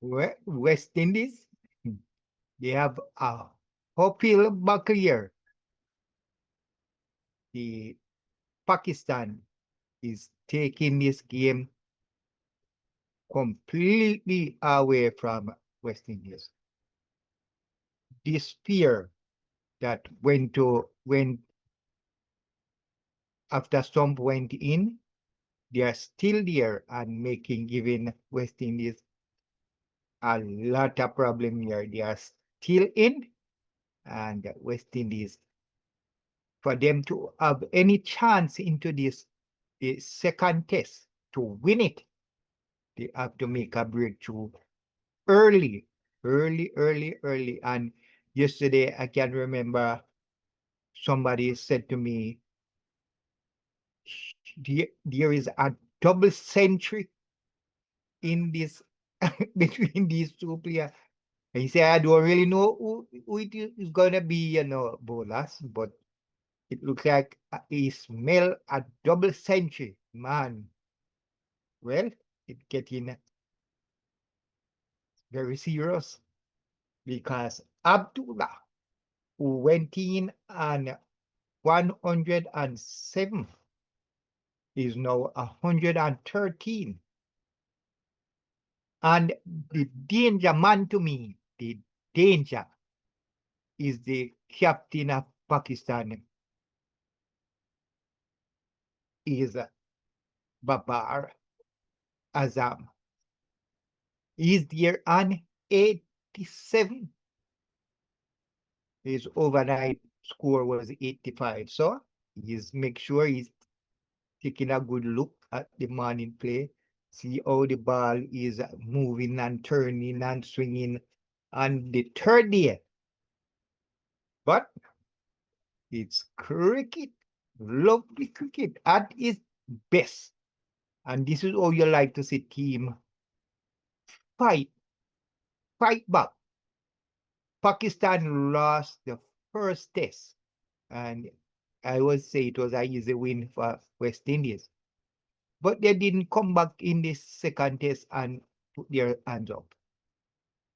West Indies, they have a uphill battle here. The Pakistan is taking this game completely away from West Indies. This fear that when after Stump went in, they are still there and giving West Indies a lot of problem here. They are still in, and West Indies, for them to have any chance into this the second test to win it, they have to make a breakthrough early. And yesterday, I can remember somebody said to me, there is a double century in this between these two players. And he said, I don't really know who it is going to be, bowlers, but it looks like he smell a double century, man. Well, it's getting very serious because Abdullah, who went in on 107, is now 113. And the danger man to me, the danger is the captain of Pakistan, is Babar Azam. He's there on 87. His overnight score was 85. So make sure he's taking a good look at the morning play, see how the ball is moving and turning and swinging on the third day. But it's cricket, lovely cricket at its best. And this is how you like to see team fight back. Pakistan lost the first test, and I would say it was an easy win for West Indies. But they didn't come back in the second test and put their hands up.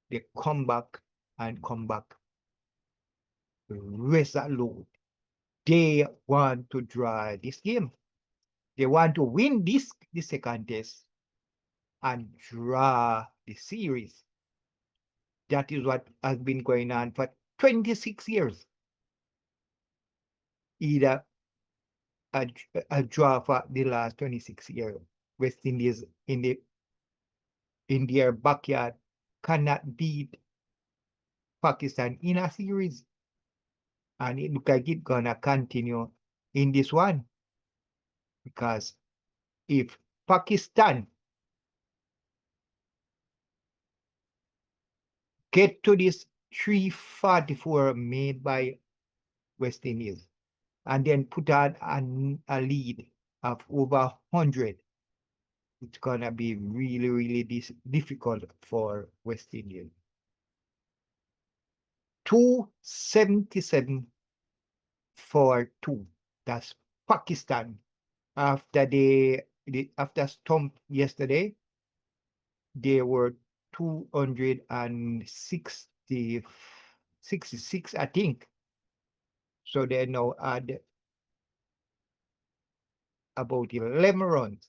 They come back resolute. They want to draw this game. They want to win the second test and draw the series. That is what has been going on for 26 years. Either a draw for the last 26 years. West Indies in their backyard cannot beat Pakistan in a series. And it looks like it's gonna continue in this one. Because if Pakistan get to this 344 made by West Indies, and then put on a lead of over 100, it's gonna be really, really difficult for West Indies. 277 for 2. That's Pakistan. After after Stump yesterday, they were 266, I think. So they now add about 11 runs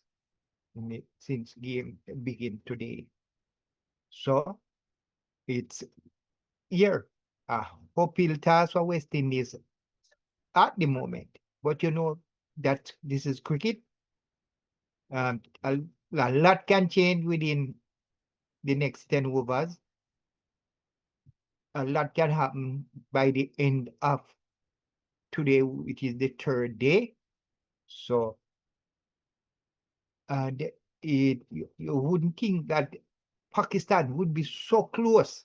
since game begin today. So it's here a uphill task for West Indies at the moment. But you know that this is cricket. A lot can change within the next 10 overs. A lot can happen by the end of today, which is the third day. So, and you wouldn't think that Pakistan would be so close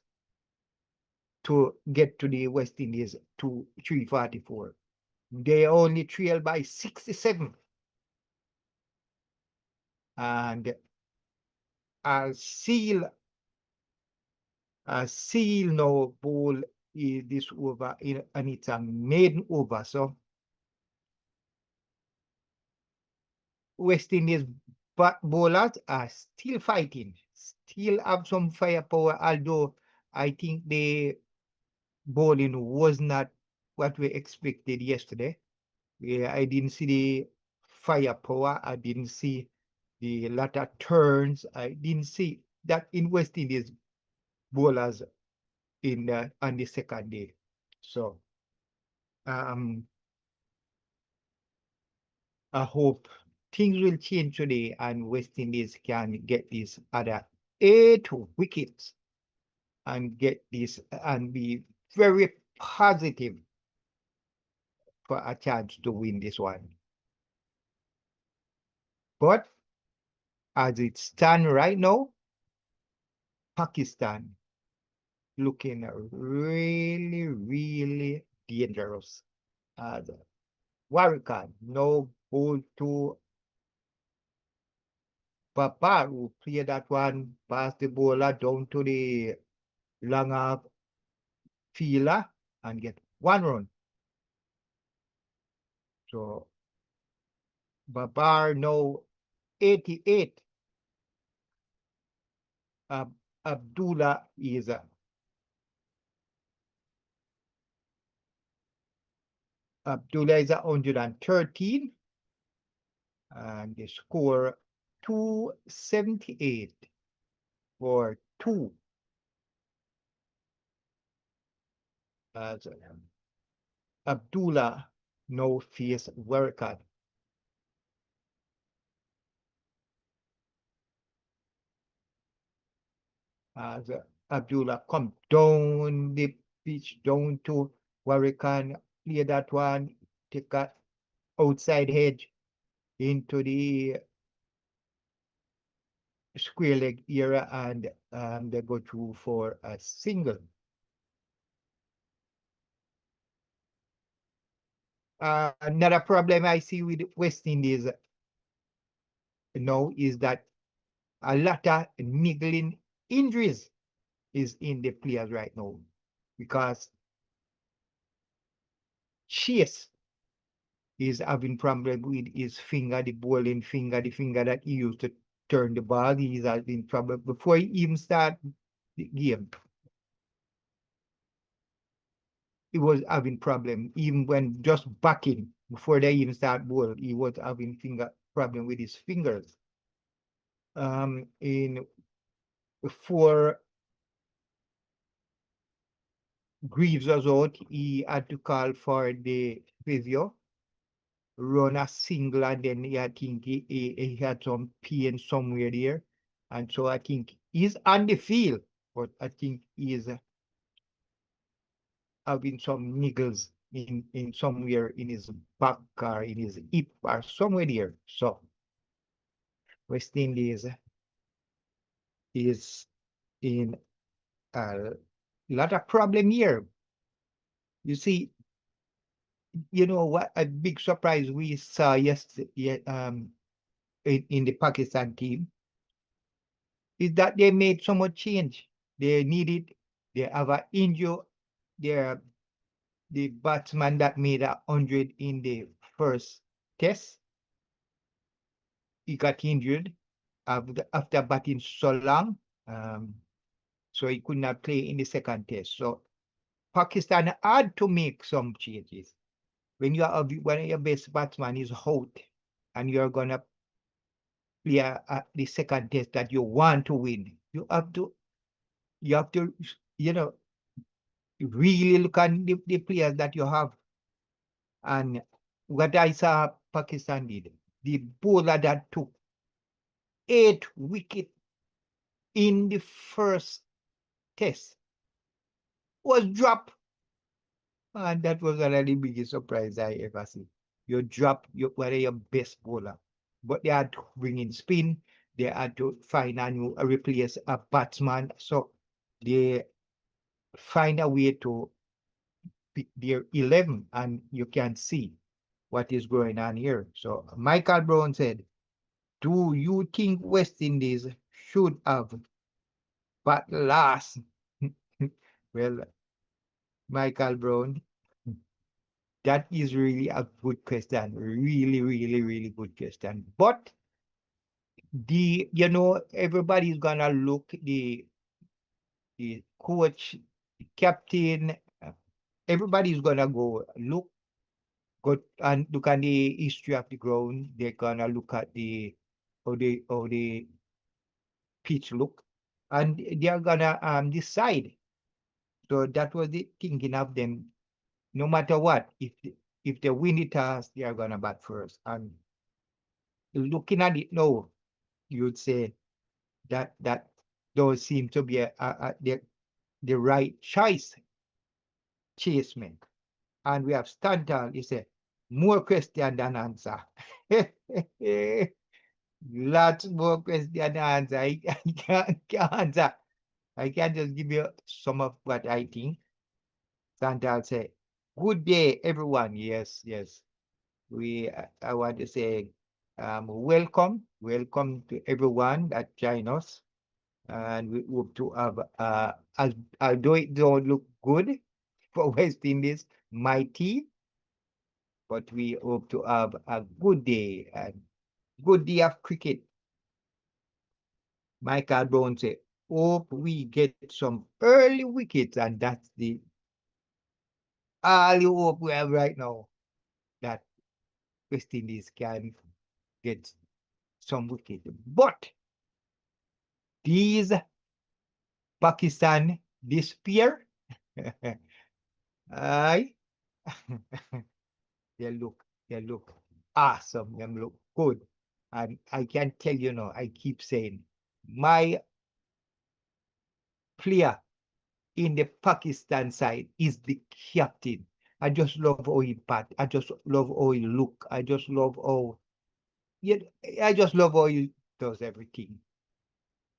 to get to the West Indies to 344. They only trail by 67. And a seal now bowl is this over and it's a maiden over. So West Indies bowlers are still fighting still have some firepower, although I think the bowling was not what we expected yesterday. Yeah, I didn't see the firepower. I didn't see the lot of turns. I didn't see that in West Indies bowlers on the second day. So um, I hope things will change today and West Indies can get these other 8 wickets and get this and be very positive for a chance to win this one. But as it stands right now, Pakistan looking really, really dangerous. Warrican no ball to Papa, who clear that one, pass the bowler down to the long fielder and get 1 run. So Babar no 88. Abdullah is Abdullah is 113 and the score 278 for 2. As Abdullah no face Warrican. As Abdullah come down the pitch down to Warrican, clear that one, take a outside hedge into the square leg area and they go through for a single. Another problem I see with West Indies now is that a lot of niggling injuries is in the players right now because Chase is having problem with his finger, the bowling finger, the finger that he used to turn the ball. He's having problem before he even start the game. He was having problem even when just backing before they even start bowl. He was having finger problem with his fingers. In before Greaves was out, he had to call for the physio, run a single, and then I think he had some pain somewhere there. And so I think he's on the field, but I think he is having some niggles in somewhere in his back or in his hip or somewhere there. So West Indies is in a lot of problem here. You see, you know what a big surprise we saw yesterday in the Pakistan team is that they made so much change. They needed, they have an injury. They're the batsman that made 100 in the first test. He got injured after batting so long. So he could not play in the second test. So Pakistan had to make some changes. When your best batsman is out and you're gonna play the second test that you want to win, you have to really look at the players that you have. And what I saw Pakistan did, the bowler that took 8 wickets in the first test was dropped. And that was one of the biggest surprise I ever see. You drop one of your best bowler. But they had to bring in spin. They had to find a new replace a batsman. So they find a way to pick their 11 and you can see what is going on here. So Michael Brown said, do you think West Indies should have but last? Well, Michael Brown, that is really a good question. Really, really, really good question. But everybody's gonna look the coach, the captain, everybody's gonna go and look at the history of the ground. They're gonna look at how the pitch look, and they're gonna decide. So that was the thinking of them. No matter what, if they win the toss, they are gonna bat first. And looking at it now, you'd say that those seem to be the right choice, Chaseman. And we have Stanton, he said, more question than answer. Lots more question than answer. I can't answer. I can just give you some of what I think. Stanton said, good day, everyone. Yes, yes. I want to say welcome to everyone that join us. And we hope to have, although it don't look good for West Indies, mighty, but we hope to have a good day and good day of cricket. Michael Brown said, hope we get some early wickets, and that's the only hope we have right now, that West Indies can get some wickets. But these Pakistan disappear. Aye. they look awesome. They look good. And I can tell you now, I keep saying, my player in the Pakistan side is the captain. I just love how he bat. I just love how he look. I just love how he does everything.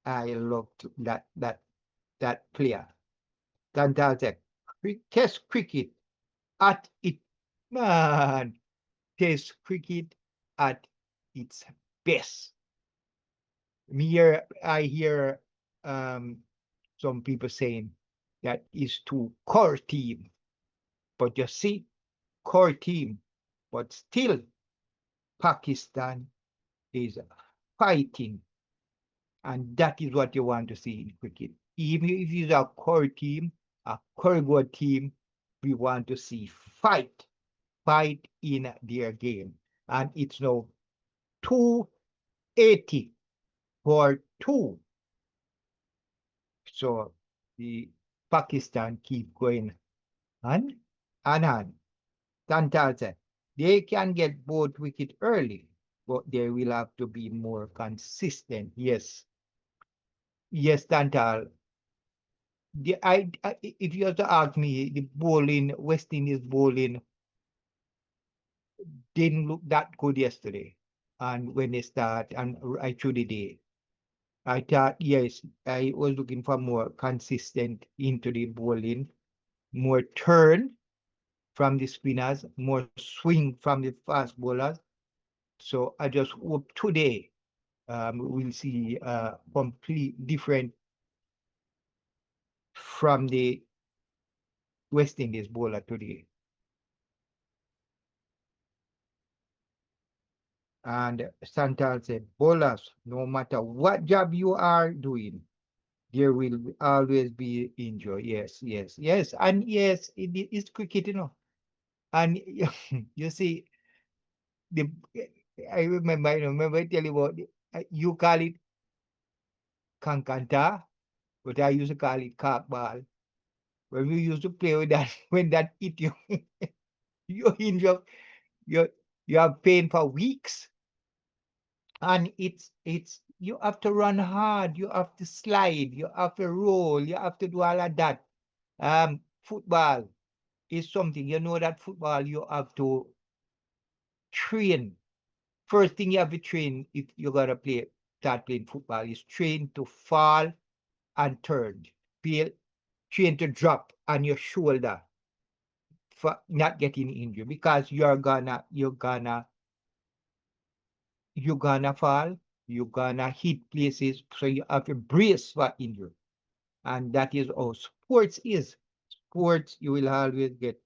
I love that player. Fantastic. Test cricket at it, man. Test cricket at its best. I hear some people saying that is too core team, but you see, core team, but still Pakistan is fighting, and that is what you want to see in cricket. Even if it's a core team, a core good team, we want to see fight in their game. And it's now 280 for 2. So the Pakistan keep going on and on. Tantal said they can get both wicket early, but they will have to be more consistent. Yes. Yes, Tantal. If you have to ask me, the bowling, West Indies bowling didn't look that good yesterday. And when they start, and right through the day, I thought, yes, I was looking for more consistent into the bowling, more turn from the spinners, more swing from the fast bowlers. So I just hope today we'll see complete different from the West Indies bowler today. And Santal said, bowlers, no matter what job you are doing, there will always be injury. Yes, yes, yes. And yes, it's cricket, And you see, I remember, I tell you about, you call it kankanta, but I used to call it carp ball. When we used to play with that, when that hit you, you injure, you have pain for weeks. And it's you have to run hard, you have to slide, you have to roll, you have to do all of that. Football is something, that football you have to train. First thing you have to train if you're gonna start playing football is train to fall and turn. Train to drop on your shoulder for not getting injured, because you're gonna fall, you're gonna hit places, so you have to brace for injury. And that is how sports is. Sports, you will always get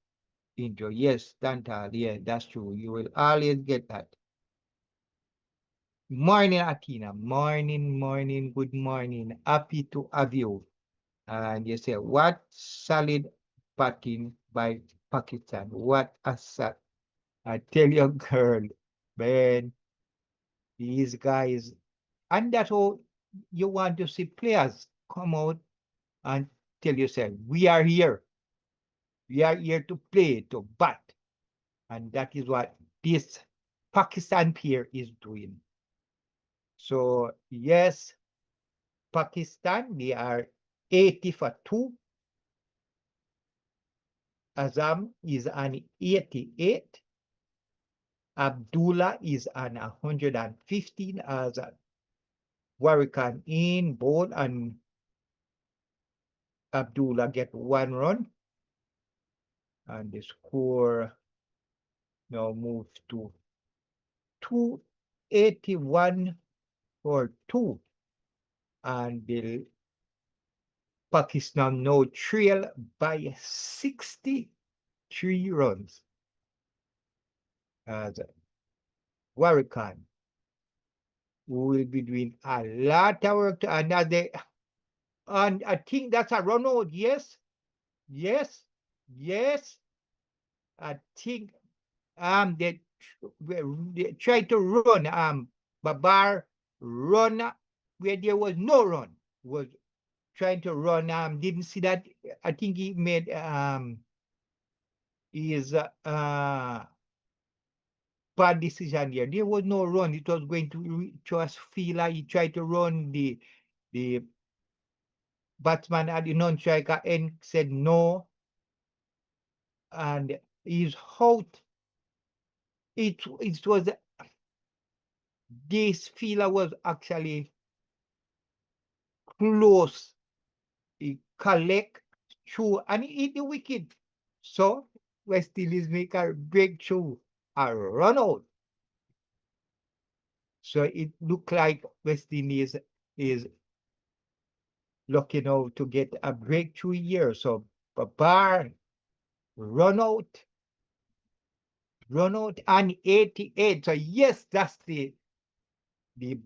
injured. Yes, Tantal, yeah, that's true. You will always get that. Morning, Atina. Morning, good morning. Happy to have you. And you say, what solid batting by Pakistan? What a shot. I tell you, girl, man, these guys, and that's all you want to see players come out and tell yourself, we are here. We are here to play, to bat. And that is what this Pakistan pair is doing. So, yes, Pakistan, they are 80 for 2. Azam is on 88. Abdullah is on 115 as Warrican in bowl, and Abdullah get 1 run. And the score now moves to 281 for 2. And the Pakistan now trail by 63 runs. As Warrican, who will be doing a lot of work to another, and I think that's a run out. Yes. I think they try to run Babar run where there was no run, was trying to run, didn't see that. I think he made his bad decision here. There was no run. It was going to just feel like he tried to run. The batsman at the non-striker end said no, and he's out. It was, this fielder was actually close. He collect through and he hit the wicket. So West Indies make a breakthrough, a run out. So it looked like West Indies is looking out to get a breakthrough here. So Babar run out on 88. So yes, that's the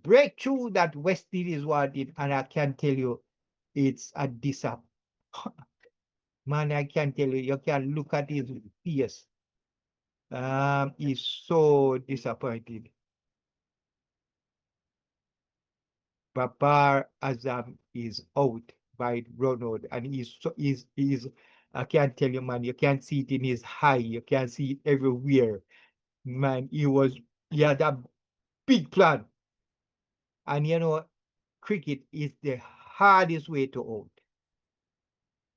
breakthrough that West Indies wanted, and I can tell you, it's a disappointment. Man, I can tell you can look at his face. He's so disappointed. Babar Azam is out by Ronald, and he's I can't tell you, man, you can't see it in his eye, you can see it everywhere. Man, he had a big plan. And you know, cricket is the hardest way to out,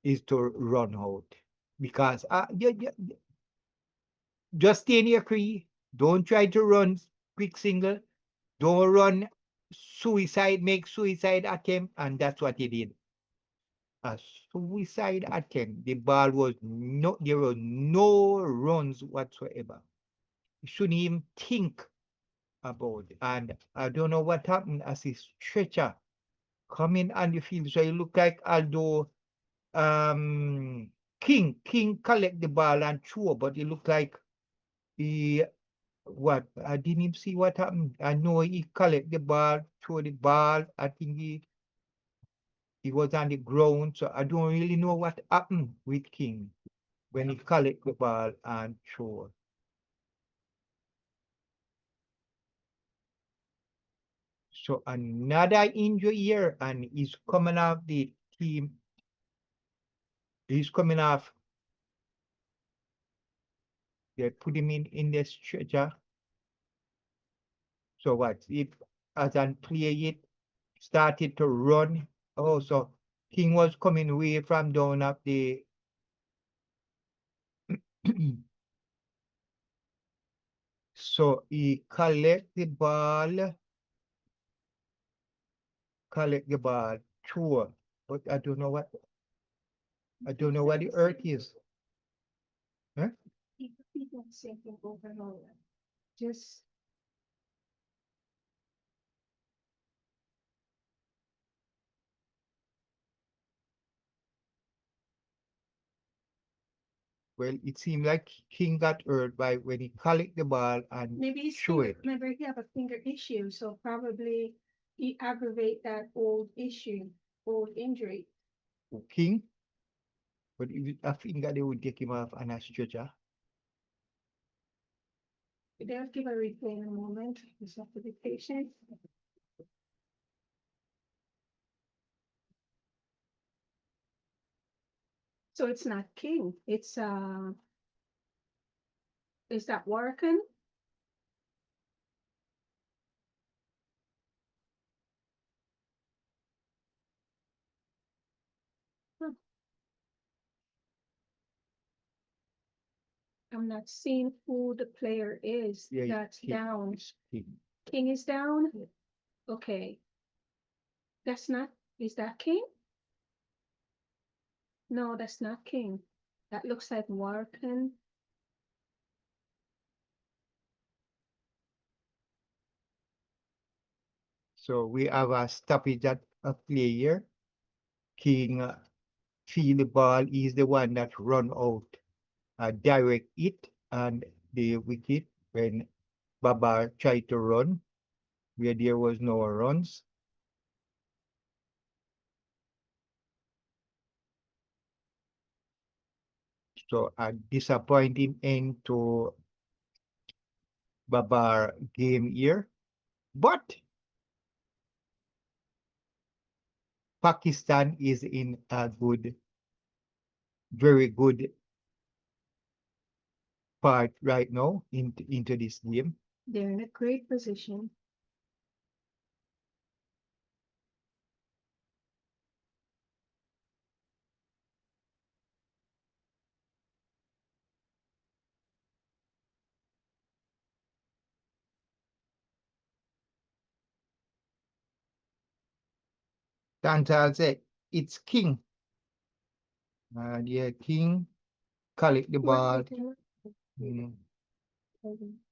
is to run out. Because just stay in your crease, don't try to run quick single, don't run make suicide attempt, and that's what he did. A suicide attempt. The ball was there were no runs whatsoever. You shouldn't even think about it. And I don't know what happened as a stretcher coming on the field. So it looked like although King collect the ball and throw, but it looked like he I didn't even see what happened. I know he collect the ball, throw the ball. I think he was on the ground, so I don't really know what happened with King when he collect the ball and throw. So another injury here, and he's coming off the team. He's coming off. They put him in the stretcher. So what? If as an player it started to run. Oh, so King was coming away from down up the so he collect the ball, throw. But I don't know what the earth is. Huh? Just Well, it seemed like King got hurt by when he collect the ball and Maybe his threw finger, it. remember he have a finger issue, so probably he aggravate that old issue, old injury. King, but if a finger they would take him off on a stretcher. They'll give a replay in a moment. Just have to be patient. So it's not King. It's is that Warrican? Huh. I'm not seeing who the player is Yeah, that's down. it's King. King is down? Okay. That's not, is that King? No, that's not King. That looks like Warrican. So we have a stoppage at a player. King feel the ball is the one that run out, direct it and the wicket when Baba tried to run where there was no runs. So a disappointing end to Babar game here. But Pakistan is in a good, very good part right now into this game. They're in a great position. Tantal say it's King. And yeah, King collect the ball. Mm.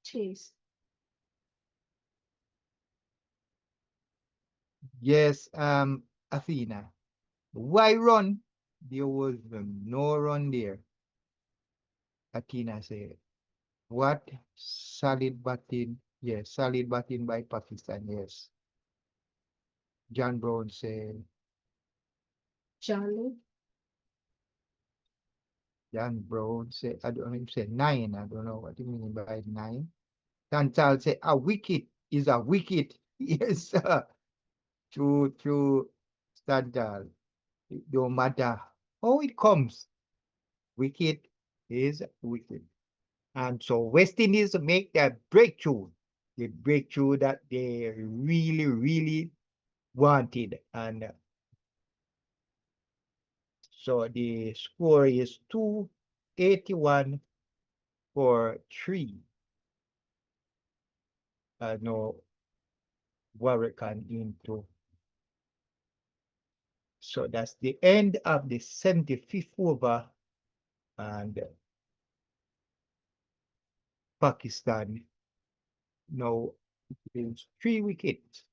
Chase. Yes, Athena. Why run? There was no run there. Athena said. What? Solid batting. Yes, solid batting by Pakistan. Yes. John Brown said. Jolly. John Brown said. I don't know if he said 9. I don't know what you mean by 9. Tantal said a wicket is a wicket. Yes, sir. To Tantal. It don't matter how it comes. Wicket is wicket. And so West Indies make that breakthrough, the breakthrough that they really, really wanted. And so the score is 281 for 3. No, Warrican into. So that's the end of the 75th over. And Pakistan now wins 3 wickets.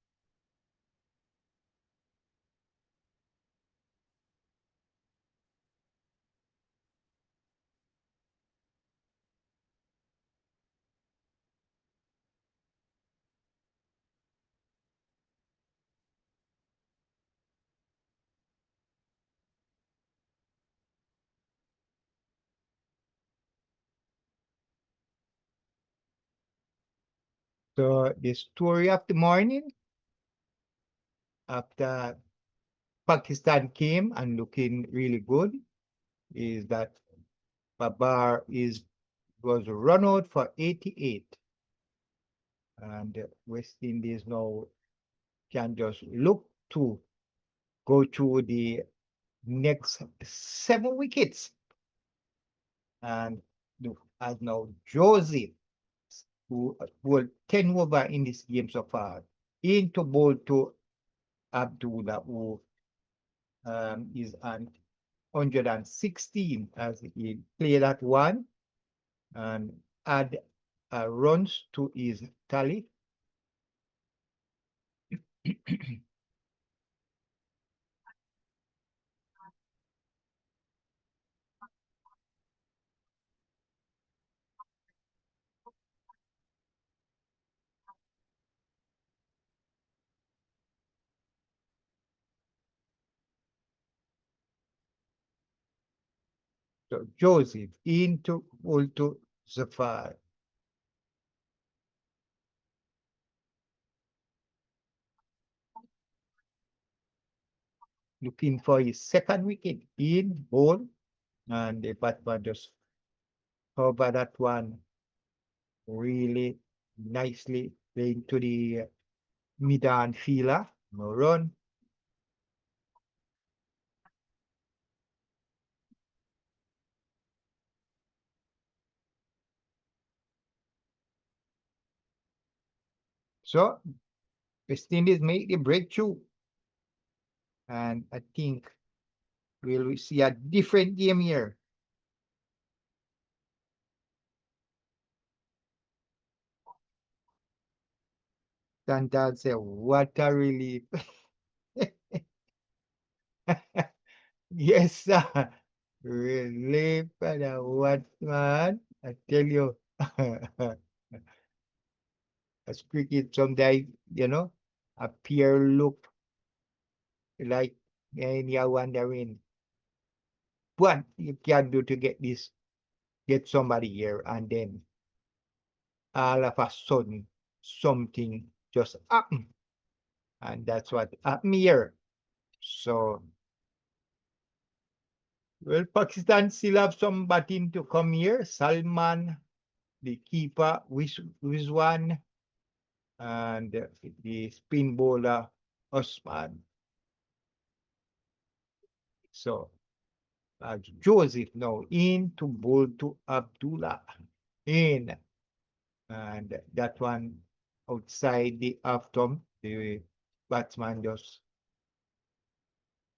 So the story of the morning after Pakistan came and looking really good is that Babar was run out for 88, and West Indies now can just look to go through the next 7 wickets. And look at now Joseph, who bowled 10 over in this game so far, into bowl to Abdullah, who is on 116 as he played at 1 and add runs to his tally. So Joseph into Ultu Zafar. Looking for his second wicket in ball, and the batsman just cover that one really nicely, playing to the mid-on fielder. No run. So West Indies make the breakthrough, and I think we'll see a different game here. Tantal say, what a relief. Yes, sir. Relief and what, man? I tell you. As cricket sometimes, appear look like and you're wondering what you can do to get somebody here, and then all of a sudden something just happen. And that's what happened here. So, well, Pakistan still have some batting to come here. Salman, the keeper, Rizwan, and the spin bowler, Osman. So, Joseph now in to bowl to Abdullah. In. And that one outside the half stump, the batsman just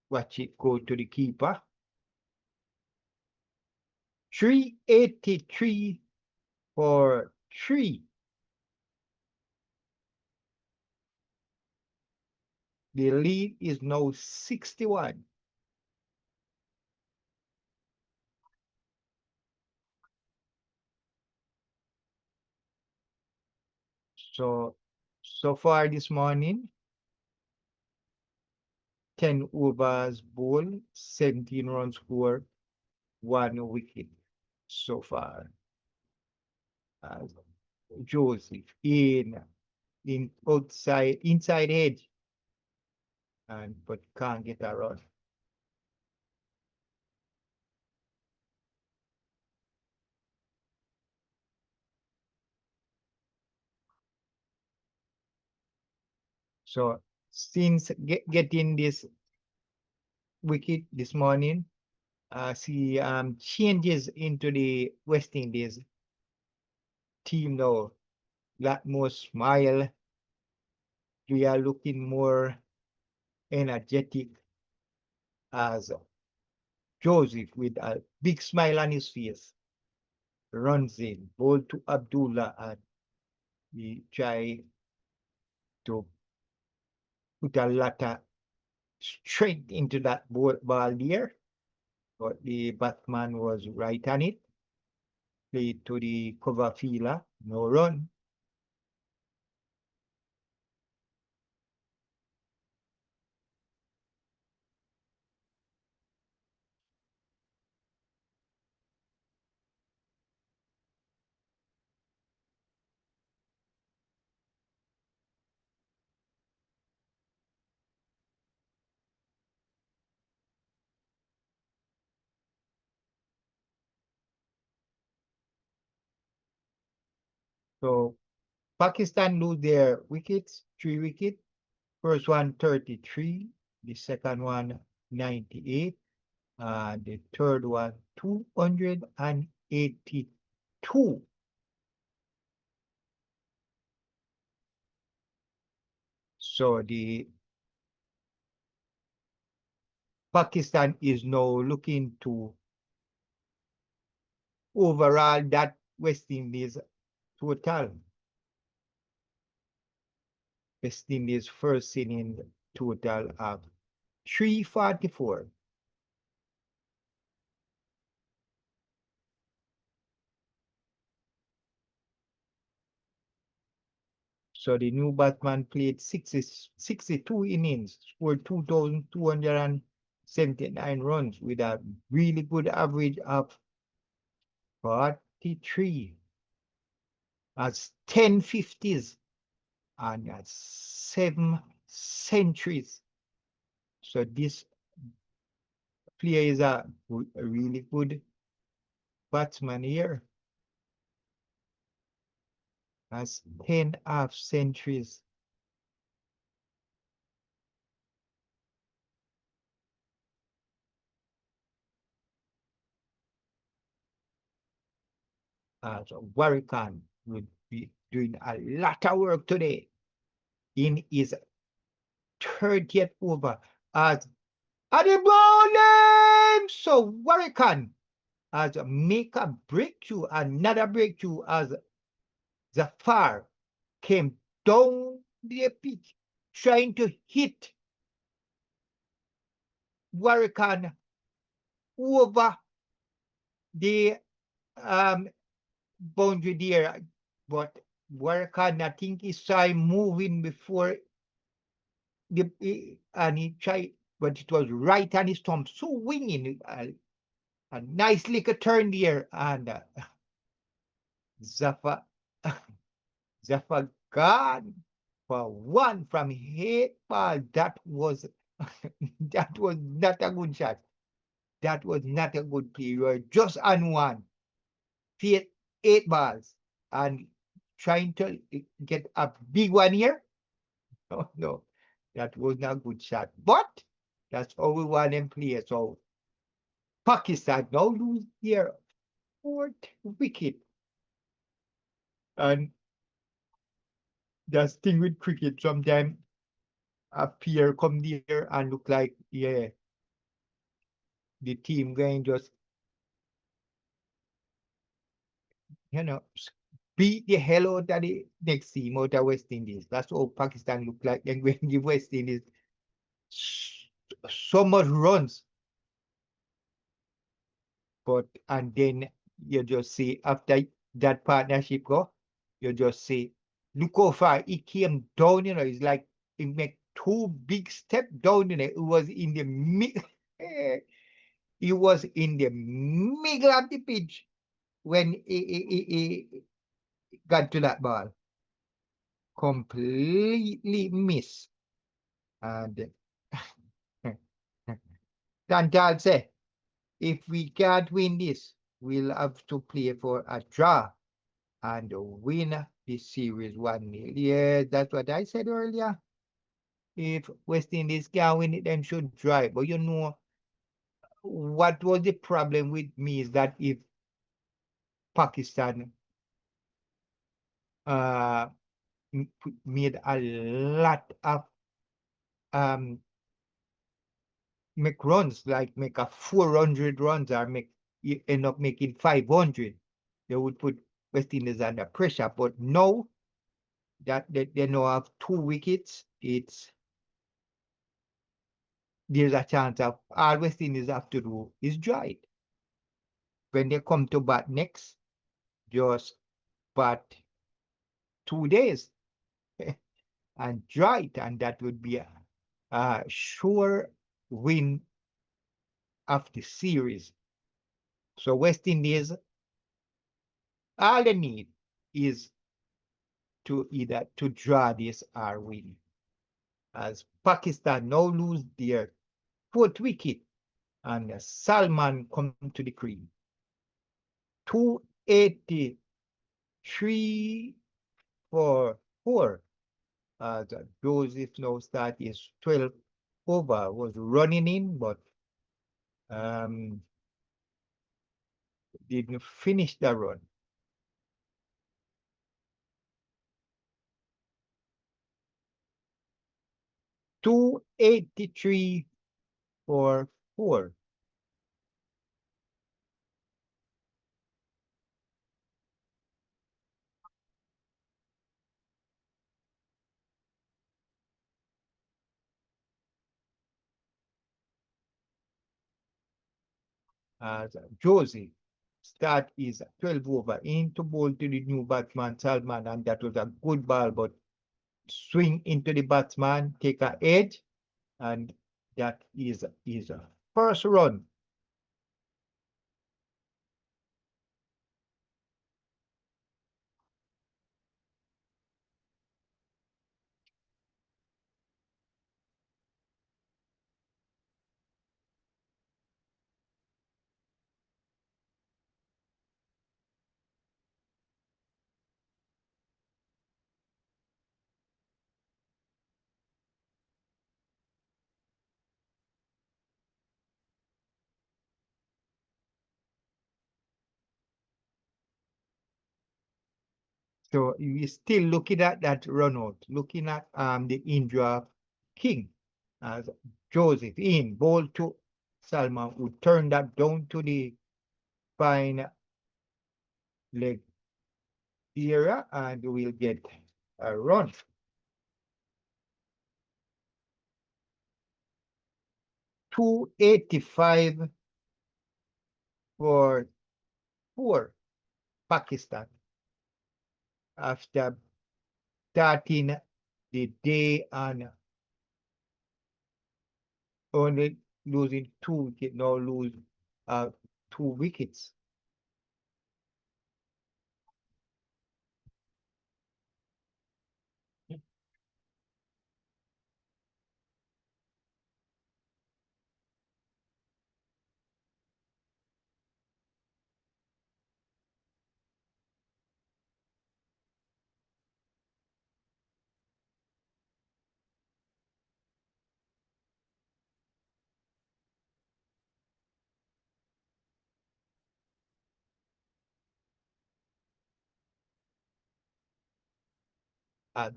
watch it go to the keeper. 383 for 3. The lead is now 61. So far this morning, 10 overs bowled, 17 runs scored, 1 wicket so far. Joseph in inside edge, but can't get a run. So since getting this wicket this morning, see changes into the West Indies team now. Lot more smile. We are looking more energetic as Joseph with a big smile on his face runs in, ball to Abdullah, and we try to put a lot of strength into that ball there, but the batsman was right on it. Played to the cover fielder, no run. So Pakistan lose their wickets, 3 wickets. First one 33, the second one 98, and the third one 282. So the Pakistan is now looking to overall that West Indies total. West Indies first inning total of 344. So the new batsman played 62 innings, scored 2,206 79 runs with a really good average of 43, as 10 50s and 7 centuries. So this player is a really good batsman here. Has 10 half centuries. So Warrican will be doing a lot of work today in his 30th over as the bowling. So Warrican has make a breakthrough, another breakthrough as Zafar came down the pitch trying to hit Warrican over the boundary there, but Warrican, I think he saw him moving before and he tried, but it was right on his thumb, so winging a nice little turn there, and Zafar gone for one from 8 ball. That was that was not a good shot. That was not a good play. You were just on one. 8 balls and trying to get a big one here. Oh, no, that was not a good shot. But that's how we want them play. So Pakistan now lose their 4th wicket. And that's thing with cricket. Sometimes a player come there and look like, yeah, the team going just, beat the hell out of the next team out of West Indies. That's how Pakistan look like. And when the West Indies so much runs, but and then you just see after that partnership go, you just see look how far he came down. It's like he make 2 big steps down. It was in the he was in the middle of the pitch when he got to that ball. Completely miss. And Tantal say, if we can't win this, we'll have to play for a draw and win the series 1-0. Yeah, that's what I said earlier. If West Indies can't win it, then should try. But what was the problem with me is that if Pakistan made a lot of make runs, like make a 400 runs or end up making 500, they would put West Indies under pressure. But now that they now have 2 wickets, there's a chance of all West Indies have to do is draw it. When they come to bat next, just bat 2 days and draw it, and that would be a sure win of the series. So West Indies, all they need is to either to draw this or win. As Pakistan now lose their 4th wicket and Salman come to the crease. 283 for 4. Joseph now start his 12 over, was running in, but didn't finish the run. .283 for 4. As Josie start is 12 over into ball to the new batsman Salman, and that was a good ball, but swing into the batsman, take a edge, and that is first run. So we're still looking at that run out, looking at the India King as Joseph in ball to Salman, who turned that down to the fine leg area, and we'll get a run. .285 for 4 Pakistan after starting the day and only losing 2 wickets, now lose 2 wickets.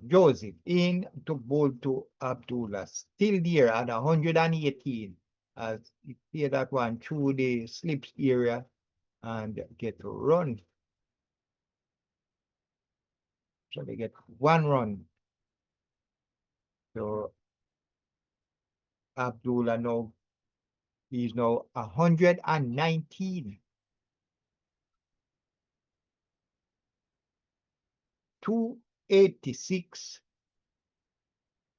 Joseph in to bowl to Abdullah, still there at 118 as he clear that one through the slips area and get a run. So they get 1 run. So Abdullah now is now 119. 286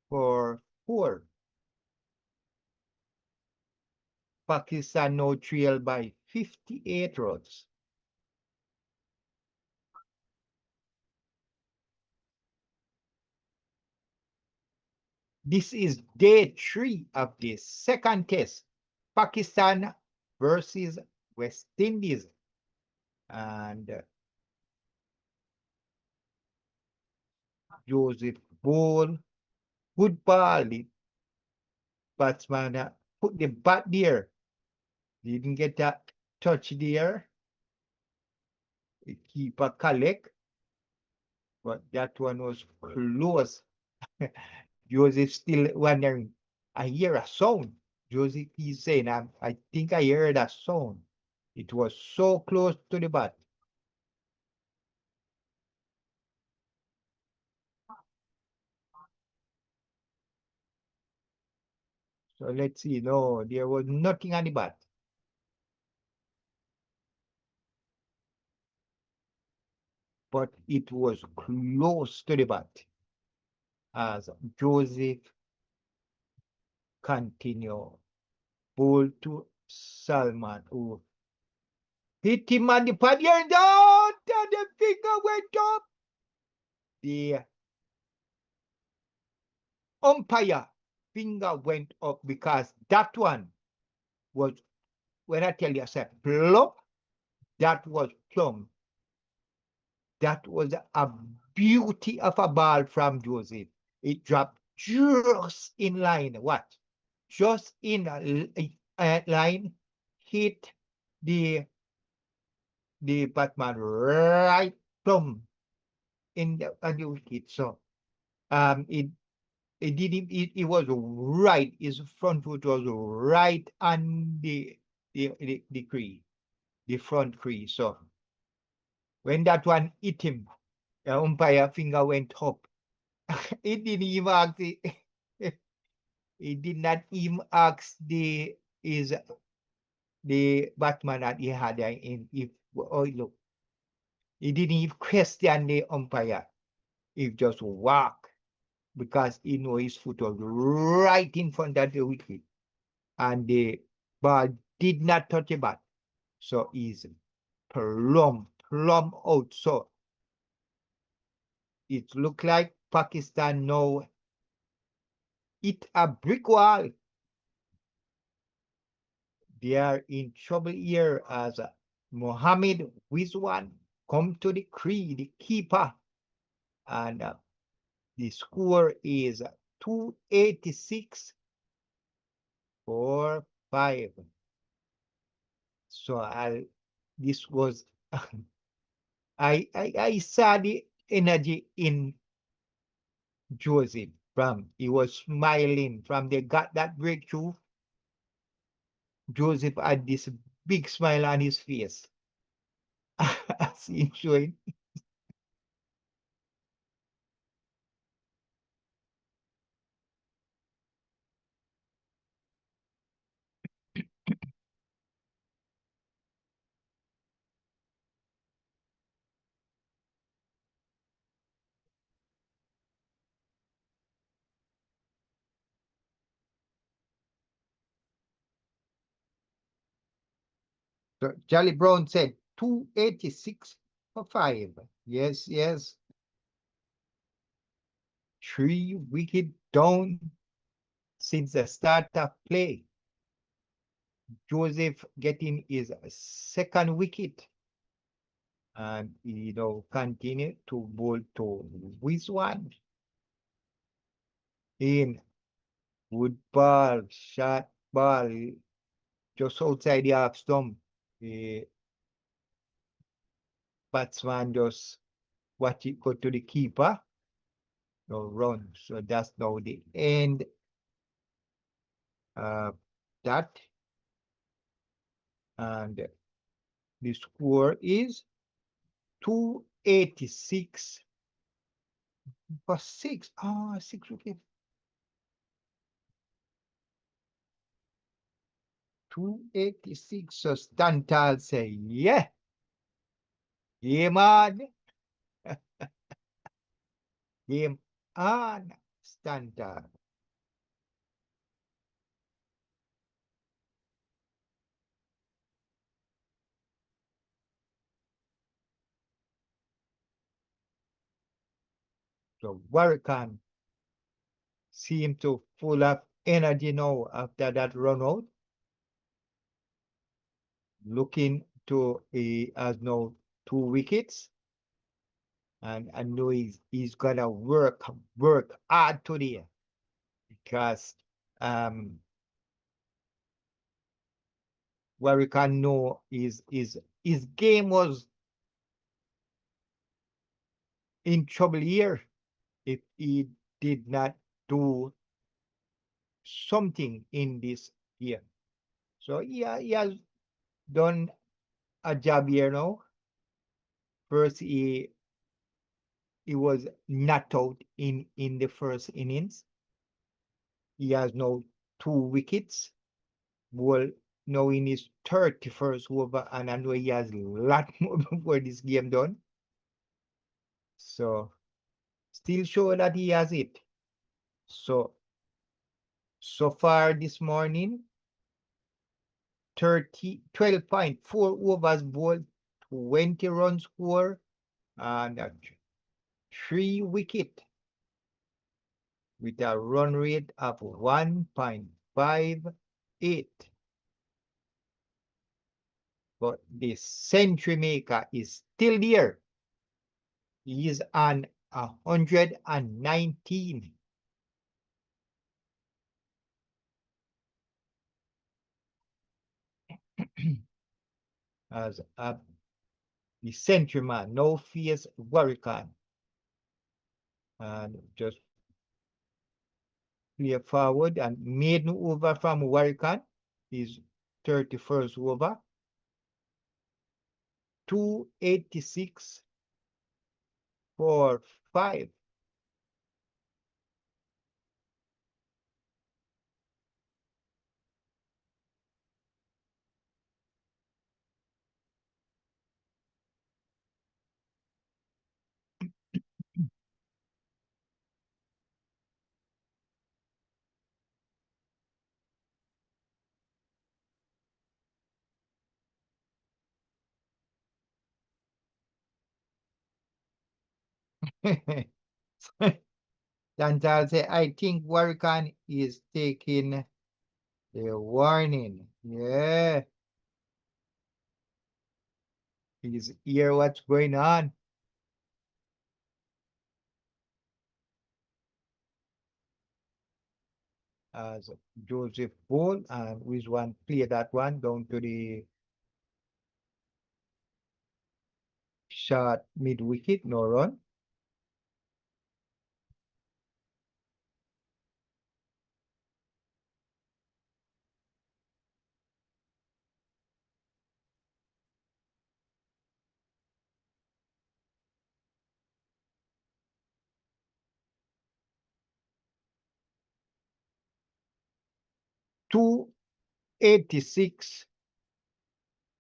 for 4. Pakistan now trail by 58 runs. This is day 3 of the second test. Pakistan versus West Indies. And Joseph ball, good ball. The batsman put the bat there. Didn't get that touch there. The keeper collect. But that one was close. Joseph still wondering. I hear a sound. Joseph is saying, I think I heard a sound. It was so close to the bat. So let's see. No, there was nothing on the bat. But it was close to the bat as Joseph continue ball to Salman, who hit him on the pad here down, and the finger went up. The umpire finger went up because that one was, when I tell you I said plump, that was plumb. That was a beauty of a ball from Joseph. It dropped just in line. What? Just in a line, hit the Batman right plumb in the wicket. So it was right. His front foot was right on the crease, the front crease. So when that one hit him, the umpire finger went up. It didn't even ask the, he did not even ask the Batman that he had in if look. He didn't even question the umpire. He just walked because he knew his foot was right in front of the wicket. And the ball did not touch the bat. So he's plumb out. So it look like Pakistan now hit a brick wall. They are in trouble here as Mohammed Rizwan come to the keeper, and the score is 286 for 5. So this was I saw the energy in Joseph from he was smiling from they got that breakthrough. Joseph had this big smile on his face. As he showing. So Charlie Brown said 286 for 5. Yes, yes. 3 wicket down since the start of play. Joseph getting his second wicket. And continue to bowl to Rizwan. In wood ball, shot ball, just outside the half stump. The batsman just watch it go to the keeper. No run. So that's now the end. That and the score is 286 for 6. 6 wickets. 286. So Stantal say, yeah, man. Game on, Stantal. So Warrican seem to full of energy now after that run out. Looking to as now 2 wickets. And I know he's gonna work hard today because Warrican know his game was in trouble here if he did not do something in this year. So yeah, he has done a job here now. First, he was not out in the first innings. He has now 2 wickets. Well, now in his 31st over, and I know he has a lot more before this game done. So still show that he has it. So far this morning, 12.4 overs bowled, 20 runs score, and 3 wicket with a run rate of 1.58. But the century maker is still there. He is on 119. As the century man now face Warrican. And just play forward and maiden over from Warrican is 31st over. 286 for 5. Chantal say, I think Warrican is taking the warning. Yeah. He's hear what's going on. As Joseph Ball and with one clear that one down to the shot mid wicket, no run. Two 86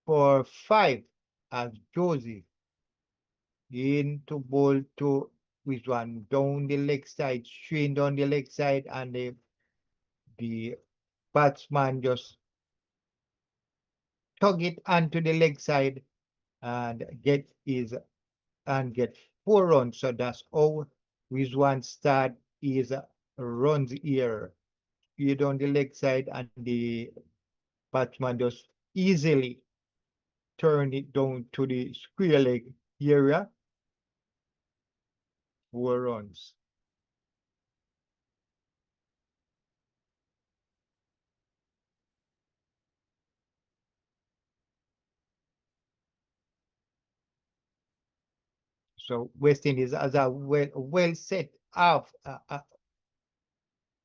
for 5 as Joseph into ball to with one down the leg side, straight down the leg side, and the batsman just tug it onto the leg side and get 4 runs. So that's how Rizwan start his runs here. Straight on the leg side, and the batsman just easily turn it down to the square leg area. 4 runs. So West Indies has a well set off,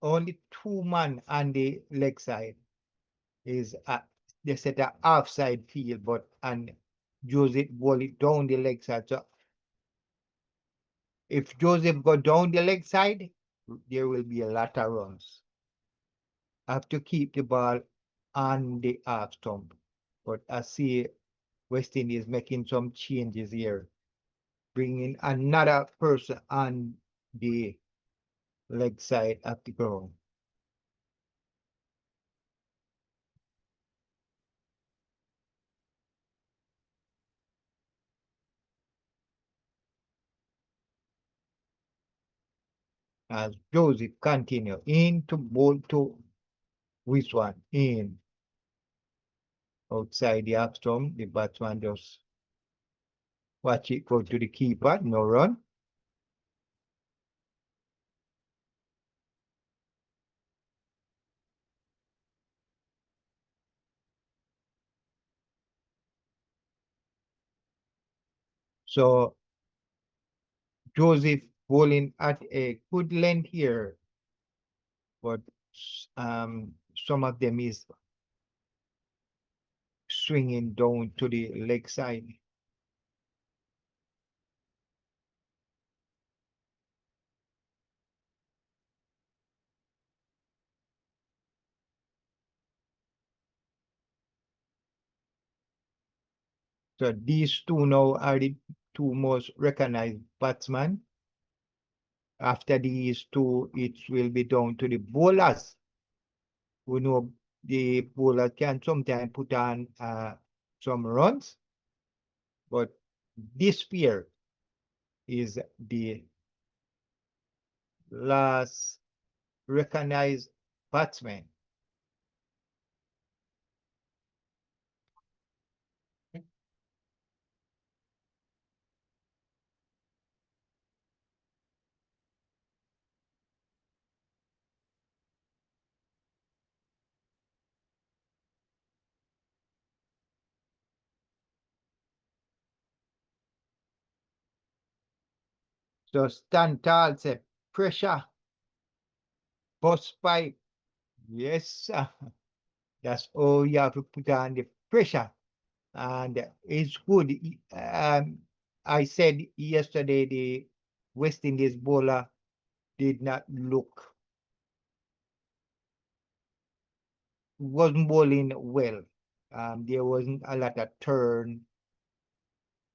only 2 man on the leg side is they set a half side field, but and Joseph ball it down the leg side. So if Joseph go down the leg side, there will be a lot of runs. Have to keep the ball on the half stump. But I see West Indies making some changes here, bringing another person on the leg side of the ground. As Joseph continue into ball to which one in outside the half stump. The batsman just watch it go to the keeper, no run. So Joseph bowling at a good length here, but some of them is swinging down to the leg side. So these two now are the two most recognized batsmen. After these two, it will be down to the bowlers. We know the bowler can sometimes put on some runs, but this pair is the last recognized batsman. So stand tall, say pressure, bust pipe. Yes, that's all you have to put on the pressure. And it's good. I said yesterday the West Indies bowler did not look, wasn't bowling well. There wasn't a lot of turn,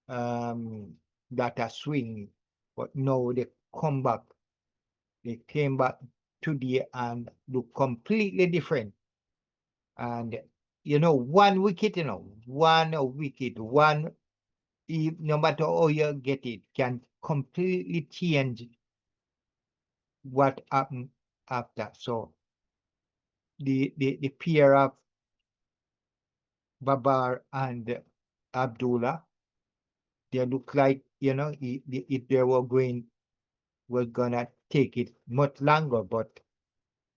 that a swing, but now they come back. They came back today and look completely different. And one wicket, one wicket, no matter how you get it, can completely changed what happened after. So the pair of Babar and Abdullah, they look like, you know, if they were gonna take it much longer, but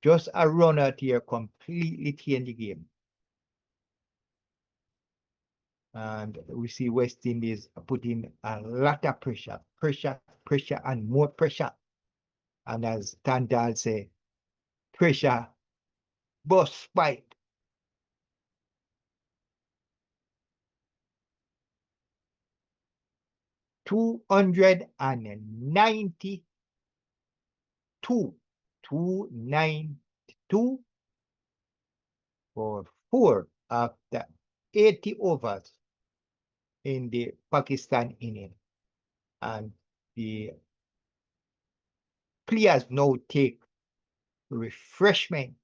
just a run out here completely changed the game. And we see West Indies putting a lot of pressure, and more pressure. And as Tandal say, pressure, bust pipe. 292, 292 for 4 after 80 overs in the Pakistan inning. And the players now take refreshment.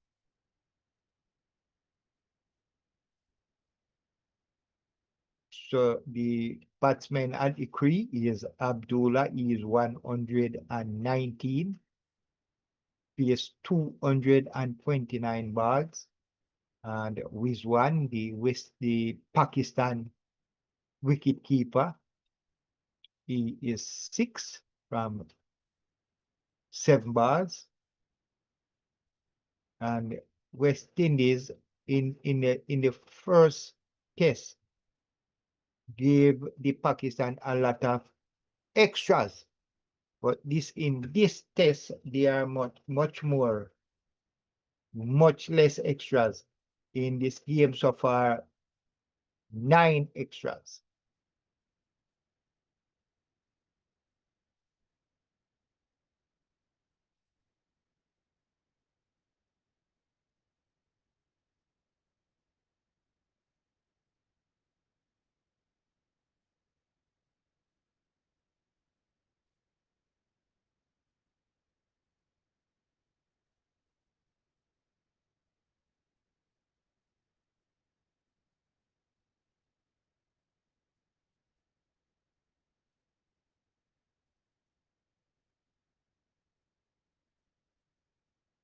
So the batsman at the crease is Abdullah. He is 119. He has 229 balls. And Rizwan, the Pakistan wicket keeper, he is 6 from 7 balls. And West Indies in the first test gave the Pakistan a lot of extras, but in this test they are much less extras. In this game so far, 9 extras.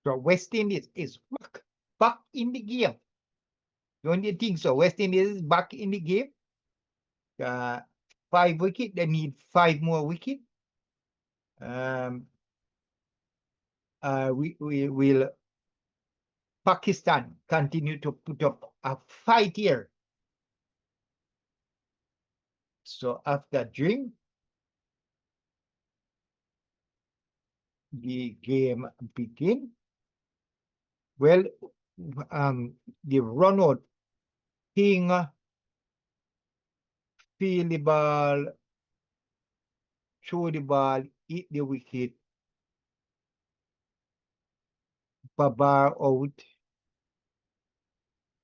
So West Indies is back in the game. Don't you think so? West Indies is back in the game. 5 wickets. They need 5 more wickets. We will Pakistan continue to put up a fight here. So after drink, the game begin. Well, the run out, King feel the ball, throw the ball, hit the wicket, Babar out.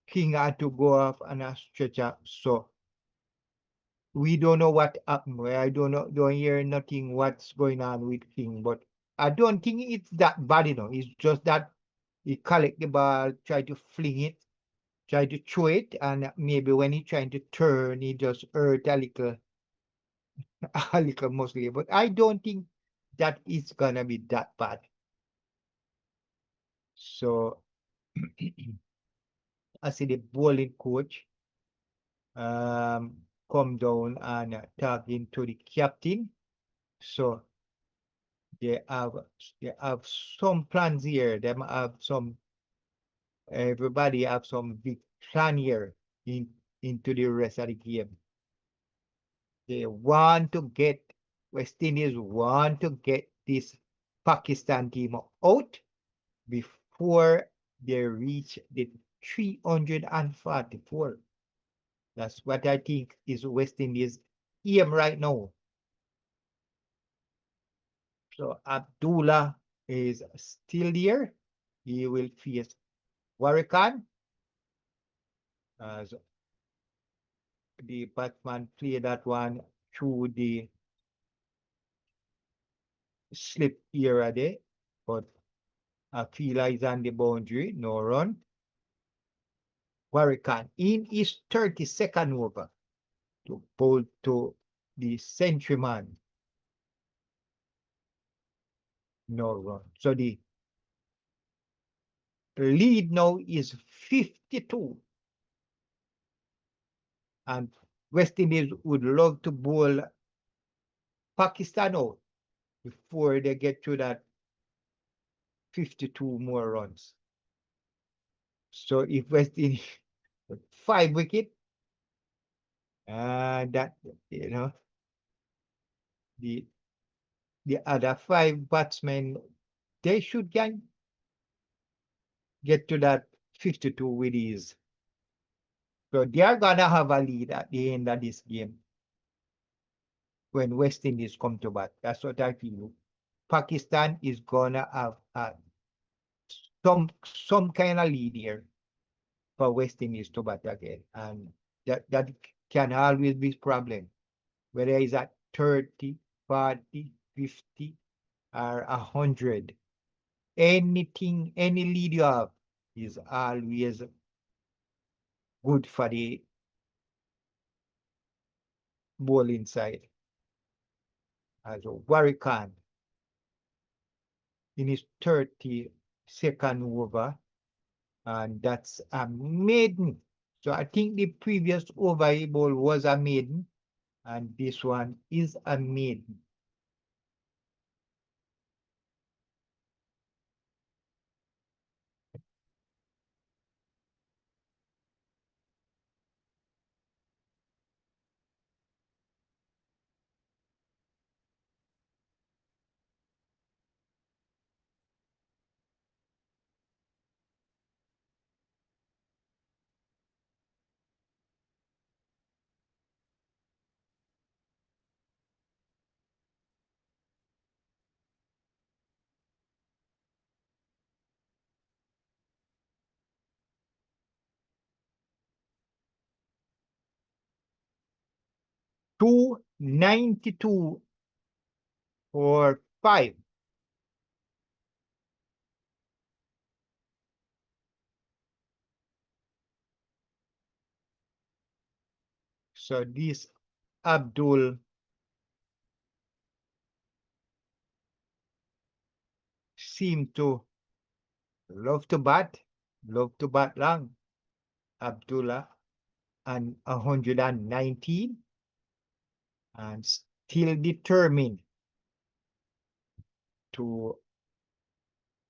King had to go off on a stretcher. So we don't know what happened. I don't hear nothing what's going on with King, but I don't think it's that bad, you know. It's just that he collect the ball, try to fling it, try to throw it, and maybe when he trying to turn, he just hurt a little, a little mostly. But I don't think that it's gonna be that bad. So I see the bowling coach come down and talking to the captain. So they have some plans here. Everybody have some big plan here into the rest of the game. They want to get, West Indies want to get this Pakistan team out before they reach the 344. That's what I think is West Indies' aim right now. So Abdullah is still there. He will face Warrican as the batsman play that one through the slip era there, but Akila is on the boundary, no run. Warrican in his 32nd over to bowl to the century man. no run. So the lead now is 52. And West Indies would love to bowl Pakistan out before they get to that 52 more runs. So if West Indies 5 wicket, that the other 5 batsmen, they should get to that 52 with ease. So they are gonna have a lead at the end of this game when West Indies come to bat. That's what I feel. Pakistan is gonna have some kind of lead here for West Indies to bat again, and that can always be a problem, whether it's at 30, 40, 50, or 100. Anything, any lead you have is always good for the bowling side. As Warrican in his 32nd over, and that's a maiden. So I think the previous over he bowled was a maiden, and this one is a maiden. .292 for 5. So this Abdul seemed to love to bat long. Abdullah and 119, and still determined to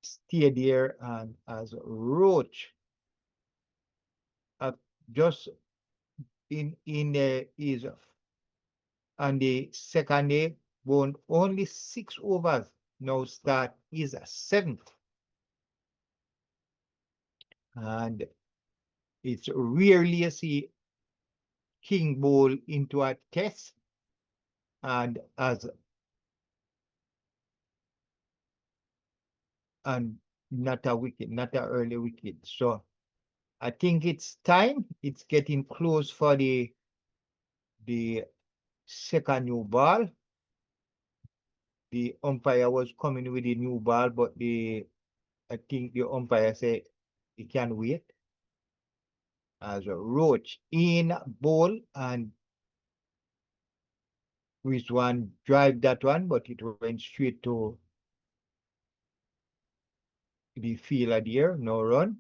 stay there, and as Roach just in is on the second day won only 6 overs. Now start is a 7th, and it's rarely you see King bowl into a test and not a wicket, not an early wicket. So I think it's time. It's getting close for the second new ball. The umpire was coming with the new ball, but I think the umpire said he can wait. As a Roach in bowl, and Rizwan drive that one, but it went straight to the fielder there, no run.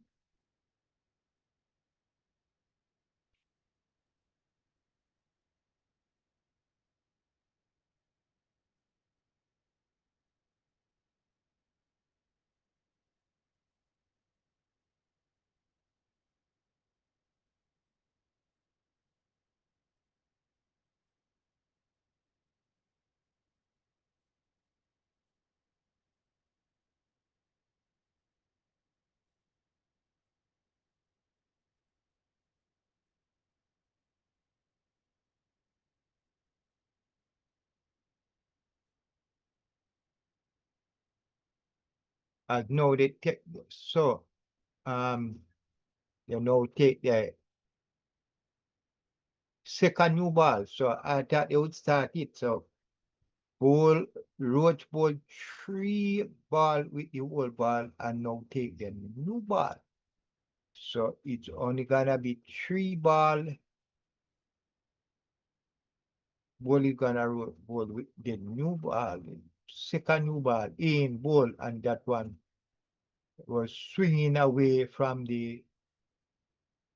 As now they take, so they now take the second new ball. So I thought they would start it. So Roach ball 3 ball with the old ball, and now take the new ball. So it's only gonna be 3 ball. Ball is gonna roll with the new ball. second new ball in ball, and that one was swinging away from the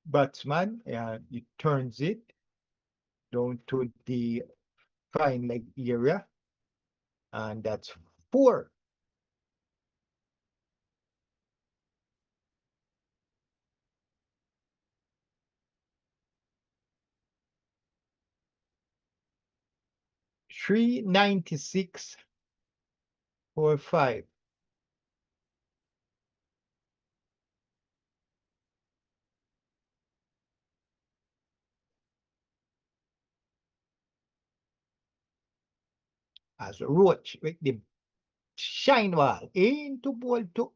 batsman, and he turns it down to the fine leg area, and that's 4. .396 for 5. As Roach with the shine ball into ball 2.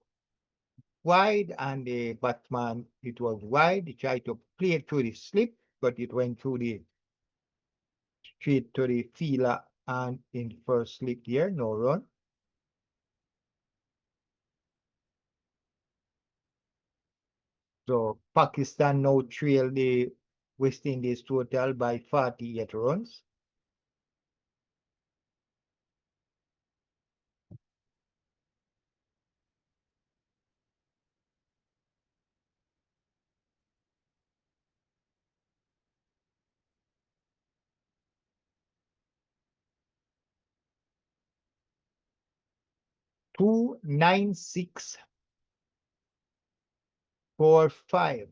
Wide, and the batsman, it was wide. He tried to play it through the slip, but it went through the straight to the fielder, and in the first slip here, no run. So Pakistan now trail the West Indies total by 48 runs. .296 for 5.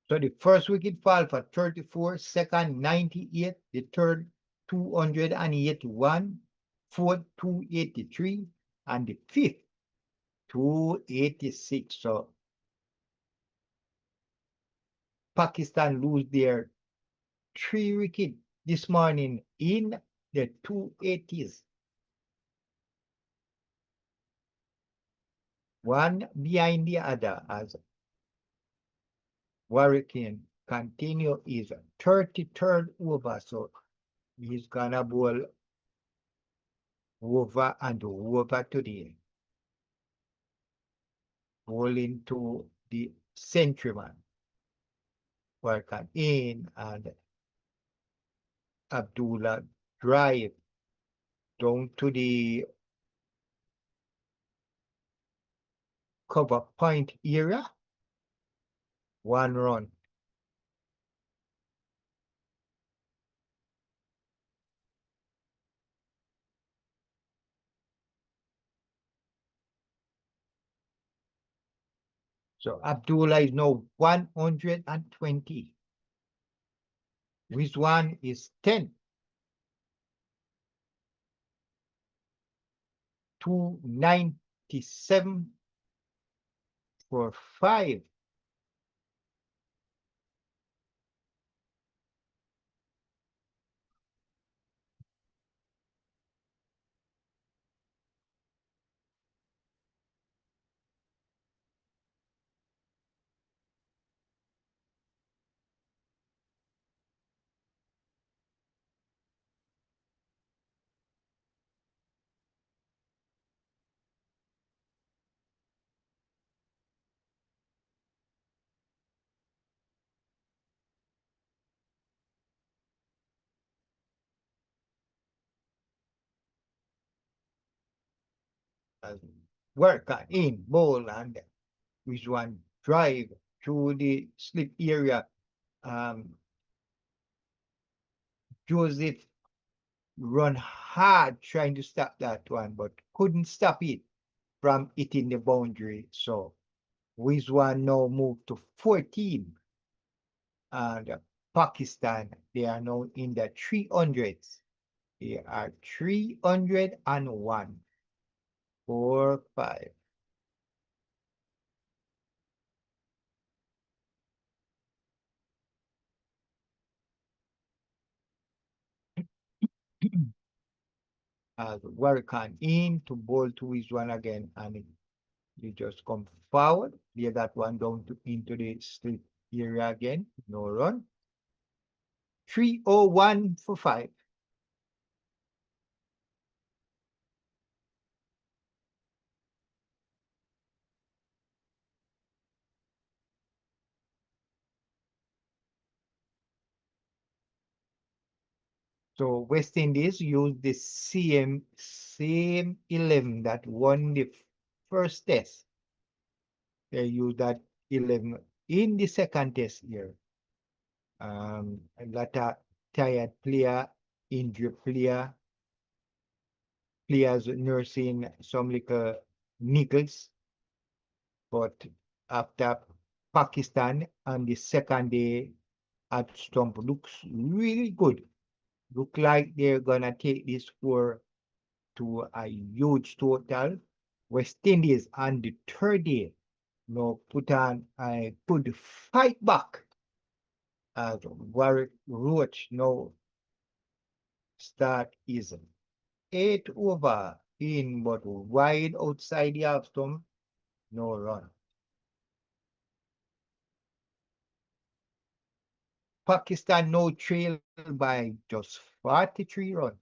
So the first wicket fall for 34, second 98, the third 281, fourth 283, and the fifth 286. So Pakistan lose their 3 wicket this morning in the 280s. One behind the other, as Warrican continue his 33rd over. So he's gonna bowl over and over today. Bowling to the centuryman. Warrican in, and Abdullah drive down to the cover point area. 1 run. So Abdullah is now 120. Rizwan is 10. 297 for 5. Worker in ball, and Rizwan drive through the slip area. Joseph run hard trying to stop that one, but couldn't stop it from hitting the boundary. So Rizwan now moved to 14. And Pakistan, they are now in the 300s. They are 301 for 5. as Warrican in to bowl to his one again, and you just come forward, clear that one down into the slip area again, no run. 301 for 5. So West Indies used the same 11 that won the first test. They used that 11 in the second test here. A lot of tired player, injured player, players nursing some little niggles. But after Pakistan on the second day at stump looks really good. Look like they're gonna take this score to a huge total. West Indies on the third day now put on a good fight back as Warwick Roach now start is 8 over in but wide outside the half stump, no run. Pakistan now trail by just 43 runs.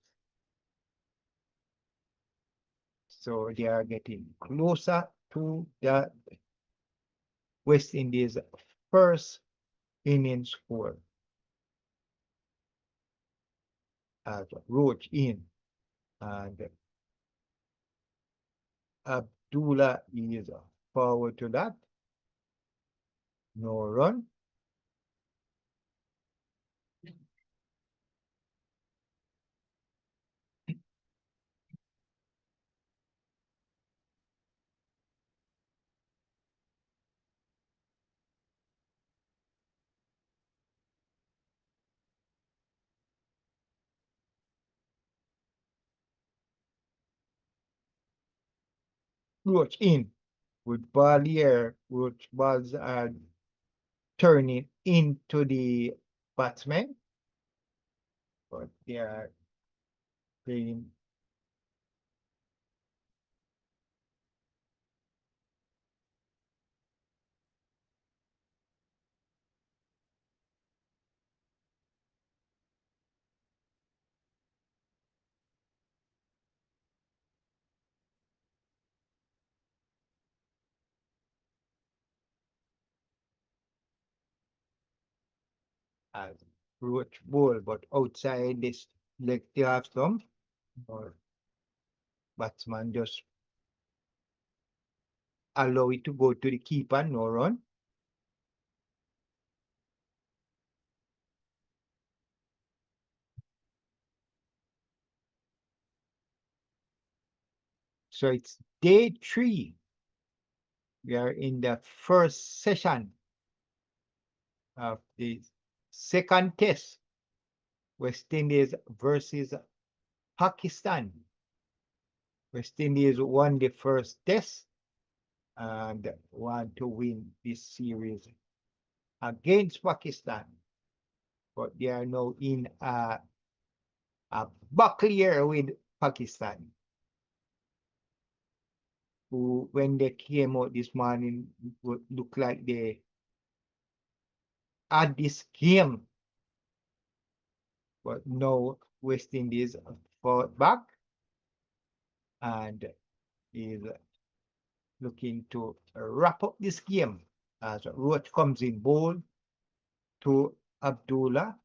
So they are getting closer to the West Indies' first inning score. As Roach in and Abdullah is forward to that. No run. Roach in with ball here. Roach balls are turning into the batsman, but they are playing. As Roach ball, but outside this leg they have some or batsman just allow it to go to the keeper, no run. So it's day 3. We are in the first session of the second test. West Indies versus Pakistan. West Indies won the first test and want to win this series against Pakistan. But they are now in a battle here with Pakistan, who, when they came out this morning, would look like they had this game. But now West Indies fought back and is looking to wrap up this game as Roach comes in bold to Abdullah.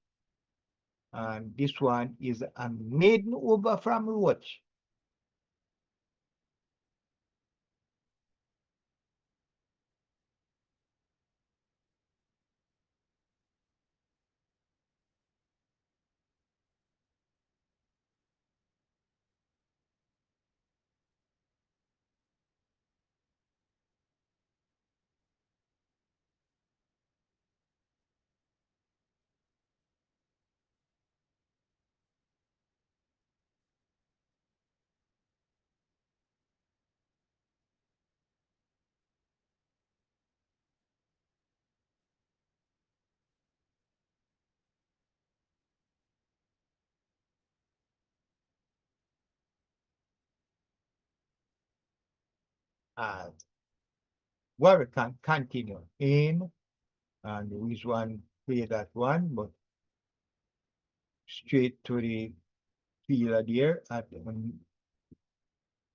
And this one is a maiden over from Roach. as Warrican continue in, and which one play that one, but straight to the fielder there at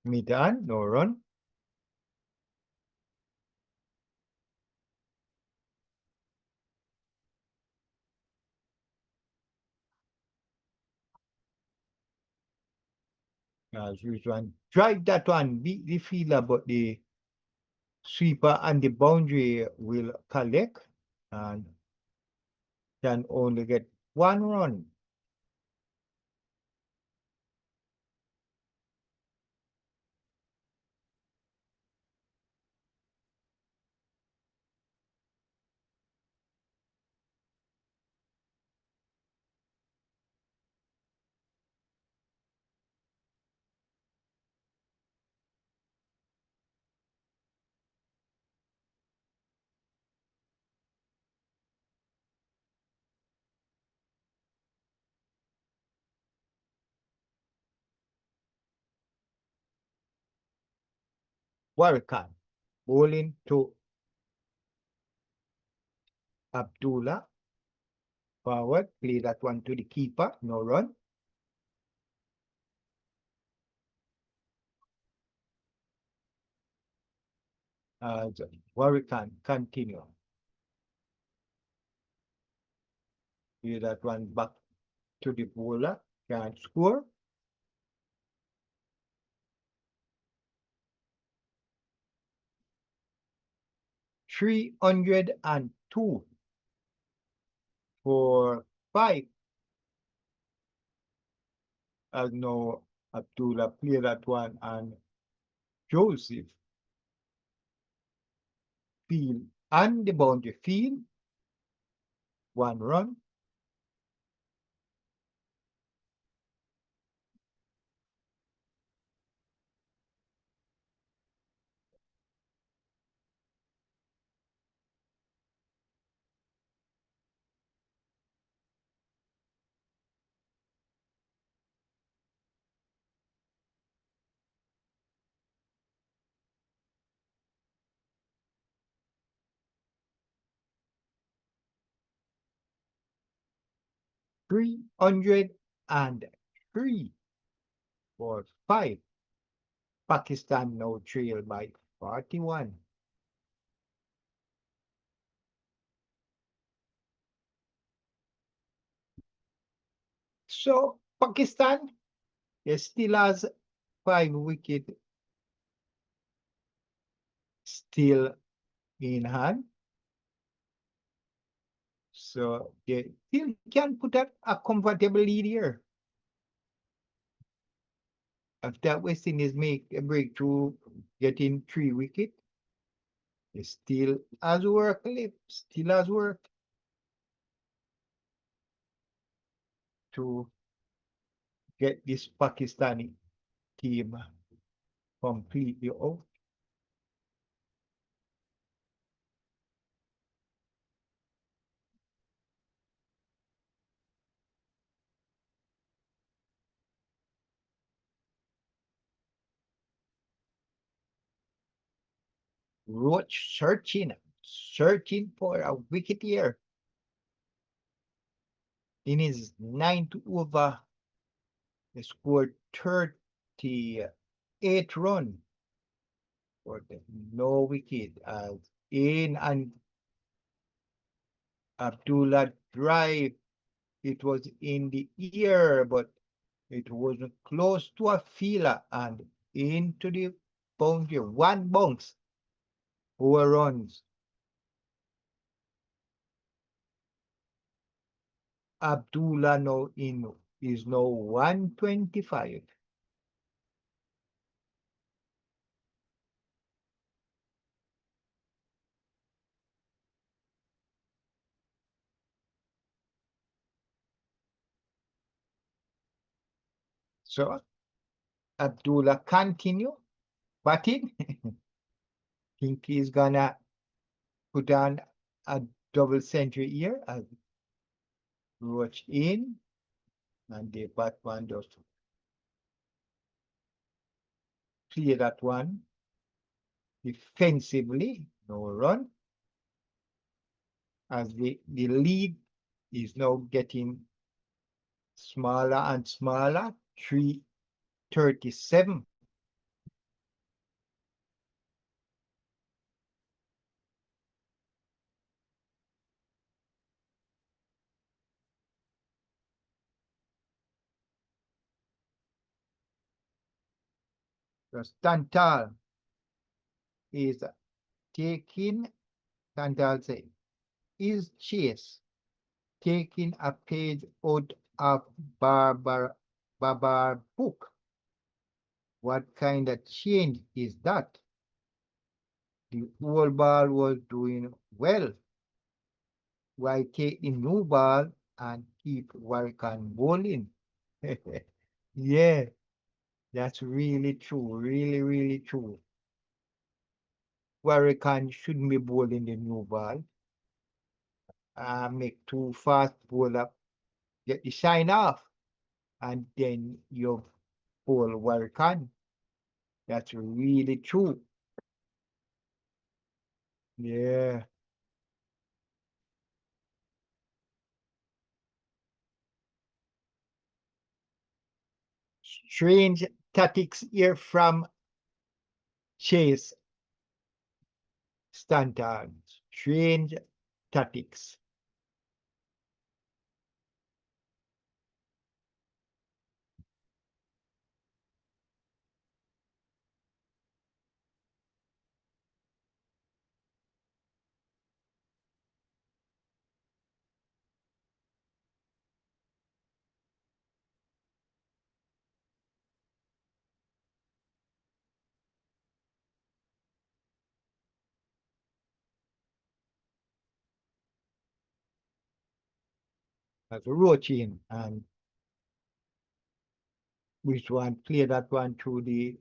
mid-on, no run. As which one drive that one, beat the fielder, but the sweeper and the boundary will collect and can only get one run. Warrican bowling to Abdullah. Forward, play that one to the keeper, no run. As Warrican continue. Play that one back to the bowler, can't score. $302 for 5. As no Abdullah play that one and Joseph field and the boundary field. 1 run. $303 for 5. Pakistan now trail by 41. So Pakistan still has 5 wickets still in hand. So they still can put up a comfortable lead here. After West Indies make a breakthrough, getting 3 wickets, it still has work left, still has work to get this Pakistani team completely out. Roach searching for a wicket here. In his 9th over, he scored 38 runs for the no wicket as in and Abdullah drive. It was in the air, but it wasn't close to a fielder and into the boundary. 1 bounce, 4 runs. Abdullah now is now 125. So Abdullah continue batting. Think he's gonna put on a double century here as Roach in and the Batman just clear that one. Defensively, no run. As the lead is now getting smaller and smaller, 337. So Stantal is taking, Stantal say, is Chase taking a page out of Barbar book? What kind of change is that? The old ball was doing well. Why take the new ball and keep Warrican bowling? Yeah, that's really true. Really, really true. Warrican shouldn't be bowling the new ball. Make too fast bowler get the shine off, and then you bowl Warrican. That's really true. Yeah. Strange tactics here from Chase Stanton. Strange tactics. That's a routine, and which one clear that one through the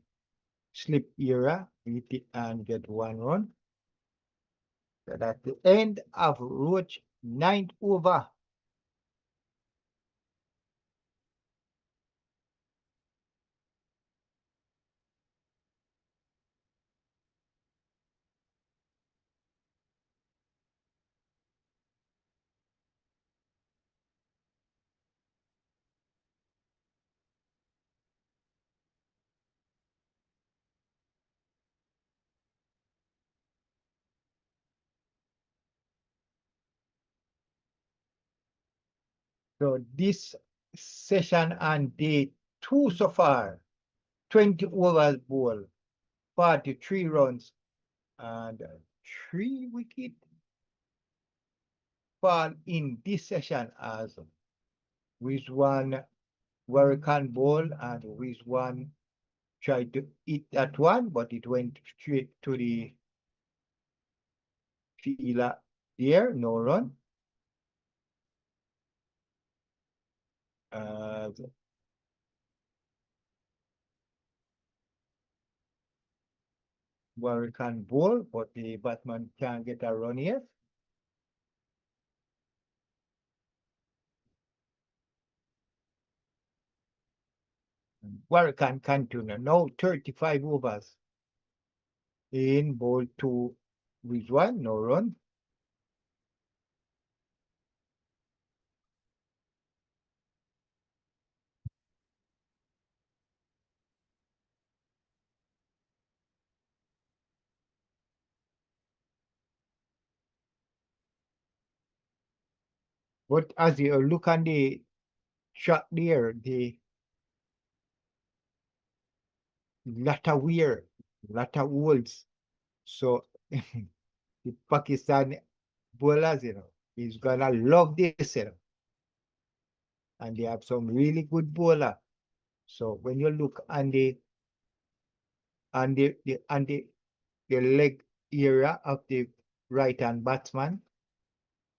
slip era, beat it and get one run. So that's the end of Roach 9th over. So this session on day 2 so far, 20 overs ball, 43 runs, and 3 wicket fall in this session as with one Warrican ball and with one tried to hit that one, but it went straight to the fielder there, no run. Warrican ball, but the batsman can't get a run yet. Warrican continue now 35 overs. In ball 2 with one, no run. But as you look on the shot there, the lot of wear, lot of holes. So the Pakistan bowlers, is gonna love this, and they have some really good bowler. So when you look on the leg area of the right hand batsman,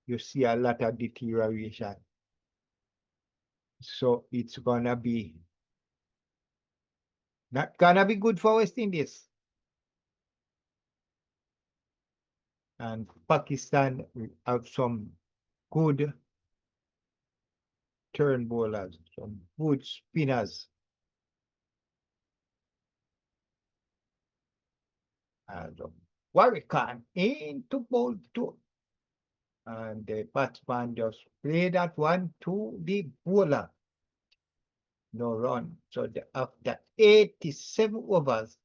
you see a lot of deterioration. So it's gonna be not gonna be good for West Indies. And Pakistan have some good turn bowlers, some good spinners. So Warrican into ball two. And the batsman just play that one to the bowler. No run. So after 87 overs,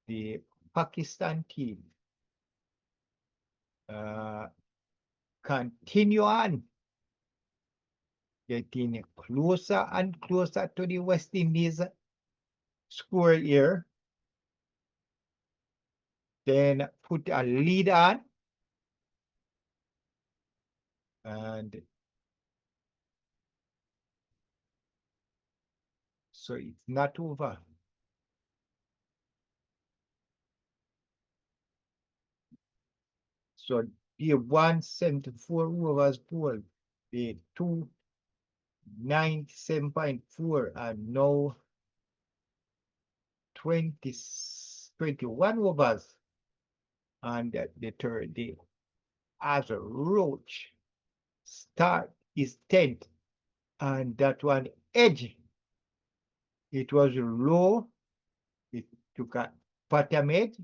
the Pakistan team continue on getting closer and closer to the West Indies score here. Then put a lead on. And so it's not over. So the 174 overs bowled, the 297.4 and now 21 overs. And the third day, as a Roach start is 10th, and that one edge. It was low. It took a bottom edge.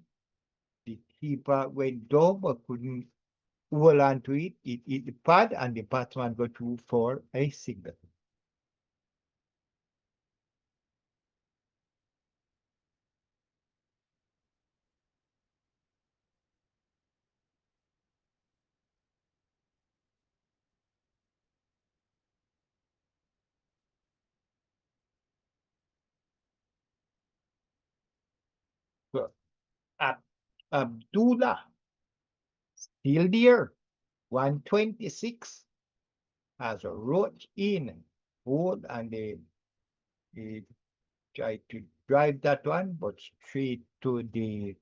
The keeper went down but couldn't hold on to it. It hit the pad and the batsman got through for a single. So Abdullah still there, 126 as a Roach in board, and they tried to drive that one, but straight to the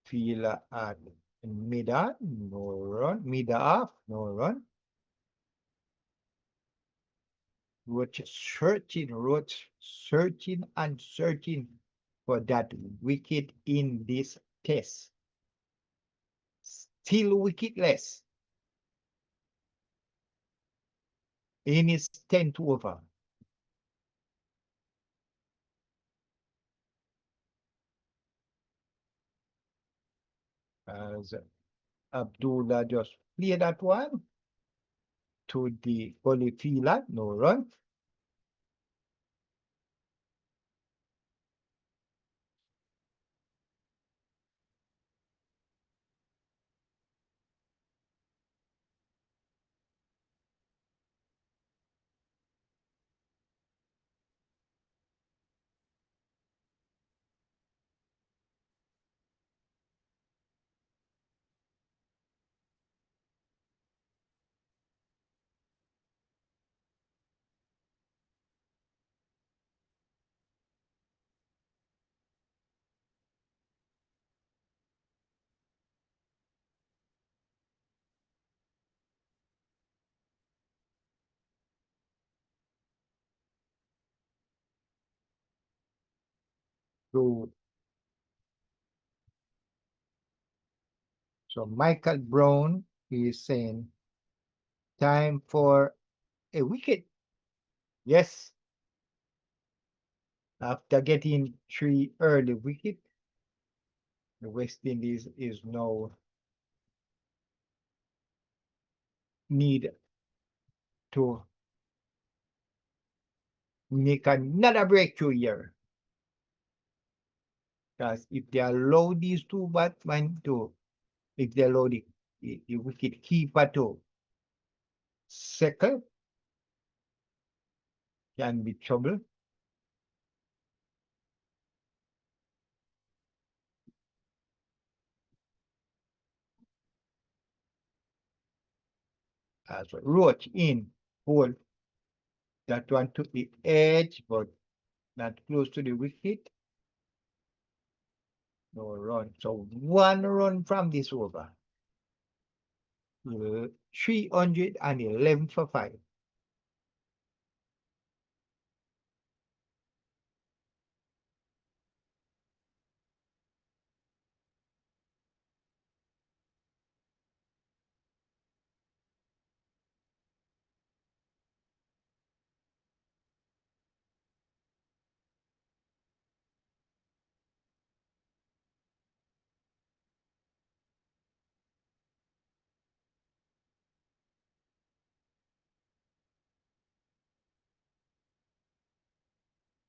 fielder at mid-on, no run, mid-off, no run. Roach searching and searching for that wicket in this test. Still wicketless in his 10th over. As Abdullah just played that one to the gully fielder, no run. So Michael Brown is saying, time for a wicket. Yes. After getting 3 early wickets, the West Indies is now need to make another breakthrough here. Because if they allow these two batsmen to, if they allow the wicket keeper to circle, can be trouble. As Roach in, hold that one to the edge, but not close to the wicket. No run. So 1 run from this over. 311 for 5.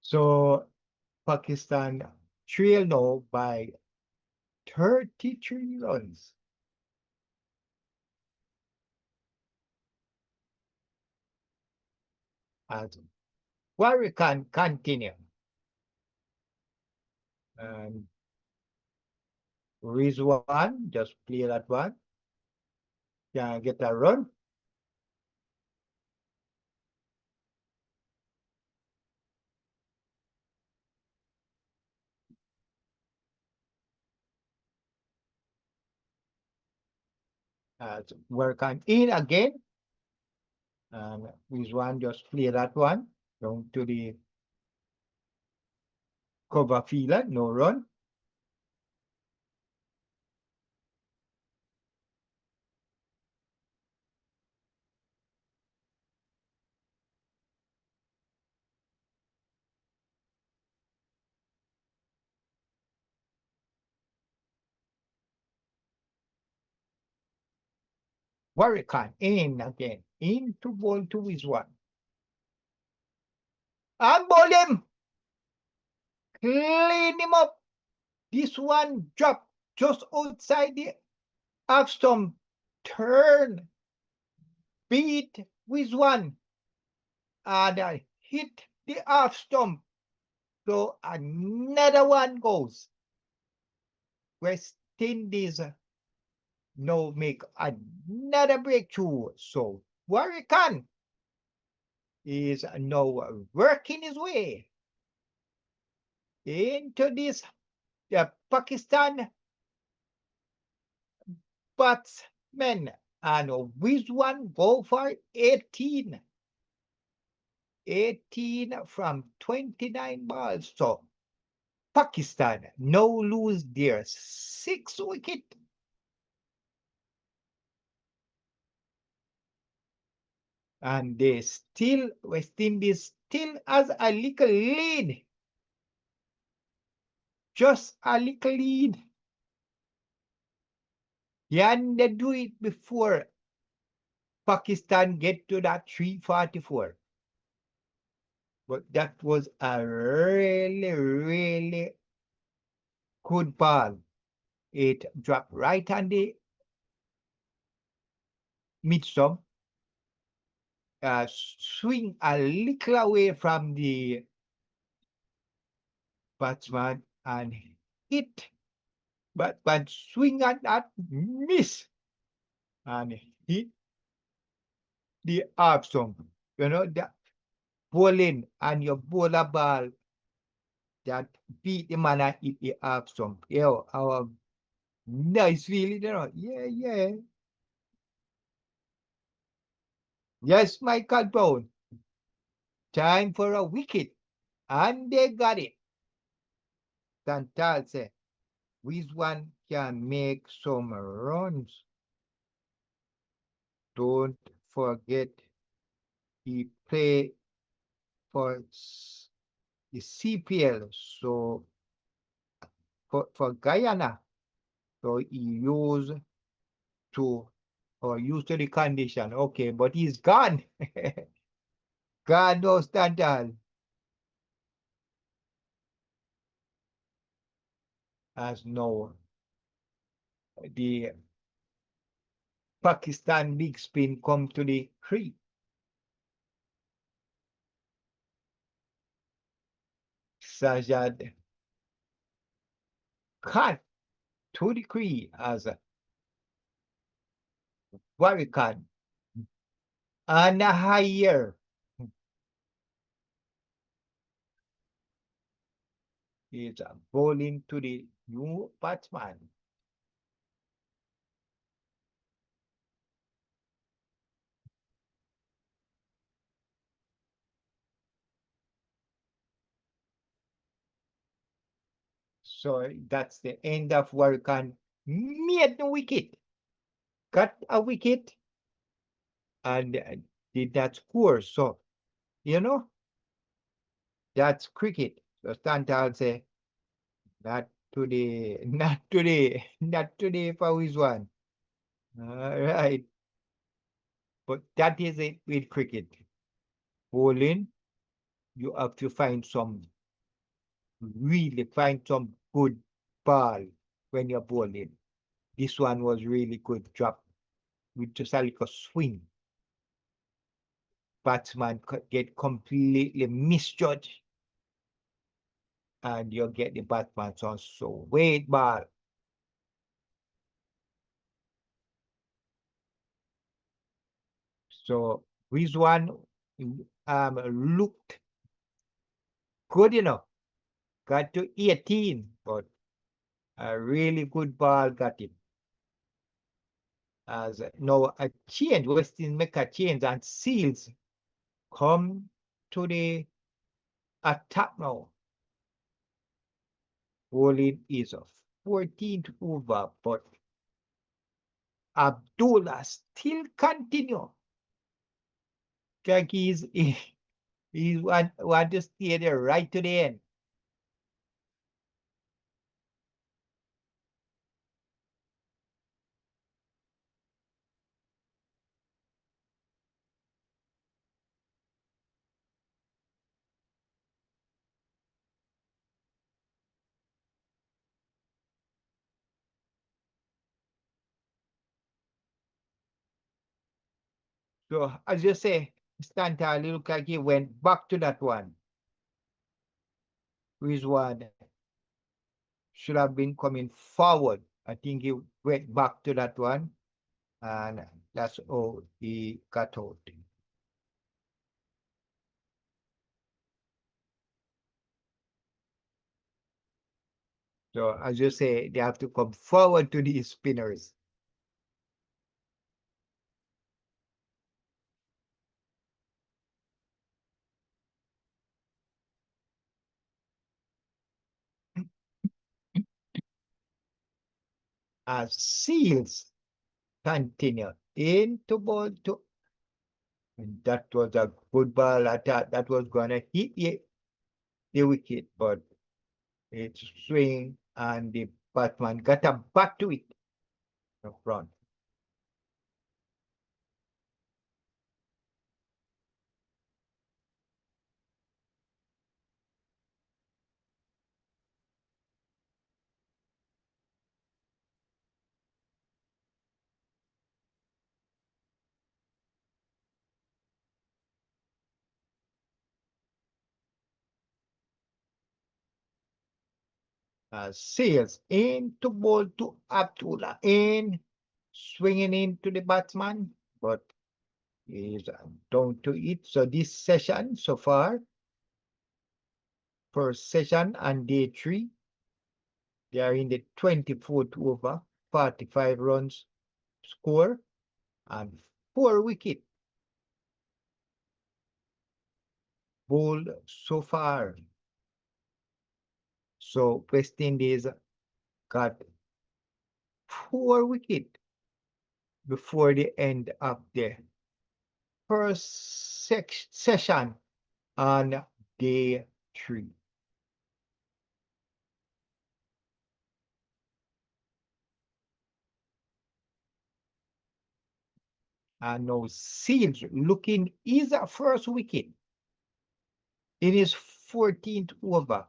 So Pakistan trail now by 33 runs. As Warrican continue. And Rizwan just play that one. Can get a run. As Warrican in again. And Rizwan just play that one down to the cover fielder, no run. Warrican in again. Into ball to Rizwan. And ball him. Clean him up. This one drop just outside the half stump. Turn. Beat Rizwan. And hit the half stump. So another one goes. West Indies now make another breakthrough. So Warrican is now working his way into this Pakistan batsmen. And Rizwan go for 18. 18 from 29 balls. So Pakistan now lose their 6th wicket. And they still, West Indies still has a little lead. Just a little lead. Can they do it before Pakistan get to that 344? But that was a really, really good ball. It dropped right on the mid-stump. Swing a little away from the batsman and hit, but swing at that, miss, and hit the half stump. You know, the bowling and your bowler ball that beat the man and hit the half stump. Yo, our nice feeling, you know. Yeah, yeah. Yes, Michael Brown. Time for a wicket. And they got it. Santal said, Rizwan can make some runs. Don't forget he play for the CPL, so for Guyana. So he used to the condition. Okay, but he's gone. God knows that. As no, the Pakistan big spin come to the creek. Sajad Khan to the creek as a Warrican and a higher. Is bowling to the new batsman. So that's the end of Warrican. Made the wicket. Got a wicket and did not score. So, you know, that's cricket. So Stantal say, not today, not today, not today for his one. All right. But that is it with cricket. Bowling, you have to find some really find some good ball when you're bowling. This one was really good drop with just a little swing. Batsman get completely misjudged, and you get the batsman on so wait ball. So Rizwan looked good enough, got to 18, but a really good ball got him. As now a change, West Indies make a change, and Seales come to the attack now. Bowling is a 14th over, but Abdullah still continue. Like he's want to stay there right to the end. So as you say, Stantali look like he went back to that one. Rizwan should have been coming forward. I think he went back to that one, and that's how he got out. So as you say, they have to come forward to these spinners. As Seales continue into ball to, and that was a good ball. I thought that was gonna hit the wicket, but it swing and the batsman got a back to it in front. Seales into ball to Abdullah in, swinging into the batsman, but he's down to it. So this session so far, first session and day 3, they are in the 24th over, 45 runs score and 4 wickets bowled so far. So West Indies got 4 wickets before the end of the first session on day 3. And now Seales looking his first wicket in his 14th over.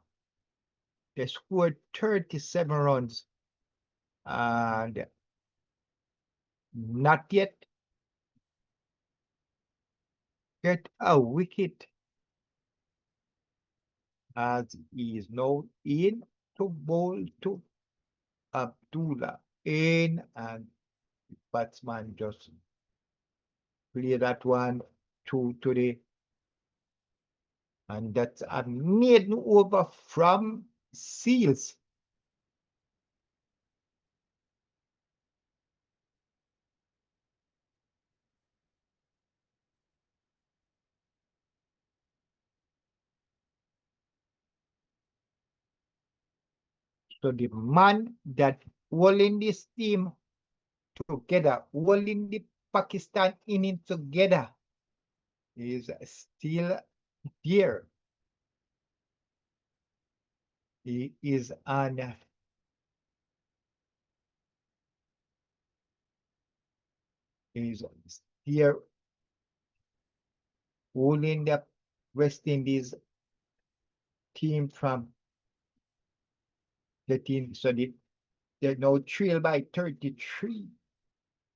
They scored 37 runs and not yet get a wicket, as he is now in to bowl to Abdullah in, and the batsman just play that one to the, and that's a maiden over from Seales. So the man that holding this team together, holding the Pakistan inning together, is still there. He is on is here holding the West Indies team from so they now trail by 33.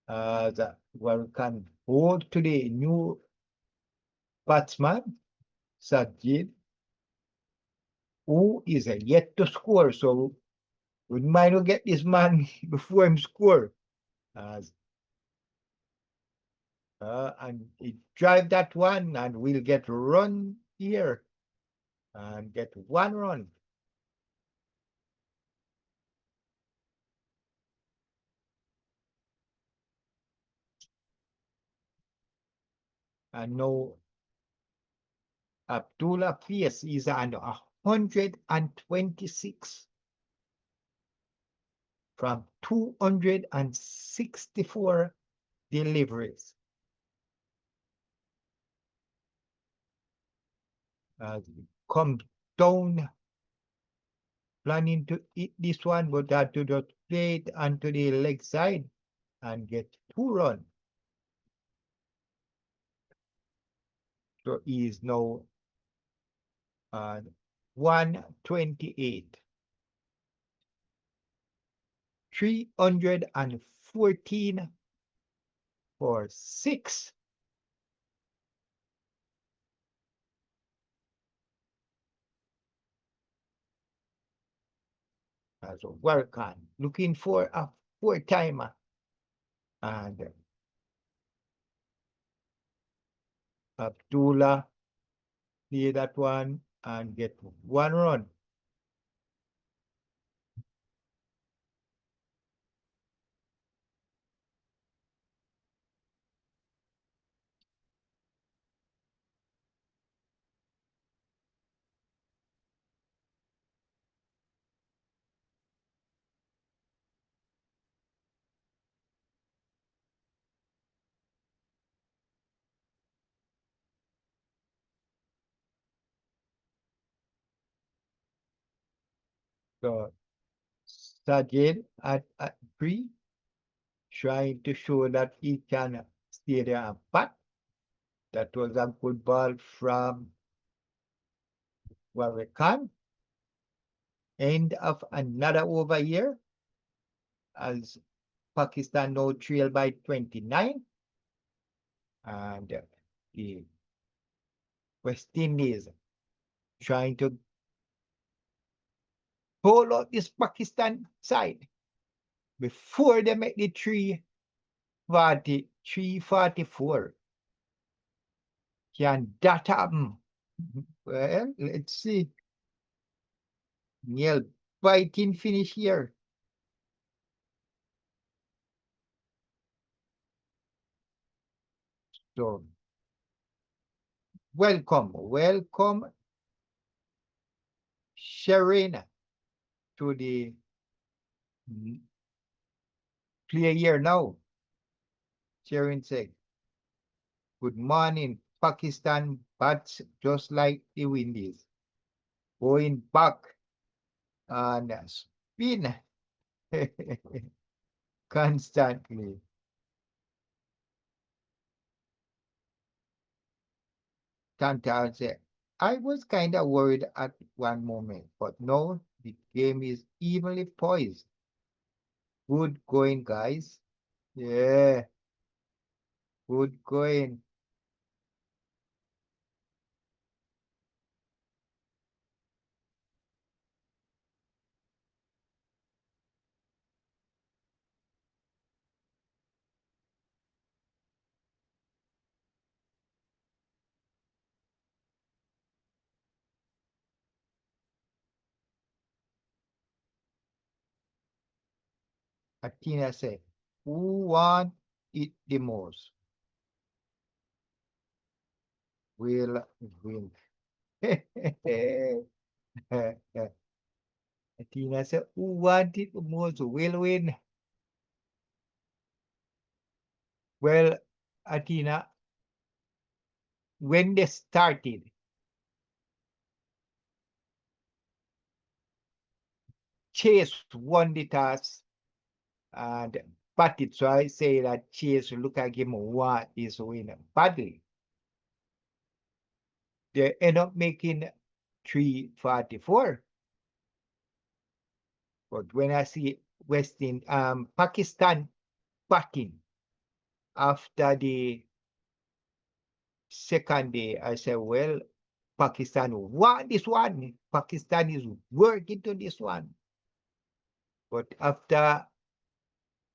The Warrican hold today new batsman, Sajid, who is yet to score. So we might not get this man before him score. And he drive that one, and we'll get run here and get 1 run. And now Abdullah Fierce is on 126 from 264 deliveries. Come down, planning to eat this one, but had to just play it onto the leg side and get 2 runs. So he is now 128. 314 for 6. As a Warrican, looking for a 4-timer. And Abdullah play that one and get 1 run. So Sajid at 3, trying to show that he can stay there and bat. That was a good ball from Warrican. End of another over here as Pakistan now trail by 29. And the West Indies trying to pull out this Pakistan side before they make the 344. Can that happen? Well, let's see. Neil biting finish here. So welcome Sharina to the play here now. Sharon said, good morning, Pakistan bats just like the Indies. Going back and spin constantly. Tantan said, I was kind of worried at one moment, but no, the game is evenly poised. Good going, guys. Yeah. Good going. Athena said, who want it the most? Will win. Athena said, who want it the most will win. Well, Athena, when they started, Chase won the toss and batted. So I say that Chase look at him what is winning badly. They end up making 344. But when I see Pakistan batting after the second day, I said, well, Pakistan won this one. Pakistan is working to this one. But after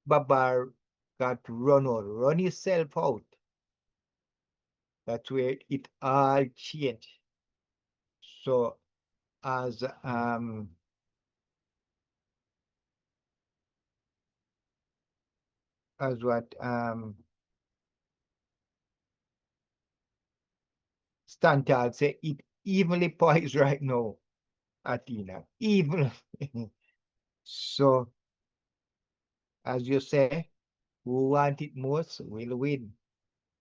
Babar got run himself out, that's where it all changed. So as what Stantal said, it evenly poised right now, Athena. Even so, as you say, who want it most will win.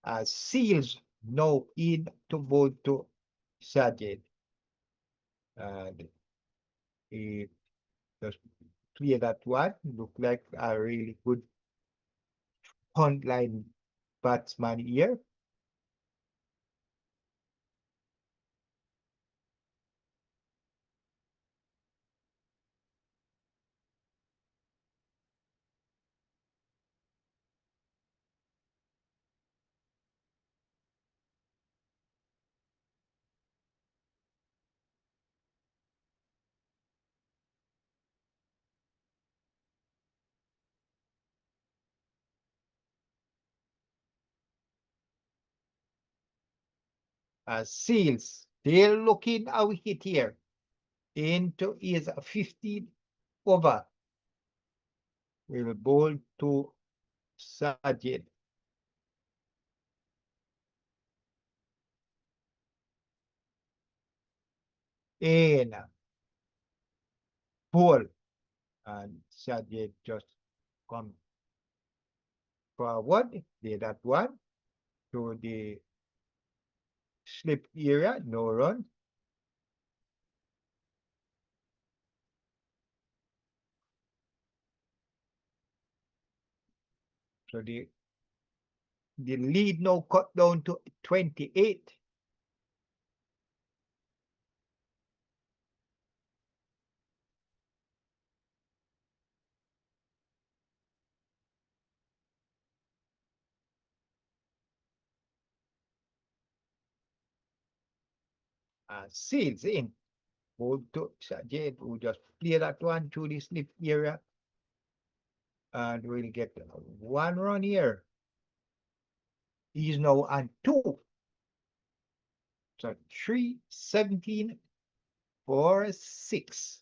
As Seales now in to bowl to Sajid. And he just clear that one. Look like a really good frontline batsman here. Seales, they're looking a wicket here into his 15th over. Will bowl to Sajid. In ball. And Sajid just come forward. Did that one to the slip area. No run. So the lead now cut down to 28. Seals in. Ball to Sajid, who just play that one to the slip area. And we'll get 1 run here. He's now on 2. So 3-17 for 6.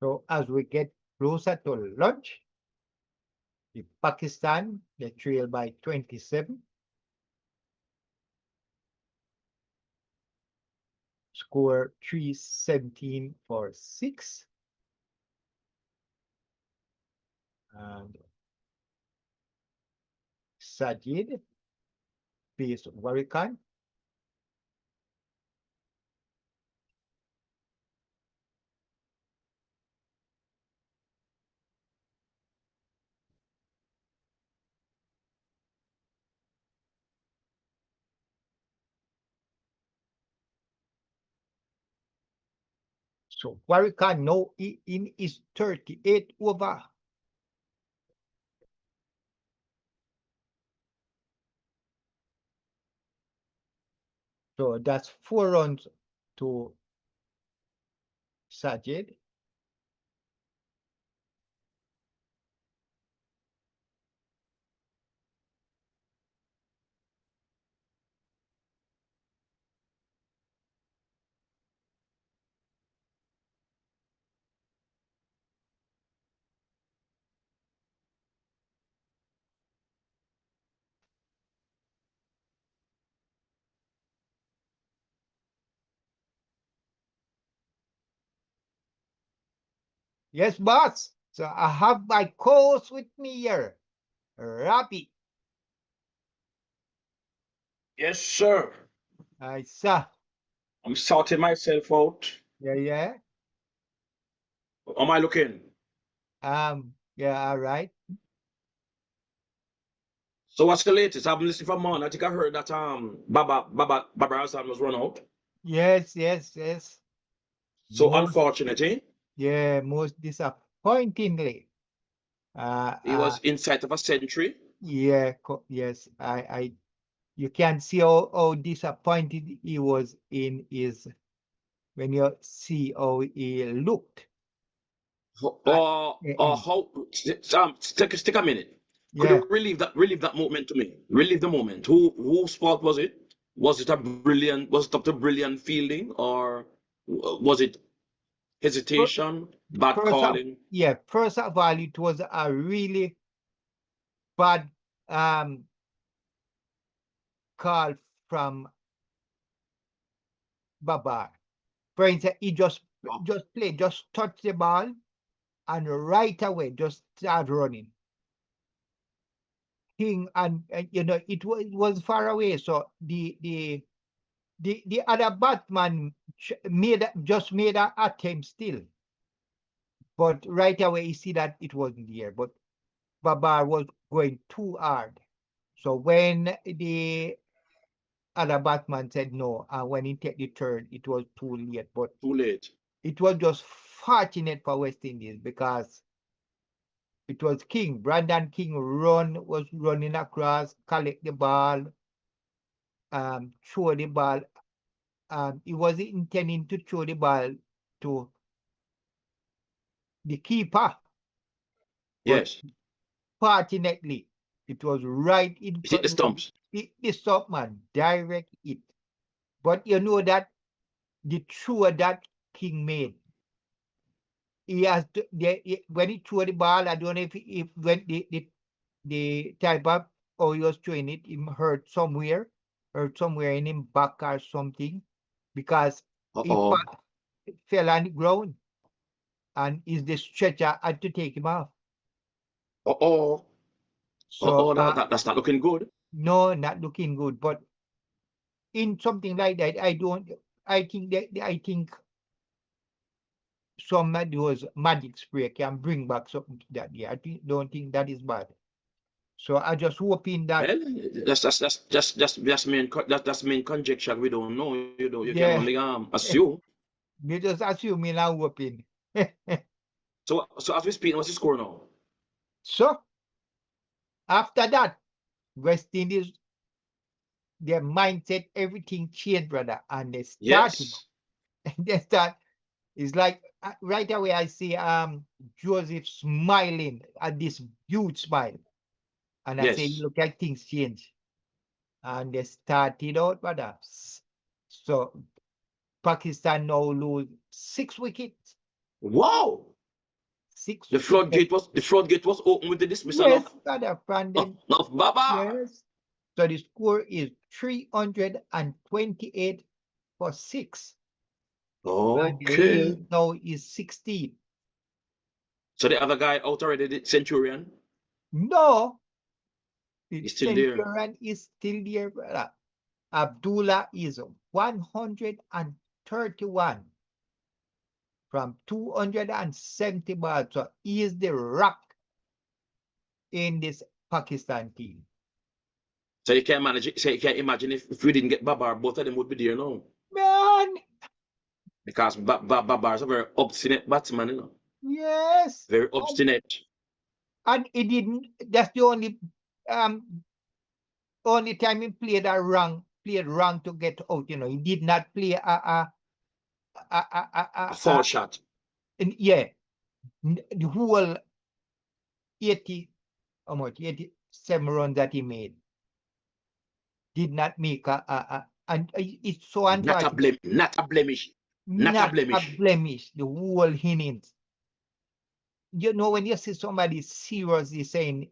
So as we get closer to lunch, the Pakistan, they trail by 27. Score 3-17 for 6. And Sajid faced Warrican. So Warrican now in his 38 over. So that's 4 runs to Sajid. Yes, boss. So I have my co-host with me here, Rapi. Yes, sir. I saw. I'm sorting myself out. Yeah, yeah. How am I looking? Yeah, all right. So what's the latest? I've been listening for more. I think I heard that Baba Hassan was run out. Yes, yes, yes. So Most, unfortunate, eh? yeah, most disappointingly. Uh, He uh, was inside of a century. yeah, yes. You can see how disappointed he was in his when you see how he looked at the Or end. how stick a minute. Could Yeah, you relieve that moment to me? Relieve the moment. Whose fault was it? Was it up to brilliant fielding or was it fir- hesitation, bad first of calling? yeah, first of all, it was a really bad call from Babar. For instance, he Oh, just touch the ball and right away just start running. King and it was far away, so the other Batman just made an attempt still, but right away you see that it wasn't there. But Babar was going too hard. So when the other Batman said no, and when he take the turn, it was too late. But too late. it was just fortunate for West Indies because it was King. Brandon King was running across, collect the ball, throw the ball. He wasn't intending to throw the ball to the keeper, but Yes. fortunately, it was right in Is it front. the stumps? The stop man direct it. But you know that the throw that King made, he has to, when he threw the ball, I don't know if when the type of how he was throwing it, him hurt somewhere in him back or something, because he Uh-oh. fell on the ground and is the stretcher had to take him off. Uh-oh. So Uh-oh, that's not looking good. no, not looking good. But in something like that, I think some of those magic spray can bring back something to that. Yeah, don't think that is bad. So I just hoping that Well, that's main conjecture. We don't know. You can yeah, only assume. you just assuming I'm hoping. So as we speak, what's the score now? So after that, West Indies, their mindset, everything changed, brother, and they started. Yes. They start. It's like right away I see Joseph smiling at this huge smile, and I say, Yes. look at things change, and they started out, brother. So Pakistan now lose 6 wickets, Wow. six wickets. The floodgate was open with the dismissal Yes, brother, and then of Baba. yes. So the score is 328 for 6. And the Okay. lead now is 16. So the other guy out already, the Centurion, No, the is still there. Centurion is still there, brother. Abdullah is 131 from 270 balls. So he is the rock in this Pakistan team. So you can't manage it. So you can't imagine if we didn't get Babar, both of them would be there now. Man, Because Babar is a very obstinate batsman, yes. Very obstinate. And he didn't, that's the only time he played wrong to get out. He did not play A fall shot. yeah, the whole 80, how much, 87 runs that he made did not make and it's so unfortunate. Not a blemish. Not a Not a blemish. blemish, the whole innings. When you see somebody seriously saying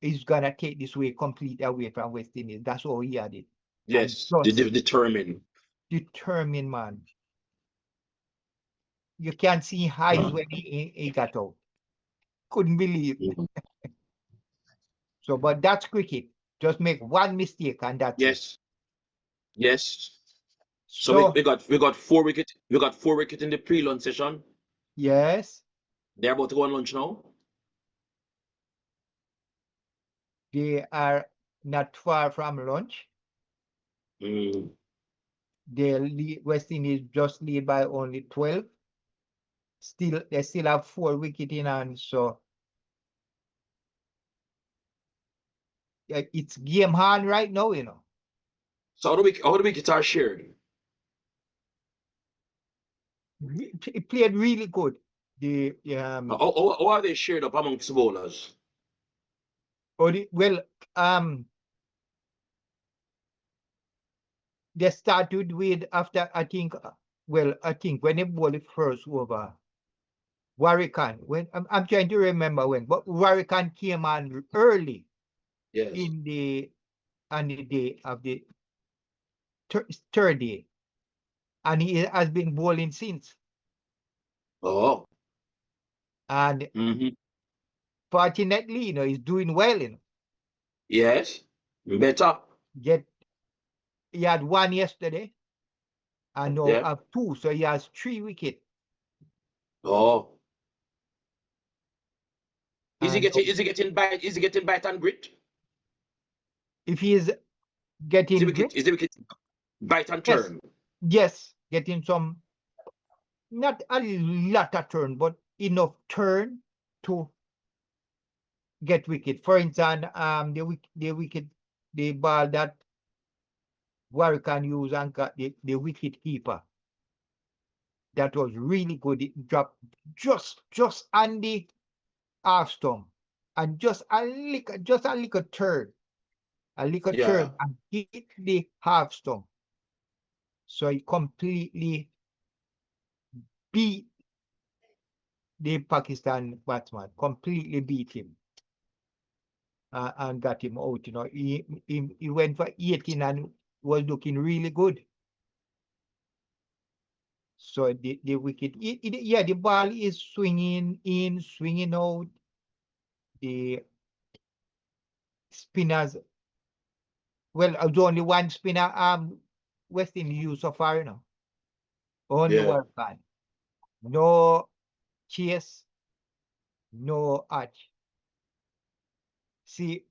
he's gonna take this way completely away from West Indies, that's all he had it. And Yes, just determined. determined man. you can't see highs when he got out. Couldn't believe. Mhm. So, but that's cricket. Just make one mistake and that's it. Yes. Yes. So So, we got 4 wicket. We got 4 wicket in the pre-lunch session. yes, They're about to go on lunch now. they are not far from lunch. Mm. West Indies just lead by only 12. They still have 4 wickets in hand, so it's game on right now, you know. So how the wickets are shared? It played really good. The How are they shared up amongst the bowlers? well, they started with after I think when they bowled the first over, Warrican. When I'm trying to remember when, but Warrican came on early Yes. on the day of the third day, and he has been bowling since. Oh. And Mm-hmm. fortunately, you know, he's doing well. You know, Yes. Better. he had 1 yesterday, and now Yeah. have 2, so he has 3 wickets. Oh. Is he And getting bite and grit? if he is getting grip, Is the wicket bite and yes, turn? yes, getting some, not a lot of turn, but enough turn to get wicket. For instance, the ball that Warrican use and got the wicket keeper. That was really good. It dropped just on the half stump, and just a little turn, Yeah. and hit the half stump. So he completely beat the Pakistan batsman, completely beat him, and got him out. You know, he went for 18 and was looking really good. So the wicket, yeah, the ball is swinging in, swinging out. The spinners, well, there's only one spinner West Indies use so far, you know. Only Yeah. one fan. No Chase, no Hodge. See,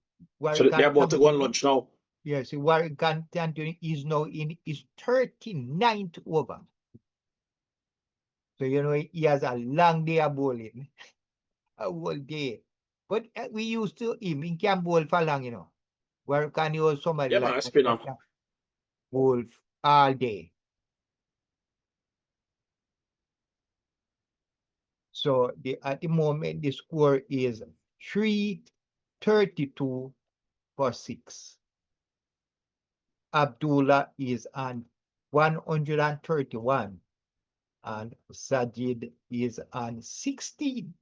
So they're about to go on Warrican, lunch now. yes, Warrican Anthony is now in his 39th over. So, you know, he has a long day of bowling, a whole day. But we used to him, he can bowl for long, you know. Warrican was somebody Yeah, man, like a spinner. that can bowl all day. So at the moment, the score is 332 for 6. Abdullah is on 131 and Sajid is on 16.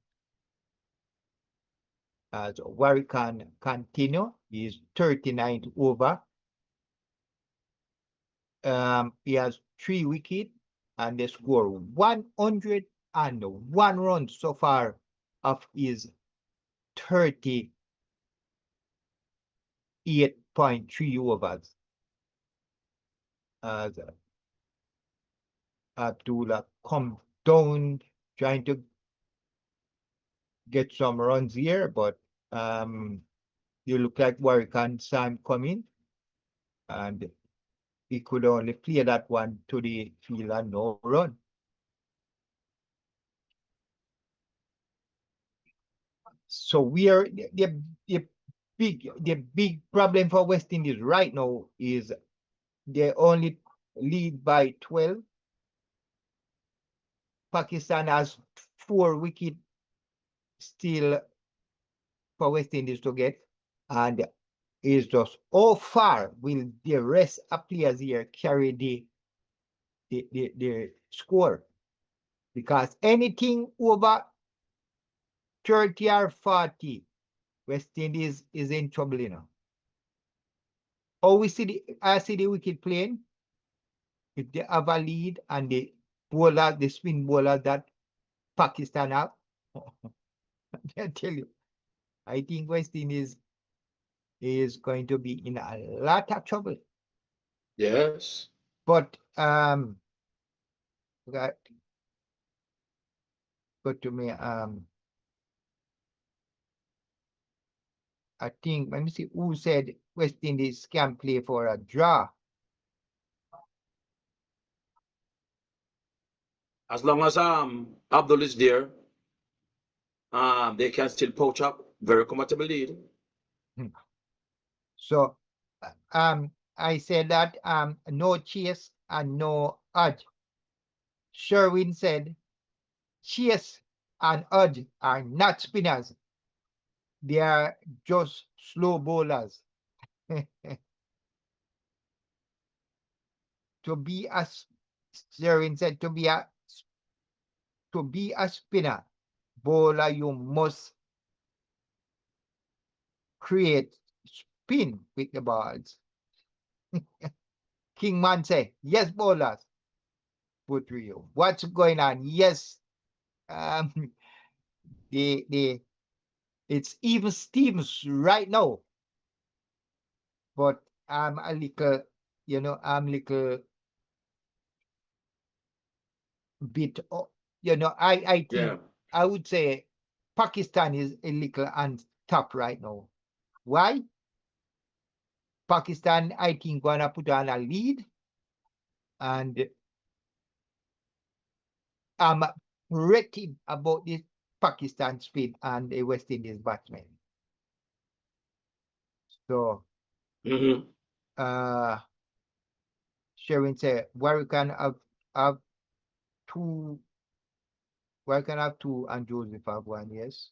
As Warrican continue, is 39th over. He has 3 wickets and they score 101 runs so far of his 38.3 overs. As Abdullah come down trying to get some runs here, but you look like Warrican Sam coming, and he could only play that one to the field and no run. So we are the big problem for West Indies right now is they only lead by 12. Pakistan has 4 wickets still for West Indies to get, and is just how far will the rest of players here carry the score? Because anything over 30 or 40, West Indies is in trouble, you know. I see the wicket playing. If they have a lead and the spin bowler that Pakistan have, I tell you, I think West Indies is going to be in a lot of trouble. Yes. But got go to me I think let me see who said West Indies can play for a draw. As long as Abdul is there, they can still poach up very comfortable lead. So I said that no Chase and no Hodge. Sherwin said Chase and Hodge are not spinners. They are just slow bowlers. To be a Sherwin said to be a spinner bowler, you must create spin with the balls. Kingman say, yes, bowlers. Put you. What's going on? Yes, it's even Stevens right now. But I'm a little, I'm a little bit, I think Yeah. I would say Pakistan is a little on top right now. Why? Pakistan, I think, gonna put on a lead, and I'm rating about this Pakistan speed and the West Indies batsmen. So, Sherwin said, Warrican have two, Warrican have two, and Joseph have one, yes.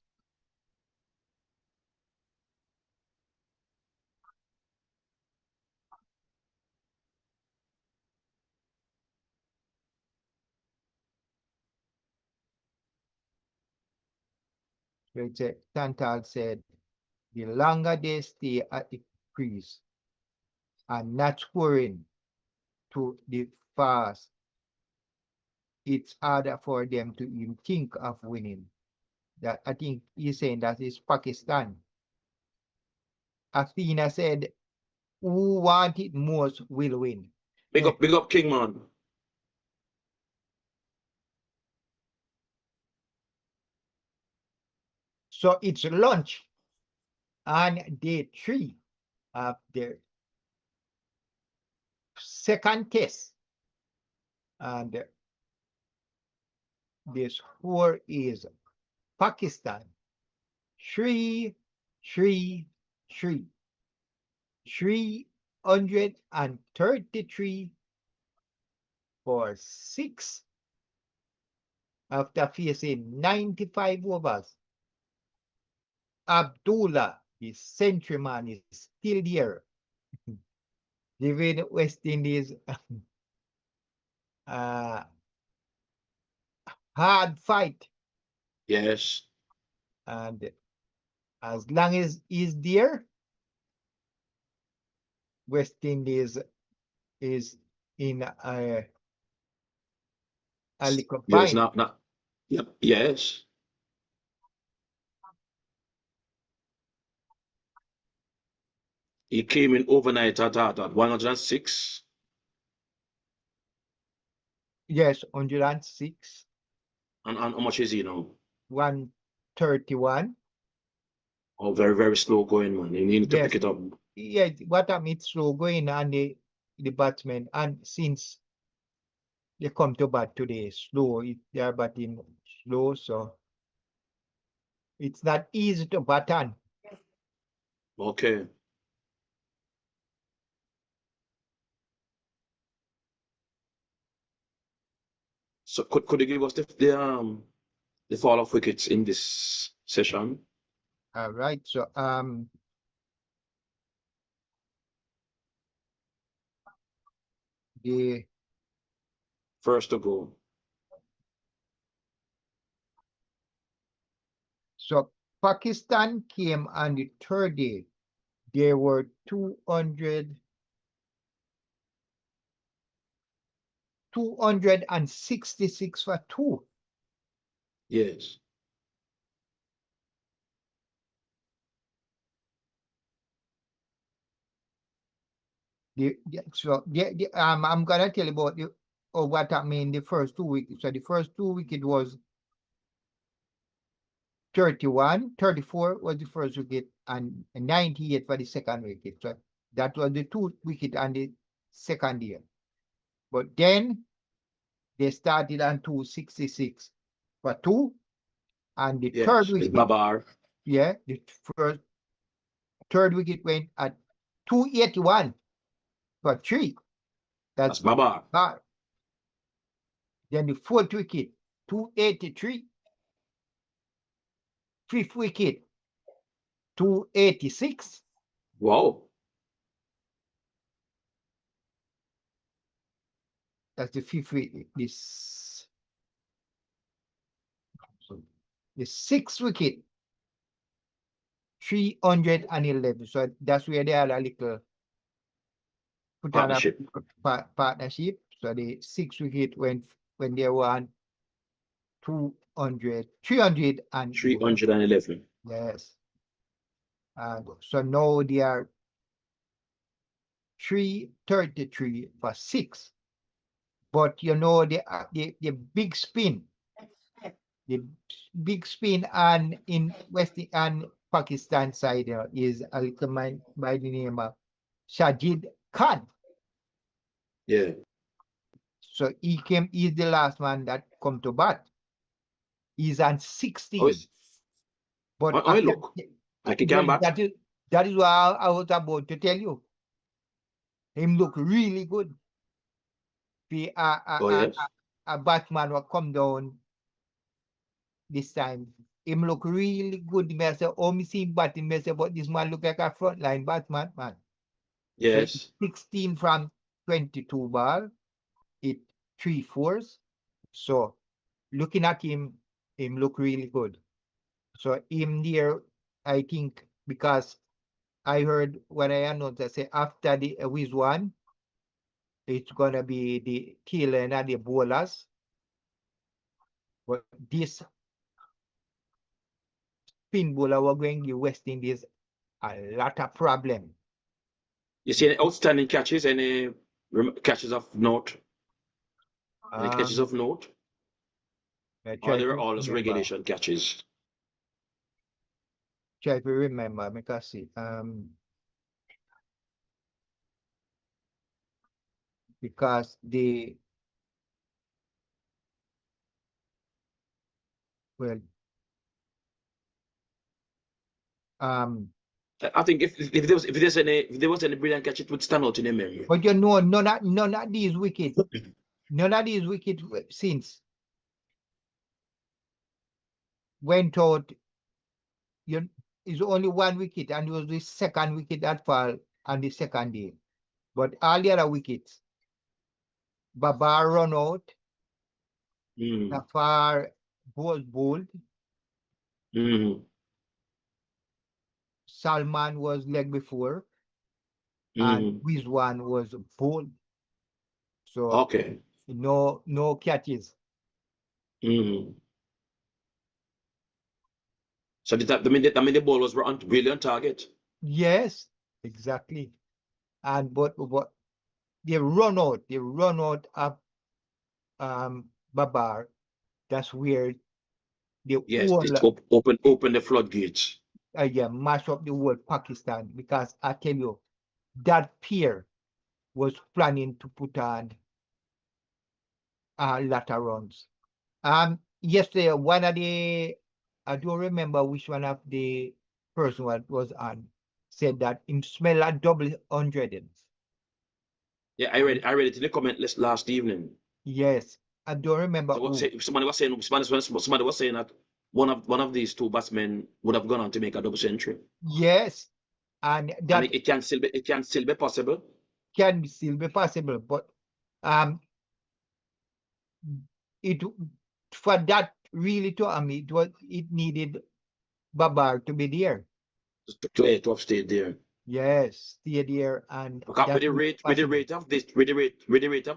Tantal said, the longer they stay at the crease and not scoring to the fast, it's harder for them to even think of winning. That I think he's saying that is Pakistan. Athena said, who want it most will win. Big up Kingman. So it's lunch on day 3 of the second test. And the score is Pakistan 333 333 for 6 after facing 95 overs. Abdullah, the centuryman, is still there. Giving West Indies hard fight. Yes. And as long as he's there, West Indies is in a little Yes, bind. not. Yep. Yes. He came in overnight at 106. Yes, 106. And how much is he now? 131. Oh, very, very slow going, man. You need to pick it up. Yeah, what I mean, slow going on the batsmen, and since they come to bat today, slow, they are batting slow, so it's not easy to bat on. Okay. So could you give us the fall of wickets in this session? All right, so the First to go. So Pakistan came on the third day. There were 266 for 2. Yes. I'm gonna tell you about what I mean the first 2 weeks. So the first 2 wicket was 31, 34 was the first wicket, and 98 for the second wicket. So that was the 2 wicket on the second year. But then they started on 266 for 2, and the Yes. third With wicket, Babar. the third wicket went at 281 for 3. That's Babar. Bar. Then the fourth wicket, 283. Fifth wicket, 286. Wow. That's the fifth wicket. The sixth wicket, 311. So that's where they had a little put on a partnership. So the sixth wicket went when they were on 311. Yes. So now they are 333 for 6. But you know the big spin, on in West and Pakistan side is a little man by the name of Shajid Khan. Yeah. So he's the last one that come to bat. He's on 16. Oh, but look. Like he came back. that is what I was about to tell you. Him look really good. Yes. A Batman will come down this time. Him look really good. Me say, oh, me see him batting. Me say, but this man look like a frontline Batman, man. Yes. So 16 from 22 ball. It 3 fours. So looking at him look really good. So him there, I think, because I heard when I announced, I say after the Wiz one, it's gonna be the tail end and the bowlers. But this spin bowler we're going to give West Indies a lot of problem. You see any outstanding catches? Any catches of note? Any catches of note? Or they were all just regulation catches? Try to remember, because see, because I think if there was any brilliant catch, it would stand out in the memory. But you know, none of these wickets, since went out. It's only 1 wicket, and it was the second wicket that fell on the second day. But all the other wickets, Babar run out, Safar was bowled, Salman was leg before, and Rizwan was bowled. So okay, no catches. So the bowlers were really on target. Yes, exactly. And but they run out of Babar. That's where it open the floodgates. Mash up the whole Pakistan, because I tell you, that pair was planning to put on a lot of runs. Yesterday, one of the, I don't remember which one of the person was on, said that him smell a double 100. Yeah, I read it in the comment list last evening. Yes, I don't remember. Somebody was saying that one of these two batsmen would have gone on to make a double century. Yes, and it can still be possible. Can still be possible, but it for that really to it needed Babar to be there. To have stayed there. Yes, stay there, and with the rate of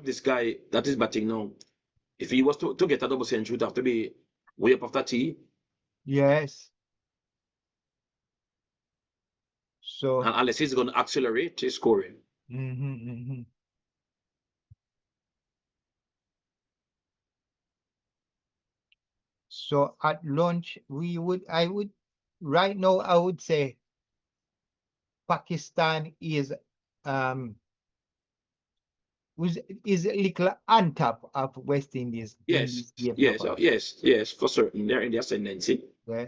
this guy that is batting now, if he was to get a double century, it would have to be way up after tea. Yes. So And unless he's going to accelerate his scoring. So at lunch, right now, I would say Pakistan is a little on top of West Indies in Yes, this game. yes, yes, for certain. They're in the ascendancy. Yeah.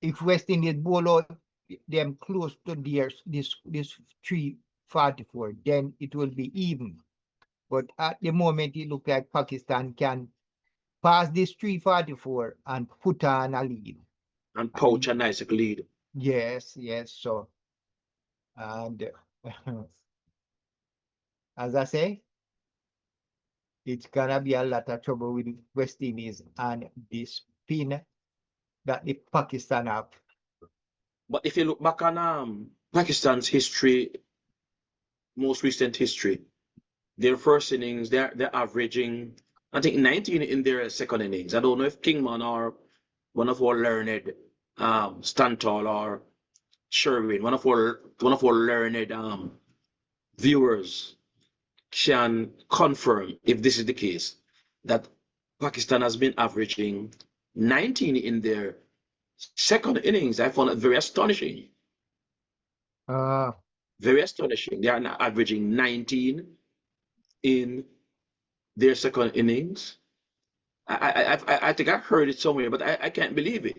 If West Indies bowl out them close to this 344, then it will be even. But at the moment, it looks like Pakistan can pass this 344 and put on a lead. And poach a nice lead. Yes, so and as I say, it's gonna be a lot of trouble with West Indies and this spin that the Pakistan have. But if you look back on Pakistan's history, most recent history, their first innings, they're averaging, I think, 19 in their second innings. I don't know if Kingman or one of our learned Stantall or Sherwin, one of our learned viewers can confirm if this is the case, that Pakistan has been averaging 19 in their second innings. I found it very astonishing. Very astonishing. They are now averaging 19 in their second innings. I think I heard it somewhere, but I can't believe it.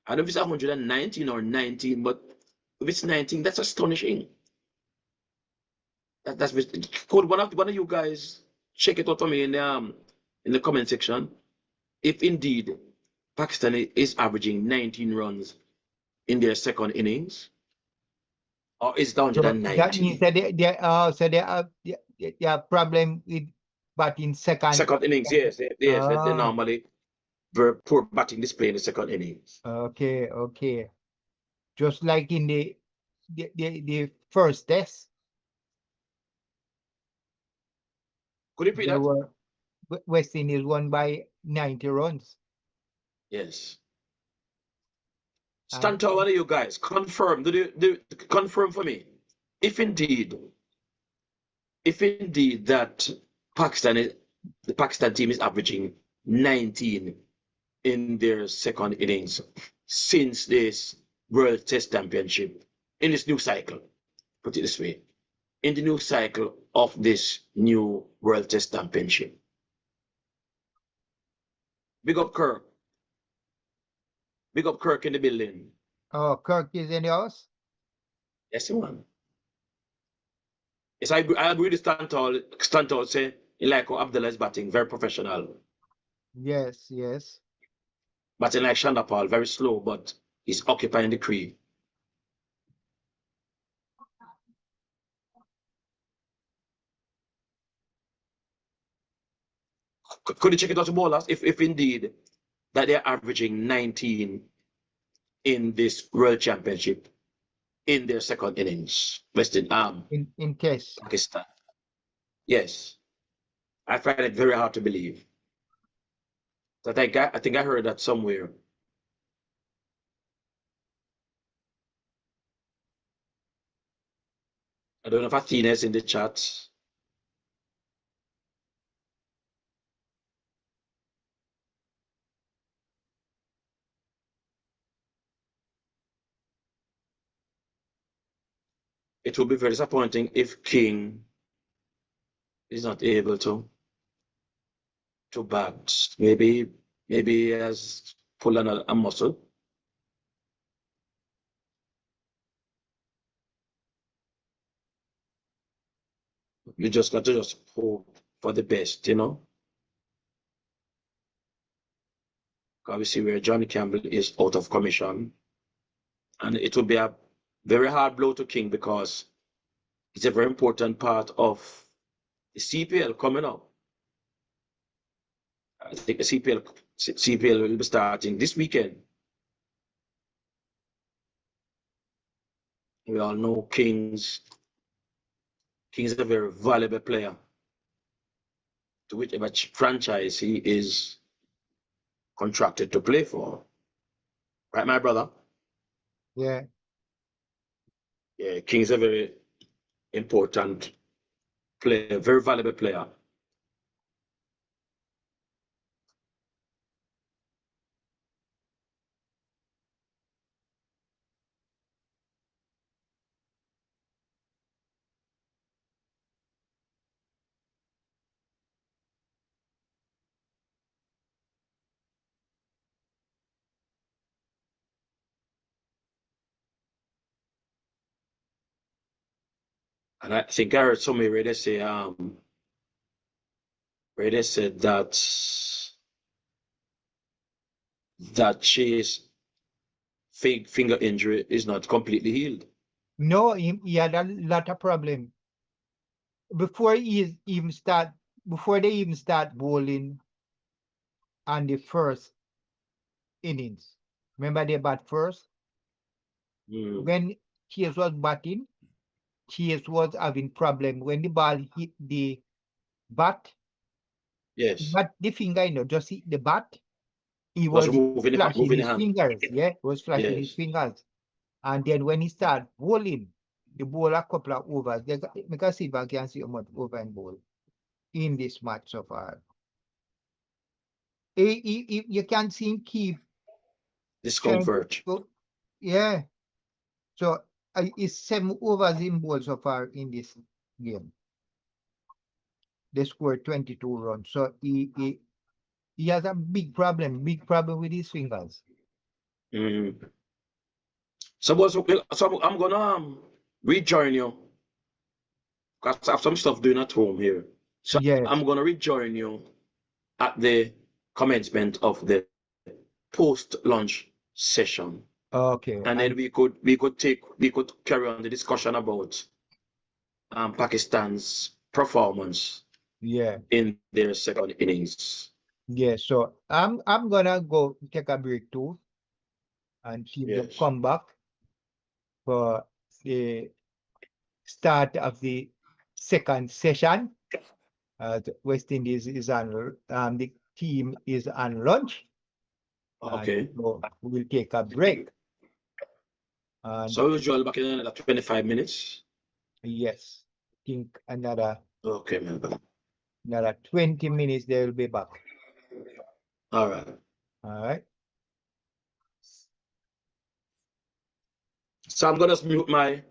I don't know if it's 119 or 19, but if it's 19, that's astonishing. Could one of you guys check it out for me in the comment section if indeed Pakistan is averaging 19 runs in their second innings, or is it 190? That means that they have problem with batting second innings. Yes, they normally very poor batting display in the second innings. Okay. Just like in the first test. Could you repeat that? West Indies won by 90 runs. Yes. Stantall, one of you guys, confirm. Do confirm for me. If indeed that the Pakistan team is averaging 19 in their second innings since this World Test Championship, in this new cycle, put it this way, in the new cycle of this new World Test Championship. Big up Kirk. Big up Kirk in the building. Oh, Kirk is in the house? Yes, man. Yes, I agree with Stantall say, like how Abdullah is batting, very professional. Yes. Batting like Chanderpaul, very slow, but he's occupying the crease. Could you check it out to bowlers if indeed that they're averaging 19 in this World Championship in their second innings? In test. Pakistan. Yes. I find it very hard to believe. That I think I heard that somewhere. I don't know if Athena's in the chat. It will be very disappointing if King is not able to bat. Maybe he has pulled a muscle. You just got to hope for the best, you know. Obviously, where John Campbell is out of commission, and it will be a very hard blow to King because it's a very important part of the CPL coming up. I think the CPL will be starting this weekend. We all know King is a very valuable player to whichever franchise he is contracted to play for. Right, my brother? Yeah. Yeah, King's a very important player, very valuable player. And I think I heard somebody where they say where they said that Chase finger injury is not completely healed. No, he had a lot of problem. Before they even start bowling on the first innings. Remember they bat first? When Chase was batting, Chase was having problem. When the ball hit the bat, Yes. not the finger, just hit the bat. He Was was moving flashing his hand. fingers. Yeah, he was flashing his Yes. fingers. And then when he started bowling, the bowl a couple of overs. We can see if I can see how much over and bowl in this match so far. You can see him keep Discomfort. Yeah. So it's 7 overs in bowl so far in this game. They scored 22 runs. So he has a big problem with his fingers. So I'm gonna rejoin you. Because I have some stuff doing at home here. So Yes. I'm gonna rejoin you at the commencement of the post-lunch session. Okay. And then we could carry on the discussion about Pakistan's performance in their second innings. Yeah, so I'm gonna go take a break too and see them come back for the start of the second session. The West Indies is on the team is on lunch. Okay. So we'll take a break. So we'll join back in another 25 minutes. Yes. I think another 20 minutes they will be back. All right. All right. So I'm gonna mute my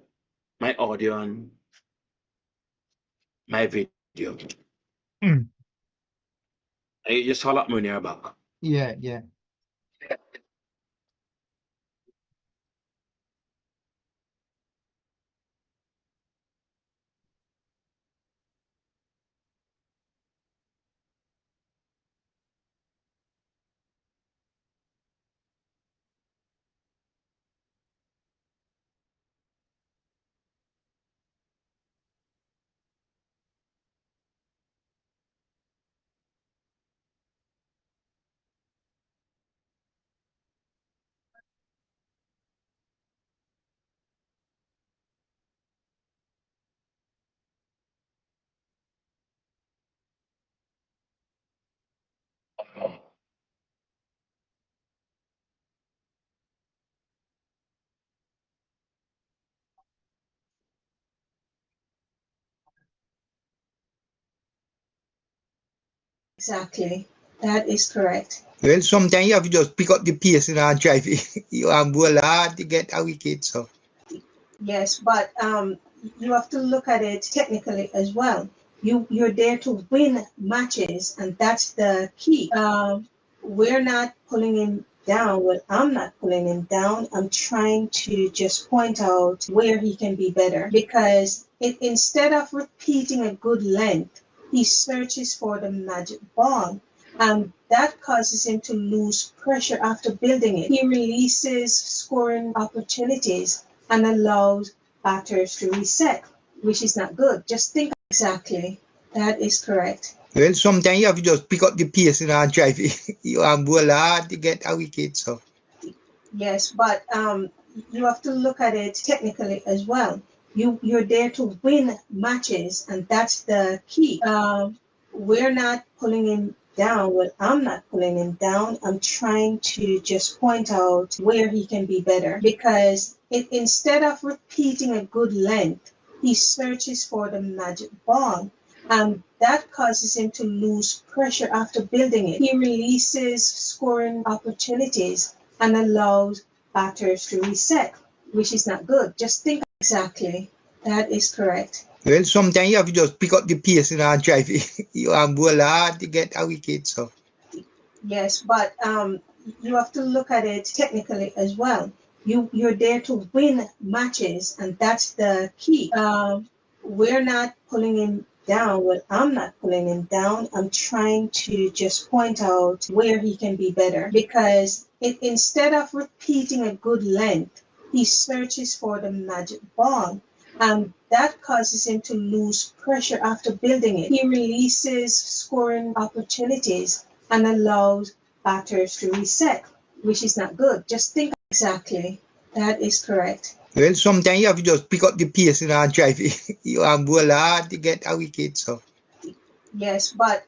audio and my video. I just holler at me when you're back. Yeah. Exactly. That is correct. Well, sometimes you have to just pick up the pace and drive it. You have bowl hard to get a wicket. So yes, but you have to look at it technically as well. You're there to win matches, and that's the key. We're not pulling him down. Well, I'm not pulling him down. I'm trying to just point out where he can be better, because instead of repeating a good length, he searches for the magic ball, and that causes him to lose pressure after building it. He releases scoring opportunities and allows batters to reset, which is not good. Just think. Exactly. That is correct. Well, sometimes you have to just pick up the pace and drive it. You have bowl hard to get a wicket. So yes, but you have to look at it technically as well. You're there to win matches, and that's the key. we're not pulling him down. Well, I'm not pulling him down. I'm trying to just point out where he can be better, because instead of repeating a good length, he searches for the magic ball. That causes him to lose pressure after building it. He releases scoring opportunities and allows batters to reset, which is not good. Just think exactly. That is correct. Well, sometimes you have to just pick up the pace and drive it. You bowl hard to get a wicket. So yes, but you have to look at it technically as well. You're there to win matches, and that's the key. We're not pulling him down. Well, I'm not pulling him down. I'm trying to just point out where he can be better, because instead of repeating a good length, he searches for the magic ball. That causes him to lose pressure after building it. He releases scoring opportunities and allows batters to reset, which is not good. Just think exactly. That is correct. Well, sometimes you have to just pick up the pace and drive it. You bowl hard to get a wicket. So yes, but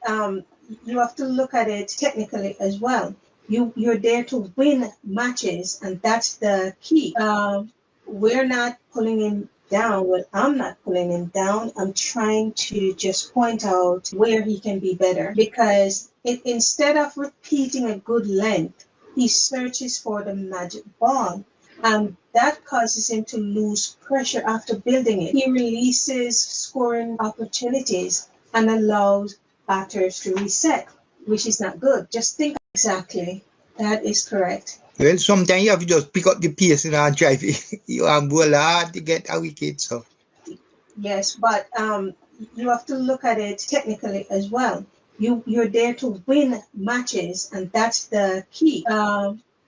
you have to look at it technically as well. You're there to win matches, and that's the key. We're not pulling him down. Well, I'm not pulling him down. I'm trying to just point out where he can be better, because instead of repeating a good length, he searches for the magic ball. That causes him to lose pressure after building it. He releases scoring opportunities and allows batters to reset, which is not good. Just think exactly. That is correct. Well, sometimes you have to just pick up the pace and drive it. You bowl hard to get a wicket. So yes, but you have to look at it technically as well. You're there to win matches, and that's the key.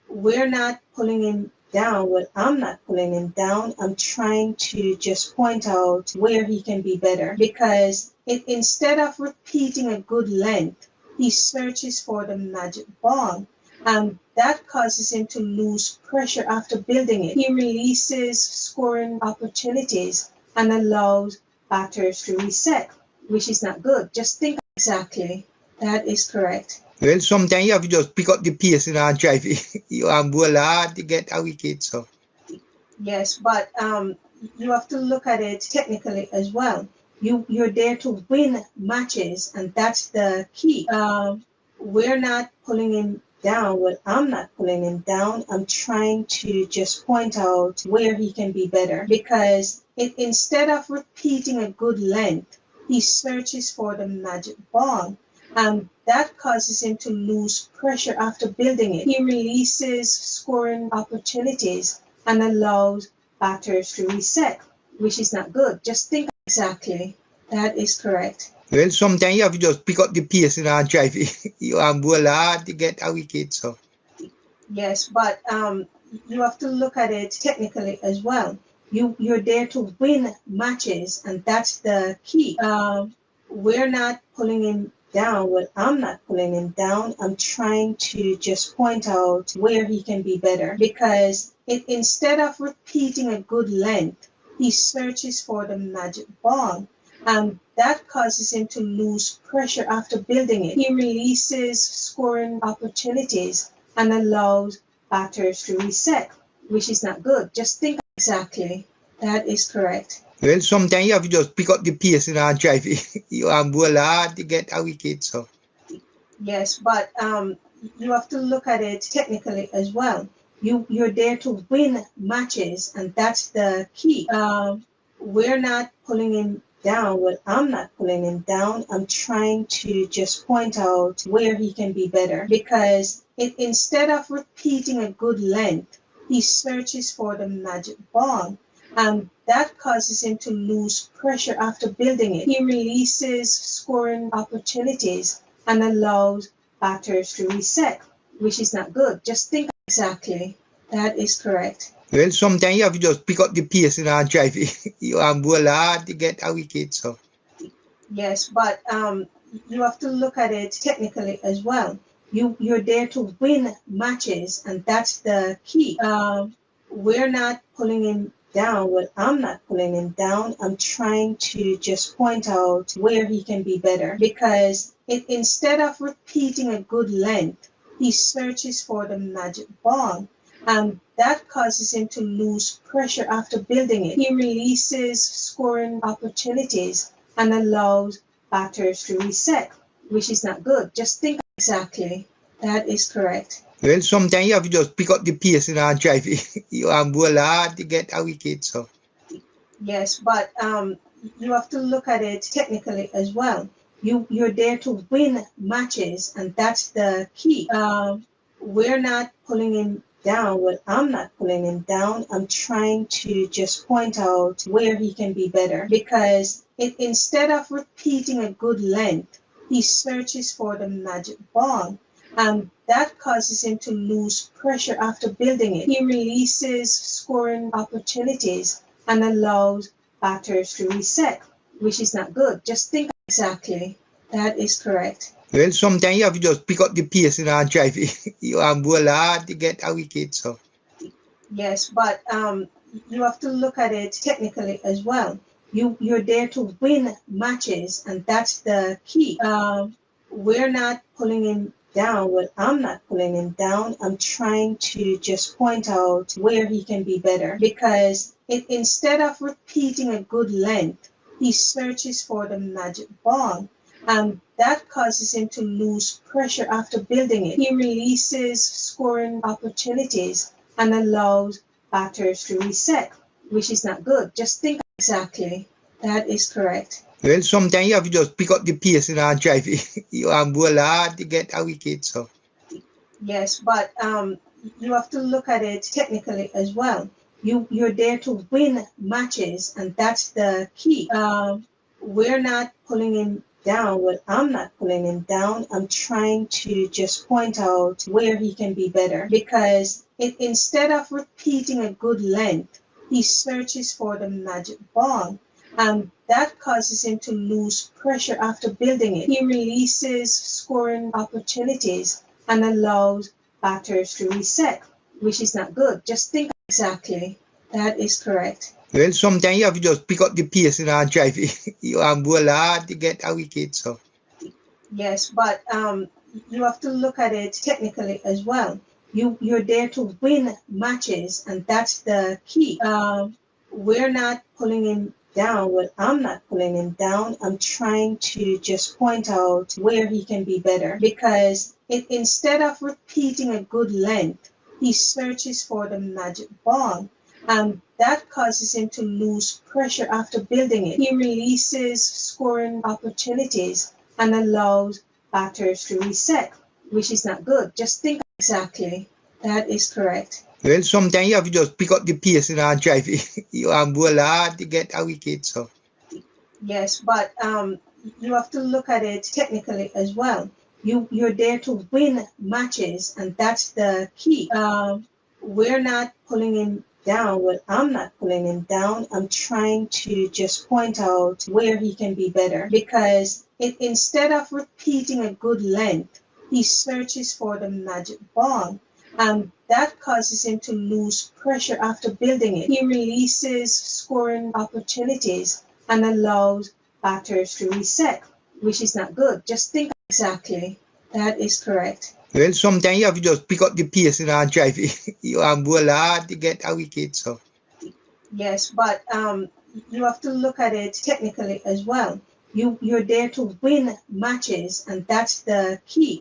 We're not pulling him down. Well, I'm not pulling him down. I'm trying to just point out where he can be better, because instead of repeating a good length, he searches for the magic ball. That causes him to lose pressure after building it. He releases scoring opportunities and allows batters to reset, which is not good. Just think exactly. That is correct. Well, sometimes you have to just pick up the pace and drive it. You bowl hard to get a wicket. So yes, but you have to look at it technically as well. You're there to win matches, and that's the key. We're not pulling him down. Well, I'm not pulling him down. I'm trying to just point out where he can be better, because instead of repeating a good length, he searches for the magic ball. That causes him to lose pressure after building it. He releases scoring opportunities and allows batters to reset, which is not good. Just think exactly. That is correct. Well, sometimes you have to just pick up the pace and drive it. You bowl hard to get a wicket. So yes, but you have to look at it technically as well. You're there to win matches, and that's the key. We're not pulling him down. Well, I'm not pulling him down. I'm trying to just point out where he can be better, because instead of repeating a good length, he searches for the magic ball. That causes him to lose pressure after building it. He releases scoring opportunities and allows batters to reset, which is not good. Just think exactly. That is correct. Well, sometimes you have to just pick up the pace and drive it. You bowl hard to get a wicket. So yes, but you have to look at it technically as well. You're there to win matches, and that's the key. We're not pulling him down. Well, I'm not pulling him down. I'm trying to just point out where he can be better, because instead of repeating a good length, he searches for the magic ball. That causes him to lose pressure after building it. He releases scoring opportunities and allows batters to reset, which is not good. Just think exactly. That is correct. Well, sometimes you have to just pick up the pace and drive it. You bowl hard to get a wicket. So yes, but you have to look at it technically as well. You're there to win matches, and that's the key. We're not pulling him down. Well, I'm not pulling him down. I'm trying to just point out where he can be better, because instead of repeating a good length, he searches for the magic ball. That causes him to lose pressure after building it. He releases scoring opportunities and allows batters to reset, which is not good. Just think exactly. That is correct. Well, sometimes you have to just pick up the pace and drive you bowl hard to get a wicket. So yes, but you have to look at it technically as well. You're there to win matches, and that's the key. We're not pulling him down. Well, I'm not pulling him down. I'm trying to just point out where he can be better, because instead of repeating a good length, he searches for the magic ball. That causes him to lose pressure after building it. He releases scoring opportunities and allows batters to reset, which is not good. Just think exactly. That is correct. Well, sometimes you have to just pick up the pace and drive you bowl hard to get a wicket. So yes, but you have to look at it technically as well. You're there to win matches, and that's the key. We're not pulling him down. Well, I'm not pulling him down. I'm trying to just point out where he can be better, because instead of repeating a good length, he searches for the magic ball. That causes him to lose pressure after building it. He releases scoring opportunities and allows batters to reset, which is not good. Just think exactly. That is correct. Well, sometimes you have to just pick up the pace and drive you bowl hard to get a wicket. So yes, but you have to look at it technically as well. You're there to win matches, and that's the key. We're not pulling him down. Well, I'm not pulling him down. I'm trying to just point out where he can be better, because instead of repeating a good length, he searches for the magic ball. That causes him to lose pressure after building it. He releases scoring opportunities and allows batters to reset, which is not good. Just think exactly. That is correct. Well, sometimes you have to just pick up the pace and drive you bowl hard to get a wicket. So yes, but you have to look at it technically as well. You're there to win matches, and that's the key. We're not pulling him down. Well, I'm not pulling him down. I'm trying to just point out where he can be better, because instead of repeating a good length, he searches for the magic ball. That causes him to lose pressure after building it. He releases scoring opportunities and allows batters to reset, which is not good. Just think exactly. That is correct. Well, sometimes you have to just pick up the pace and drive you bowl hard to get a wicket. So yes, but you have to look at it technically as well. You're there to win matches, and that's the key. We're not pulling him down. Well, I'm not pulling him down. I'm trying to just point out where he can be better, because instead of repeating a good length, he searches for the magic ball. That causes him to lose pressure after building it. He releases scoring opportunities and allows batters to reset, which is not good. Just think exactly. That is correct. Well, sometimes you have to just pick up the pace and drive you bowl hard to get a wicket. So yes, but you have to look at it technically as well. You're there to win matches, and that's the key.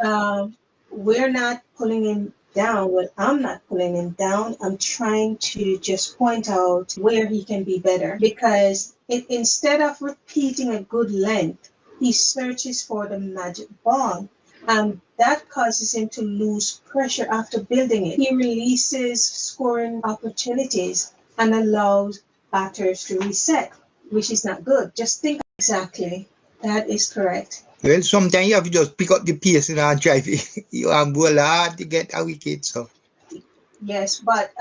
We're not pulling him down. Well, I'm not pulling him down. I'm trying to just point out where he can be better, because instead of repeating a good length, he searches for the magic ball. That causes him to lose pressure after building it. He releases scoring opportunities and allows batters to reset, which is not good. Just think exactly. That is correct. Well, sometimes you have to just pick up the pace and drive you bowl hard to get a wicket. So yes, but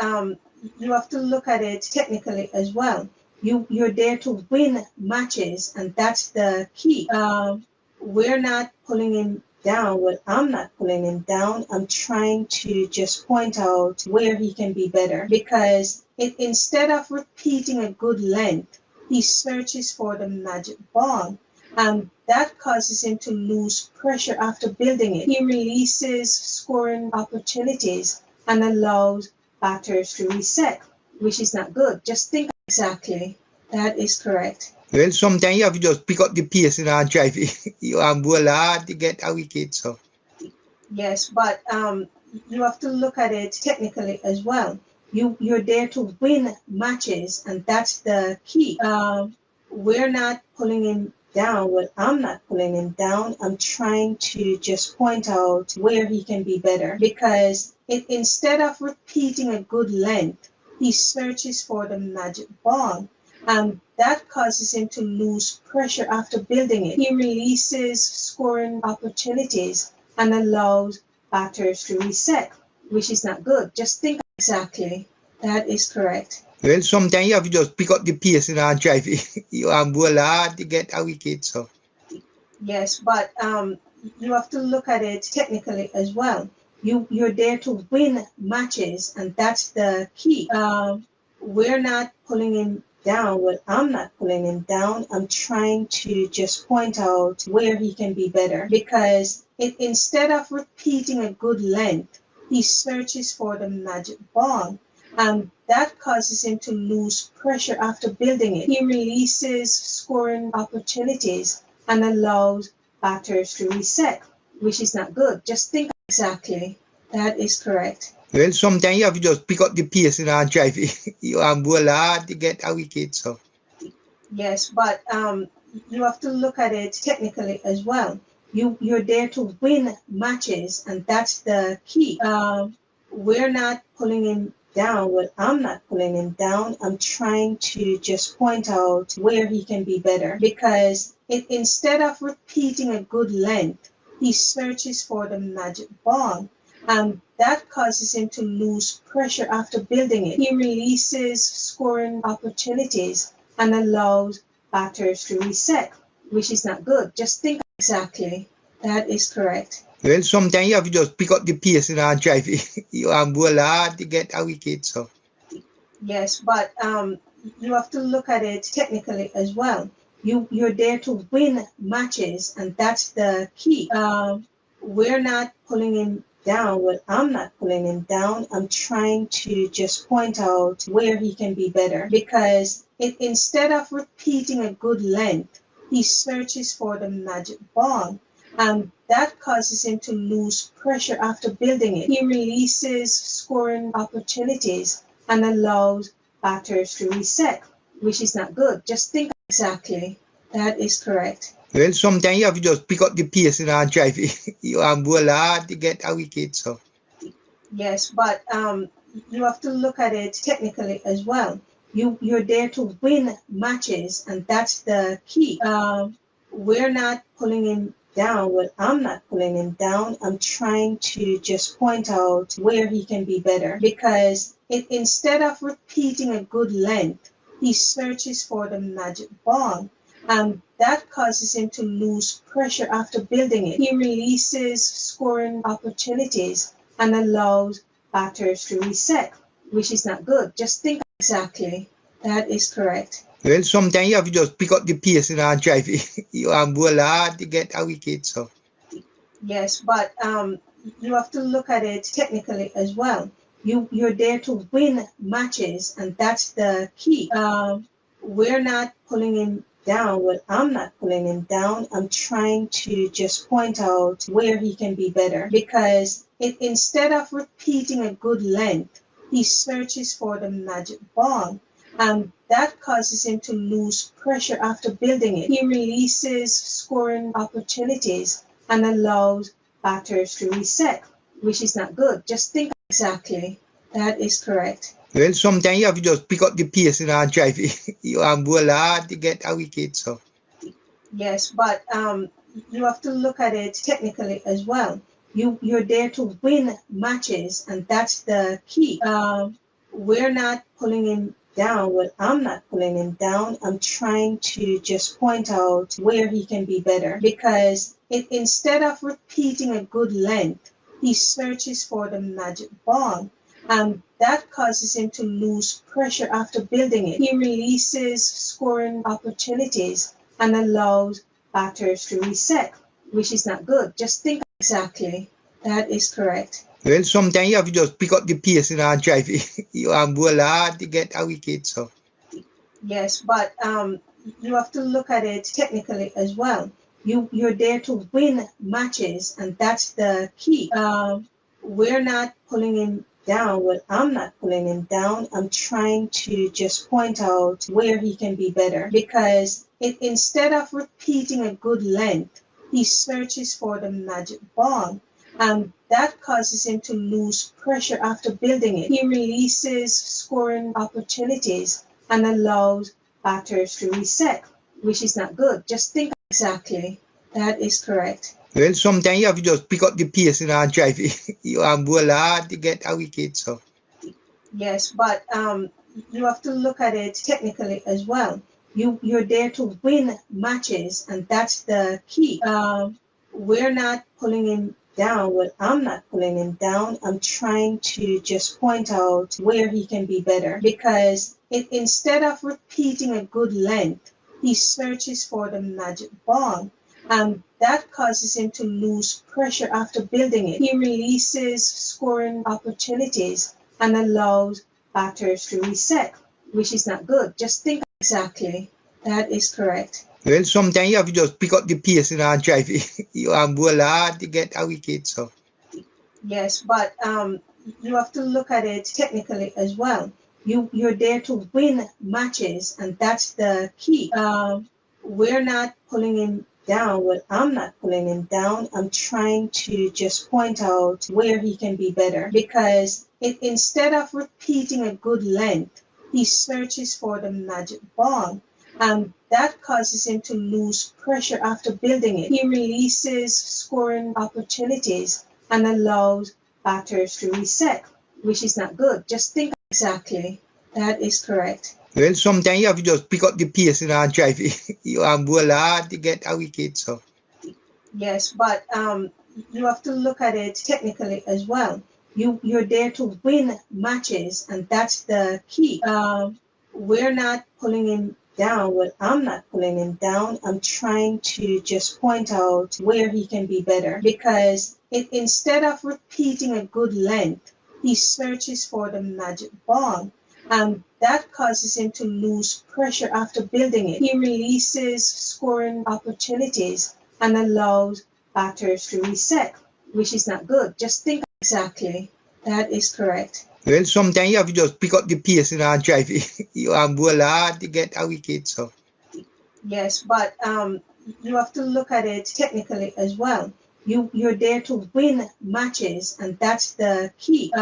you have to look at it technically as well. You're there to win matches, and that's the key. We're not pulling him down. Well, I'm not pulling him down. I'm trying to just point out where he can be better, because instead of repeating a good length, he searches for the magic ball. That causes him to lose pressure after building it. He releases scoring opportunities and allows batters to reset, which is not good. Just think exactly. That is correct. Well, sometimes you have to just pick up the pace and drive it. You bowl hard to get a wicket. So yes, but you have to look at it technically as well. You're there to win matches, and that's the key. We're not pulling him down. Well, I'm not pulling him down. I'm trying to just point out where he can be better, because instead of repeating a good length, he searches for the magic ball. That causes him to lose pressure after building it. He releases scoring opportunities and allows batters to reset, which is not good. Just think exactly. That is correct. Well, sometimes you have to just pick up the pace and drive it. You bowl hard to get a wicket. So yes, but you have to look at it technically as well. You're there to win matches, and that's the key. We're not pulling him down. Well, I'm not pulling him down. I'm trying to just point out where he can be better, because instead of repeating a good length, he searches for the magic ball. That causes him to lose pressure after building it. He releases scoring opportunities and allows batters to reset, which is not good. Just think exactly. That is correct. Well, sometimes you have to just pick up the pace and drive it. You bowl hard to get a wicket. So yes, but you have to look at it technically as well. You're there to win matches, and that's the key. We're not pulling him down. Well, I'm not pulling him down. I'm trying to just point out where he can be better, because instead of repeating a good length, he searches for the magic ball. That causes him to lose pressure after building it. He releases scoring opportunities and allows batters to reset, which is not good. Just think exactly. That is correct. Well, sometimes you have to just pick up the pace and drive it. You bowl hard to get a wicket. So yes, but you have to look at it technically as well. You're there to win matches, and that's the key. We're not pulling him down. Well, I'm not pulling him down. I'm trying to just point out where he can be better, because instead of repeating a good length, he searches for the magic ball. That causes him to lose pressure after building it. He releases scoring opportunities and allows batters to reset, which is not good. Just think exactly. That is correct. Well, sometimes you have to just pick up the pace and drive it. You bowl hard to get a wicket. So yes, but you have to look at it technically as well. You're there to win matches, and that's the key. We're not pulling him down. Well, I'm not pulling him down. I'm trying to just point out where he can be better, because instead of repeating a good length, he searches for the magic ball. That causes him to lose pressure after building it. He releases scoring opportunities and allows batters to reset, which is not good. Just think exactly. That is correct. Well, sometimes you have to just pick up the pace and drive it. You bowl hard to get a wicket. So yes, but you have to look at it technically as well. You're there to win matches, and that's the key. We're not pulling him down. Well, I'm not pulling him down. I'm trying to just point out where he can be better, because instead of repeating a good length, he searches for the magic ball. That causes him to lose pressure after building it. He releases scoring opportunities and allows batters to reset, which is not good. Just think exactly. That is correct. Well, sometimes you have to just pick up the pace and drive it. You bowl hard to get a wicket. So yes, but you have to look at it technically as well. You're there to win matches, and that's the key. We're not pulling him down. Well, I'm not pulling him down. I'm trying to just point out where he can be better, because instead of repeating a good length, he searches for the magic ball, and that causes him to lose pressure after building it. He releases scoring opportunities and allows batters to reset, which is not good. Just think exactly. That is correct. Well, sometimes you have to just pick up the pace and drive it. You have bowl hard to get a wicket, so. Yes, but you have to look at it technically as well. You're there to win matches, and that's the key. We're not pulling him down. Well, I'm not pulling him down. I'm trying to just point out where he can be better, because instead of repeating a good length, he searches for the magic ball, and that causes him to lose pressure after building it. He releases scoring opportunities and allows batters to reset, which is not good. Just think exactly. That is correct. Well, sometimes you have to just pick up the pace and drive it. You have bowl hard to get a wicket, so. Yes, but you have to look at it technically as well. You're there to win matches, and that's the key. We're not pulling him down. Well, I'm not pulling him down. I'm trying to just point out where he can be better, because instead of repeating a good length, he searches for the magic ball, and that causes him to lose pressure after building it. He releases scoring opportunities and allows batters to reset, which is not good. Just think exactly. That is correct. Well, sometimes you have to just pick up the pace and drive it. You have bowl hard to get a wicket, so. Yes, but you have to look at it technically as well. You're there to win matches, and that's the key. We're not pulling him down. Well, I'm not pulling him down. I'm trying to just point out where he can be better, because instead of repeating a good length, he searches for the magic ball, and that causes him to lose pressure after building it. He releases scoring opportunities and allows batters to reset, which is not good. Just think exactly. That is correct. Well, sometimes you have to just pick up the pace and drive it. You have bowl hard to get a wicket, so. Yes, but you have to look at it technically as well. You're there to win matches, and that's the key. We're not pulling him down. Well, I'm not pulling him down. I'm trying to just point out where he can be better, because instead of repeating a good length, he searches for the magic ball, and that causes him to lose pressure after building it. He releases scoring opportunities and allows batters to reset, which is not good. Just think exactly. That is correct. Well, sometimes you have to just pick up the pace and drive it. You have bowl hard to get a wicket, so. Yes, but you have to look at it technically as well. You're there to win matches, and that's the key.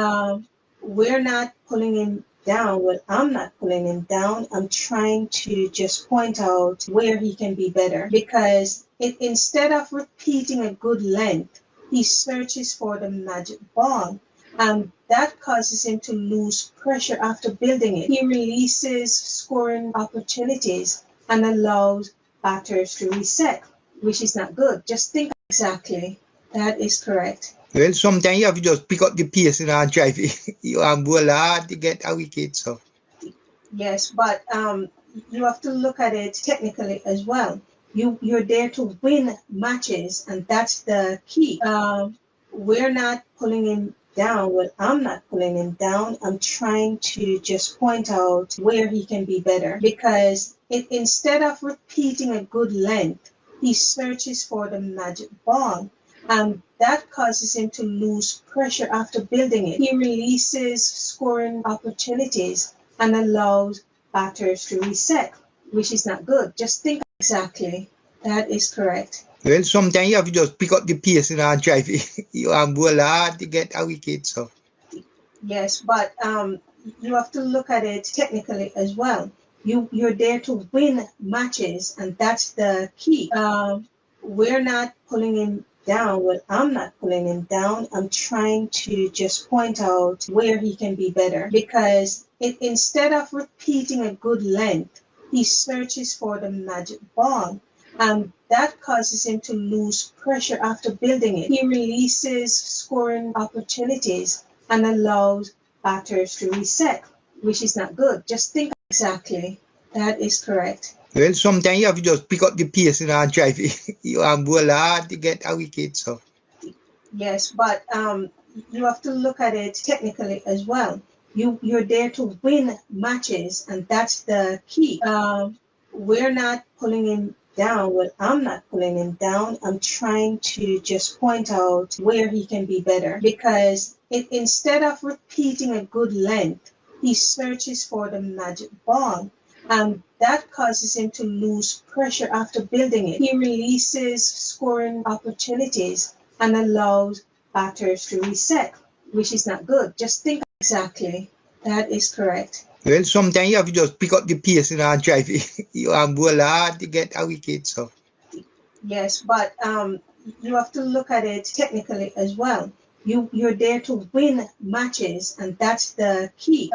We're not pulling him down. Well, I'm not pulling him down. I'm trying to just point out where he can be better, because instead of repeating a good length, he searches for the magic ball, and that causes him to lose pressure after building it. He releases scoring opportunities and allows batters to reset, which is not good. Just think exactly. That is correct. Well, sometimes you have to just pick up the pace and drive it. You have bowl hard to get a wicket, so. Yes, but you have to look at it technically as well. You're there to win matches, and that's the key. We're not pulling him down. Well, I'm not pulling him down. I'm trying to just point out where he can be better, because instead of repeating a good length, he searches for the magic ball, and that causes him to lose pressure after building it. He releases scoring opportunities and allows batters to reset, which is not good. Just think exactly. That is correct. Well, sometimes you have to just pick up the pace and drive it. You have bowl hard to get a wicket, so. Yes, but you have to look at it technically as well. You're there to win matches, and that's the key. We're not pulling him down. Well, I'm not pulling him down. I'm trying to just point out where he can be better, because instead of repeating a good length, he searches for the magic ball, That causes him to lose pressure after building it. He releases scoring opportunities and allows batters to reset, which is not good. Just think exactly. That is correct. Well, sometimes you have to just pick up the pace and drive it. You bowl hard to get a wicket. So. Yes, but you have to look at it technically as well. You're there to win matches, and that's the key. We're not pulling him down. Well, I'm not pulling him down. I'm trying to just point out where he can be better, because instead of repeating a good length, he searches for the magic ball. That causes him to lose pressure after building it. He releases scoring opportunities and allows batters to reset, which is not good. Just think exactly. That is correct. Well, sometimes you have to just pick up the pace and drive it. You bowl hard to get a wicket. So. Yes, but you have to look at it technically as well. You're there to win matches, and that's the key.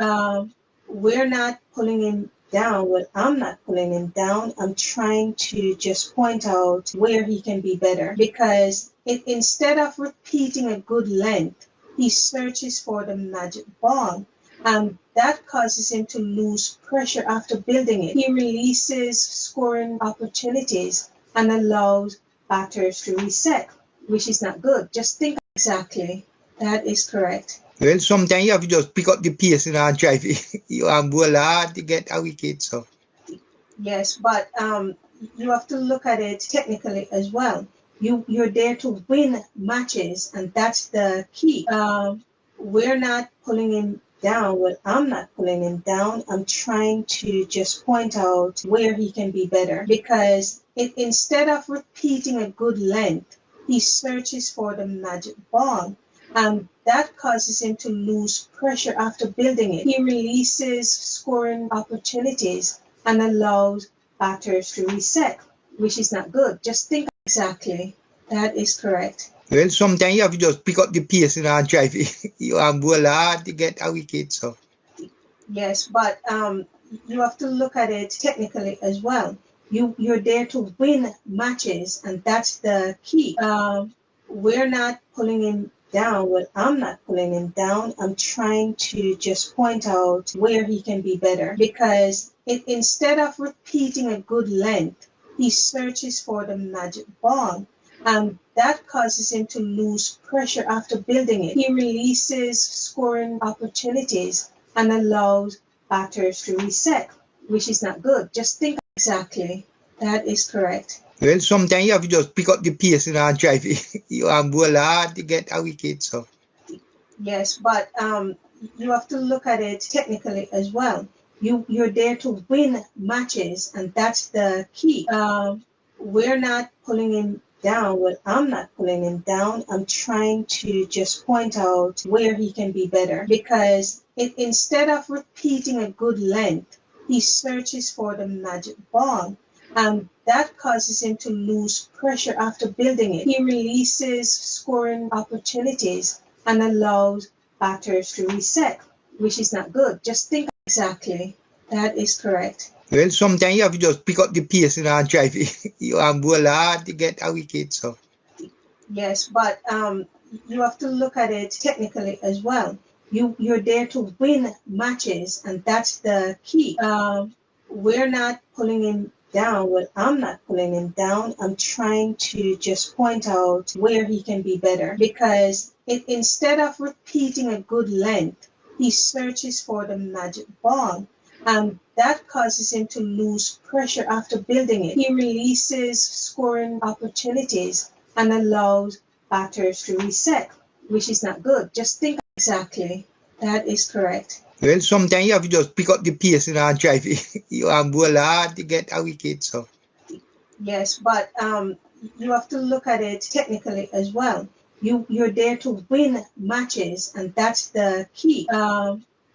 We're not pulling him down. Well, I'm not pulling him down. I'm trying to just point out where he can be better, because instead of repeating a good length, he searches for the magic ball. That causes him to lose pressure after building it. He releases scoring opportunities and allows batters to reset, which is not good. Just think exactly. That is correct. Well, sometimes you have to just pick up the pace and drive it. You bowl hard to get a wicket. So. Yes, but you have to look at it technically as well. You're there to win matches, and that's the key. We're not pulling him down. Well, I'm not pulling him down. I'm trying to just point out where he can be better, because instead of repeating a good length, he searches for the magic ball. That causes him to lose pressure after building it. He releases scoring opportunities and allows batters to reset, which is not good. Just think exactly. That is correct. Well, sometimes you have to just pick up the pace and drive it. You bowl hard to get a wicket. So. Yes, but you have to look at it technically as well. You're there to win matches, and that's the key. We're not pulling him down. Well, I'm not pulling him down. I'm trying to just point out where he can be better, because instead of repeating a good length, he searches for the magic ball. That causes him to lose pressure after building it. He releases scoring opportunities and allows batters to reset, which is not good. Just think exactly. That is correct. Well, sometimes you have to just pick up the pace and drive it. You bowl hard to get a wicket. So. Yes, but you have to look at it technically as well. You're there to win matches, and that's the key. We're not pulling him down. Well, I'm not pulling him down. I'm trying to just point out where he can be better, because instead of repeating a good length, he searches for the magic ball. That causes him to lose pressure after building it. He releases scoring opportunities and allows batters to reset, which is not good. Just think exactly. That is correct. Well, sometimes you have to just pick up the pace and drive it. You bowl hard to get a wicket. So. Yes, but you have to look at it technically as well. You're there to win matches, and that's the key. We're not pulling him down. Well, I'm not pulling him down. I'm trying to just point out where he can be better, because instead of repeating a good length, he searches for the magic ball. That causes him to lose pressure after building it. He releases scoring opportunities and allows batters to reset, which is not good. Just think exactly. That is correct. Well, sometimes you have to just pick up the pace and drive it. You bowl hard to get a wicket. So. Yes, but you have to look at it technically as well. You're there to win matches, and that's the key.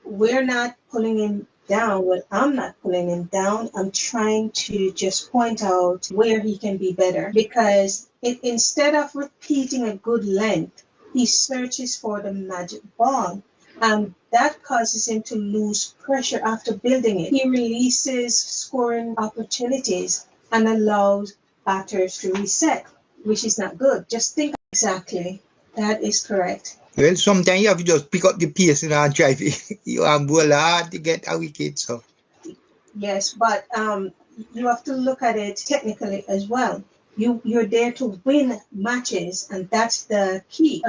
We're not pulling him down. Well, I'm not pulling him down. I'm trying to just point out where he can be better, because instead of repeating a good length, he searches for the magic ball. That causes him to lose pressure after building it. He releases scoring opportunities and allows batters to reset, which is not good. Just think exactly. That is correct. Well, sometimes you have to just pick up the pace and drive it. You have bowl hard to get a wicket, so. Yes, but you have to look at it technically as well. You're there to win matches, and that's the key.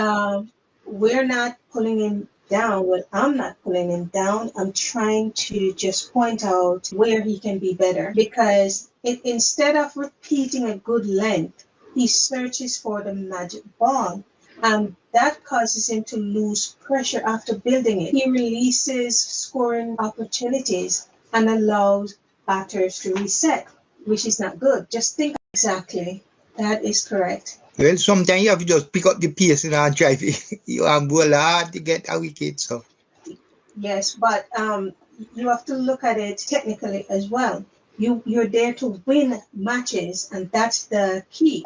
We're not pulling him down. Well, I'm not pulling him down. I'm trying to just point out where he can be better, because instead of repeating a good length, he searches for the magic ball. That causes him to lose pressure after building it. He releases scoring opportunities and allows batters to reset, which is not good. Just think exactly. That is correct. Well, sometimes you have to just pick up the pace and drive it. You have bowl hard to get a wicket, so. Yes, but you have to look at it technically as well. You're there to win matches, and that's the key.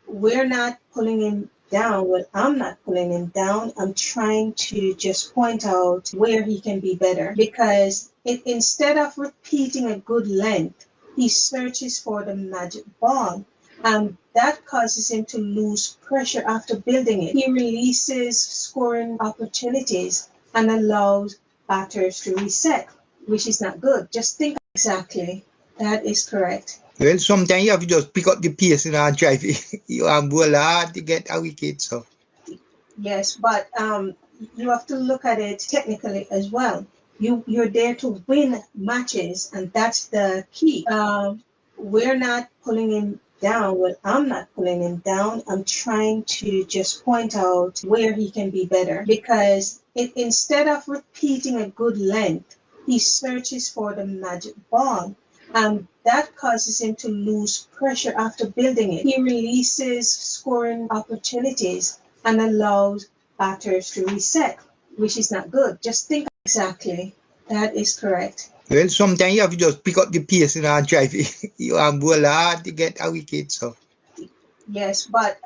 We're not pulling him down. Well, I'm not pulling him down. I'm trying to just point out where he can be better, because instead of repeating a good length, he searches for the magic ball. That causes him to lose pressure after building it. He releases scoring opportunities and allows batters to reset, which is not good. Just think exactly. That is correct. Well, sometimes you have to just pick up the pace and drive it. You have bowl hard to get a wicket, so. Yes, but you have to look at it technically as well. You're there to win matches, and that's the key. We're not pulling him down. Well, I'm not pulling him down. I'm trying to just point out where he can be better, because instead of repeating a good length, he searches for the magic ball. That causes him to lose pressure after building it. He releases scoring opportunities and allows batters to reset, which is not good. Just think exactly. That is correct. Well, sometimes you have to just pick up the pace and drive it. You have bowl hard to get a wicket, so. Yes, but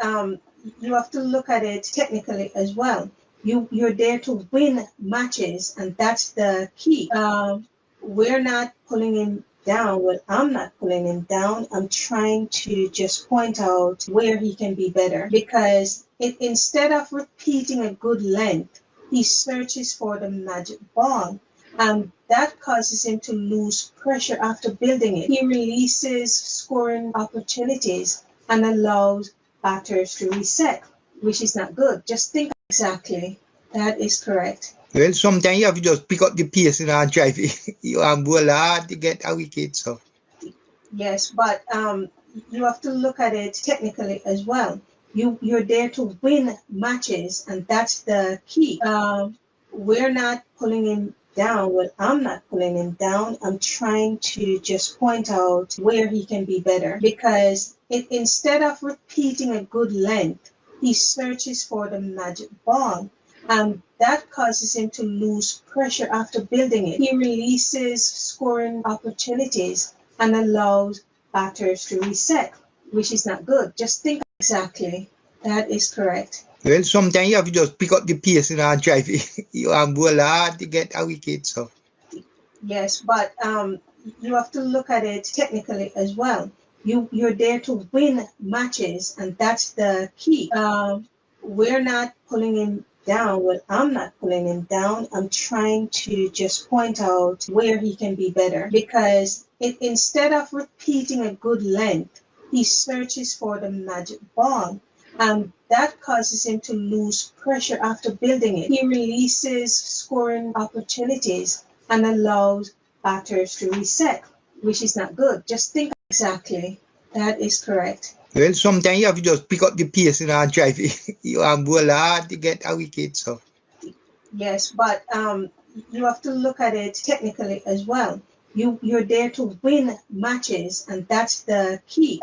you have to look at it technically as well. You're there to win matches, and that's the key. We're not pulling him down. Well, I'm not pulling him down. I'm trying to just point out where he can be better, because instead of repeating a good length, he searches for the magic ball. That causes him to lose pressure after building it. He releases scoring opportunities and allows batters to reset, which is not good. Just think exactly. That is correct. Well, sometimes you have to just pick up the pace and drive it. You have bowl hard to get a wicket, so. Yes, but you have to look at it technically as well. You're there to win matches, and that's the key. We're not pulling him down. Well, I'm not pulling him down. I'm trying to just point out where he can be better, because instead of repeating a good length, he searches for the magic ball. That causes him to lose pressure after building it. He releases scoring opportunities and allows batters to reset, which is not good. Just think exactly. That is correct. Well, sometimes you have to just pick up the pace and drive it. You have bowl hard to get a wicket, so. Yes, but you have to look at it technically as well. You're there to win matches, and that's the key. We're not pulling him down. Well, I'm not pulling him down. I'm trying to just point out where he can be better, because instead of repeating a good length, he searches for the magic ball. That causes him to lose pressure after building it. He releases scoring opportunities and allows batters to reset, which is not good. Just think exactly. That is correct. Well, sometimes you have to just pick up the pace and drive it. You have bowl hard to get a wicket, so. Yes, but you have to look at it technically as well. You're there to win matches, and that's the key.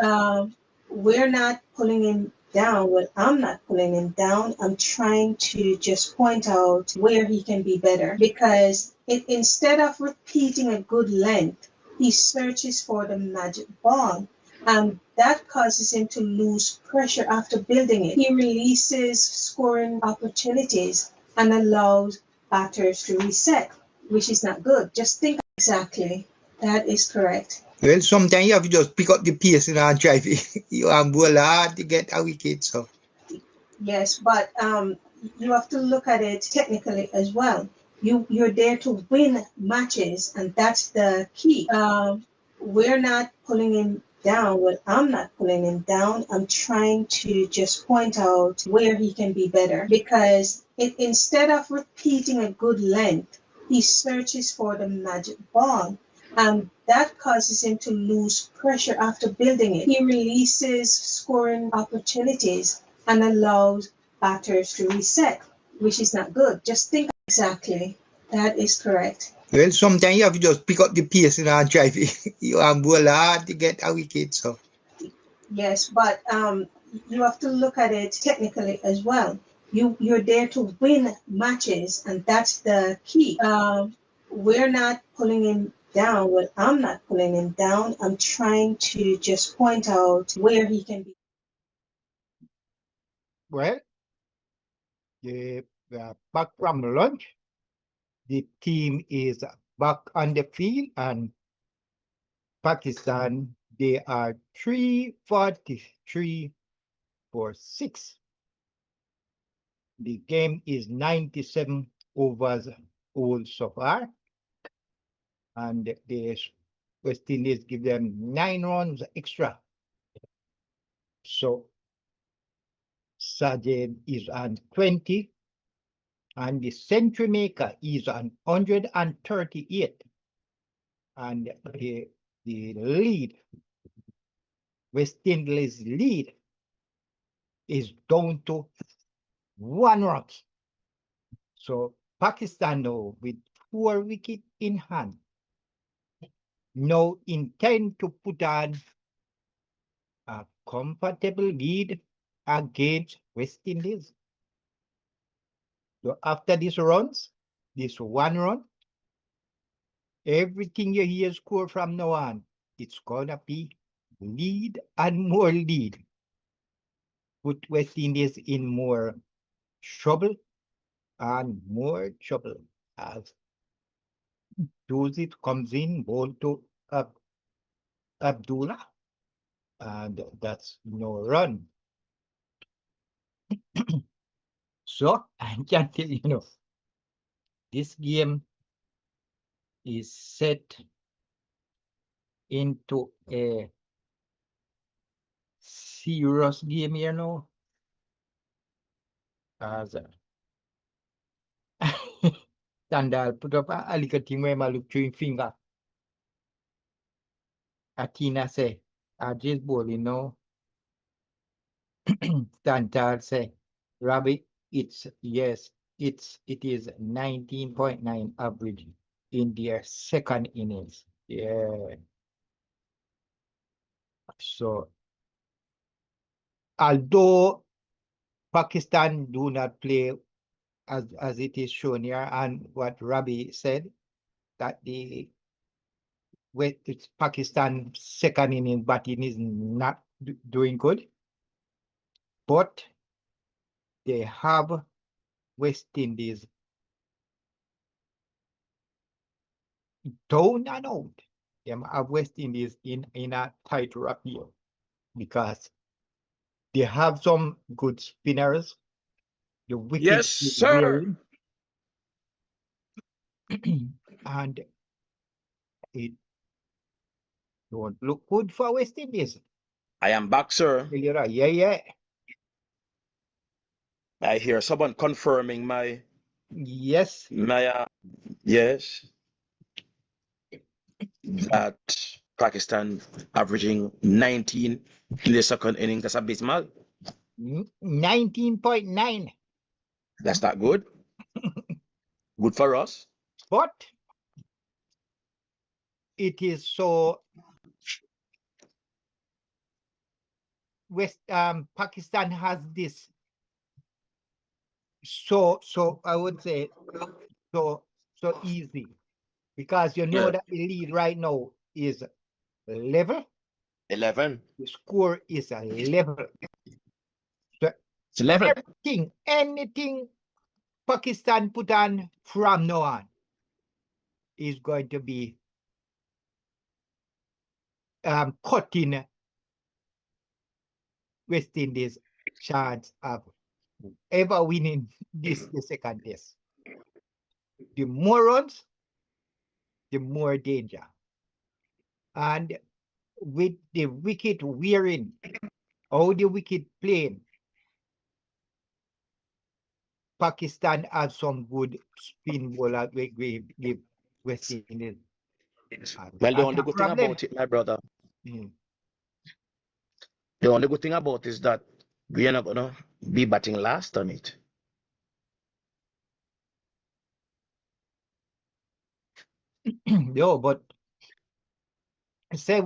We're not pulling him down. Well, I'm not pulling him down. I'm trying to just point out where he can be better, because instead of repeating a good length, he searches for the magic ball. That causes him to lose pressure after building it. He releases scoring opportunities and allows batters to reset, which is not good. Just think exactly. That is correct. Well, sometimes you have to just pick up the pace and drive you and bowl hard to get a wicket. So Yes, but you have to look at it technically as well. You're there to win matches, and that's the key. We're not pulling him down. Well, I'm not pulling him down. I'm trying to just point out where he can be better because instead of repeating a good length, he searches for the magic ball. That causes him to lose pressure after building it. He releases scoring opportunities and allows batters to reset, which is not good. Just think exactly. That is correct. well, sometimes you have to just pick up the pace and drive you and bowl hard to get a wicket. So Yes, but you have to look at it technically as well. You're there to win matches, and that's the key. We're not pulling him down. Well, I'm not pulling him down. I'm trying to just point out where he can be. well, the back from lunch, the team is back on the field, and Pakistan, they are 343 for 6. The game is 97 overs all so far, and the West Indies give them 9 runs extra. So Sajid is on 20, and the century maker is on 138, and the lead, West Indies lead, is down to 1 run. So Pakistan now with 4 wickets in hand now intend to put on a comfortable lead against West Indies. So after this 1 run, everything you hear score from now on, it's gonna be lead and more lead. Put West Indies in more trouble and more trouble as Joseph comes in, ball to Abdullah, and that's no run. So I can tell you, this game is set into a serious game, as Tandal put up a alligator where my look chewing finger. Atina say, I just ball, Tandal say, Rabbit, it is 19.9 average in their second innings. Yeah. So although Pakistan do not play as it is shown here, and what Rabi said, that it's Pakistan second inning batting is not doing good, but they have West Indies down and out. They have West Indies in a tight wrap here because they have some good spinners. The wicket Yes, is sir. wearing, and it don't look good for West Indies. I am back, sir. Yeah. I hear someone confirming my Yes. yes, that Pakistan averaging 19 in the second inning. That's abysmal. 19.9. That's not good. Good for us. But it is so Pakistan has this so I would say so easy because Yeah. that the lead right now is level. 11. The score is a level. So It's 11. anything Pakistan put on from now on is going to be cutting West Indies' chance of ever winning the second test. The more runs, the more danger. And with the wicket wearing, all the wicket playing, Pakistan has some good spin bowlers we give West Indies. Well, the only good thing about it, my brother, the only good thing about it is that we are not gonna be batting last on it. No, but say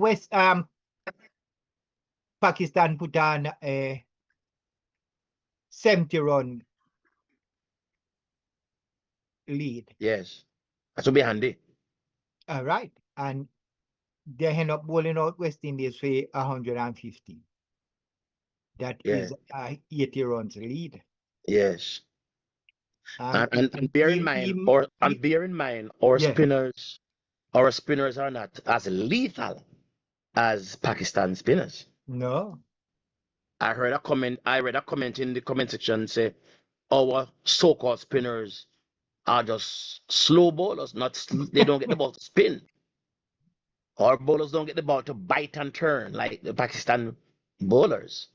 Pakistan put on a 70-run lead. Yes, that would be handy. All right, and they end up bowling out West Indies for 150. That is 80 runs lead. Yes. And bear in mind, our spinners are not as lethal as Pakistan spinners. No. I read a comment in the comment section say our so-called spinners are just slow bowlers, they don't get the ball to spin. Our bowlers don't get the ball to bite and turn like the Pakistan bowlers.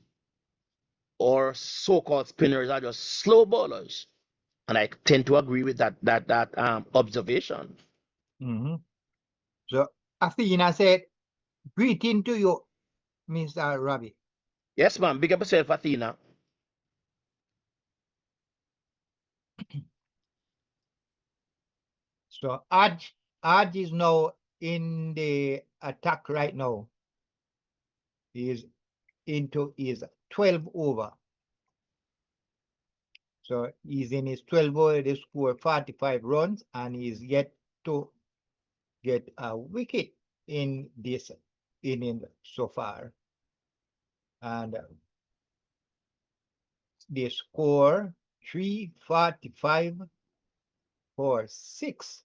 Or so-called spinners are just slow bowlers. And I tend to agree with that observation. So Athena said, greeting to you, Mr. Ravi. Yes, ma'am. Big up yourself, Athena. So Hodge is now in the attack right now. He is into his 12 over. So he's in his 12 over, they score 45 runs, and he's yet to get a wicket in this inning so far. And they score 345 for 6.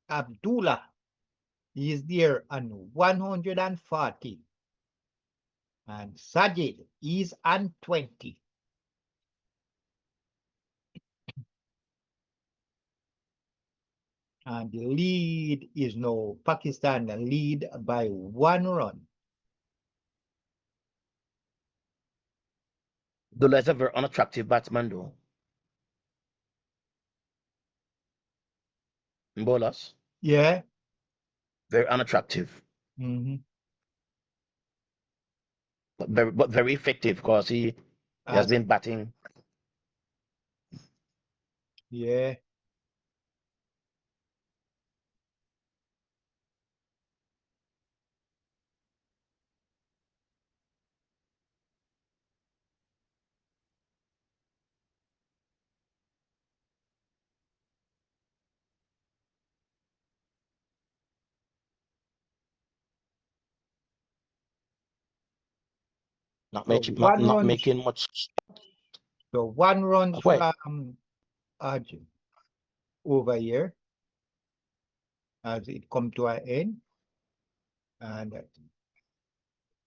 Abdullah is there on 140. And Sajid is on 20. And the lead is now Pakistan lead by 1 run. Abdullah is a very unattractive batsman, though. Bowlers. Yeah. Very unattractive. But very effective because he has been batting. Yeah. Not making much. So 1 run from over here as it come to an end. And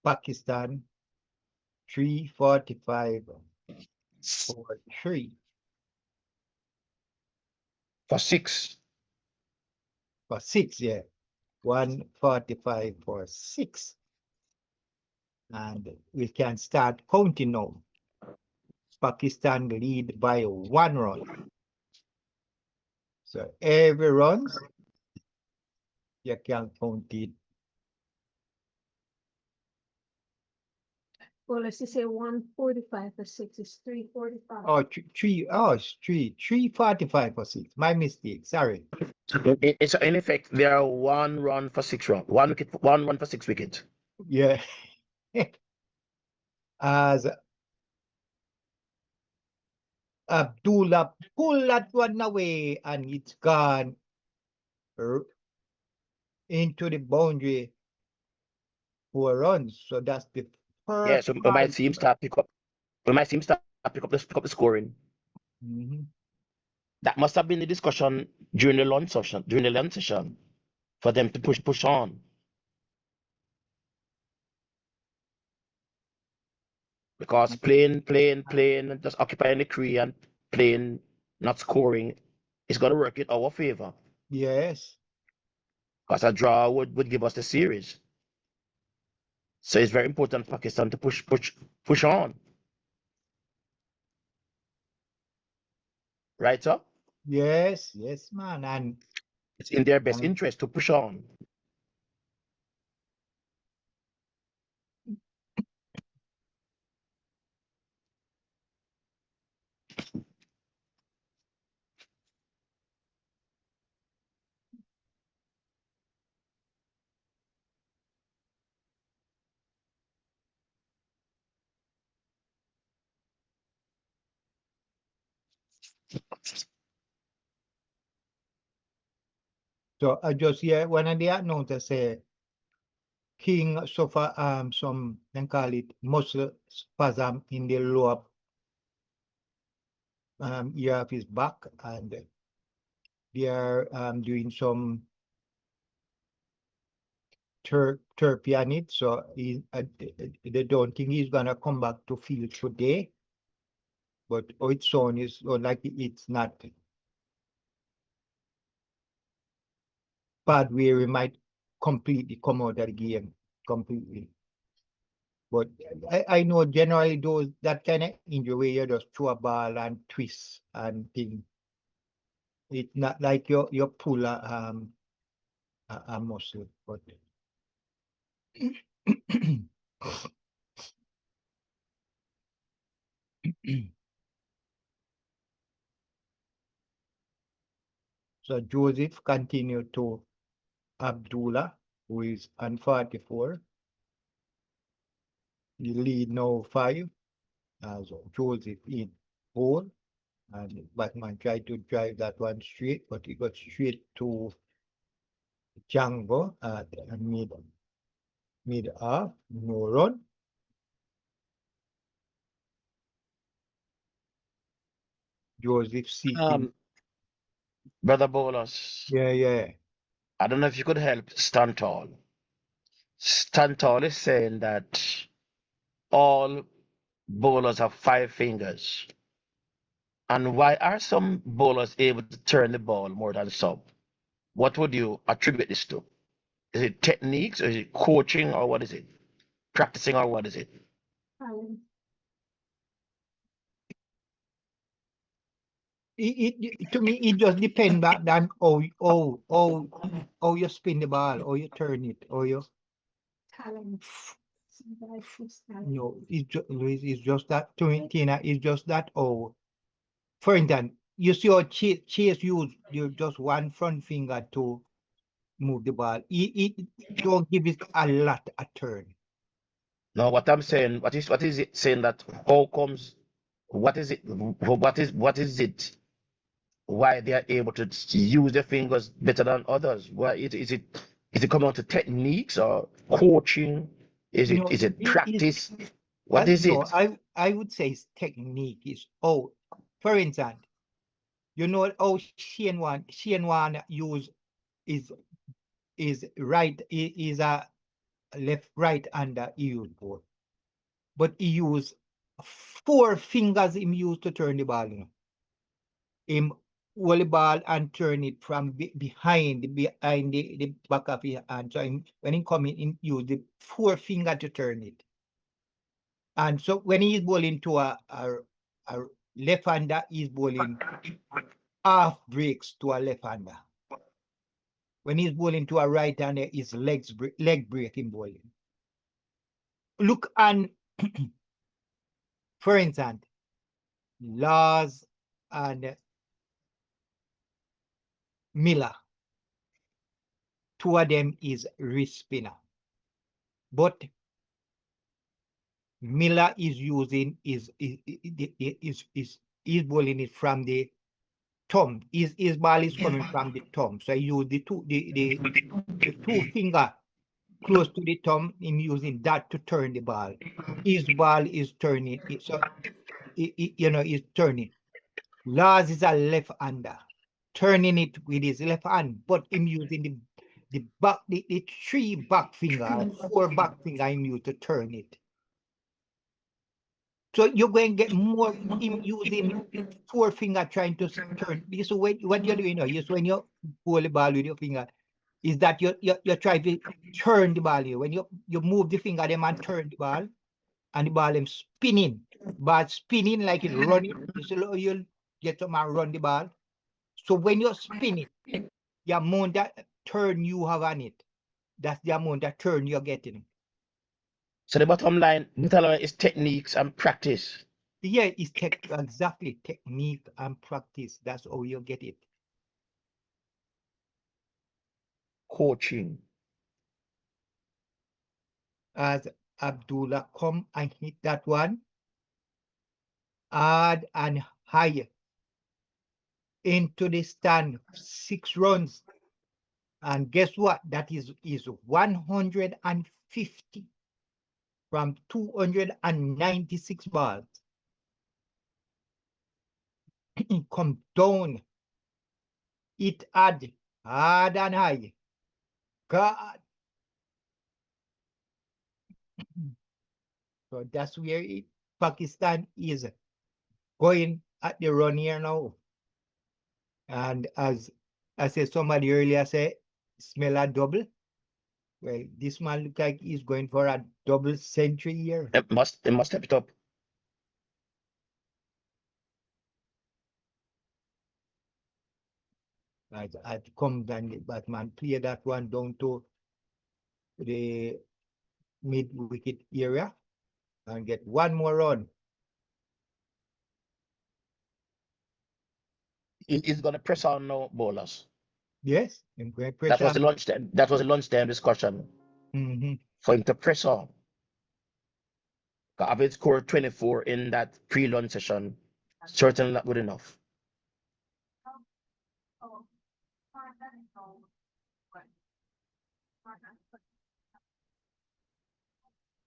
Pakistan 345 for 3. For 6. For 6, yeah. 145 for 6. And we can start counting now. Pakistan lead by 1 run. So every run, you can count it. Well, let's just say 145 for 6 is 345. Oh, it's 345 for 6. My mistake, sorry. It's in effect, there are 1 run for 6 runs. 1 run for 6 wickets. Yeah. As Abdullah pull that one away and it's gone into the boundary for runs. So that's the first. Yeah, so we might see him start pick up the scoring. That must have been the discussion during the lunch session, for them to push on. Because playing, and just occupying the crease and playing, not scoring, is going to work in our favor. Yes. Because a draw would give us the series. So it's very important for Pakistan to push on. Right, sir? Yes, man. And it's in their best interest to push on. so I just hear one of the announcers say King suffer some, they call it muscle spasm in the lower ear of his back, and they are doing some therapy on it. So they don't think he's gonna come back to field today. But its sound is like it's not bad where he might completely come out of the game completely. But I know generally that kind of injury where you just throw a ball and twist and thing. It's not like you pull a muscle, but so Joseph continued to Abdullah, who is on 44. The lead now 5. So Joseph in 4. And Batman tried to drive that one straight, but he got straight to Django at mid half, no run. Joseph seeking. Brother Bowlers. Yeah. I don't know if you could help Stand Tall. Stand Tall is saying that all bowlers have 5 fingers. And why are some bowlers able to turn the ball more than some? What would you attribute this to? Is it techniques, or is it coaching, or what is it? Practicing, or what is it? To me, it just depends on how you spin the ball, or you turn it, or you. No, it's just that to me, Tina, it's just that. Oh, for instance, you see how Chase use just one front finger to move the ball. It don't give it a lot a turn. No, what I'm saying, what is it saying that how comes, what is it, why they are able to use their fingers better than others? Why is it coming down to techniques or coaching? Is it practice? What is it? I would say it's technique. Is for instance, you know how Shane Warne use is right is a left right hander he use both, but he use 4 fingers him use to turn the ball. Him hold the ball and turn it from behind the back of his hand. So when he come in, he use the 4 finger to turn it. And so when he's bowling to a left-hander, he's bowling half breaks to a left-hander. When he's bowling to a right-hander, his leg break in bowling. Look, and for instance, Laws and Miller, 2 of them is wrist spinner. But Miller is using is bowling it from the thumb. His ball is coming from the thumb. So I use the 2 finger close to the thumb. Him using that to turn the ball. His ball is turning. So he's turning. Laws is a left-hander, turning it with his left hand, but him using the back, the three back finger, or four back finger him use to turn it. So you're going to get more him using four finger trying to turn. This is what you're doing now. Is when you pull the ball with your finger, is that you're trying to turn the ball here. When you move the finger, them and turn the ball, and the ball them spinning. But spinning like it's running. You'll get some and run the ball. So when you're spinning, the amount that turn you have on it, that's the amount that turn you're getting. So the bottom line is techniques and practice. Yeah, it's exactly technique and practice. That's how you get it. Coaching. As Abdullah come and hit that one, hard and high into the stand, 6 runs. And guess what? That is 150 from 296 balls. It come down. It had hard and high. God. So that's where Pakistan is going at the run here now. And as I said, somebody earlier said, smell a double. Well, this man look like he's going for a double century here. It must step it up. I'd come and the Batman play that one down to the mid wicket area and get one more run. He's gonna press on no bowlers. Yes, and great pressure. That was the lunchtime. That was the lunchtime discussion for him to press on. Having scored 24 in that pre-lunch session, certainly not good enough.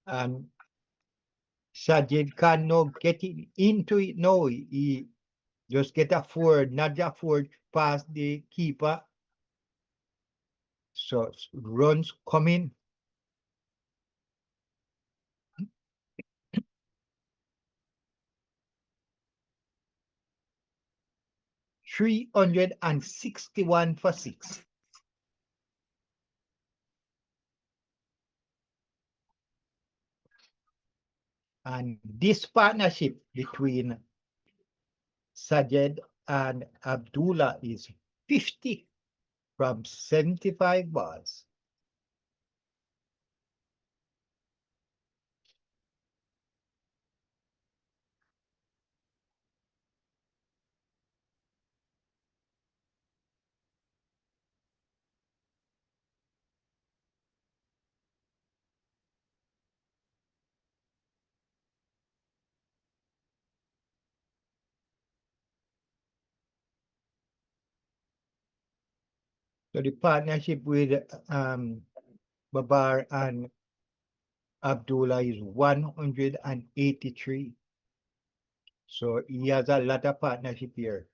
And Sajid Khan now getting into it now. He just get a forward, not a forward past the keeper. So runs coming. $361 for 6. And this partnership between Sajid and Abdullah is 50 from 75 balls. So the partnership with Babar and Abdullah is 183. So he has a lot of partnership here.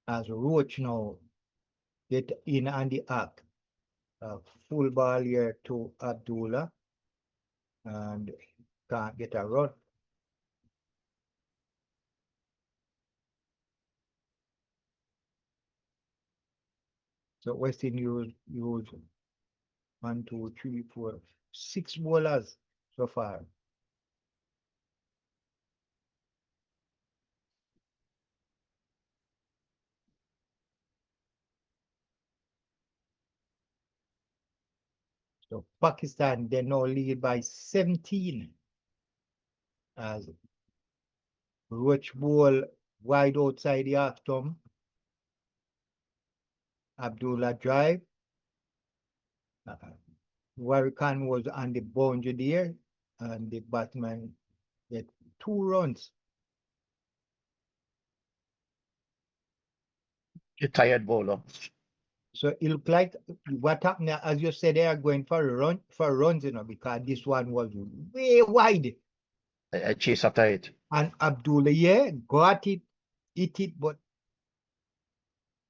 As Roach now get in on the act. Full ball here to Abdullah and can't get a run. So West Indies use 1, 2, 3, 4, 6 bowlers so far. So Pakistan, they now lead by 17 as Roach ball wide outside the half stump. Abdullah drive. Warrican was on the boundary there, and the batsman get 2 runs. A tired bowler. So it looked like what happened, as you said, they are going for runs, you know, because this one was way wide. I chase after it. And Abdullah, yeah, got it, hit it, but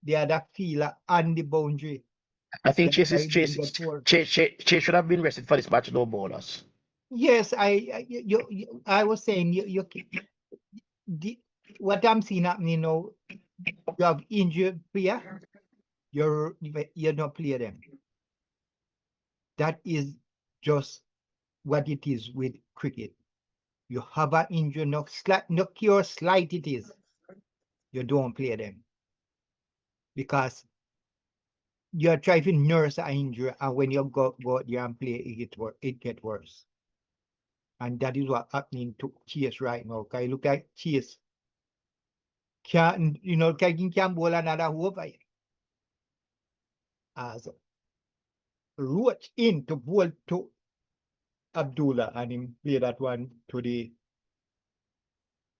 the other fielder on the boundary. I think That's why Chase, he didn't get four. Chase should have been rested for this match, no bowlers. Yes, I was saying what I'm seeing happening now, you have injured player, you don't play them. That is just what it is with cricket. You have an injury, no care slight it is, you don't play them. Because you're trying to nurse an injury, and when you go out there and play, it get worse. And that is what's happening to Chase right now. Because you look at Chase, can't bowl another over as Roach in to bowl to Abdullah, and him play that one to the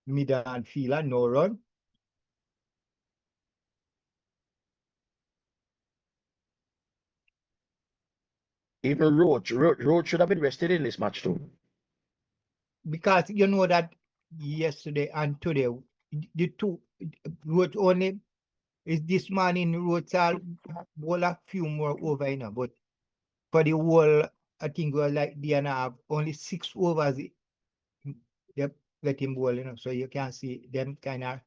middle and fielder, no run. Even Roach should have been rested in this match too. Because you know that yesterday and today, the two Roach only is this morning. Roach all bowl a few more over, you know, but for the whole, I think we were like they and have only 6 overs. They let him bowl, you know, so you can see them kind of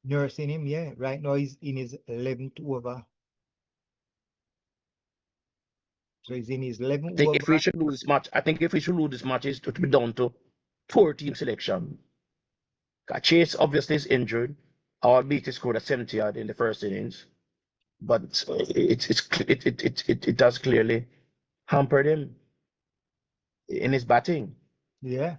Nursing him. Yeah, right now he's in his 11th over. So he's in his 11th I think over. if we should lose this match, it's to be down to 4-team selection. Chase obviously is injured. Our beat is scored at 70 odd in the first innings, but it does clearly hamper him in his batting. Yeah.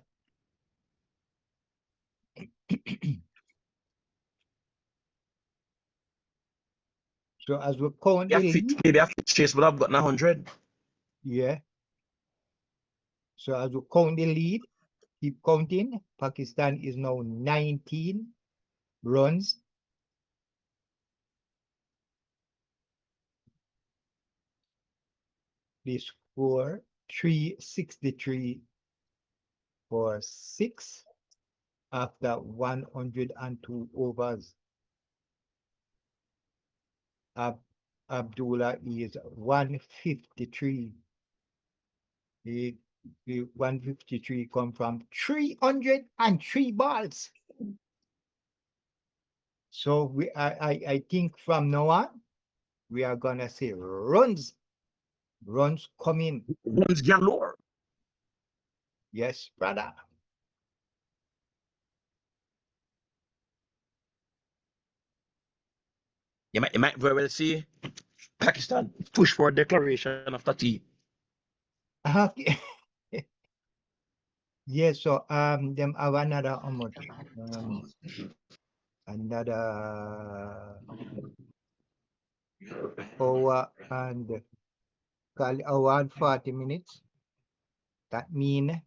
So as we count the lead, Maybe after Chase would have gotten 100. yeah. So as we count the lead, keep counting. Pakistan is now 19 runs. They score 363 for 6 after 102 overs. Abdullah is 153. The 153 come from 303 balls. So I think from now on, we are gonna say runs coming. Runs galore. Yes, brother. You might very well see Pakistan push for a declaration after tea. Okay. Yes, so them have another how much? Another hour and 40 minutes. That mean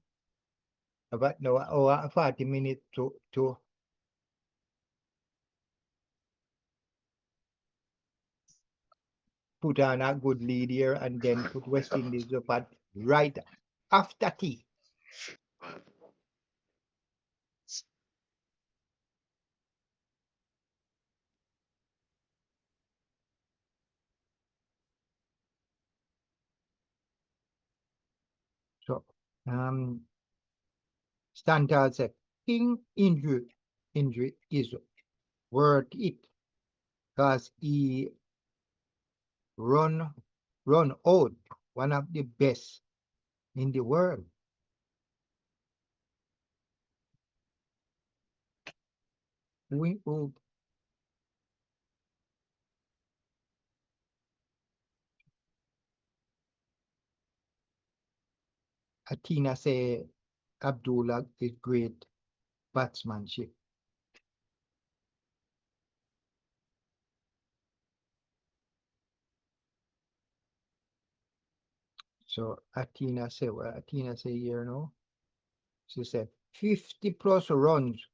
about no hour and 40 minutes to put on a good lead here and then put West Indies up at right after tea. So Stanton said King injury is worth it because he run out one of the best in the world. We will Athena say Abdullah is great batsmanship. So Athena say what Athena say here now. She said 50 plus runs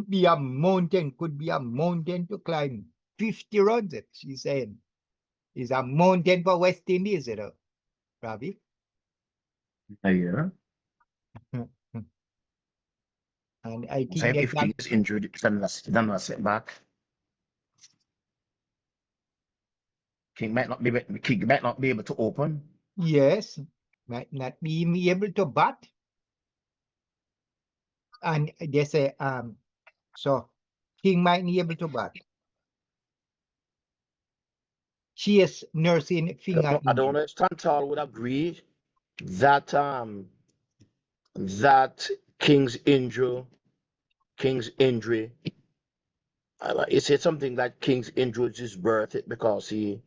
be a mountain, could be a mountain to climb. 50 runs, she's saying. It's a mountain for West Indies, you know, Ravi. Yeah. And I So think they if King can, is injured, then that's setback. King might not be able to open. yes, might not be able to bat. And they say, so King might be able to bat. Chase nursing finger I don't injury. know if Chantal would agree that that King's injury, he said something like King's injury is worth it because he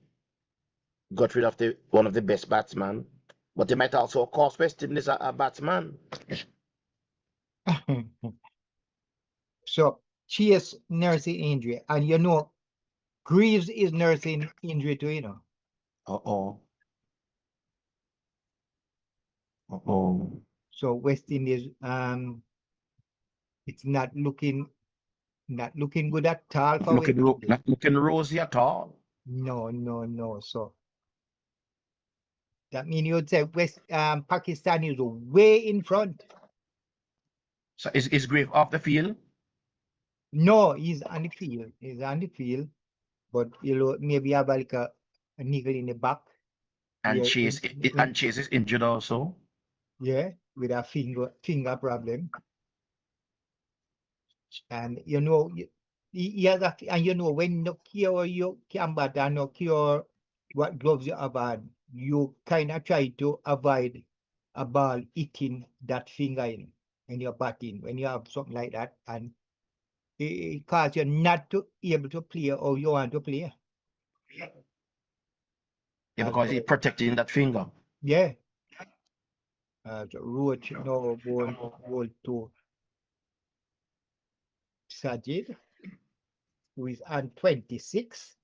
got rid of one of the best batsmen, but they might also cost West Indies a batsman. So Chase nursing injury. And you know, Greaves is nursing injury too, you know. Uh-oh. Uh-oh. So West Indies, it's not looking good at all for West Indies. Not looking rosy at all. No. So that means you would say Pakistan is way in front. So is Greaves off the field? No, he's on the field. He's on the field, but you know, maybe have like a niggle in the back. And Yeah, Chase is injured also. yeah, with a finger problem. And you know, he has and you know, when you cure your combat and you cure what gloves you have on, you kind of try to avoid a ball hitting that finger in your batting when you have something like that, and it causes you not to able to play or you want to play. Yeah, because he's protecting that finger. Yeah. Roach now ball to Sajid, who is on 26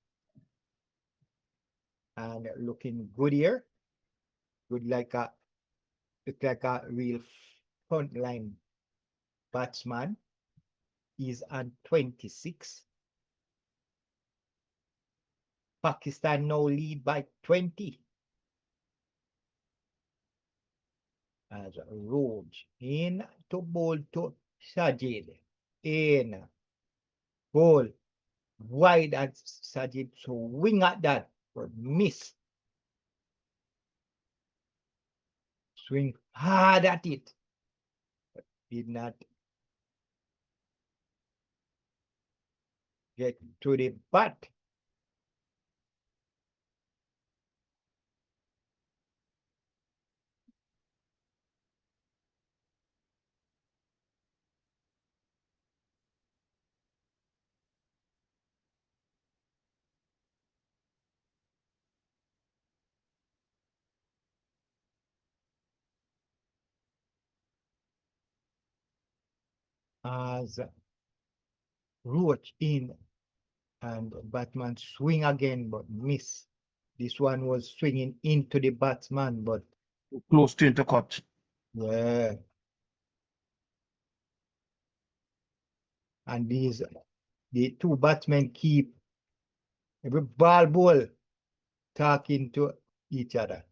and looking good here. Look like a real frontline batsman. He's on 26. Pakistan now lead by 20. As Roach in to bowl to Sajid. In ball wide and Sajid swing at that for miss. Swing hard at it, but did not get to the bat. As Roach in and Batman swing again but miss. This one was swinging into the batsman, but Close to intercut. yeah. And the two batsmen keep every ball talking to each other.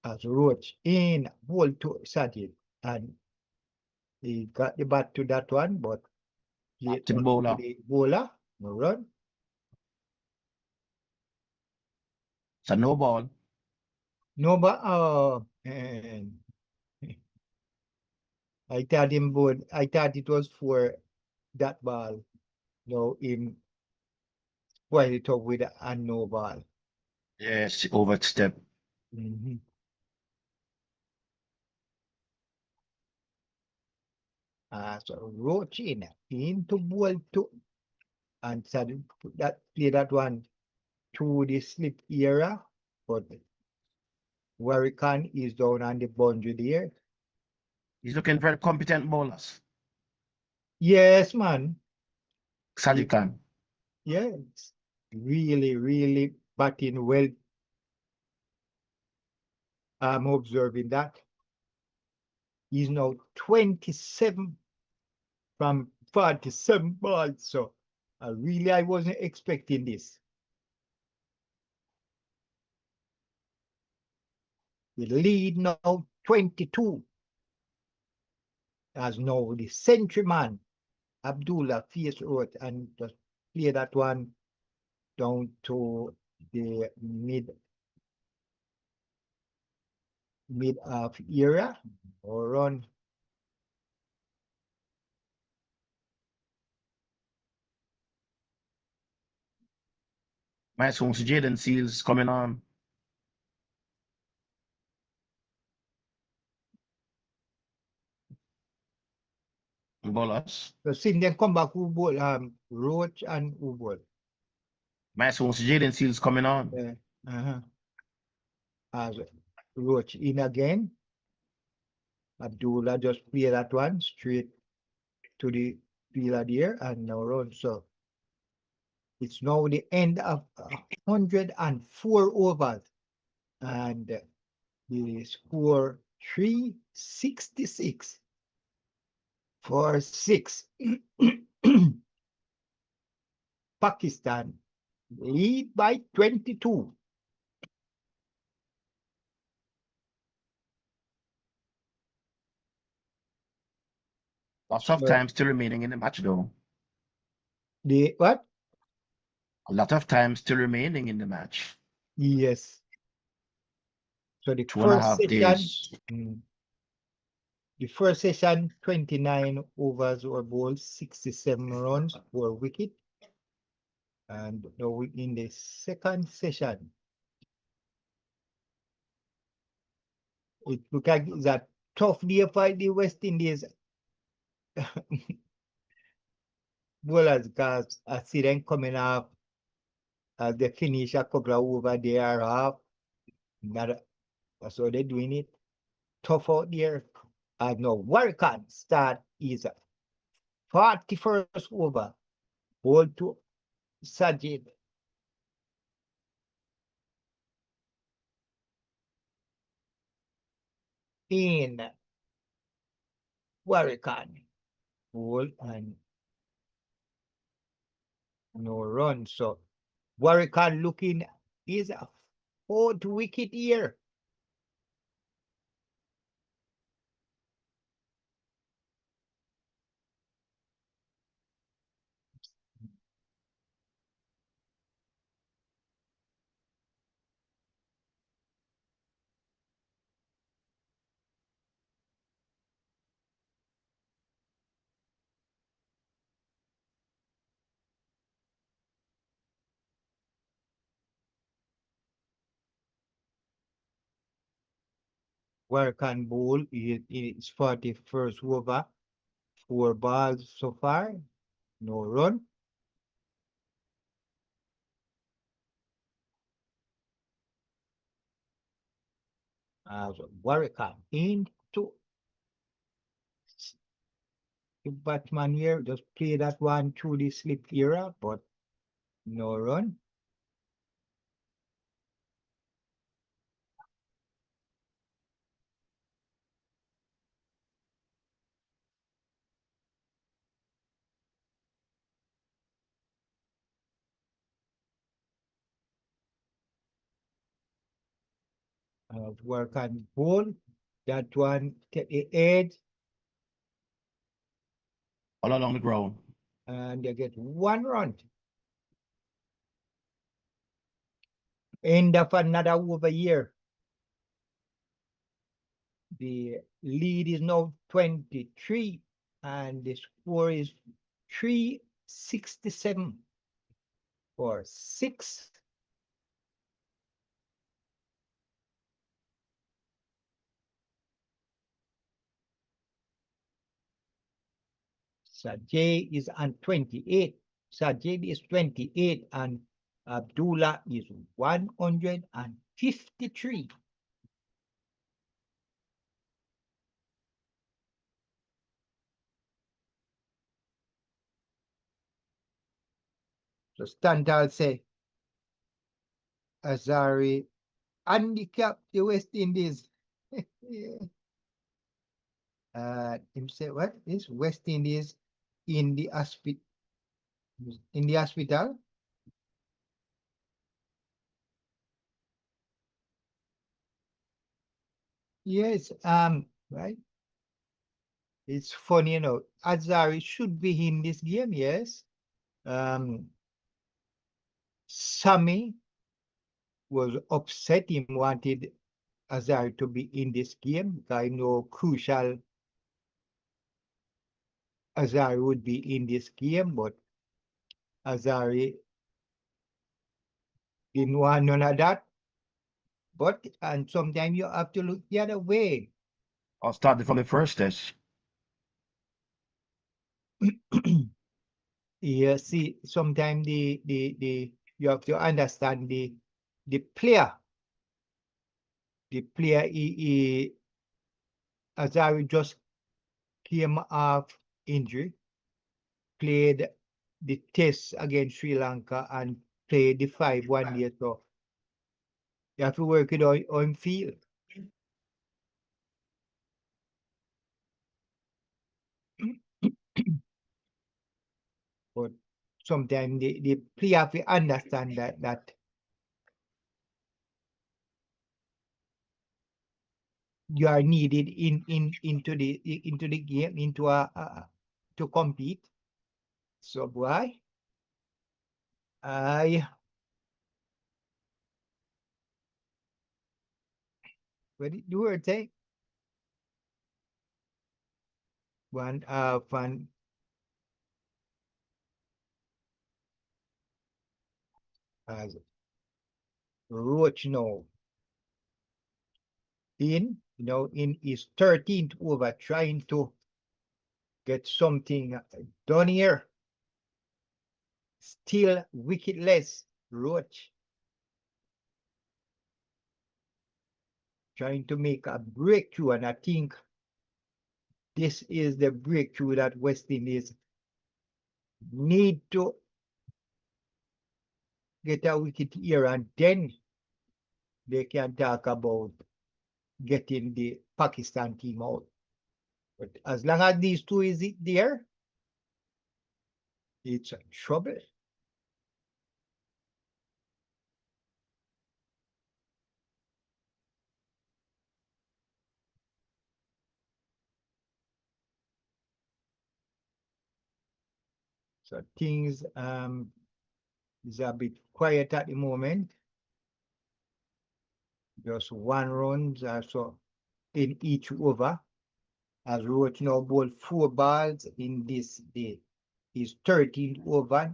As Roach in ball to Sajid, and he got the bat to that one, but he To the bowler. the bowler, no run. It's a no ball. No, but and I thought it was for that ball. No, him spoil it up with a no ball. Yes, overstep. So Roach in into ball to and started play that one to the slip era, but Warrican is down on the boundary there. He's looking very competent bowlers. Yes, man. Sajid Khan. Yes. Really, really batting well. I'm observing that. He's now 27 from 47 balls. So I wasn't expecting this. The lead now 22. As now the century man, Abdullah face out and just play that one down to the mid of area or run. My son's Jayden Seales coming on. Bowlers. So since they come back, who bowl, Roach and who bowl? My son's Jayden Seales coming on. As Roach in again. Abdullah just play that one straight to the fielder there and now run. So it's now the end of 104 overs and the score 366 for 6. Pakistan lead by 22. Lots of time still remaining in the match, though. The what? A lot of time still remaining in the match. Yes. So the 2.5 days. The first session, 29 overs were bowled, 67 runs, 4 wicket. And now in the second session, it looks like it's a tough day for the West Indies bowlers because I see them coming up as they finish a couple of over they are off. That's how they're doing it. Tough out there. And now Warrican start is 41st over. Ball to Sajid. In Warrican. Ball and no run. So Warrican looking is a 4th wicket here. Warrican bowl is 41st over. 4 balls so far. No run. As Warrican into the Batman here, just play that one through the slip era, but no run. Warrican bowl, that one take the edge. All along the ground. And they get 1 run. End of another over here. The lead is now 23 and the score is 367 for 6. Sajid is on 28. Sajid is 28 and Abdullah is 153. So Stantal say Azari handicap the West Indies. Him say what is West Indies in the hospital? In the hospital? Yes, right. It's funny, you know, Azari should be in this game, yes. Sammy was upset. He wanted Azari to be in this game. I know crucial Azari would be in this game, but Azari didn't want none of that. But and sometimes you have to look the other way. I'll start from the first test. You see, sometimes the you have to understand the player. The player Azari just came off injury, played the test against Sri Lanka and played the 5-1 day. So you have to work it on field. But sometimes the player have to understand that you are needed into the game, into to compete. So boy, what did you were say? One fun as Roach now in his 13th over, trying to get something done here. Still wicketless, Roach trying to make a breakthrough, and I think this is the breakthrough that West Indies need to get a wicket here, and then they can talk about getting the Pakistan team out. But as long as these two is there, it's trouble. So things is a bit quiet at the moment. Just one run so in each over. As Roach now bowled 4 balls in this day. His 13th over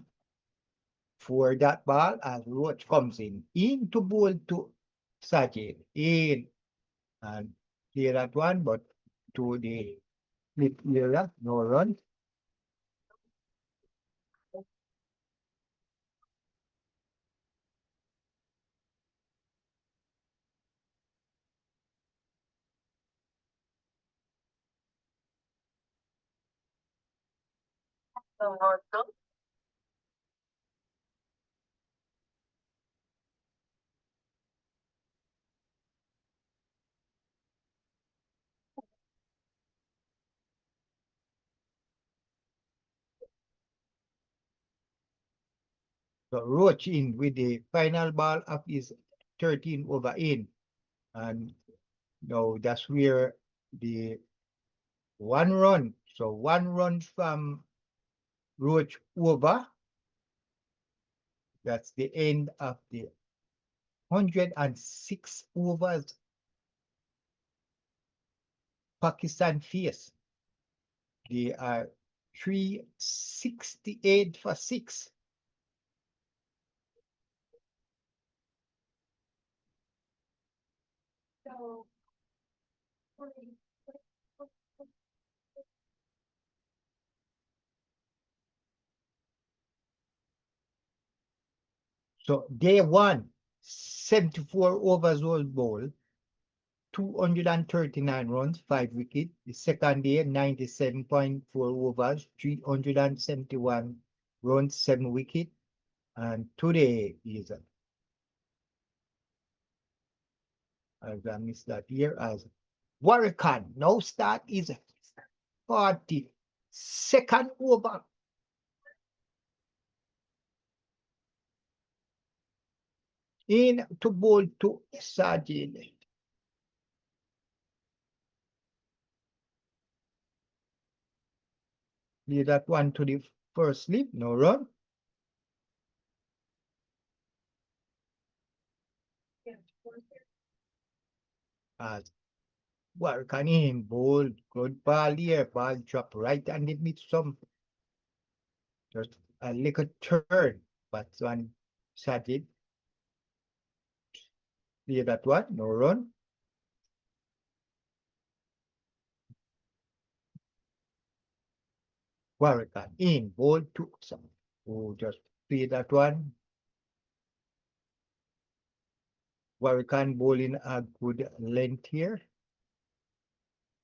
for that ball, as Roach comes in to bowl to Sajid in and clear that one, but to the flip area, no run. So Roach in with the final ball of his 13 over in. And no, that's where the 1 run. So 1 run from Roach over. That's the end of the 106 overs Pakistan face. They are 368 for 6. So day 1, 74 overs was bowled, 239 runs, 5 wickets. The second day, 97.4 overs, 371 runs, 7 wickets. And today is, as I missed that here, as Warrican now start is 42nd over. In to bowl to Sergeant. Lead that one to the first slip, no run. As Warrican in bowl, good ball here, ball drop right underneath some. Just a little turn, but one Sergeant. Lead that one, no run. Warrican in bowl to some. Oh, just play that one. Warrican bowling a good length here.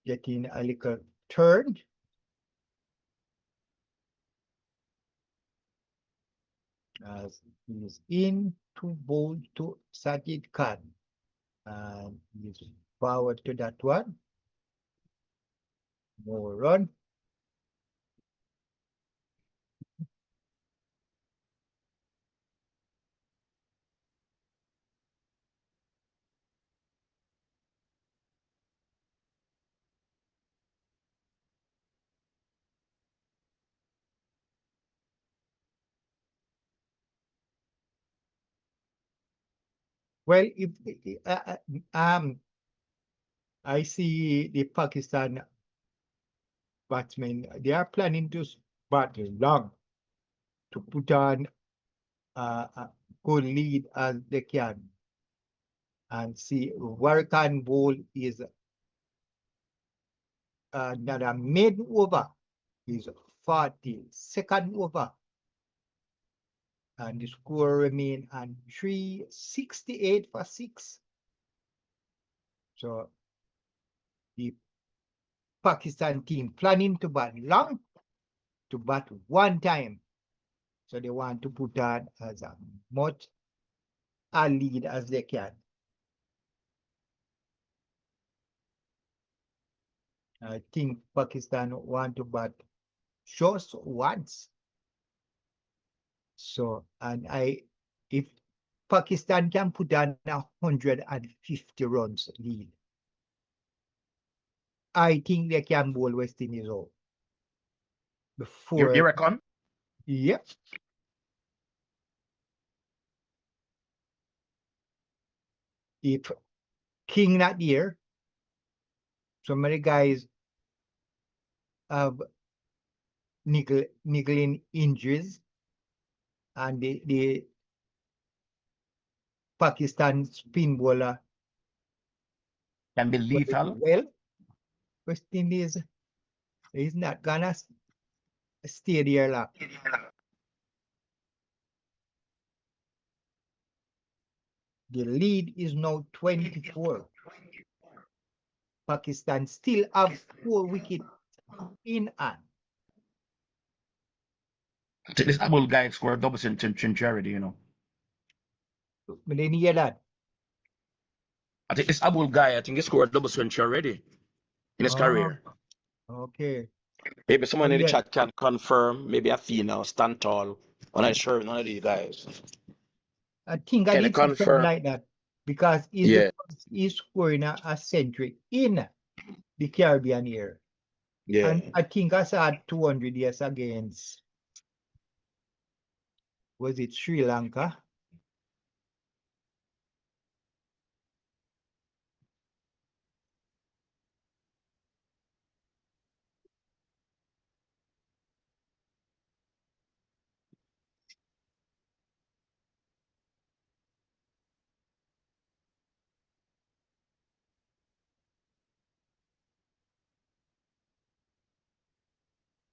Getting a little turn. As he's in to bowl to Sajid Khan. And he's forward to that one. More run. Well, if I see the Pakistan batsmen, they are planning to bat long to put on a good lead as they can. And see, Warrican bowl is another maiden over is 42nd over. And the score remain on 368 for 6. So the Pakistan team planning to bat long, to bat one time. So they want to put on as much a lead as they can. I think Pakistan want to bat just once. So, and if Pakistan can put on 150 runs lead, I think they can bowl West Indies out. Before You reckon? Yep. If King not here, some of the guys have niggling injuries, and the Pakistan spin bowler Can be lethal. well, West Indies is not gonna stay there long. The lead is now 24. Pakistan still have 4 wickets in hand. This Abul guy scored double century, you know. But then hear that. I think this Abul guy, I think he scored double century already in his career. Okay. Maybe someone in the Yeah. chat can confirm. Maybe Athena or Stand Tall. I'm not sure. None of these guys. I think I Can you did something confirm? like that because he's scoring a century in the Caribbean here. Yeah. And I think I saw 200 years against, was it Sri Lanka?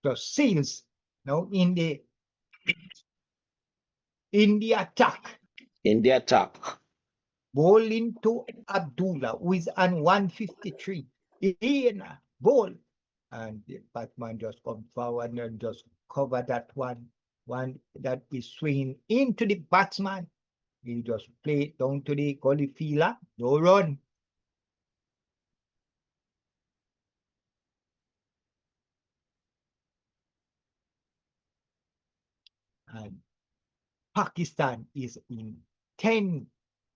So Seales now in the attack, In the attack. bowling to Abdullah, who is on 153. In ball, and the Batman just come forward and just cover that one. one that is swinging into the batsman. He just play it down to the gully fielder, no run. And Pakistan is in 10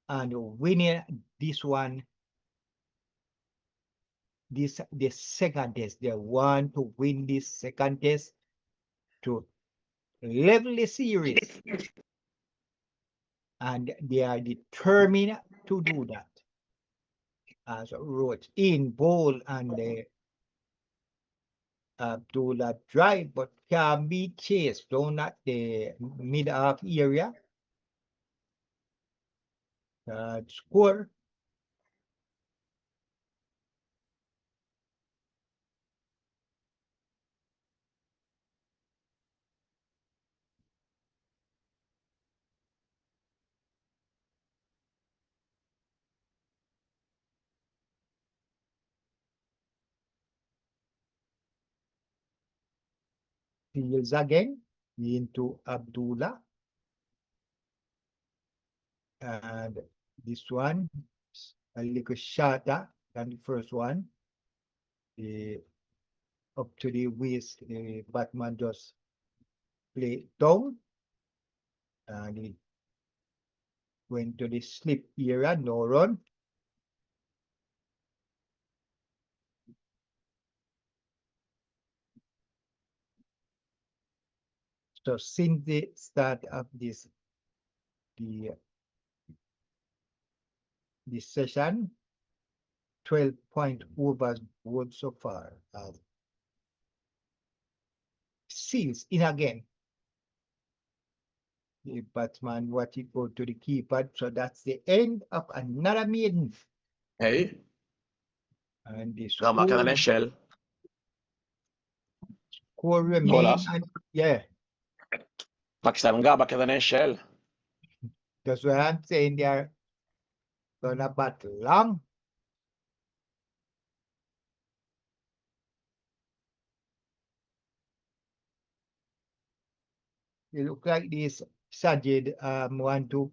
and winning this one. The second test. They want to win this second test to level the series. And they are determined to do that. As wrote in bowl and the Abdullah drive, but can be chased down at the mid-half area. Score. Seales again into Abdullah. And this one is a little shorter than the first one. Up to the waist, the batsman just play down. And he went to the slip area, no run. So since the start of this session, 12 point overs bowled so far. Seales in again. The batsman watch it go to the keeper. So that's the end of another maiden. Hey, And the come back in the shell. score remain. Bowlers. Yeah, Pakistan got back in the shell. that's what I'm saying. They're gonna bat long. It look like this Sajid want to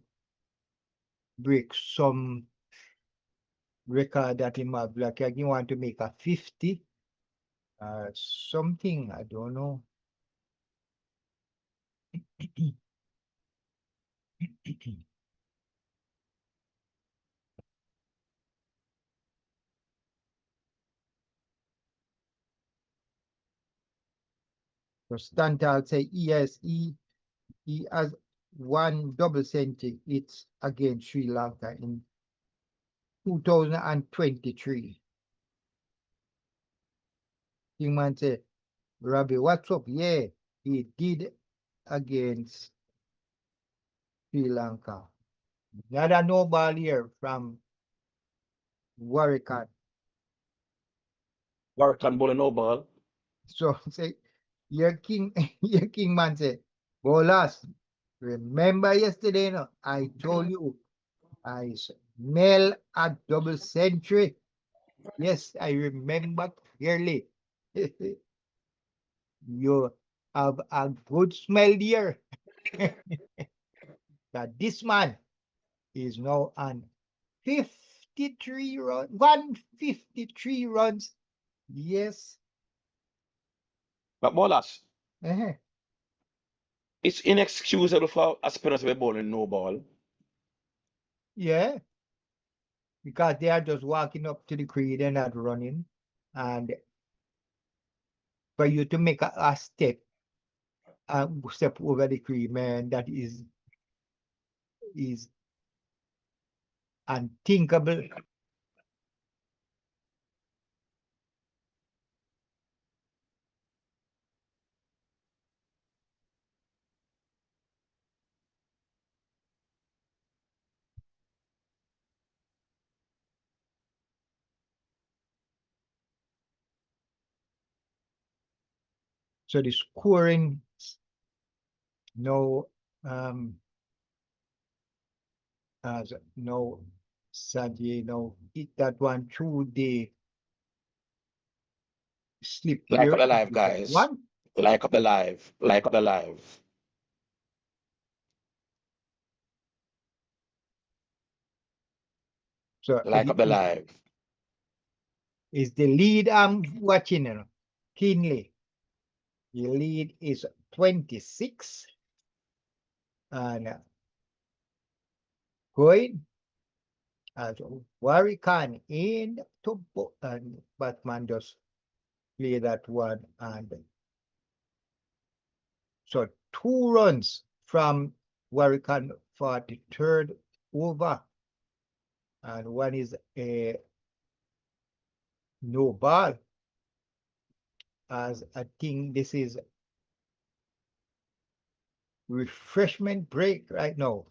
break some record that he have, like he want to make a 50. Something, I don't know. So Stantal say yes, he has one double century. It's against Sri Lanka in 2023. King man say, Robbie, what's up? Yeah, he did against Sri Lanka. Another no ball here from Warrican. Warrican bowling no ball. So say, your king man say, bowlers, remember yesterday, no, I told you I smell a double century. Yes, I remember clearly. You have a good smell there. That this man is now on 53 runs, 153 runs. Yes. But bowlers, Uh-huh. it's inexcusable for a spinner to be bowling no ball. Yeah. Because they are just walking up to the crease, they're not running. And for you to make a step over the crease, man, that is unthinkable. So the scoring no as no Saji no hit that one through the slip Like here. up the live, guys. One. Like up the live. Like up the live. So Like up the live. is the lead I'm watching, you know, keenly. The lead is 26 and going as Warrican in to and Batman just play that one and so 2 runs from Warrican for the 3rd over and one is a no ball as I think this is refreshment break right now.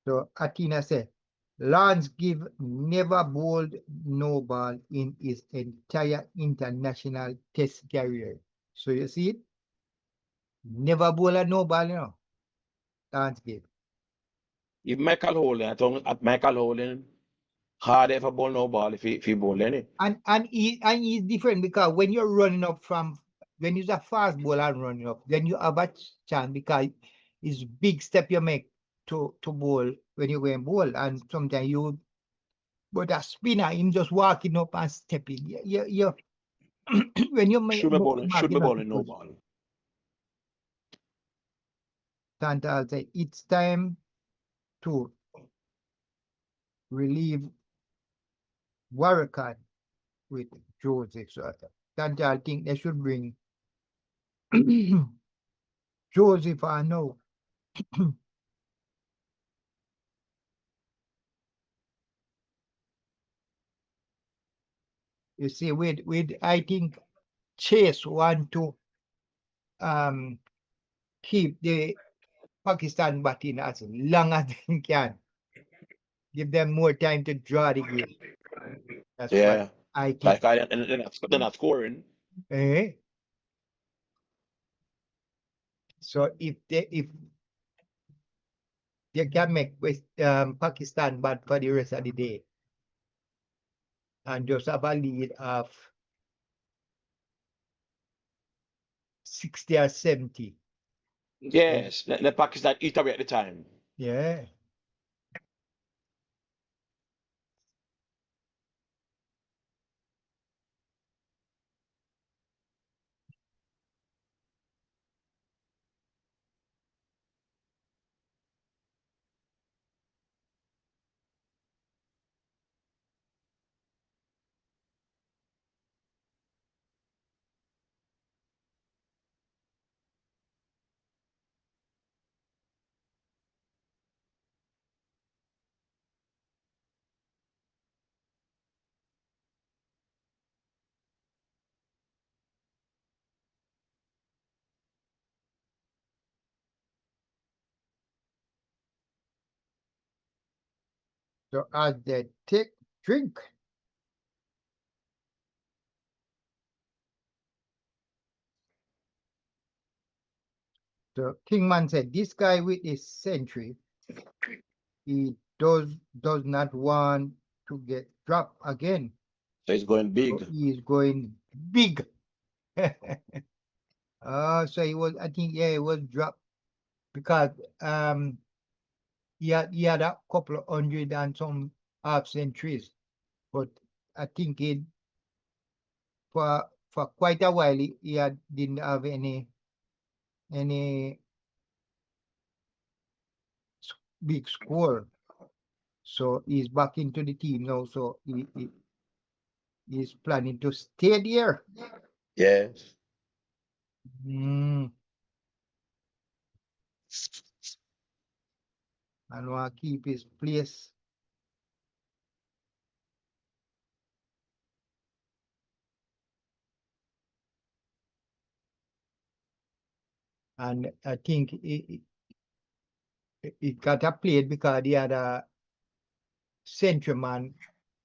So Atina said, Lance Give never bowled no ball in his entire international test career. So you see it? Never bowled a no ball, you know. Lance Give. If Michael Holding, I thought at Michael Holding hard ever ball no ball if he bowl any. And he's different because when you're running up from when you're a fast bowler and running up, then you have a chance because it's big step you make to bowl when you go and bowl. And sometimes you but a spinner, him just walking up and stepping. You when you make Should be bowling no ball. Tantal say it's time to relieve Warrican with Joseph. So Tantal think they should bring Joseph I know. You see, with I think Chase want to keep the Pakistan batting as long as they can. Give them more time to draw the game. That's what I think. Like they're not scoring. Eh? So if they can make Pakistan bad for the rest of the day and just have a lead of 60 or 70. Yes, let Pakistan eat away at the time. Yeah. So as they take drink, so Kingman said, this guy with his century, he does not want to get dropped again. So he's going big. So he is going big. So he was, I think, yeah, he was dropped because he had a couple of 100 and some half centuries, but I think it for quite a while he didn't have any big score. So he's back into the team now. So he's planning to stay there. Yes. And want to keep his place. And I think it got a played because the other centerman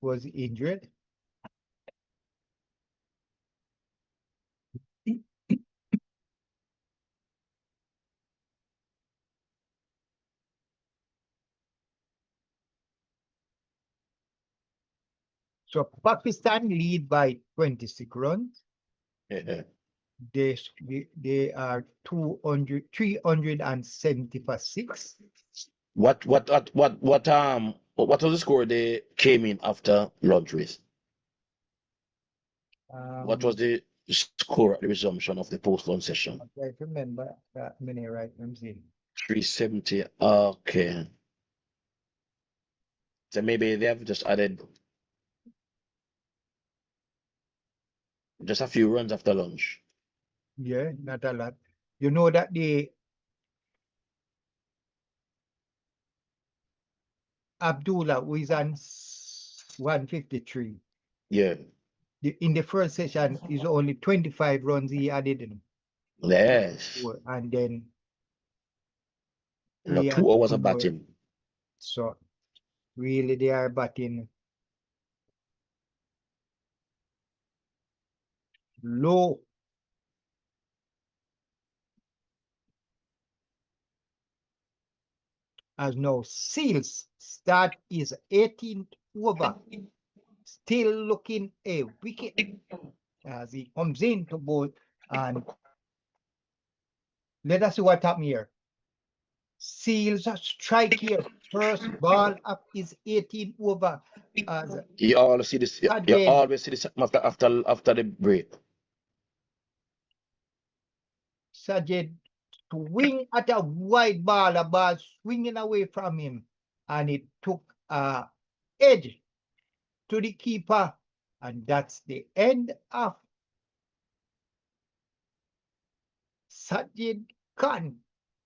was injured. So Pakistan lead by 26 runs. Yeah. They are 370 for 6. What was the score they came in after lunch with? What was the score at the resumption of the post-lunch session? I remember that many right. Let me see. 370. Okay. So maybe they have just added just a few runs after lunch. Yeah, not a lot. You know that the Abdullah who is on 153. Yeah. In the first session is only 25 runs he added in. Yes. And then You know, he 2 had hours two of more. batting. So really they are batting low. As now Seales start is 18th over. Still looking a wicket as he comes into bowl, and let us see what happened here. Seales strike here. First ball of his 18th over. As You always see this. You Tagenarine always see this after the break. Sajid swing at a wide ball, a ball swinging away from him, and it took edge to the keeper, and that's the end of Sajid Khan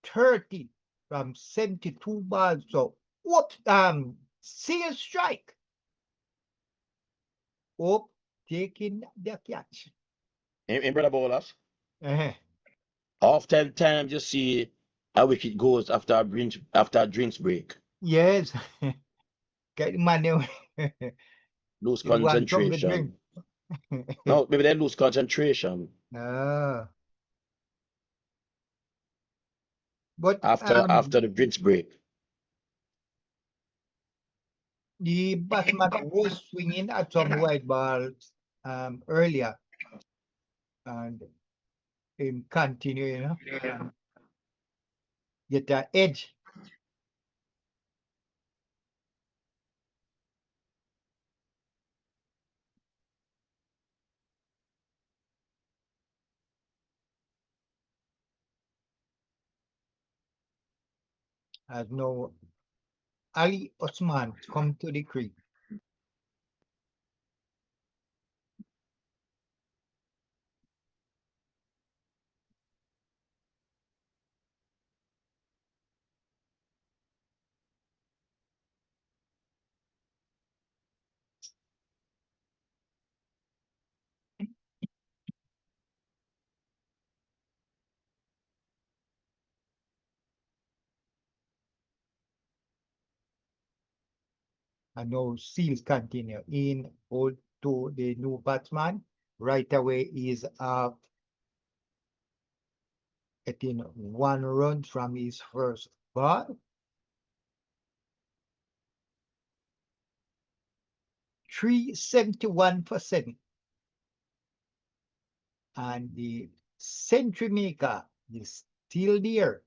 30 from 72 balls. So whoops, Seal strike. Hope taking the catch. In brother bowlers, Uh-huh. oftentimes you see a wicket goes after a drinks break. Yes. Get money. Lose You want some to drink. concentration. No, maybe they lose concentration Ah. But after the drinks break. the batsman was swinging at some wide balls earlier, and him continue, you know, get that edge. As no Ali Osman come to the creek. And now Seals continue in hold to the new batsman. Right away is getting 1 run from his first ball. 371%. And the century maker is still there.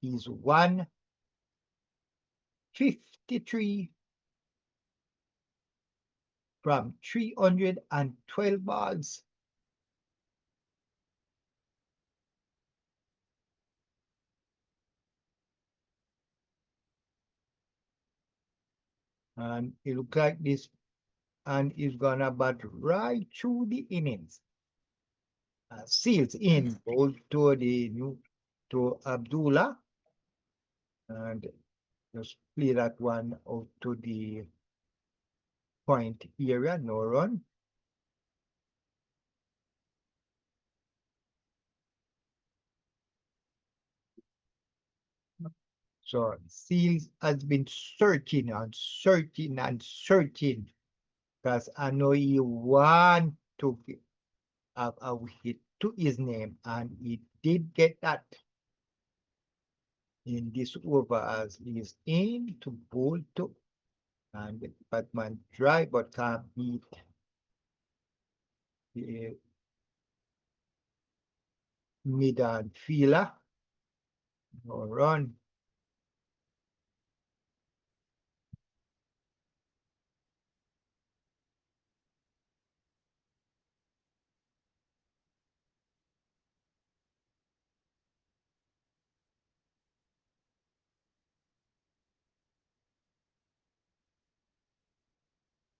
Is 153 from 312 balls. And it looks like this, and is gonna bat right through the innings. Seals in ball to the new to Abdullah, and just play that one out to the point area, no run. So Seals has been searching and searching and searching, because I know he want to have a wicket to his name, and he did get that in this over as he is in to bowl to, and the Batman try but can't beat the mid and fielder. No run.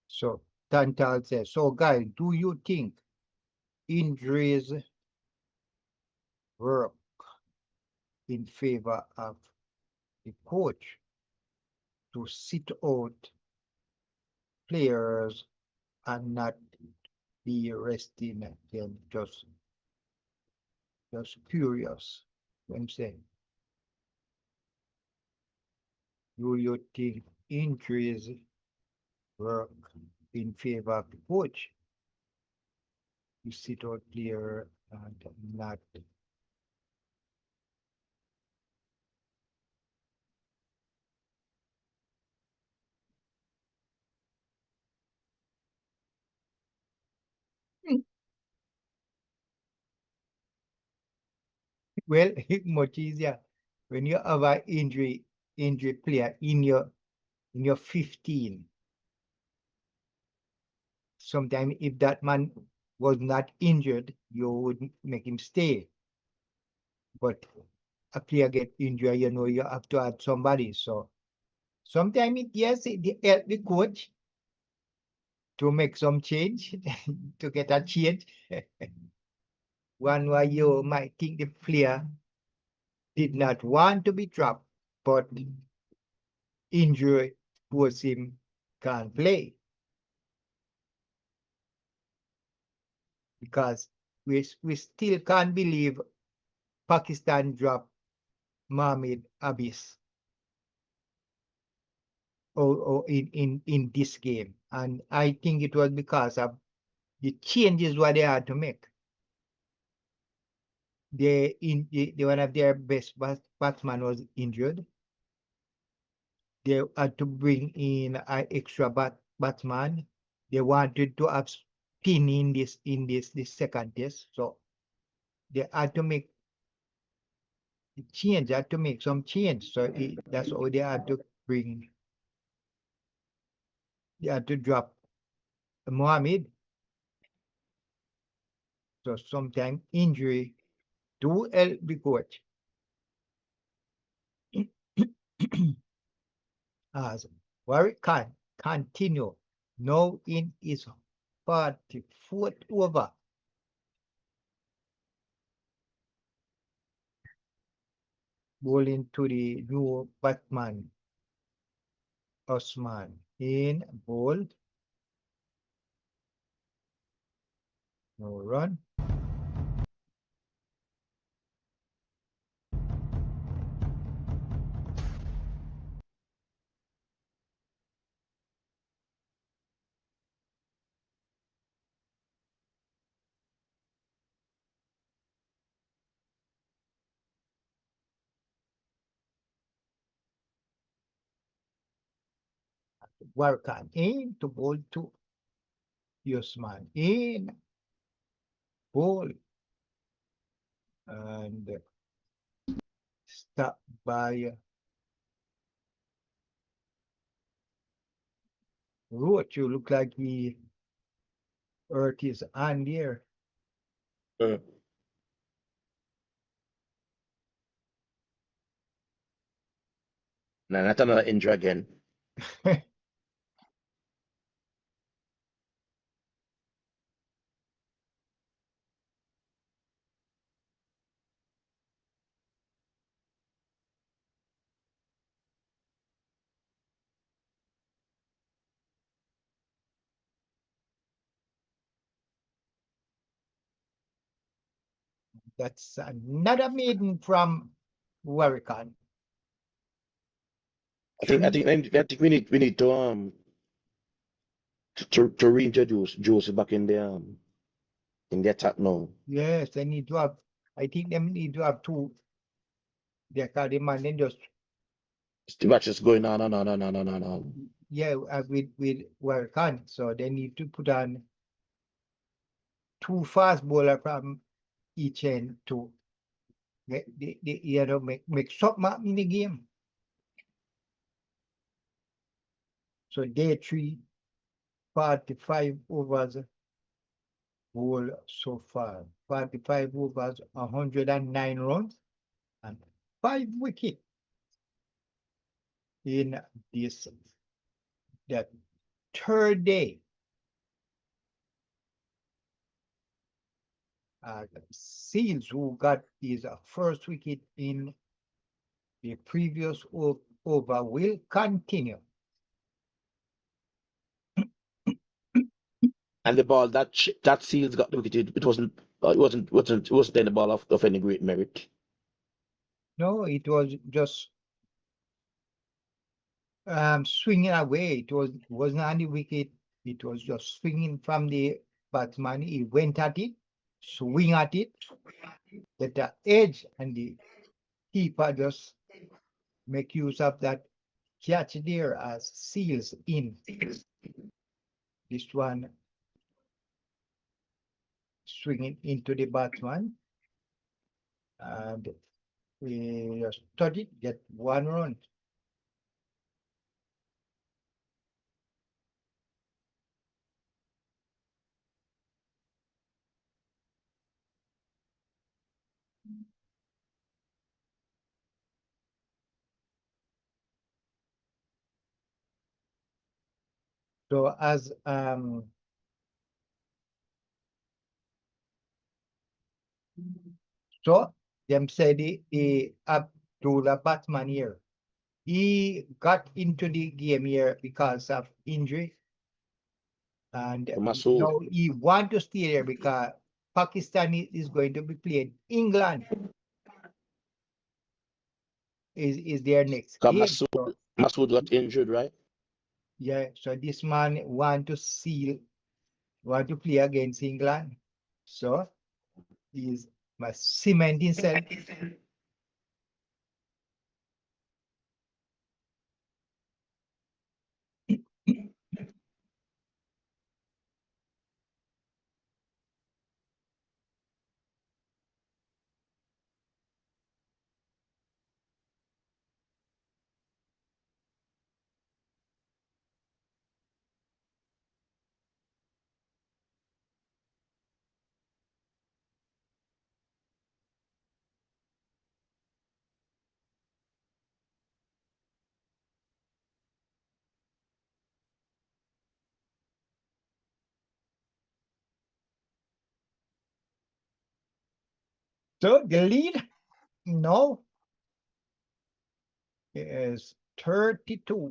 So Tantal says, so guys, do you think injuries work in favor of the coach to sit out players and not be resting them? Just curious. I'm saying, do you think injuries work in favor of the coach to sit out player and not? Well, much easier when you have an injury player in your 15. Sometimes if that man was not injured, you would make him stay. But a player get injured, you know, you have to add somebody. So sometimes it help the coach to make some change, to get a change. One why you might think the player did not want to be dropped, but injury force him can't play. Because we still can't believe Pakistan dropped Mohamed Abis in this game. And I think it was because of the changes what they had to make. One of their best batsman was injured. They had to bring in an extra batsman. They wanted to have spin in this second test. So they had to make change, had to make some change. So that's all they had to bring. They had to drop Mohammed. So sometimes injury do help the coach. As Warwick continue now in his 44th over. Bowling to the new batsman Osman in ball. No run. Warwick in to bowl to Osman in ball and stop by Roach. You look like he hurt his hand there. Mm. Nah, not another injury again. That's another maiden from Warwican. I think we need to reintroduce Joseph back in the attack now. Yes, they need to have. I think they need to have two. They call them and then just The match is going on. yeah with Warwican. So they need to put on two fast bowler from each end to make something happen in the game. So day 3, 45 overs ball so far. 45 overs, 109 runs, and 5 wickets in this that third day. Seales, who got his first wicket in the previous over, will continue. And the ball that Seales got the wicket, it wasn't then a ball of any great merit. No, it was just swinging away. It wasn't on the wicket. It was just swinging from the batsman. He went at it, swing at it, get the edge, and the keeper just make use of that catch there as Seales in. This one swinging into the batsman, and we just touch it, get 1 run. So as so them say the Abdullah batsman here, he got into the game here because of injury, and now he want to stay there because Pakistan is going to be playing England. Is their next game. So, Masood got injured, right? yeah, so this man want to play against England. So he's must cement himself. So the lead now is 32.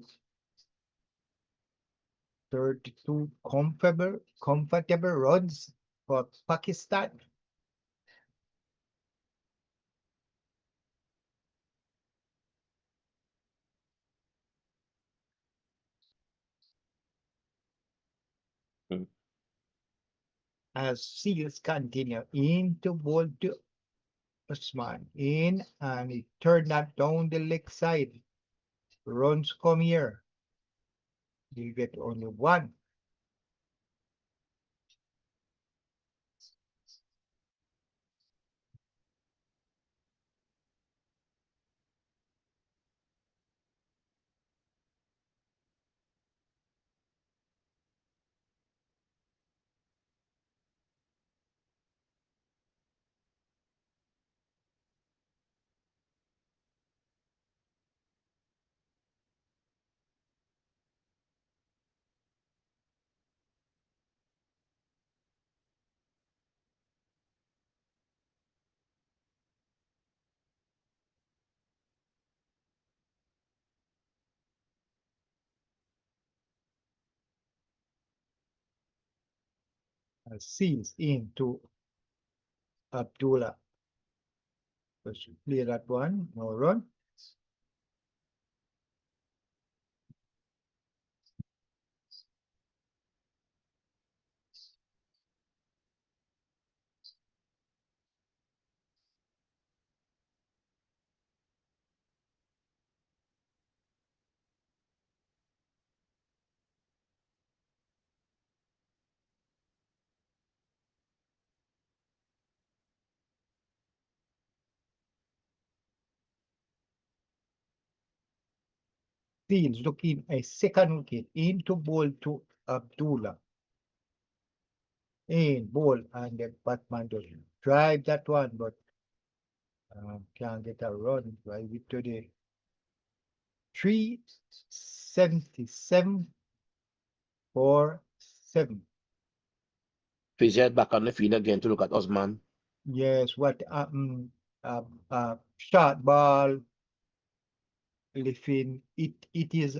32 comfortable runs for Pakistan. As Seales continue into ball to Usman in, and he turned that down the leg side. Runs come here. You get only 1. Seals into Abdullah. Let's play that one. No run. Seales looking a second wicket into ball to Abdullah. In ball, and the Batman does drive that one, but can't get a run. Drive it to the 377 for 7. He's head back on the field again to look at Osman. Yes, what short ball lifting it is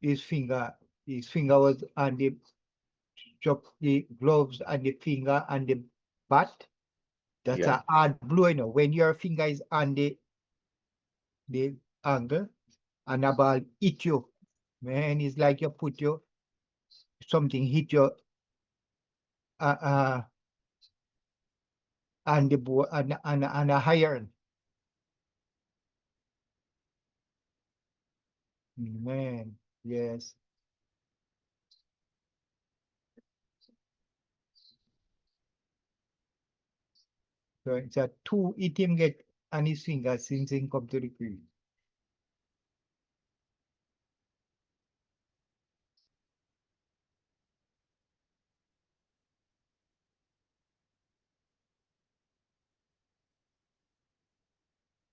his finger was on the gloves and the finger and the bat. That's Yeah. a hard blow, you know. When your finger is on the angle and a ball hit you, man, it's like you put your something hit your on the board on a iron. Man, yes. So it's a 2 hit him get on his finger since he come to the crease.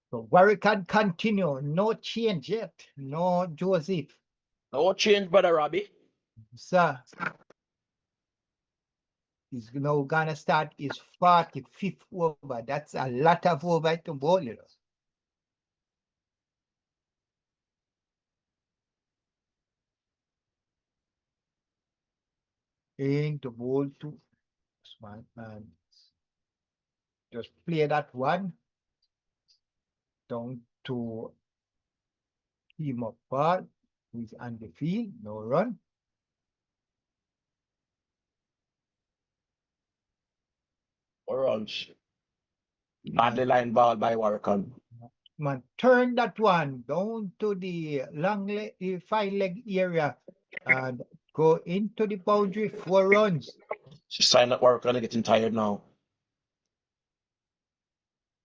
So Warrican continue, no change yet, no Joseph. No change, brother Robbie. Sir, he's now gonna start his 45th over. That's a lot of over to bowl, you know. Into bowl to smart man. Just play that one down to team of ball, who's on the field, no run. Runs. Badly line ball by Warrican. Man, turn that one down to the long leg, the 5-leg area and go into the boundary 4 runs. She's signing up Warrican getting tired now.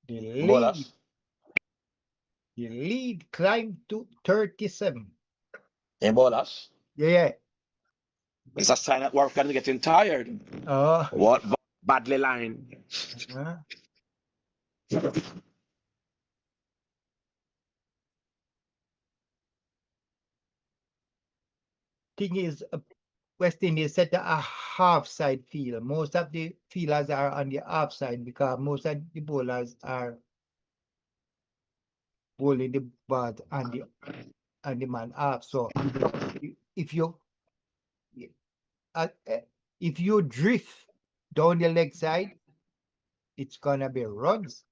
The Bowlers. lead climbed to 37. Hey, bowlers. Yeah. It's a sign that Warrican getting tired. What badly line? Thing is, West Indies set a half side field. Most of the fielders are on the half side because most of the bowlers are bowling the balls on the man half. So if you drift down the leg side, it's gonna be runs.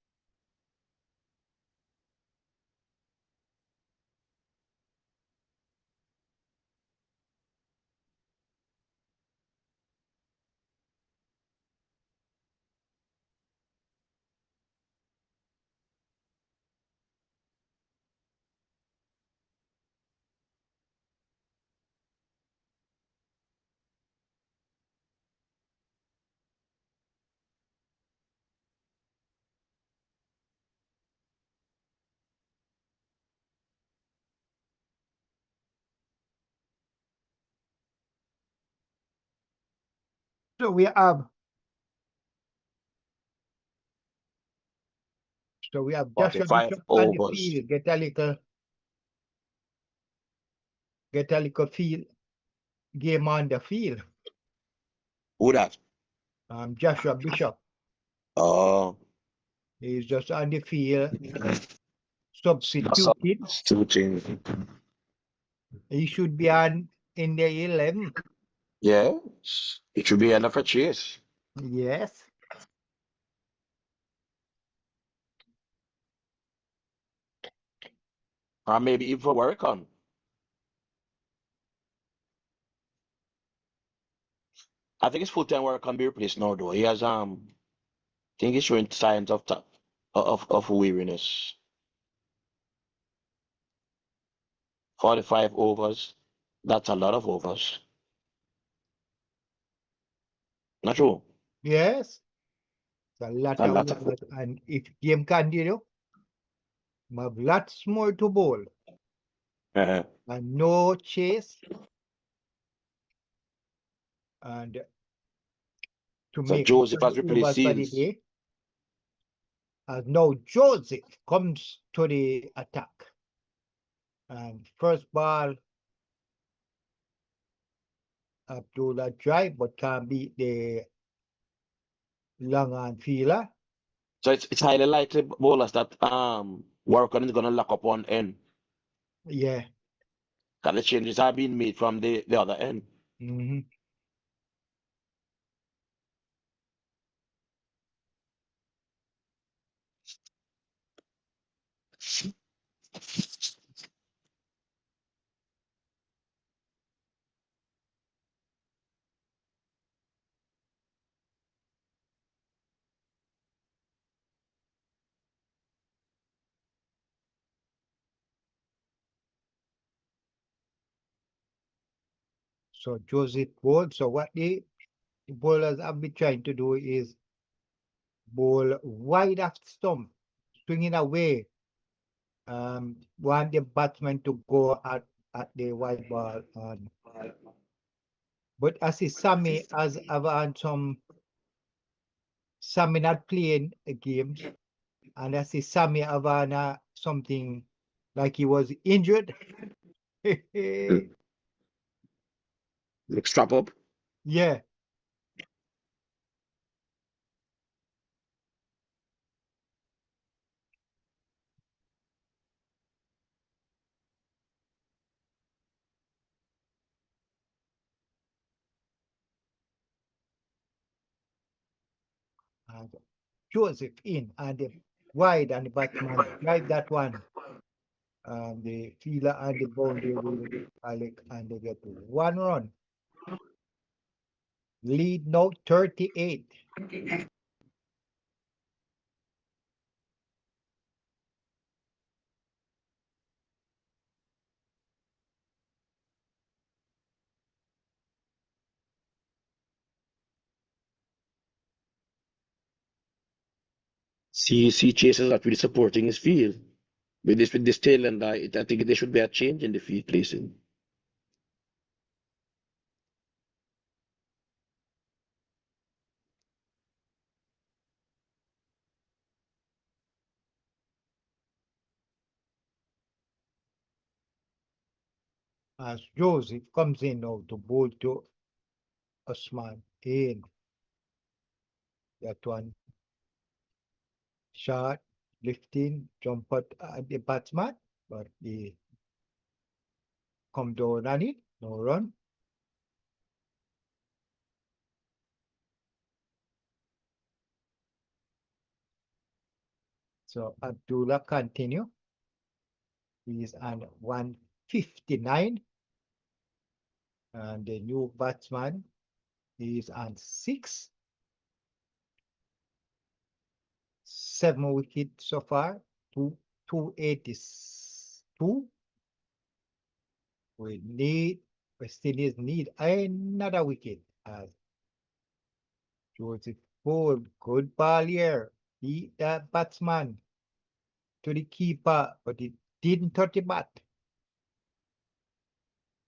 So we have Joshua 45 Bishop on the overs. field. Get a little field game on the field. Who that? Joshua Bishop. Oh. He's just on the field substituting. Substituting. He should be in the 11. Yeah. It should be enough for Chase. Yes. Or maybe even for Warrican. I think his full-time work can be replaced now though. He has I think he's showing signs of weariness. 45 overs. That's a lot of overs. Not true. Yes. It's a lot of overs. And if game continue, have lots more to bowl. and no chase. And to So make Joseph has overs replaced for the Seales. day. Now Joseph comes to the attack. And first ball, Abdullah drive, but can't beat the long on fielder. So it's highly likely, bowlers, that Warrican is gonna lock up one end. Yeah. Because the changes are being made from the other end. Mhm. So Joseph bowled. So what the bowlers have been trying to do is bowl wide off stump, swinging away. Want the batsman to go at the wide ball. But as is Sammy has had Sammy not playing games, and as is Sammy have had something like he was injured. Like strap up. Yeah. And Joseph in and the wide and the batsman drive that one. The fielder and the boundary will Alec and they get 1 run. Lead now 38. See, Chase is not really supporting his field. With this tail end, I think there should be a change in the field placing. As Joseph comes in now to bowl to Osman in that one. Shot, lifting, jump at the batsman, but he come down on it, no run. So Abdullah continue. He's on 159. And the new batsman is on 6. 7 wickets so far, 282. West Indies need another wicket as Joseph Paul, good ball here. Beat that batsman to the keeper, but it didn't touch the bat.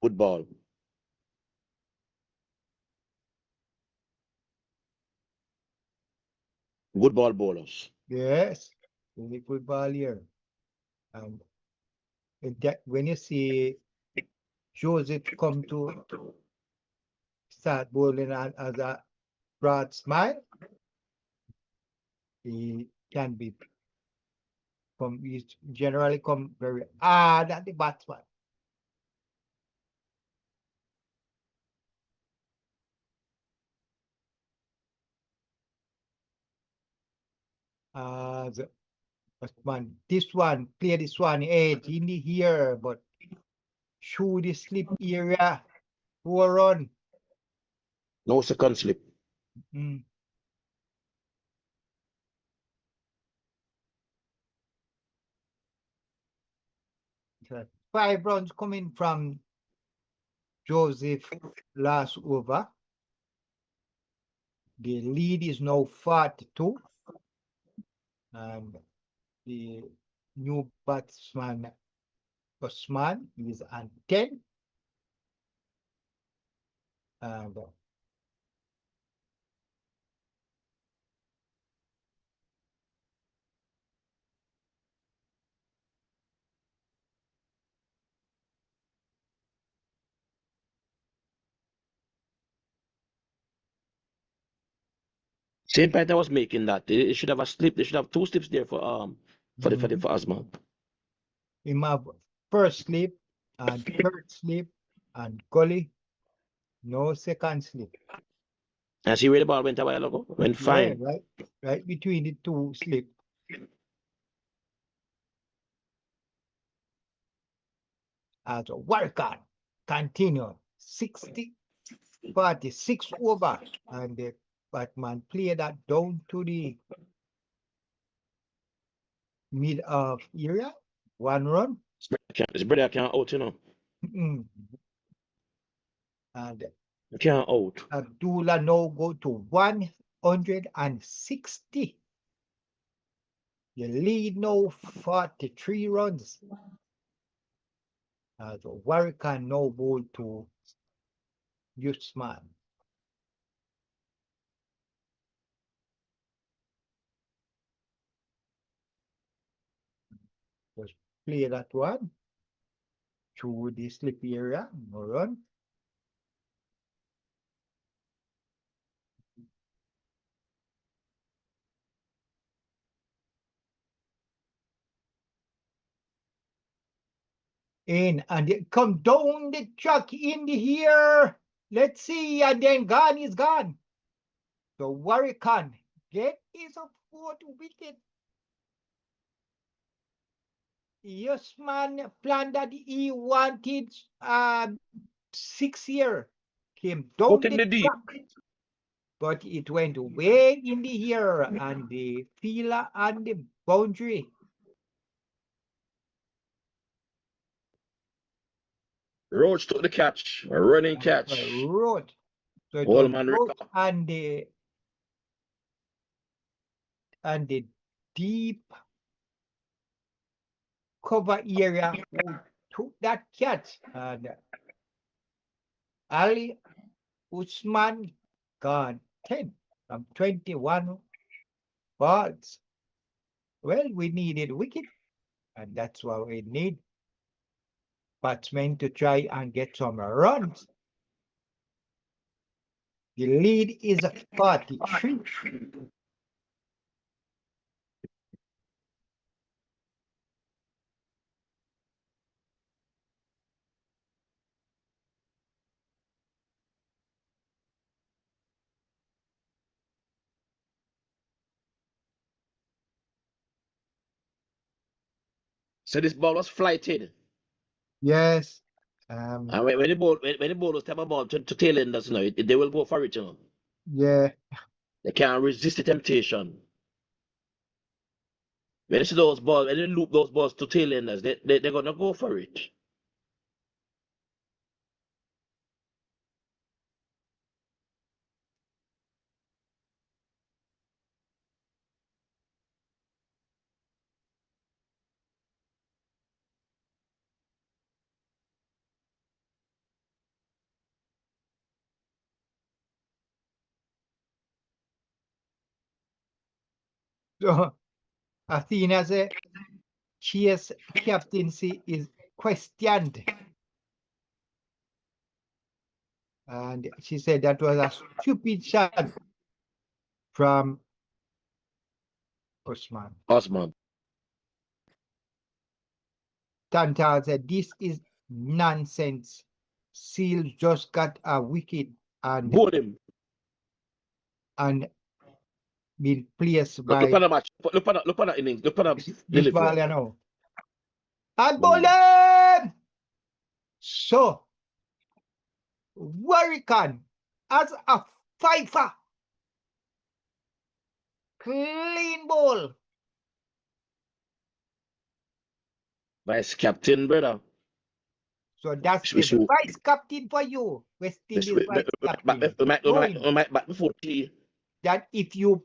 Good ball. Good ball bowlers. Yes, really good ball here. And when you see Joseph come to start bowling as a broad smile, he can be he generally come very hard at the batsman. Batsman, play this one edge in the here, but through the slip area, poor run. No second slip. Mm. 5 runs coming from Joseph last over. The lead is now 42. And the new batsman Osman is on 10. And Same point I was making that they should have a slip. They should have 2 slips there for Osman. him have first slip and third slip and gully. No second slip. And see where the ball went a while ago? Went fine. Yeah, right between the 2 slip. As Warrican continue 46 over, and the Batman play that down to the mid of area. 1 run. His brother can't out, you know. And He can't out. Abdullah now go to 160. You lead now 43 runs. As Warrican now go to Usman. Just play that one through the slip area. No run. In and it come down the track in the air. Let's see, and then gone is gone. So Warrican get his 4th wicket. Yes, man, plan that he wanted 6 year. Came down the track. But it went way in the air and the fielder and the boundary. Roach took the catch, a running catch. Roach. So it All was man Roach and the deep cover area who took that catch. And Ali Usman got 10 from 21 balls. Well, we needed wicket, and that's what we need. Batsmen to try and get some runs. The lead is 43. So this ball was flighted. Yes. And when the bowlers tap a ball to tail enders, you know, they will go for it, you know. Yeah. They can't resist the temptation. When they see those balls, when they loop those balls to tail enders, they're gonna go for it. So Athena's Chase captaincy is questioned. And she said that was a stupid shot from Osman. Tantal said this is nonsense. Seales just got a wicket and Board him. And been placed by Look at the match. Look at that innings. Look at that this delivery. ball, you know. And bowling! So Warrican as a fifer. Clean ball. Vice captain, brother. So that's We the should- vice captain for you. West Indies vice captain. We might bat before tea. That if you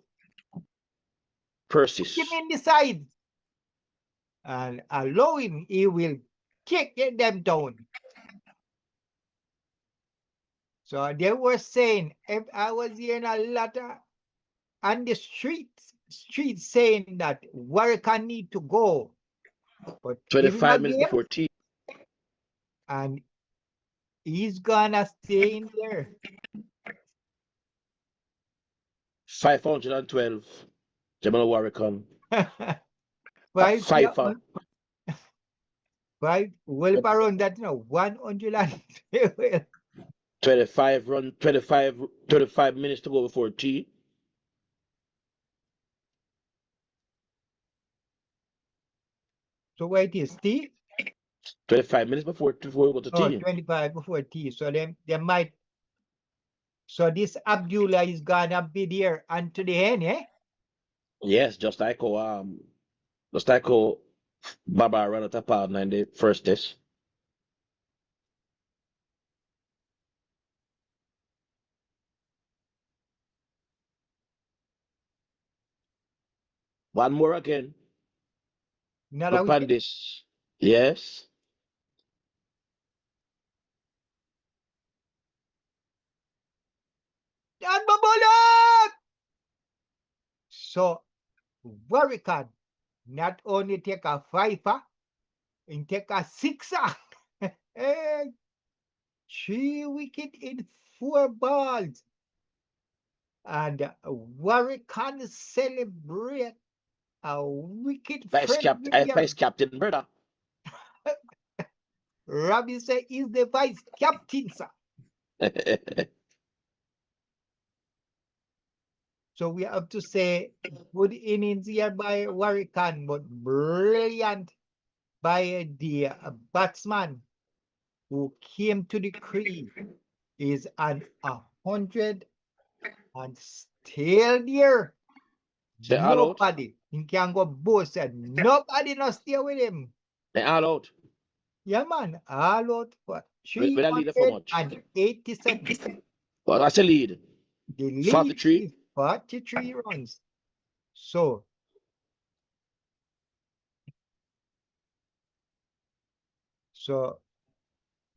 Persis. him in the side and allow him, he will taking them down. So they were saying, if I was hearing a lot on the streets saying that Warrican need to go, but give him 25 a minutes game before tea. and he's gonna stay in there. 512. Jomel Warrican. Five, yeah, 5 five, well, around that, 100 and 25 minutes to go before tea. So what it is, tea? 25 minutes before we go to Oh, tea. 25 before tea. So they might. So this Abdullah is gonna be there until the end, eh? Yes, just like how Baba ran at a partner in the first test. One more again. Another Upon wicket. this. Yes. And Babola! So Warrican not only take a 5er, he take a 6er. 3 wicket in 4 balls. And Warrican celebrate a wicket Vice captain, brother. Robbie say is the vice captain, sir. So we have to say good innings here by Warrican, but brilliant by the batsman who came to the crease is an 100 and still there. They all out. Nobody. He can go both said nobody not stay with him. They all out. Yeah, man, all out for With a lead of how much? 387. Well, that's a lead. The lead 43. is 43 runs. So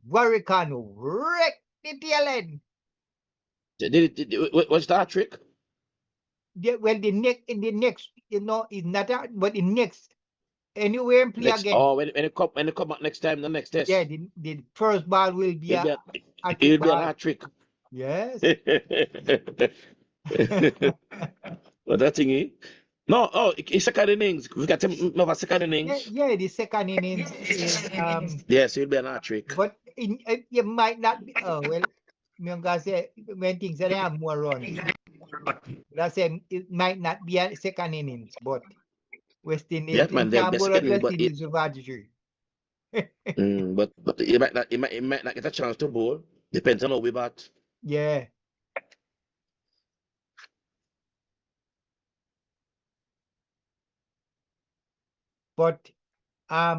Warrican wrecked the tail end. What's that trick? Well, in the next, is not that, but the next, anywhere and play again. Oh, when it come back next time, the next test. Yeah, the first ball will be it'll a be ball. a hat trick. Yes. But that thing, eh? No, it's second innings. We got him have a second innings. Yeah, the second innings is yes, it'll be an hat trick. but it might not be. Oh well, I'm gonna say when things that have more runs. That's it might not be a second innings, but West Indies. Yes, man, they'll be second innings, but Indies strategy. but it might not get a chance to bowl. Depends on how we bat. Yeah. But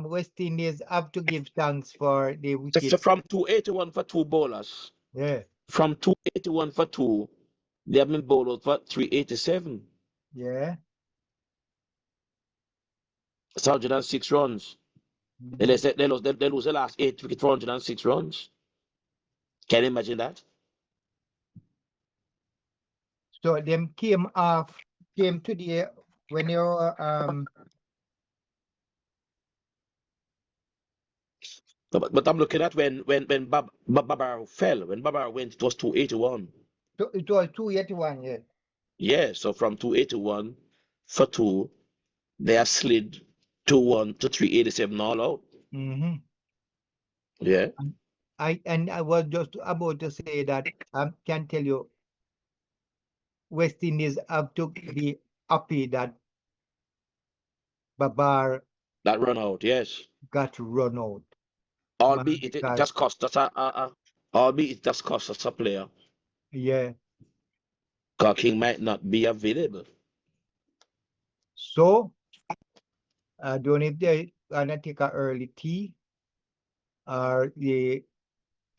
West Indies have to give thanks for the wicket. So from 281 for 2 bowlers. Yeah. From 281 for 2, they have been bowled out for 387. Yeah. It's 106 runs. And they lose the last 8 wickets for 106 runs. Can you imagine that? So them came to the when you were But I'm looking at when Baba fell. When Baba went, it was 281. So it was 281, yeah. Yeah, so from 281 for 2, they have slid 2-1 to 387 all out. Mm-hmm. Yeah. I was just about to say that I can tell you West Indies have to be happy that Babar That run out, yes. got run out. Albeit it just cost us a player. Yeah. because King might not be available. So I don't know if they're gonna take an early tea or the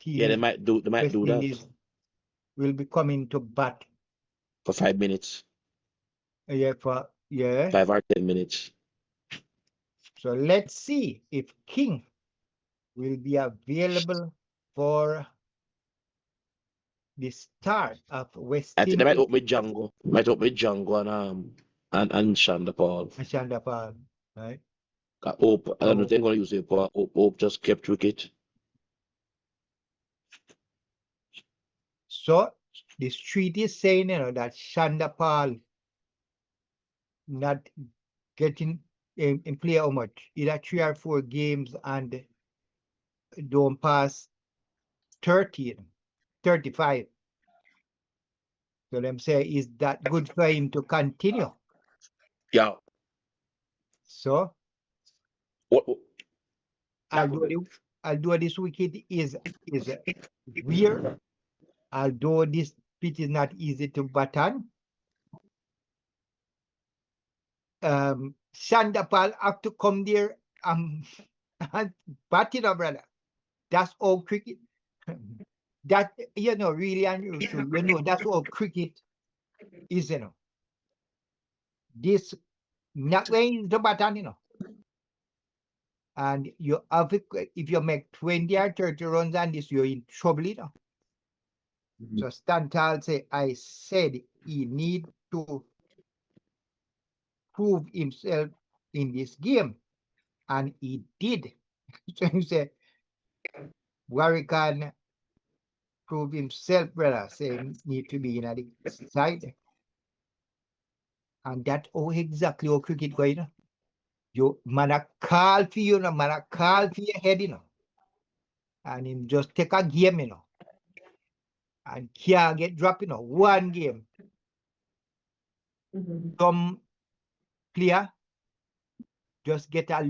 tea. Yeah, they might do that will be coming to bat. for 5 minutes. Yeah, 5 or 10 minutes. So let's see if King will be available for the start of West I think they might Indies open with Jangoo. Might open with Jangoo and Chanderpaul. and Chanderpaul, right? Hope. I don't know if So, they're going to use it, but Hope just kept wicket. so the street is saying, that Chanderpaul not getting in play how much, either 3 or 4 games and don't pass 30, 35. So them say, is that good for him to continue? Yeah. So, What? although this wicket is weird, although this pitch is not easy to bat on, Chanderpaul have to come there and bat it up, brother. That's all cricket. That, really unusual. That's all cricket is, This, not when the bat on, And you have if you make 20 or 30 runs on this, you're in trouble, So Stantal say, I said he need to prove himself in this game, and he did. So you say, Warrican prove himself, brother, saying need to be in the side. And that's exactly how cricket going. You man a call for you, man a call for your head, And him just take a game, And can't get dropped, one game. Some player just get a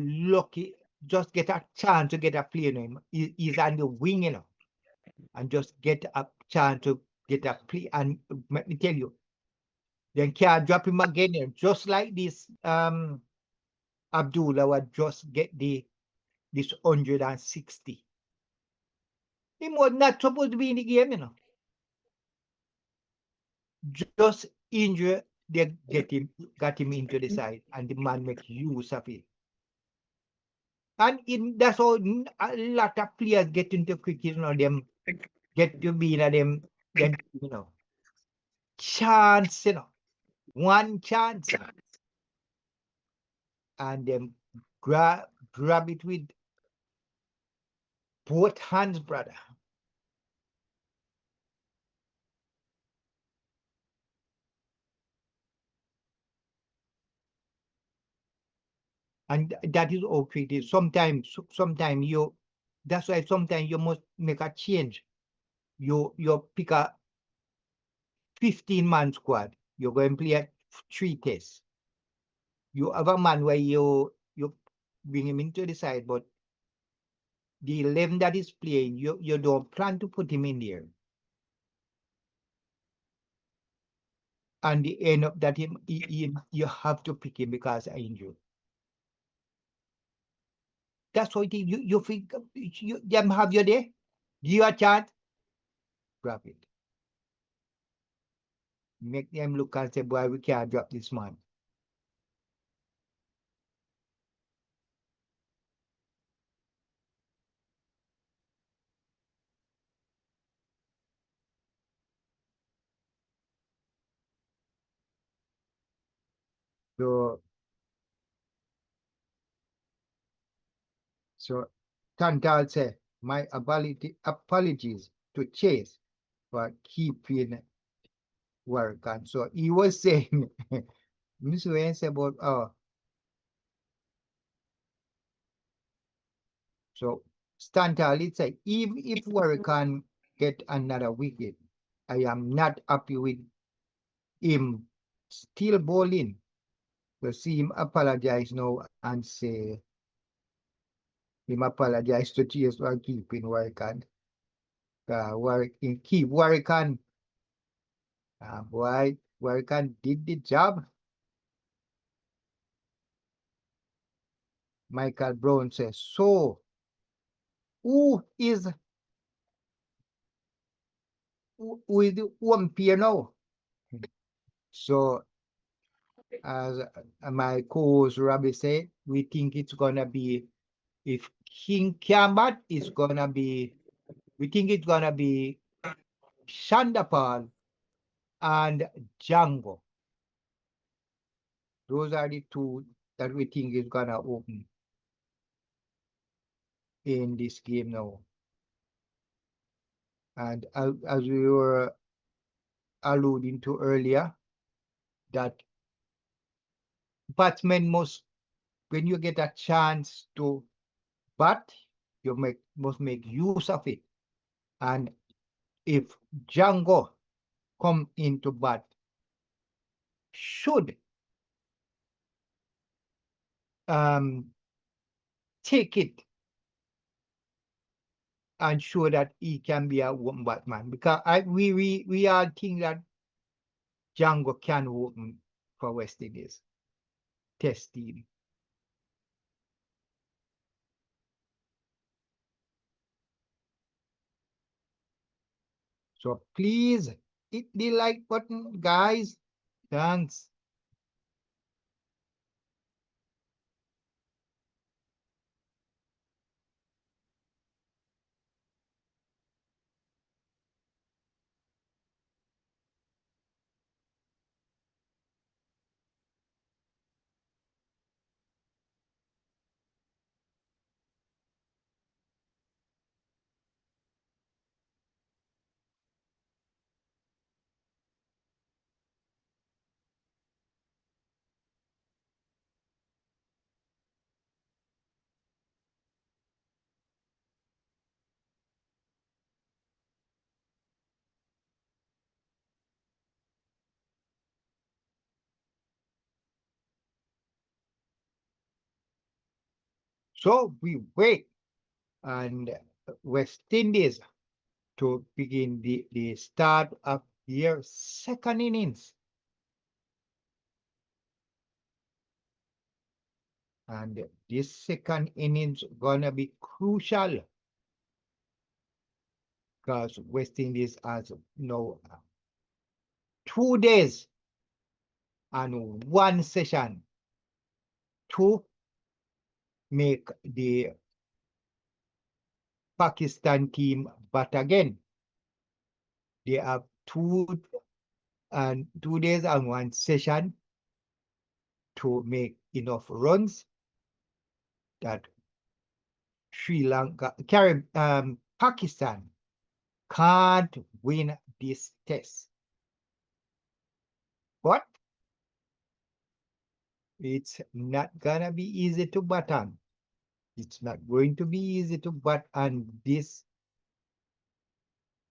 chance to get a play, He's on the wing, And just get a chance to get a play. And let me tell you, then can't drop him again, just like this Abdullah would just get this 160. He was not supposed to be in the game, Just injury, they got him into the side, and the man make use of it. And that's how a lot of players get into cricket, them get to be in them, chance, one chance, and them grab it with both hands, brother. And that is all cricket. Sometimes that's why sometimes you must make a change. You pick a 15-man squad. You're going to play 3 tests. You have a man where you bring him into the side, but the 11 that is playing, you don't plan to put him in there. And the end up that you have to pick him because of injury. That's what you think them have you there. Give you a chance, grab it. Make them look and say, boy, we can't drop this man. So Tantal said, my apologies to Chase for keeping work. And so he was saying, Mr. Wayne said about, so Stantal, it said, even if Warrican get another wicket, I am not happy with him still bowling. To see him apologize now and say, him apologize to Chase for keeping Warrican. Keep Warrican. Boy, Warrican did the job. Michael Brown says, so who is the umpire now? So as my co-host Robbie said, we think it's gonna be If King can bat, it's gonna be, we think it's gonna be Chanderpaul and Jangoo. Those are the two that we think is gonna open in this game now. And as we were alluding to earlier, that batsmen must, when you get a chance to bat, you must make use of it. And if Jangoo come into bat, should take it and show that he can be a open batsman, because we all think that Jangoo can open for West Indies test team. So please hit the like button, guys. Thanks. So we wait and West Indies to begin the start of their second innings. And this second innings gonna be crucial because West Indies has now 2 days and 1 session to make the Pakistan team bat again. They have 2 days and 1 session to make enough runs that Pakistan can't win this test. But it's not gonna be easy to bat on. It's not going to be easy to bat on this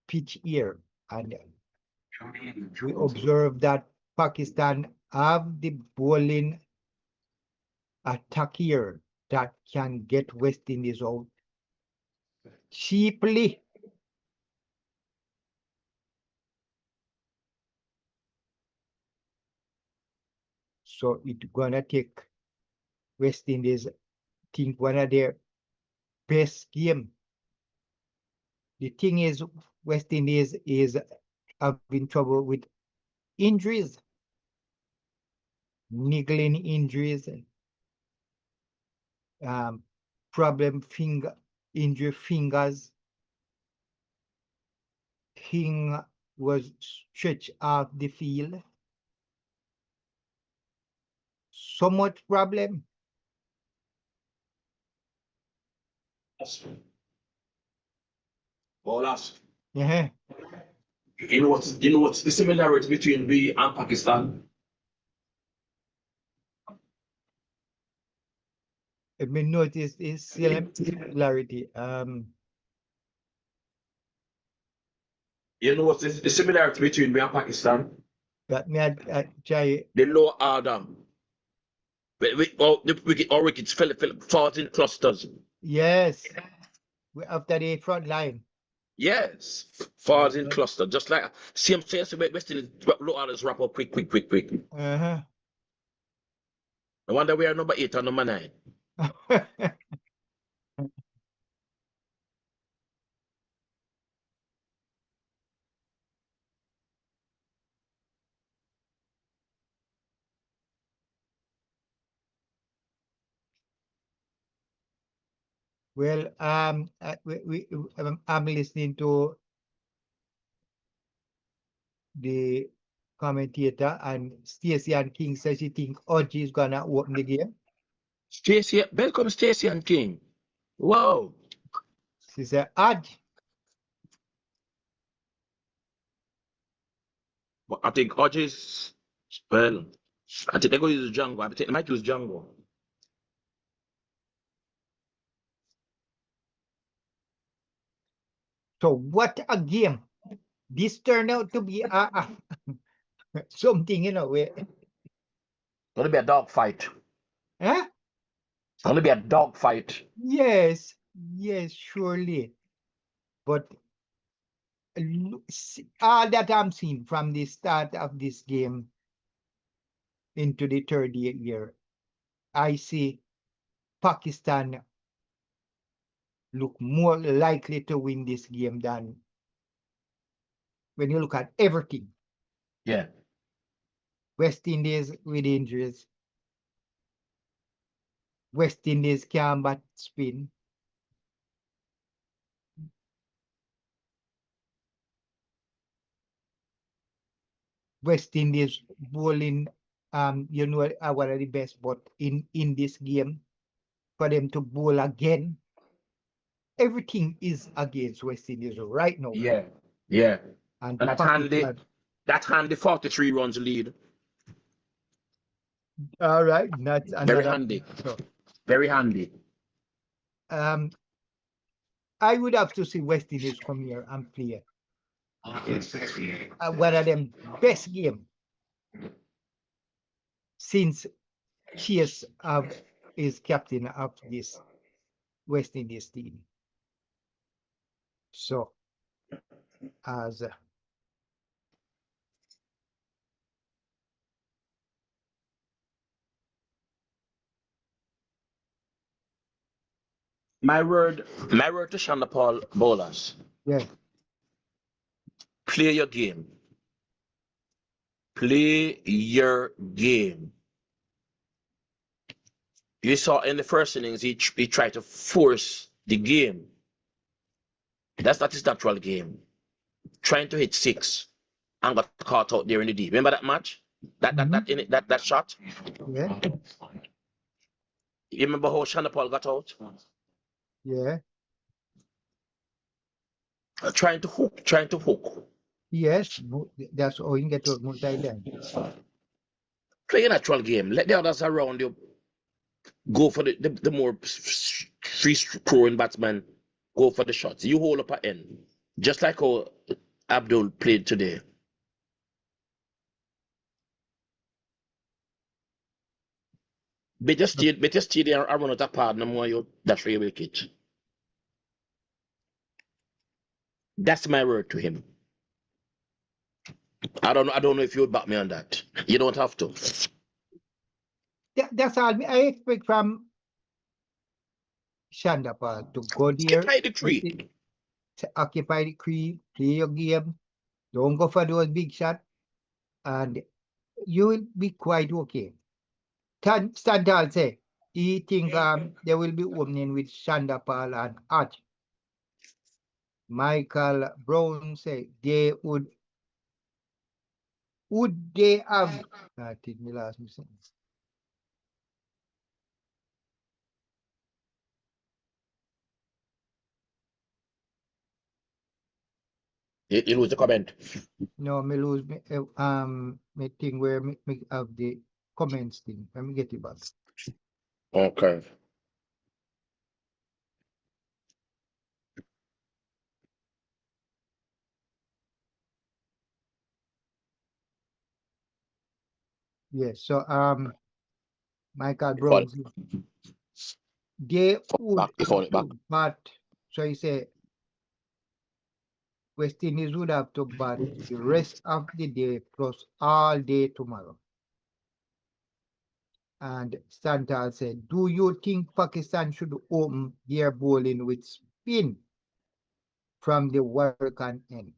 pitch here. And we observe that Pakistan have the bowling attack here that can get West Indies out cheaply. So it's gonna take West Indies, think one of their best game. The thing is, West Indies is having trouble with injuries, niggling injuries, injury fingers. King was stretched off the field. So much problem. Bolas. Yeah. You know what's the similarity between we and Pakistan? I mean, notice this similarity. You know what's the similarity between we and Pakistan? That me I try. The lower order. Our wickets falls in clusters. Yes. After the front line. Yes, falls in cluster, just like same West Indies low orders wrap up quick. Uh-huh. No wonder we are number 8 and number 9. Well, I'm listening to the commentator, and Stacey and King says she think Hodge is gonna open the game. Stacey, welcome Stacey and King. Wow. She said Hodge. But I think Hodge is, well, I think they're going to use Jangoo. I think they might use Jangoo. So what a game! This turned out to be something, you know. Gonna be a dog fight. Huh? Gonna be a dog fight. Yes, surely. But all that I'm seeing from the start of this game into the third year, I see Pakistan look more likely to win this game than when you look at everything. Yeah. West Indies with injuries. West Indies can bat spin. West Indies bowling, you know, are one of the best, but in this game, for them to bowl again, everything is against West Indies right now. Yeah. Yeah. And And that's handy 43 runs lead. All right, that's Very handy. So, Very handy. I would have to see West Indies come here and play one of them best game since Chase is captain of this West Indies team. So, as My word to Chanderpaul bowlers. yeah, Play your game. Play your game. You saw in the first innings, he tried to force the game. That's not his natural game. Trying to hit 6 and got caught out there in the deep. Remember that match? That shot? yeah, You remember how Chanderpaul got out? yeah, Trying to hook. yes, that's all you get to multi-land. Play your natural game. Let the others around you go for the more free throwing batsman. Go for the shots. You hold up an end. Just like how Abdul played today. Better stay there and run out a partner more you dash your wicket. That's my word to him. I don't know if you would back me on that. You don't have to. That's all I expect from Chanderpaul, to go there, Occupy the creek. to occupy the creek, play your game, don't go for those big shots, and you will be quite okay. Standal say he think they will be opening with Chanderpaul and Hodge. Michael Brown say they would they have I think me last missing. You lose the comment. No, me lose me thing where me have the comments thing. Let me get it back. Okay. Yes, so Michael Brown, they would Before it back. but so he say West Indies would have to bat the rest of the day plus all day tomorrow. And Santal said, do you think Pakistan should open their bowling with spin from the Warrican end?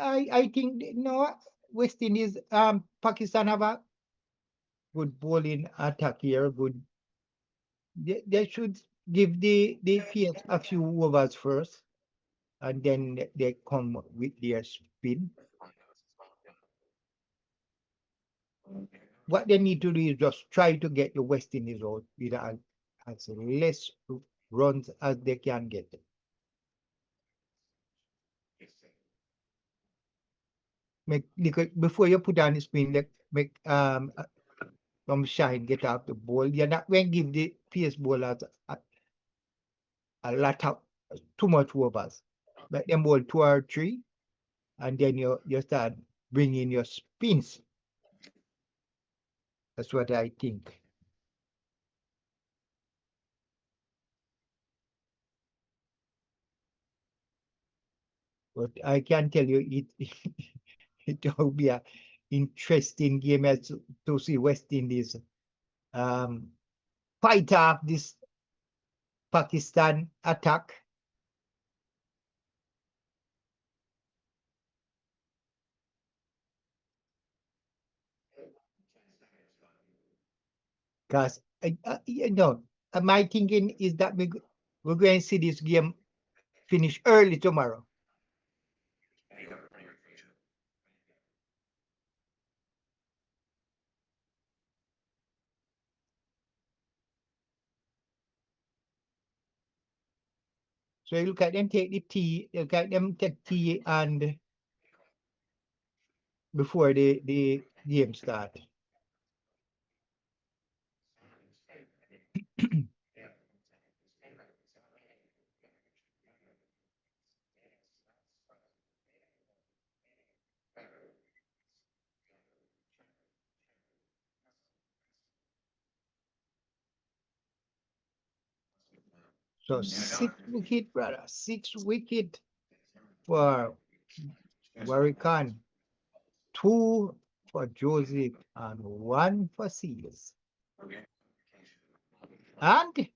I think no, West Indies, Pakistan have a good bowling attack here, good they should give the PS a few overs first, and then they come with their spin. What they need to do is just try to get the West Indies out with as less runs as they can get. Before you put on the spin, make some shine get off the ball. You're not going to give the PS bowlers a lot of too much overs. Let them bowl 2 or 3, and then you start bringing your spins. That's what I think. But I can tell you it will be an interesting game as to see West Indies fight off this Pakistan attack. Because my thinking is that we're going to see this game finish early tomorrow. So you look at them take the tea, look at them take tea and before the game start. So 6 wicket, brother. 6 wicket for Warrican, 2 for Joseph, and 1 for Seales. And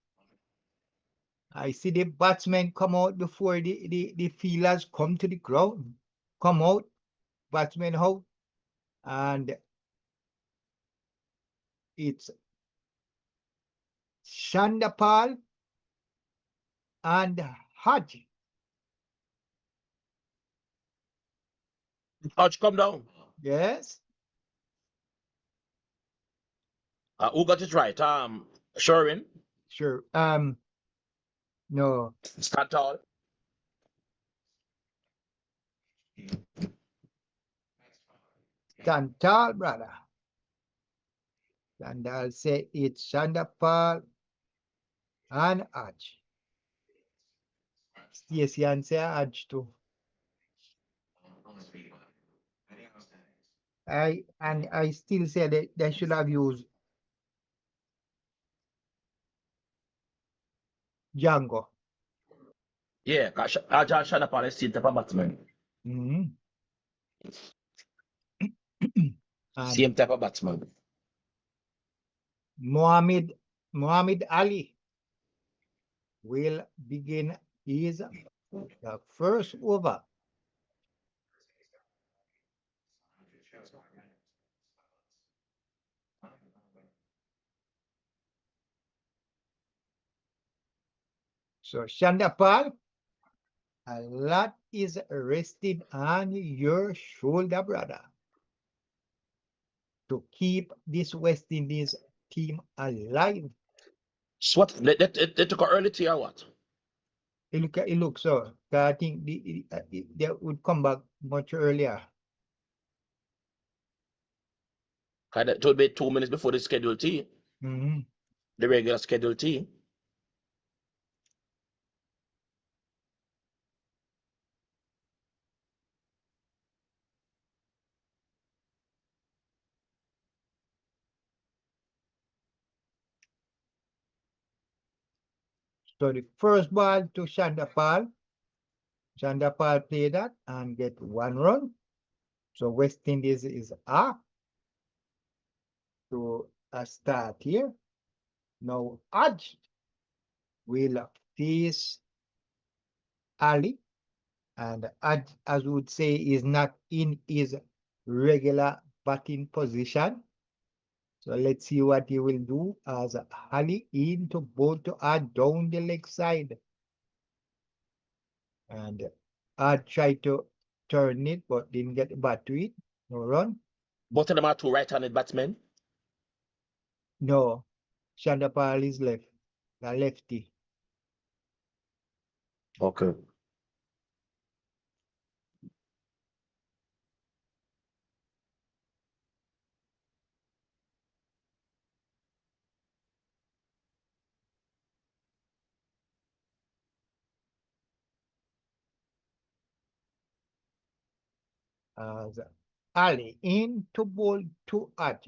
I see the batsmen come out before the fielders come to the ground. Come out, batsmen out, and it's Chanderpaul and Hodge. Hodge, come down. Yes. Who got it right? Sherwin? Sure. No. Stand tall. Stand tall, brother. And I'll say it's Chanderpaul and Hodge. Stacey and say Hodge too. I still say that they should have used Jangoo. Yeah, Chanderpaul is still the batsman. Same type of batsman. Muhammad Ali will begin his first over. So Chanderpaul, a lot is resting on your shoulder, brother, to keep this West Indies team alive. So what? They took an early tea or what? It looks so. I think they would come back much earlier. It would be 2 minutes before the scheduled tea. The regular scheduled tea. So the first ball to Chanderpaul. Chanderpaul play that and get 1 run. So West Indies is up to a start here. Now Hodge will face Ali, and Hodge, as we would say, is not in his regular batting position. So let's see what he will do as Ali into bowl to add down the leg side. And Ad tried to turn it, but didn't get the bat to it. No run. Both of them are two right-handed batsmen. No. Chanderpaul is left. The lefty. Okay. As Ali into bowl to Ad.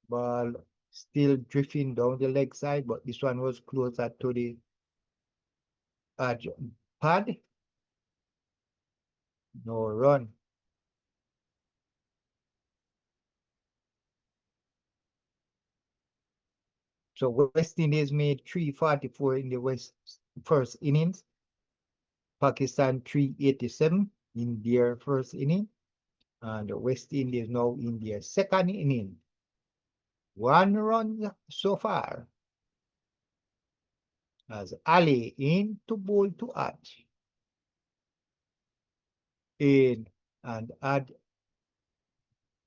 Ball still drifting down the leg side, but this one was closer to the Ad pad. No run. So West Indies made 344 in the first innings. Pakistan 387 in their first inning. And West Indies now in their second inning. 1 run so far. As Ali into bowl to Ad. In and Ad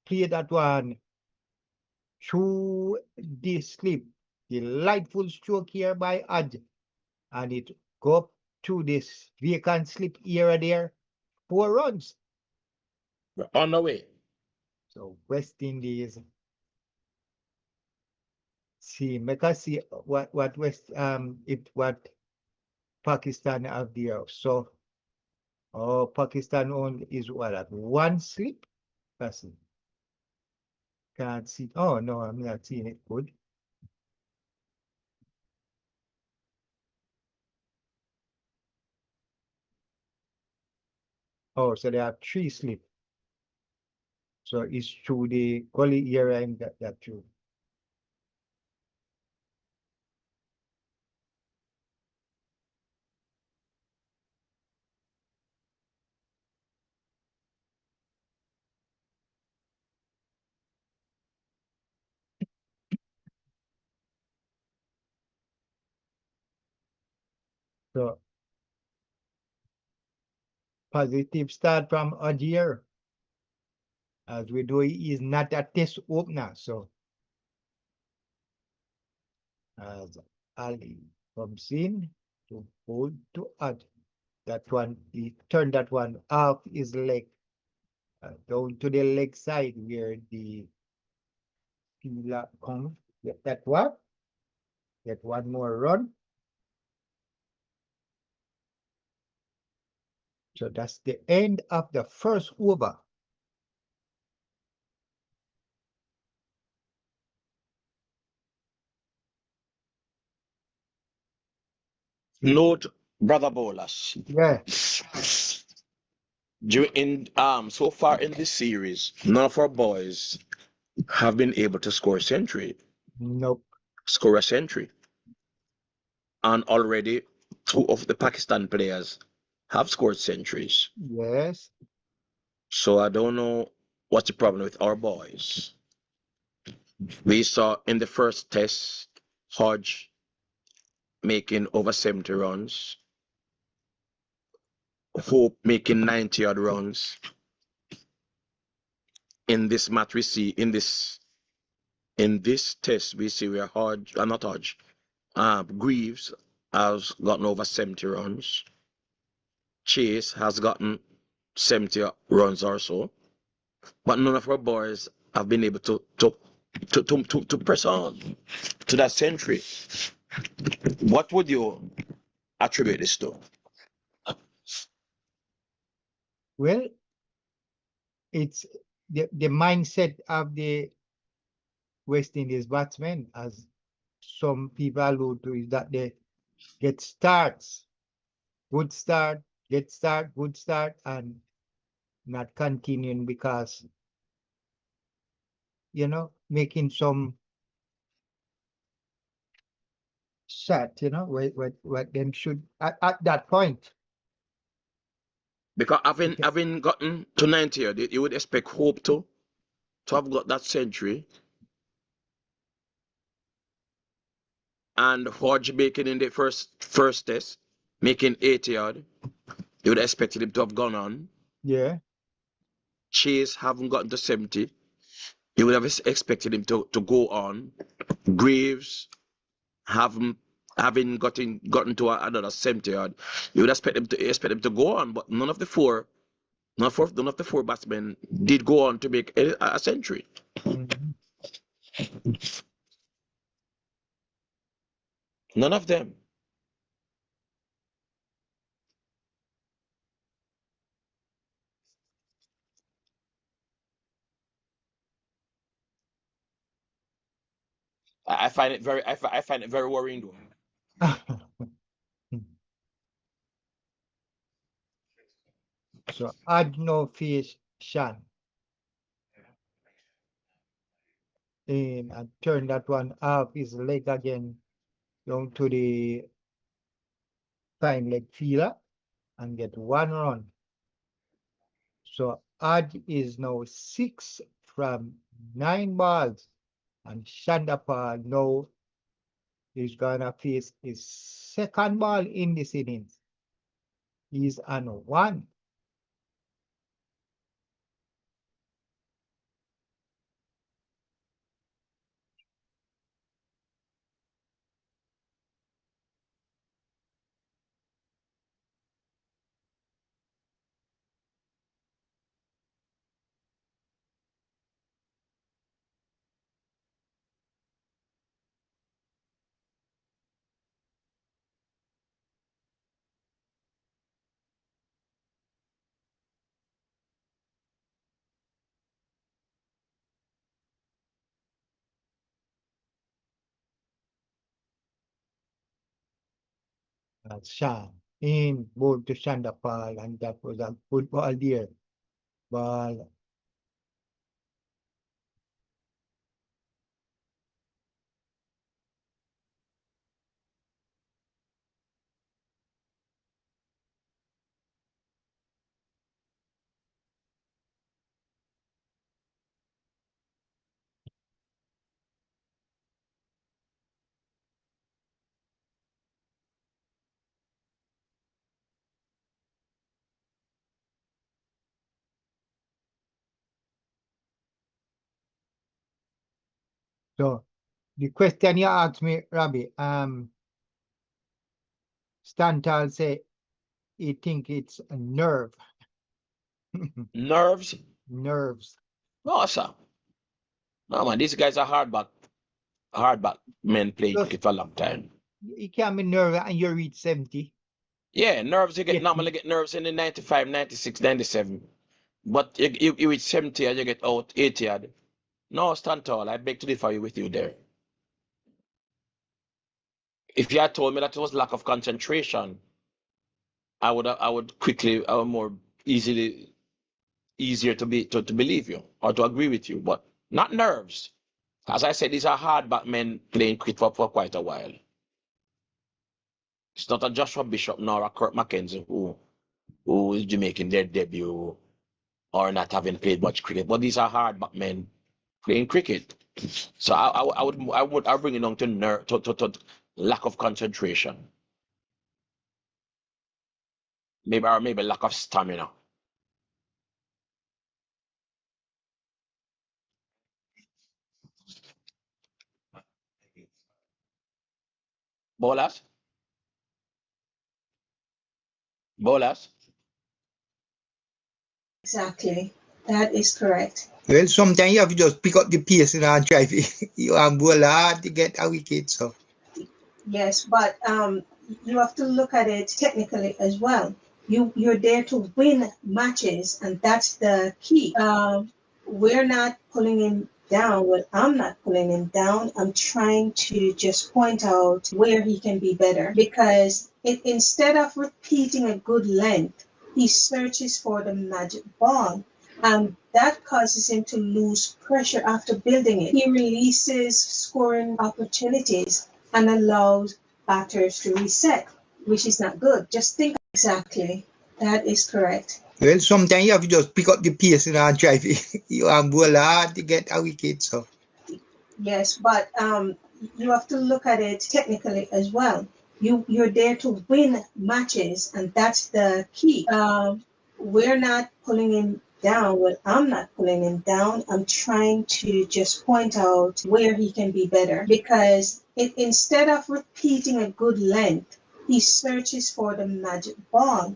play that one through the slip. Delightful stroke here by Ad. And it go up to this vacant slip area there. 4 runs. We're on the way. So West Indies. See, make us see what Pakistan have there. So Pakistan only is what at 1 slip? That's it. Can't see. Oh no, I'm not seeing it good. Oh, so they have 3 slip. So it's through the gully area and that through. So positive start from Ajir. As we do, he is not a test opener. So as Ali comes in to hold to Ad. That one, he turned that one off his leg. Down to the leg side where the Fila comes. Get that one. Get one more run. So that's the end of the first over. Note, brother bowlers. Yeah. So far in this series, none of our boys have been able to score a century. Nope. Score a century. And already 2 of the Pakistan players have scored centuries. Yes. So I don't know what's the problem with our boys. We saw in the first test, Hodge making over 70 runs. Hope making 90 odd runs. In this match, we see in this test, we see where Greaves has gotten over 70 runs. Chase has gotten 70 runs or so. But none of our boys have been able to press on to that century. What would you attribute this to? Well, it's the mindset of the West Indies batsmen, as some people allude to, is that they get starts, good start, get start, good start, and not continuing because, making some shot, what them should at that point. Because having gotten to 90, you would expect Hope to to have got that century, and Hodge making in the first test, making 80 yard, you would have expected him to have gone on. Yeah. Chase haven't gotten to 70. You would have expected him to go on. Greaves having gotten to another 70 yard. You would expect him to go on, but none of the four batsmen did go on to make a century. Mhm. None of them. I find it very worrying though. So add no fish Shan in and turn that one off his leg again down to the fine leg feeler and get 1 run. So Odd is now 6 from 9 balls, and Chanderpaul now is gonna face his second ball in this innings. He's on 1. Shah in ball to Chanderpaul, and that was a good ball there. Ball. So the question you asked me, Robbie, Stantal say he think it's a nerve. Nerves? Nerves. No, sir. No, man, these guys are hard back men playing Plus, cricket for a long time. you can't be nervous and you reach 70. Yeah, nerves, you Yeah. normally get nerves in the 95, 96, 97. But you reach 70 and you get out 80 yard. No, stand tall. I beg to differ with you there. If you had told me that it was lack of concentration, I would more easier to believe you or to agree with you, but not nerves. As I said, these are hard back men playing cricket for quite a while. It's not a Joshua Bishop nor a Kirk McKenzie who is making their debut or not having played much cricket, but these are hard back men playing cricket. So I would bring it down to lack of concentration. Maybe lack of stamina. Bowlers? Exactly. That is correct. Well, sometimes you have to just pick up the pace and try to you and bowl hard to get a wicket. So Yes, but you have to look at it technically as well. You're there to win matches, and that's the key. We're not pulling him down. Well, I'm not pulling him down. I'm trying to just point out where he can be better, because instead of repeating a good length, he searches for the magic ball. And that causes him to lose pressure after building it. He releases scoring opportunities and allows batters to reset, which is not good. Just think exactly. That is correct. Well, sometimes you have to just pick up the pace and drive it. You bowl hard to get a wicket. So Yes, but you have to look at it technically as well. You're there to win matches, and that's the key. We're not pulling him down. Well, I'm not pulling him down. I'm trying to just point out where he can be better, because instead of repeating a good length, he searches for the magic ball.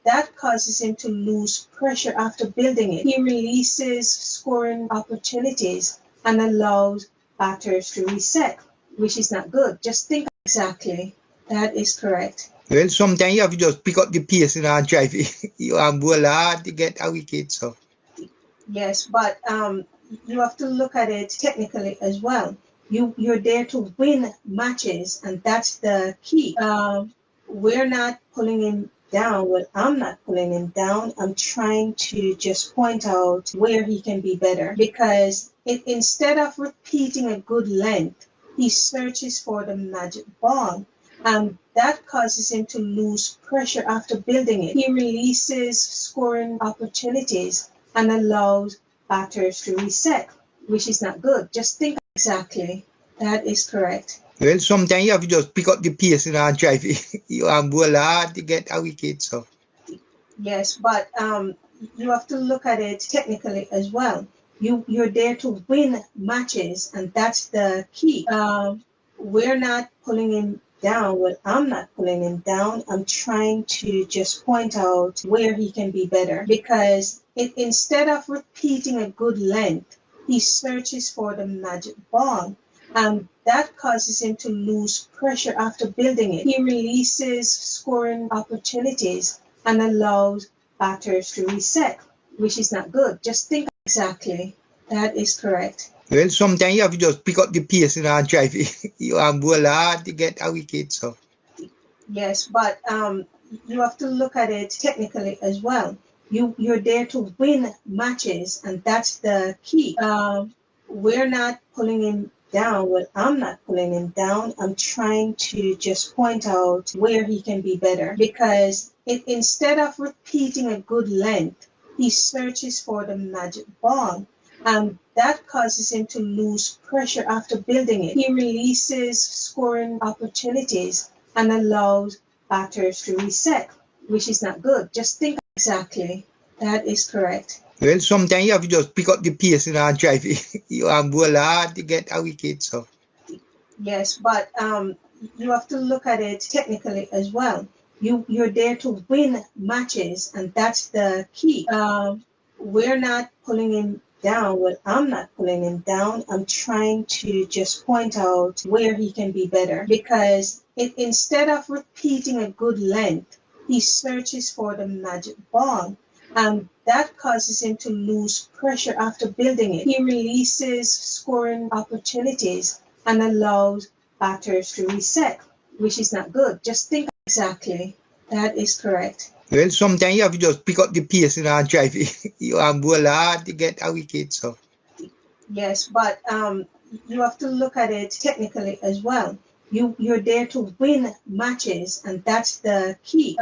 That causes him to lose pressure after building it. He releases scoring opportunities and allows batters to reset, which is not good. Just think exactly. That is correct. well, sometimes you have to just pick up the pace and drive it. You bowl hard to get a wicket. So Yes, but you have to look at it technically as well. You're there to win matches, and that's the key. We're not pulling him down. Well, I'm not pulling him down. I'm trying to just point out where he can be better, because instead of repeating a good length, he searches for the magic ball. That causes him to lose pressure after building it. He releases scoring opportunities and allows batters to reset, which is not good. Just think exactly. That is correct. well, sometimes you have to just pick up the pace and drive it. You bowl hard to get a wicket. So Yes, but you have to look at it technically as well. You're there to win matches, and that's the key. We're not pulling him down. Well, I'm not pulling him down. I'm trying to just point out where he can be better, because instead of repeating a good length, he searches for the magic ball. That causes him to lose pressure after building it. He releases scoring opportunities and allows batters to reset, which is not good. Just think exactly. That is correct. well, sometimes you have to just pick up the pace and drive it. You bowl hard to get a wicket. So Yes, but you have to look at it technically as well. You're there to win matches, and that's the key. We're not pulling him down. Well, I'm not pulling him down. I'm trying to just point out where he can be better, because instead of repeating a good length, he searches for the magic ball. That causes him to lose pressure after building it. He releases scoring opportunities and allows batters to reset, which is not good. Just think exactly. That is correct. well, sometimes you have to just pick up the pace and drive it. You bowl hard to get a wicket. So Yes, but you have to look at it technically as well. You're there to win matches, and that's the key. We're not pulling him down. Well, I'm not pulling him down. I'm trying to just point out where he can be better, because instead of repeating a good length, he searches for the magic ball. That causes him to lose pressure after building it. He releases scoring opportunities and allows batters to reset, which is not good. Just think exactly. That is correct. well, sometimes you have to just pick up the pace and drive it. You bowl hard to get a wicket. So Yes, but you have to look at it technically as well. You're there to win matches, and that's the key.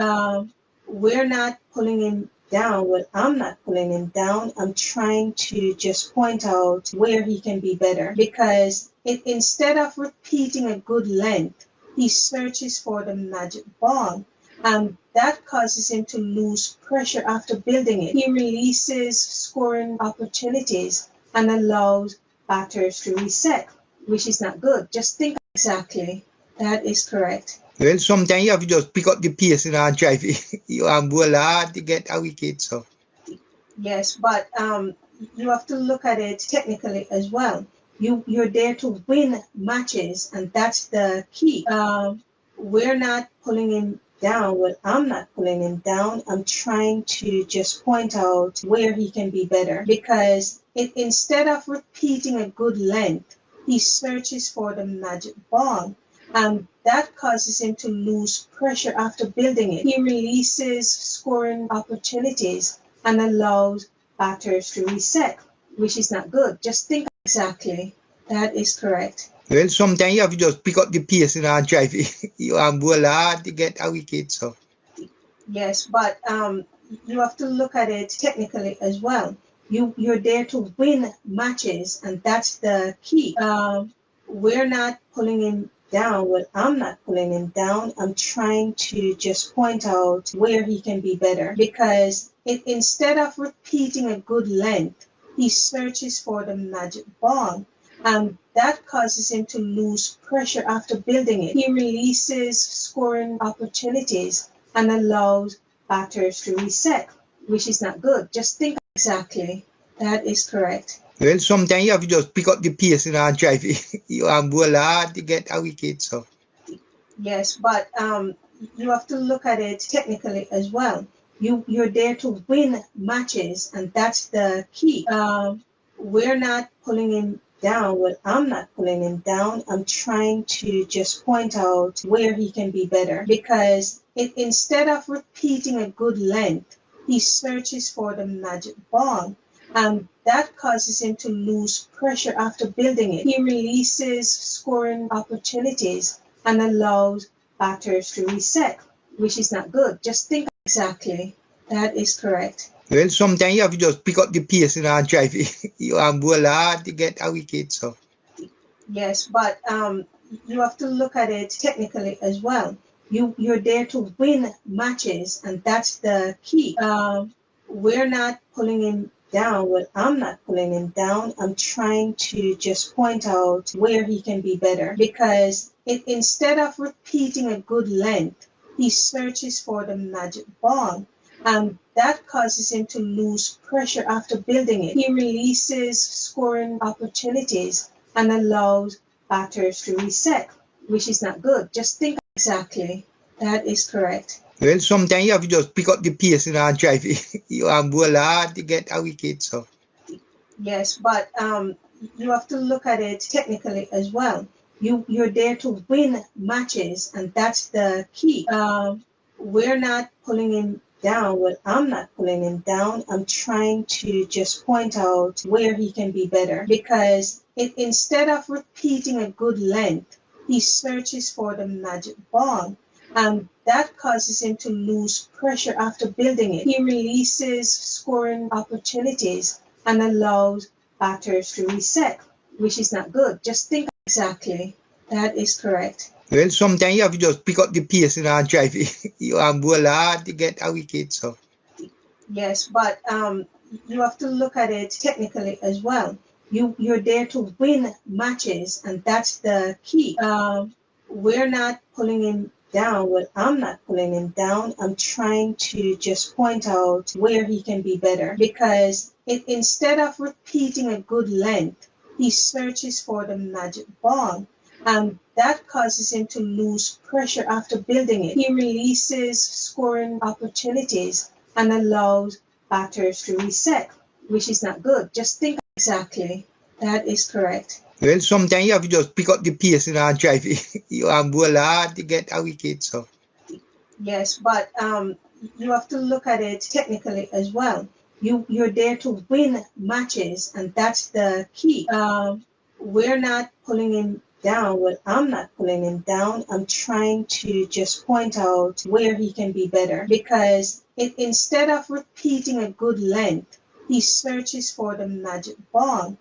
We're not pulling him down. Well, I'm not pulling him down. I'm trying to just point out where he can be better, because instead of repeating a good length, he searches for the magic ball. That causes him to lose pressure after building it. He releases scoring opportunities and allows batters to reset, which is not good. Just think exactly. That is correct. well, sometimes you have to just pick up the pace and drive it. You bowl hard to get a wicket. So Yes, but you have to look at it technically as well. You're there to win matches, and that's the key. We're not pulling him down. Well, I'm not pulling him down. I'm trying to just point out where he can be better, because instead of repeating a good length, he searches for the magic ball. That causes him to lose pressure after building it. He releases scoring opportunities and allows batters to reset, which is not good. Just think exactly. That is correct. well, sometimes you have to just pick up the pace and drive it. You bowl hard to get a wicket. So Yes, but you have to look at it technically as well. You're there to win matches, and that's the key. We're not pulling him down. Well, I'm not pulling him down. I'm trying to just point out where he can be better, because instead of repeating a good length, he searches for the magic ball. That causes him to lose pressure after building it. He releases scoring opportunities and allows batters to reset, which is not good. Just think exactly. That is correct. Well, sometimes you have to just pick up the pace and drive it. You bowl hard to get a wicket. So yes, but you have to look at it technically as well. You're there to win matches, and that's the key. We're not pulling him down. Well, I'm not pulling him down. I'm trying to just point out where he can be better, because instead of repeating a good length, he searches for the magic ball. That causes him to lose pressure after building it. He releases scoring opportunities and allows batters to reset, which is not good. Just think exactly. That is correct. Well, sometimes you have to just pick up the pace and drive it. You bowl hard to get a wicket. So yes, but you have to look at it technically as well. You're there to win matches, and that's the key. We're not pulling him down. Well, I'm not pulling him down. I'm trying to just point out where he can be better, because instead of repeating a good length, he searches for the magic ball. That causes him to lose pressure after building it. He releases scoring opportunities and allows batters to reset, which is not good. Just think exactly. That is correct. Well, sometimes you have to just pick up the pace and drive it. You bowl hard to get a wicket. So yes, but you have to look at it technically as well. You're there to win matches, and that's the key. We're not pulling him down. Well, I'm not pulling him down. I'm trying to just point out where he can be better, because instead of repeating a good length, he searches for the magic ball. That causes him to lose pressure after building it. He releases scoring opportunities and allows batters to reset, which is not good. Just think exactly. That is correct. Well, sometimes you have to just pick up the pace and drive it. You bowl hard to get a wicket. So yes, but you have to look at it technically as well. You're there to win matches, and that's the key. We're not pulling him down. Well, I'm not pulling him down. I'm trying to just point out where he can be better, because instead of repeating a good length, he searches for the magic ball. That causes him to lose pressure after building it. He releases scoring opportunities and allows batters to reset, which is not good. Just think exactly. That is correct. Well, sometimes you have to just pick up the pace and drive it. You bowl hard to get a wicket. So yes, but you have to look at it technically as well. You're there to win matches, and that's the key. We're not pulling him down. Well, I'm not pulling him down. I'm trying to just point out where he can be better, because instead of repeating a good length, he searches for the magic ball.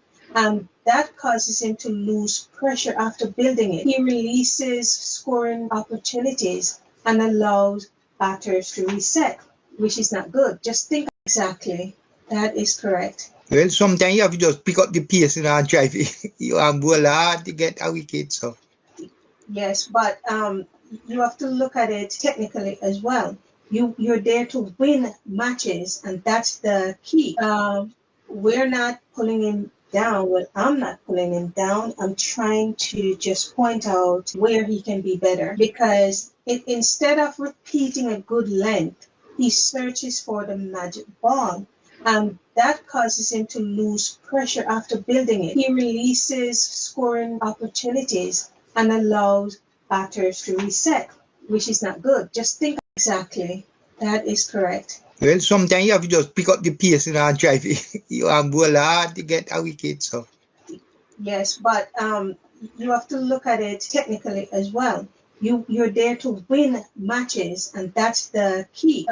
That causes him to lose pressure after building it. He releases scoring opportunities and allows batters to reset, which is not good. Just think exactly. That is correct. Well, sometimes you have to just pick up the pace and drive it. You bowl hard to get a wicket. So yes, but you have to look at it technically as well. You're there to win matches, and that's the key. We're not pulling him down. Well, I'm not pulling him down. I'm trying to just point out where he can be better, because instead of repeating a good length, he searches for the magic ball. That causes him to lose pressure after building it. He releases scoring opportunities and allows batters to reset, which is not good. Just think exactly. That is correct. Well, sometimes you have to just pick up the pace and drive it. You bowl hard to get a wicket. So yes, but you have to look at it technically as well. You're there to win matches, and that's the key.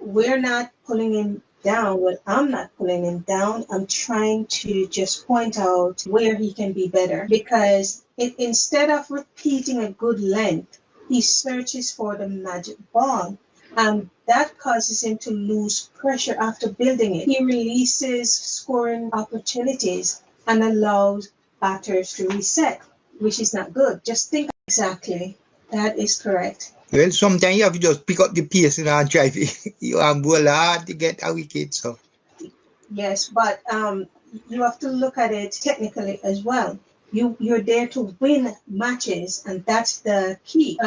we're not pulling him down. Well, I'm not pulling him down. I'm trying to just point out where he can be better, because instead of repeating a good length, he searches for the magic ball. That causes him to lose pressure after building it. He releases scoring opportunities and allows batters to reset, which is not good. Just think exactly. That is correct. Well, sometimes you have to just pick up the pace and drive it. You bowl hard to get a wicket. So yes, but you have to look at it technically as well. You're there to win matches, and that's the key.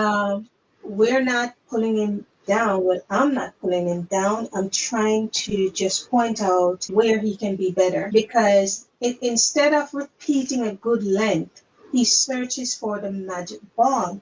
We're not pulling him down. Well, I'm not pulling him down. I'm trying to just point out where he can be better, because instead of repeating a good length, he searches for the magic ball.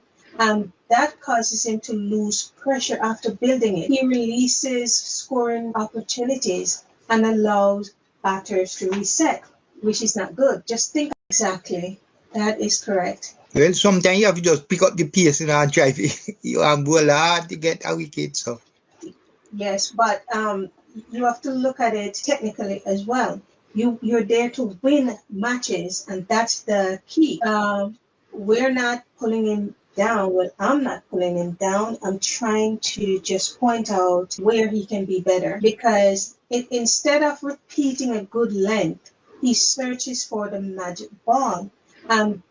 That causes him to lose pressure after building it. He releases scoring opportunities and allows batters to reset, which is not good. Just think exactly. That is correct. Well, sometimes you have to just pick up the pace and drive it. You bowl hard to get a wicket. So yes, but you have to look at it technically as well. You're there to win matches, and that's the key. We're not pulling him down. Well, I'm not pulling him down. I'm trying to just point out where he can be better, because instead of repeating a good length, he searches for the magic ball.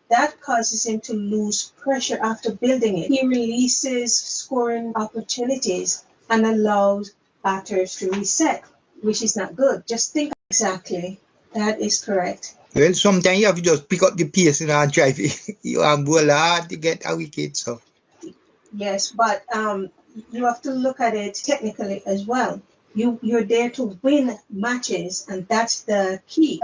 That causes him to lose pressure after building it. He releases scoring opportunities and allows batters to reset, which is not good. Just think exactly. That is correct. Well, sometimes you have to just pick up the pace and drive it. You bowl hard to get a wicket. So yes, but you have to look at it technically as well. You're there to win matches, and that's the key.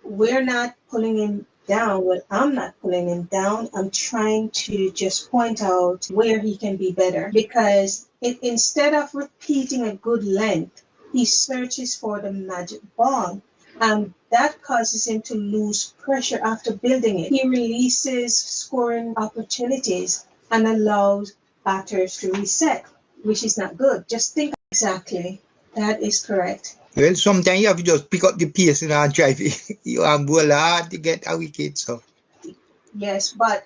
We're not pulling him down. Well, I'm not pulling him down. I'm trying to just point out where he can be better, because instead of repeating a good length, he searches for the magic ball. That causes him to lose pressure after building it. He releases scoring opportunities and allows batters to reset, which is not good. Just think exactly. That is correct. Well, sometimes you have to just pick up the pace and drive it. You bowl hard to get a wicket. So yes, but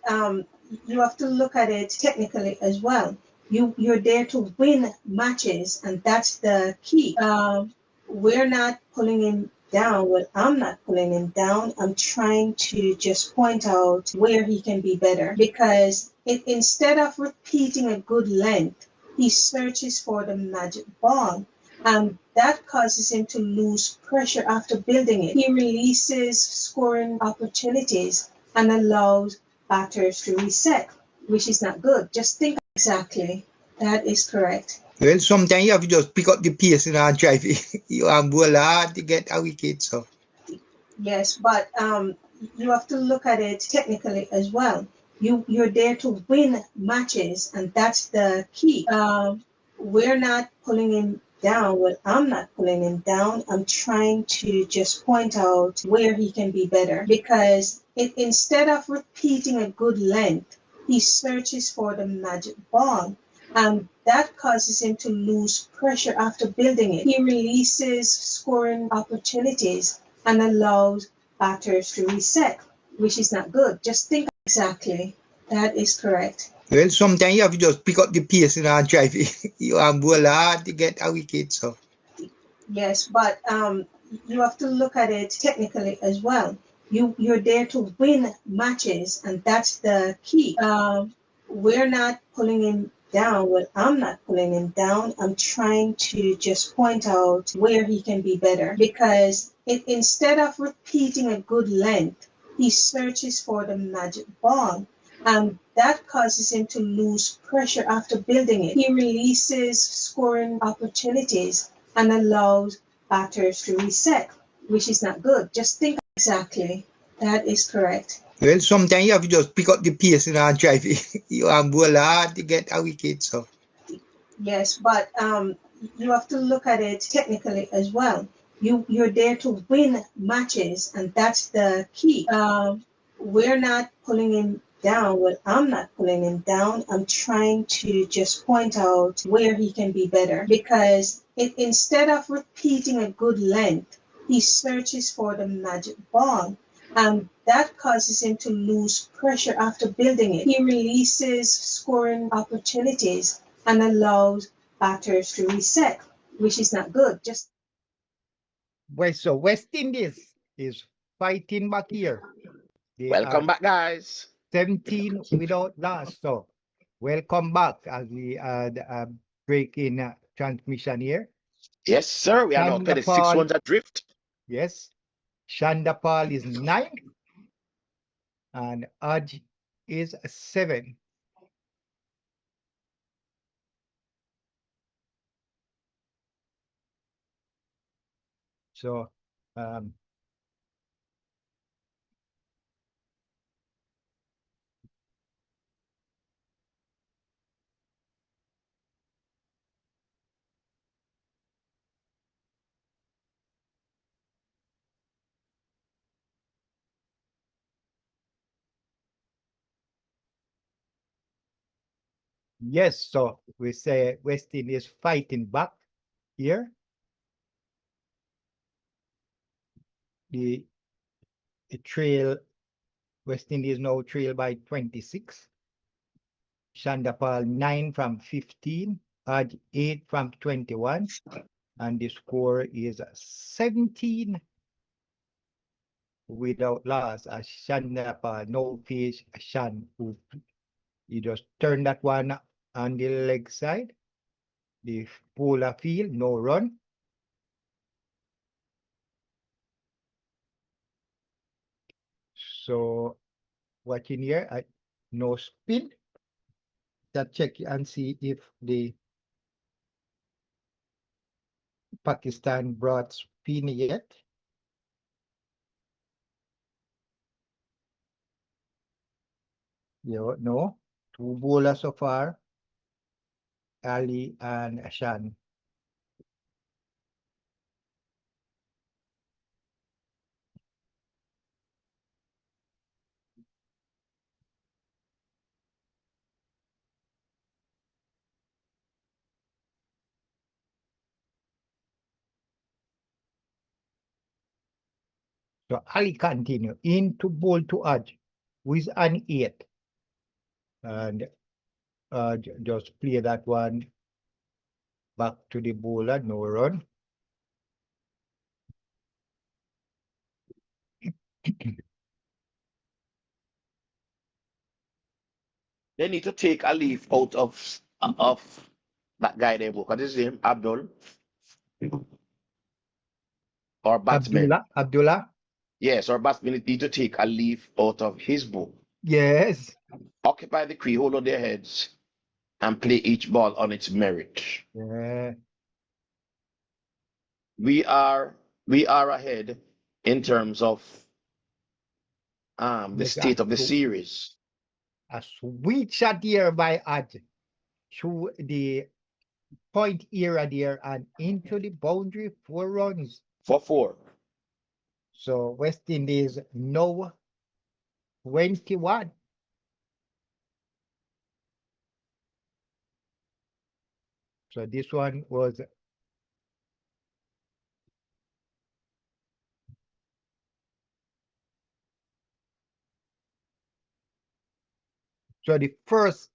you have to look at it technically as well. You're there to win matches, and that's the key. We're not pulling him down. Well, I'm not pulling him down. I'm trying to just point out where he can be better, because instead of repeating a good length, he searches for the magic ball. That causes him to lose pressure after building it. He releases scoring opportunities and allows batters to reset, which is not good. Just think exactly. That is correct. Well, sometimes you have to just pick up the pace and drive it. You bowl hard to get a wicket. So yes, but you have to look at it technically as well. You're there to win matches, and that's the key. We're not pulling him down. Well, I'm not pulling him down. I'm trying to just point out where he can be better, because instead of repeating a good length, he searches for the magic ball. That causes him to lose pressure after building it. He releases scoring opportunities and allows batters to reset, which is not good. Just think exactly. That is correct. Well, sometimes you have to just pick up the pace and drive it. You bowl hard to get a wicket. So yes, but you have to look at it technically as well. You're there to win matches, and that's the key. We're not pulling him down. Well, I'm not pulling him down. I'm trying to just point out where he can be better, because instead of repeating a good length, he searches for the magic ball. That causes him to lose pressure after building it. He releases scoring opportunities and allows batters to reset, which is not good. Just think exactly. That is correct. Well, sometimes you have to just pick up the pace and drive it. You bowl hard to get a wicket. So yes, but you have to look at it technically as well. You're there to win matches, and that's the key. We're not pulling him down. Well, I'm not pulling him down. I'm trying to just point out where he can be better, because instead of repeating a good length, he searches for the magic ball. And that causes him to lose pressure after building it. He releases scoring opportunities and allows batters to reset, which is not good. So West Indies is fighting back here. They Welcome are back, guys. 17 without loss. So welcome back as we break in transmission here. Yes, sir. We are now 36 runs adrift. Yes. Chanderpaul is 9 and Hodge is 7. So yes, so we say West Indies fighting back here. The trail, West Indies now trail by 26. Chanderpaul 9 from 15, Hodge 8 from 21, and the score is 17 without loss as Chanderpaul no fish Shan Hope. He just turned that one on the leg side. The polar field, no run. So watching here, no spin. That check and see if the Pakistan brought spin yet. No, 2 bowlers so far, Ali and Shan. So Ali continue into bowl to Hodge with an 8. And just play that one back to the bowler, no run. They need to take a leaf out of that guy there. What is his name? Abdul? Or batsman? Abdullah. Yes, or batsman need to take a leaf out of his book. Yes. Occupy the crease, hold on their heads, and play each ball on its merit. Yeah. We are ahead in terms of the state of the series. A sweet shot here by Hodge through the point area there and into the boundary, 4 runs. For 4. So West Indies no 21. So this one was so the first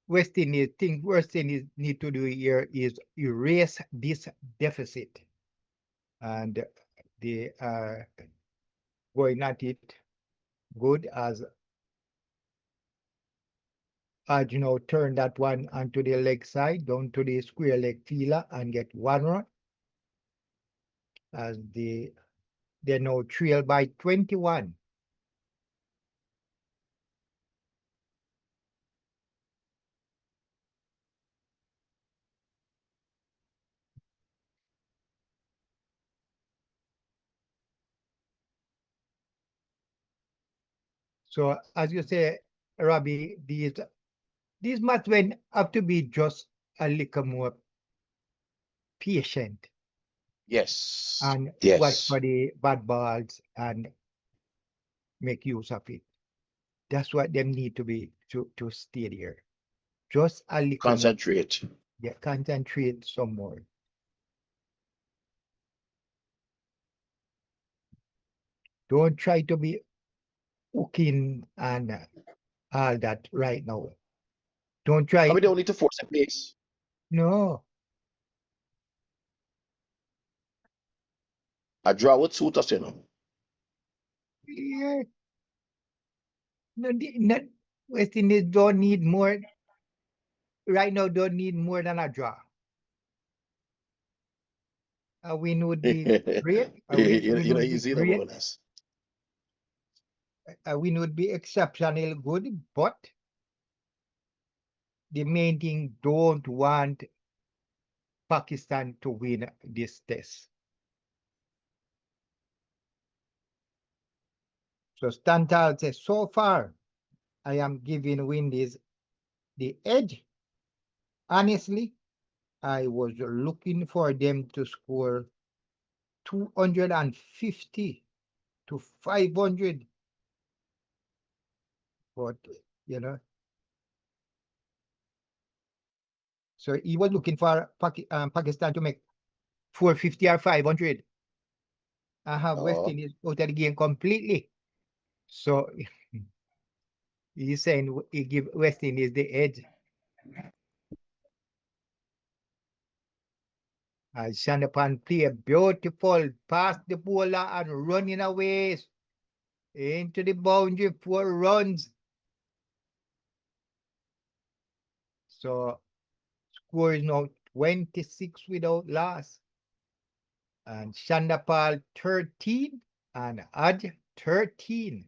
West Indies thing West Indies need to do here is erase this deficit. And they are going at it good as turn that one onto the leg side, down to the square leg fielder and get 1 run. As they now trail by 21. So as you say, Robbie, these matchmen have to be just a little more patient. Yes. And yes. watch for the bad balls and make use of it. That's what them need to be to stay there. Just a little more. Concentrate. Yeah, concentrate some more. Don't try to be hooking and all that right now. Don't try. We don't need to force a place. No. A draw would suit us, you know. Yeah. No, not West Indies don't need more right now. Don't need more than a draw. A win would be great. A win You know, would be easy the great. bonus. A win would be exceptional good, but the main thing, don't want Pakistan to win this test. So Stantal says, so far, I am giving Windies the edge. Honestly, I was looking for them to score 250 to 500. But, you know, so he was looking for Pakistan to make 450 or 500. I have West Oh. Indies out of the game completely. So he's saying he give West Indies the edge. Chanderpaul play a beautiful pass the bowler and running away into the boundary 4 runs. So score is now 26 without loss. And Chanderpaul 13 and Hodge 13.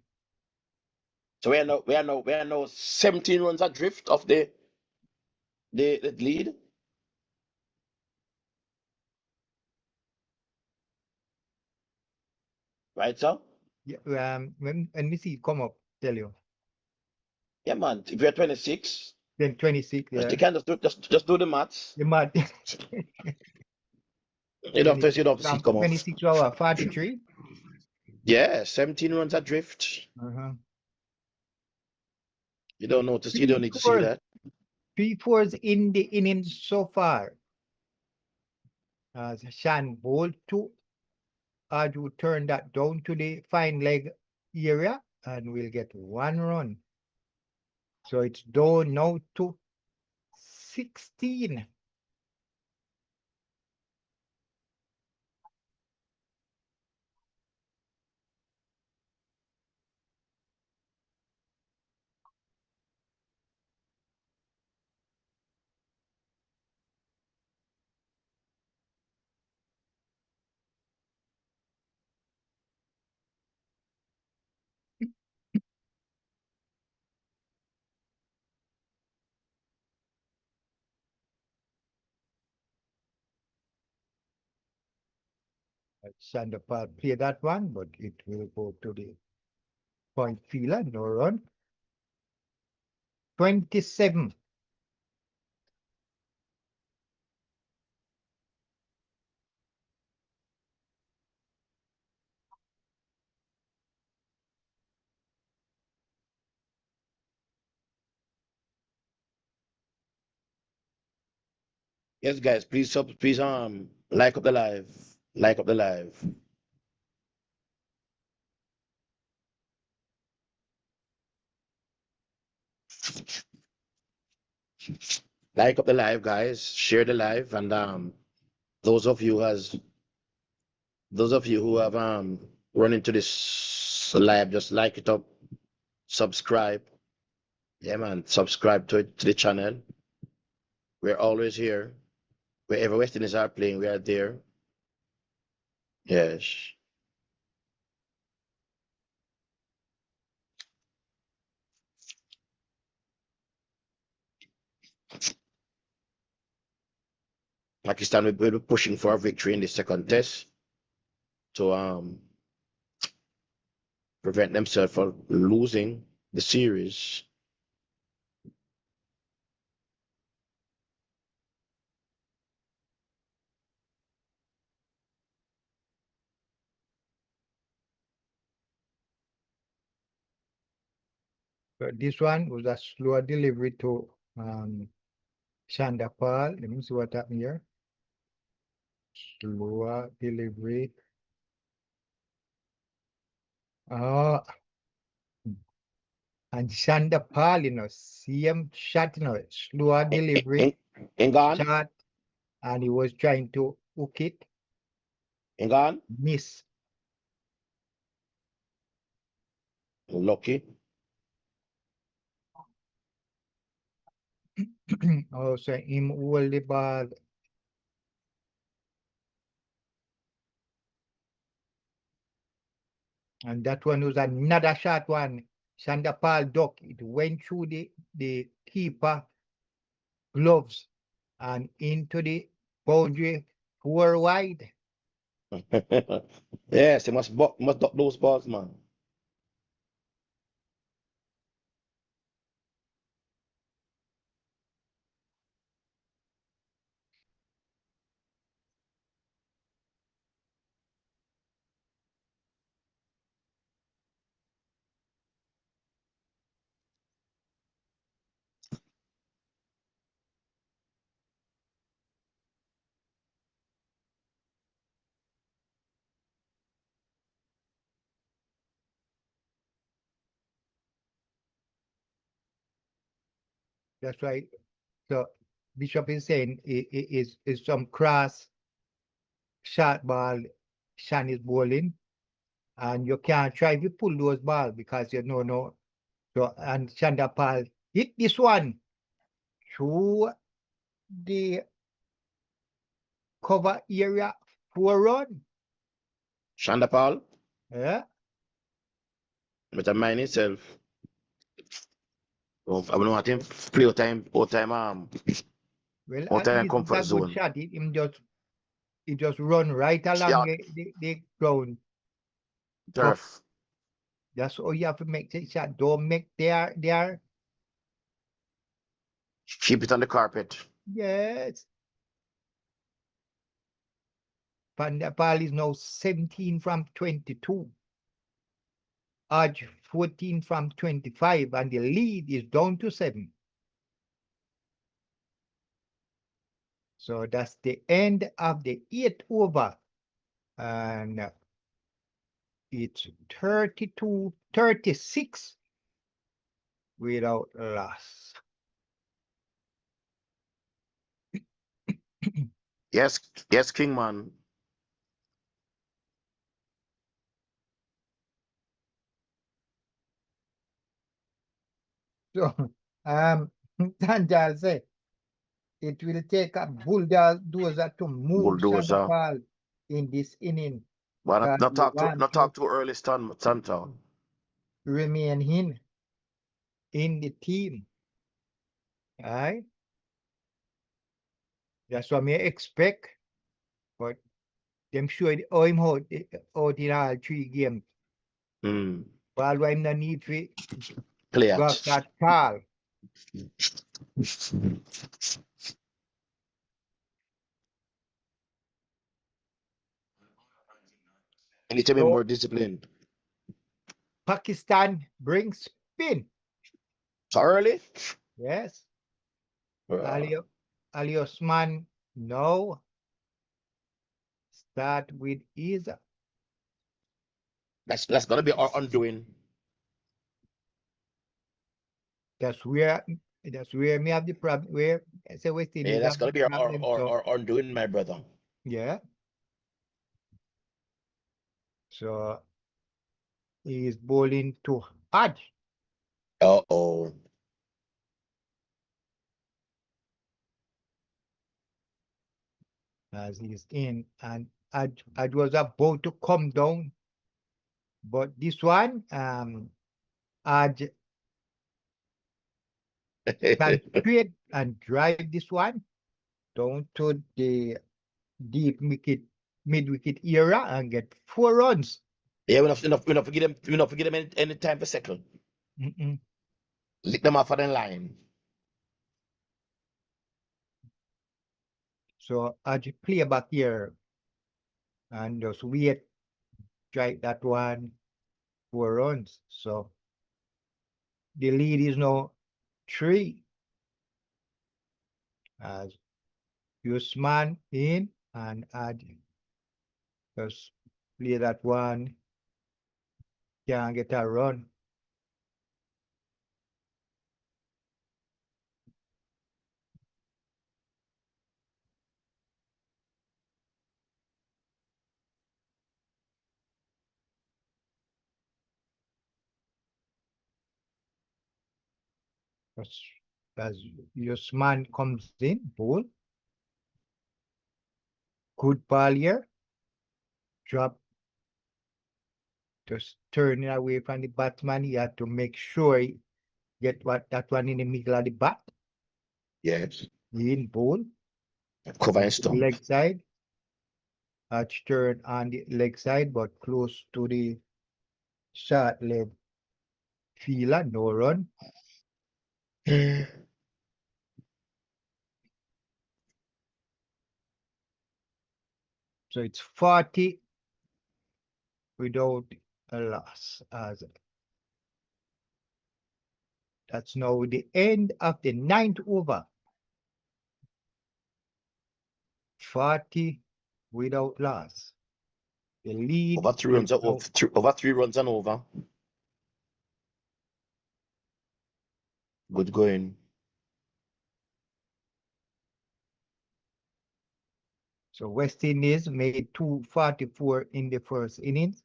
So we are now 17 runs adrift of the lead. Right, sir? Yeah, when me see it come up, tell you. Yeah, man. If you're 26, Then 26, yeah. you can just do the maths. The math. You don't have to see it come off. 26 hour 43. Yeah, 17 runs adrift. You don't notice. You don't need to see that. 3 fours in the innings so far. Shan bowled 2. Hodge will turn that down to the fine leg area and we'll get 1 run. So it's down now to 16. Chanderpaul play that one, but it will go to the point fielder, no run. 27. Yes, guys, please like up the live. Like up the live. Like up the live, guys. Share the live, and those of you who have run into this live, just like it up, subscribe. Yeah, man, subscribe to the channel. We're always here. Wherever West Indies are playing, we are there. Yes. Pakistan will be pushing for a victory in the second test to prevent themselves from losing the series. So this one was a slower delivery to Chanderpaul. Let me see what happened here. Slower delivery. Oh, and Chanderpaul, same shot, slower delivery, Ain't gone? shot, and he was trying to hook it, Ain't gone? miss. Lucky. Also, him hold the ball. And that one was another shot one. Chanderpaul duck. It went through the keeper gloves and into the boundary 4 wide. Yes, he must duck those balls, man. That's right. So Bishop is saying is some cross shot ball Shan is bowling, and you can't try to pull those balls because you know no. So and Chanderpaul hit this one through the cover area 4 run. Chanderpaul, Yeah. better mind himself. Oh, I don't know what him play all time, Well, this comfort is a good zone. shot. He just run right along Yeah, the ground. But turf. that's how you have to make the shot. Don't make their Keep it on the carpet. yes. Chanderpaul is now 17 from 22. Hodge 14 from 25, and the lead is down to 7. So that's the end of the 8th over. And it's 32-36 without loss. Yes, Kingman. So, Tanjal said it will take a bulldozer to move Bulldozer. Chanderpaul in this inning. Well, not You talk want too early, Santa. remain in the team. All right? That's what I expect. But them sure him out in all 3 games. But I'm not need to Play got it. that call. You need to be So more disciplined. Pakistan brings spin. So early? Yes. Ali Osman no. Start with is That's gonna be our undoing. that's where me have the problem where I say West Indies Yeah, that's have gonna the be problem. So our undoing, my brother. yeah. So he is bowling to Hodge. Uh-oh. As he's in, and Hodge was about to come down, but this one Hodge can create and drive this one down to the deep mid wicket area and get 4 runs. Yeah, we not forget them any time for second. Lick them off of the line. So I just play back here and just wait, try that one 4 runs. So the lead is now 3. As Usman in and add. Just play that one. Can't get a run. As Usman comes in, ball. Good ball here. Drop. Just turning away from the batsman. He had to make sure he get that one in the middle of the bat. Yes. In ball. Covering stump. Leg side. Hodge turn on the leg side, but close to the short leg fielder. No run. So it's 40 without a loss. As that's now the end of the 9th over. 40 without loss. The lead Over 3 runs, is now- over 3 runs and over. Good going. So West Indies made 244 in the first innings.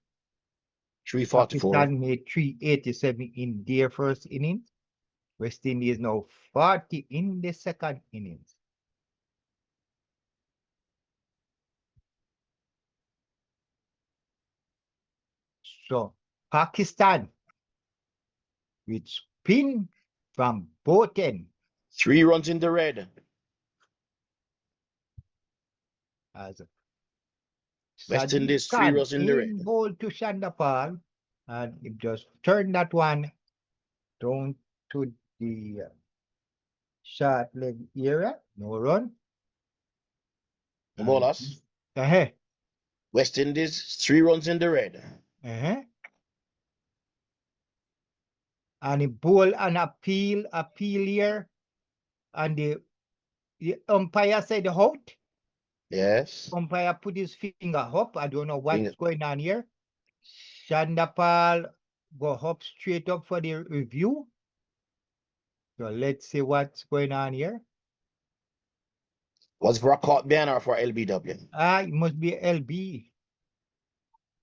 344. Pakistan made 387 in their first innings. West Indies now 40 in the second innings. So Pakistan with spin from both ends. 3 runs in the red. As West Sadiq Indies, 3 Khan runs in the red. in ball to Chanderpaul, and it just turned that one down to the short leg area. No run. No more loss. Uh-huh. West Indies, 3 runs in the red. Uh-huh. And the ball and appeal here, and the umpire said out. Yes. Umpire put his finger up. I don't know what's Finger. going on here. Chanderpaul go up straight up for the review. So let's see what's going on here. Was for a caught banner for LBW? It must be LB.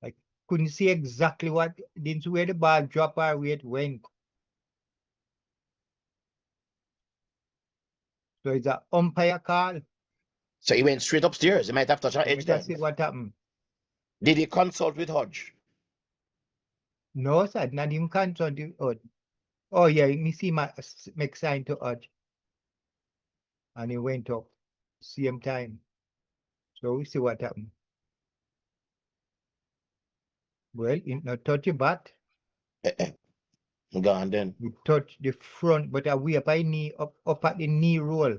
I couldn't see exactly what, didn't see where the ball dropped or where it went. So it's an umpire call. So he went straight upstairs. He might have touched our edge Let's there. see what happened. Did he consult with Hodge? No, sir, not even consult the Hodge. Oh, yeah, me see make sign to Hodge. And he went up same time. So we see what happened. Well, it not touch the bat. Gone then. We touch the front, but away up by knee, up at the knee roll.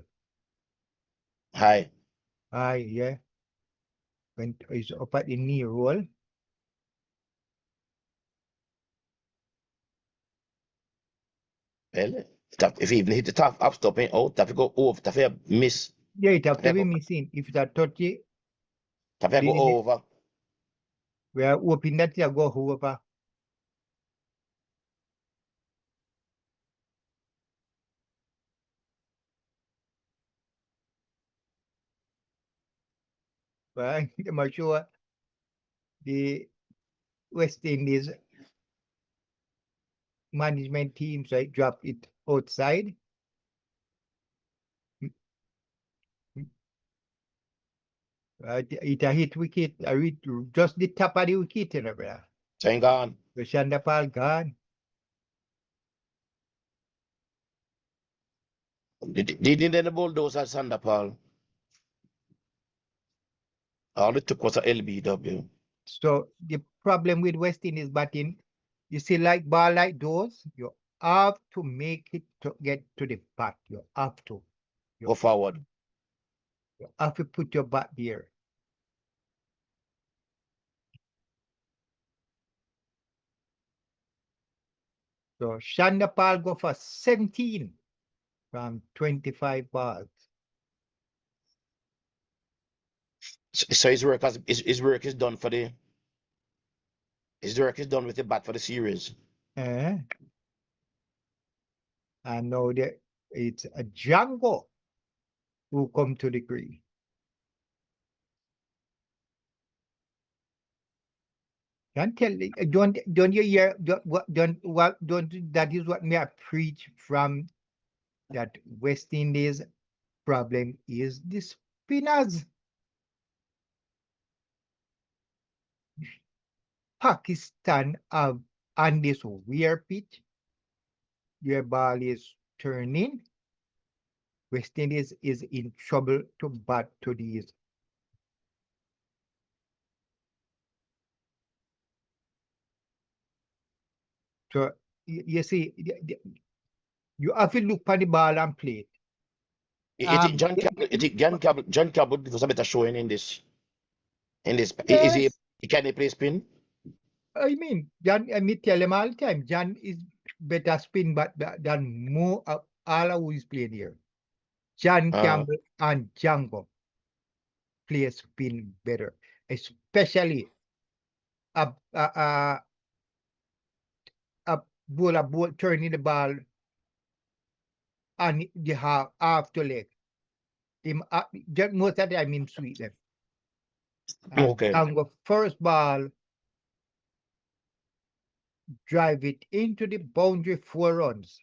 High. Aye, yeah. When it's up at the knee roll. Well, if he even hit the top up stopping out, if he go over, if he miss, Yeah, it have to be Level. missing. If it a touch it, if he go Didn't it- over, we are hoping that you go over. But I'm sure the West Indies management team so drop it outside. It a hit wicket, just the top of the wicket, you know, brother. so he gone. The Chanderpaul gone. Didn't the bulldozer Chanderpaul? All it took was a LBW. So the problem with West Indies batting, you see, like ball like those, you have to make it to get to the bat. You have to. Go forward. You have to put your bat there. So Chanderpaul go for 17 from 25 balls. So his work is done for the his work is done with the bat for the series. And now it's a Jangoo who come to the green. Don't tell don't you hear don't that is what me I preach from that West Indies problem is the spinners. Pakistan have on this weird pitch, your ball is turning. West Indies is in trouble to bat to these. So you see, you have to look for the ball and play it. John Campbell was a better showing in this. Yes. Can he play spin? I mean, John, I mean, tell him all the time, John is better spin but than more of all who is playing here. John Campbell and Jangoo play spin better, especially a bowler turning the ball on the half to leg. Most of the time in sweet left. Okay. Jangoo first ball, drive it into the boundary 4 runs.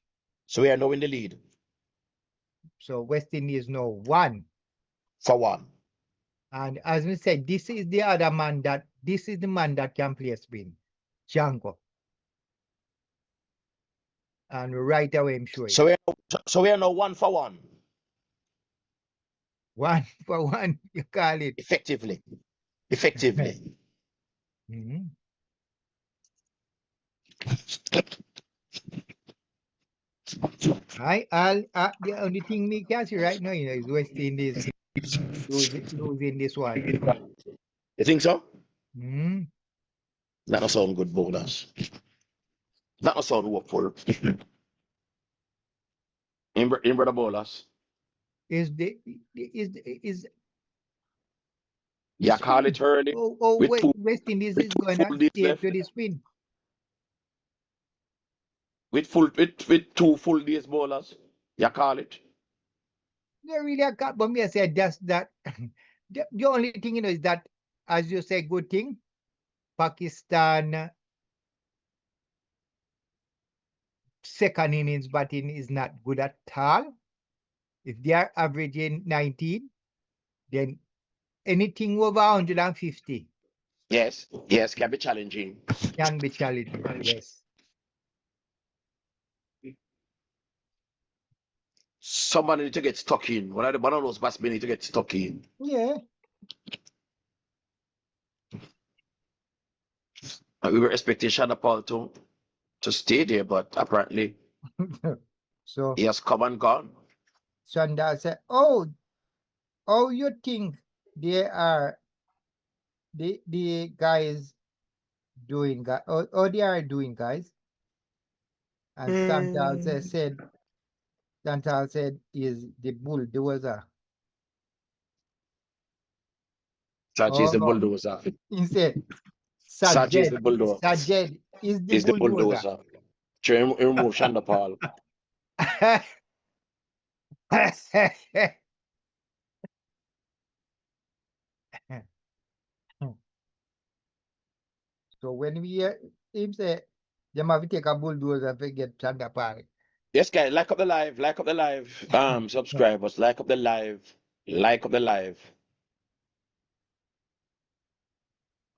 So we are now in the lead. So West Indies now 1 for 1. And as we said, this is the man that can play spin, Jangoo. And right away I'm showing. So we are now 1 for 1. 1 for 1, you call it. Effectively. Mm-hmm. The only thing me can see right now, is West Indies losing this one. You think so? Mm-hmm. That don't sound good, bowlers. That don't sound hopeful. In brother bowlers. Call it early. West Indies is going to stay to the spin. With 2 full days bowlers, you call it. Yeah, really, I can't, but me I say just that. The only thing is that, as you say, good thing, Pakistan second innings batting is not good at all. If they are averaging 19, then anything over 150. Yes, can be challenging. Can be challenging, yes. Somebody need to get stuck in. One of those batsmen need to get stuck in. Yeah. We were expecting Chanderpaul to stay there, but apparently So he has come and gone. Sandal said, you think they are the guys doing they are doing, guys? And Santal said is the bulldozer. Saji is the bulldozer. He said Saji is the bulldozer. Sajed is the bulldozer. Remove Chanderpaul. So when we hear him say, they have to take a bulldozer to get Chanderpaul. Yes, guys, like up the live. Subscribers, like up the live.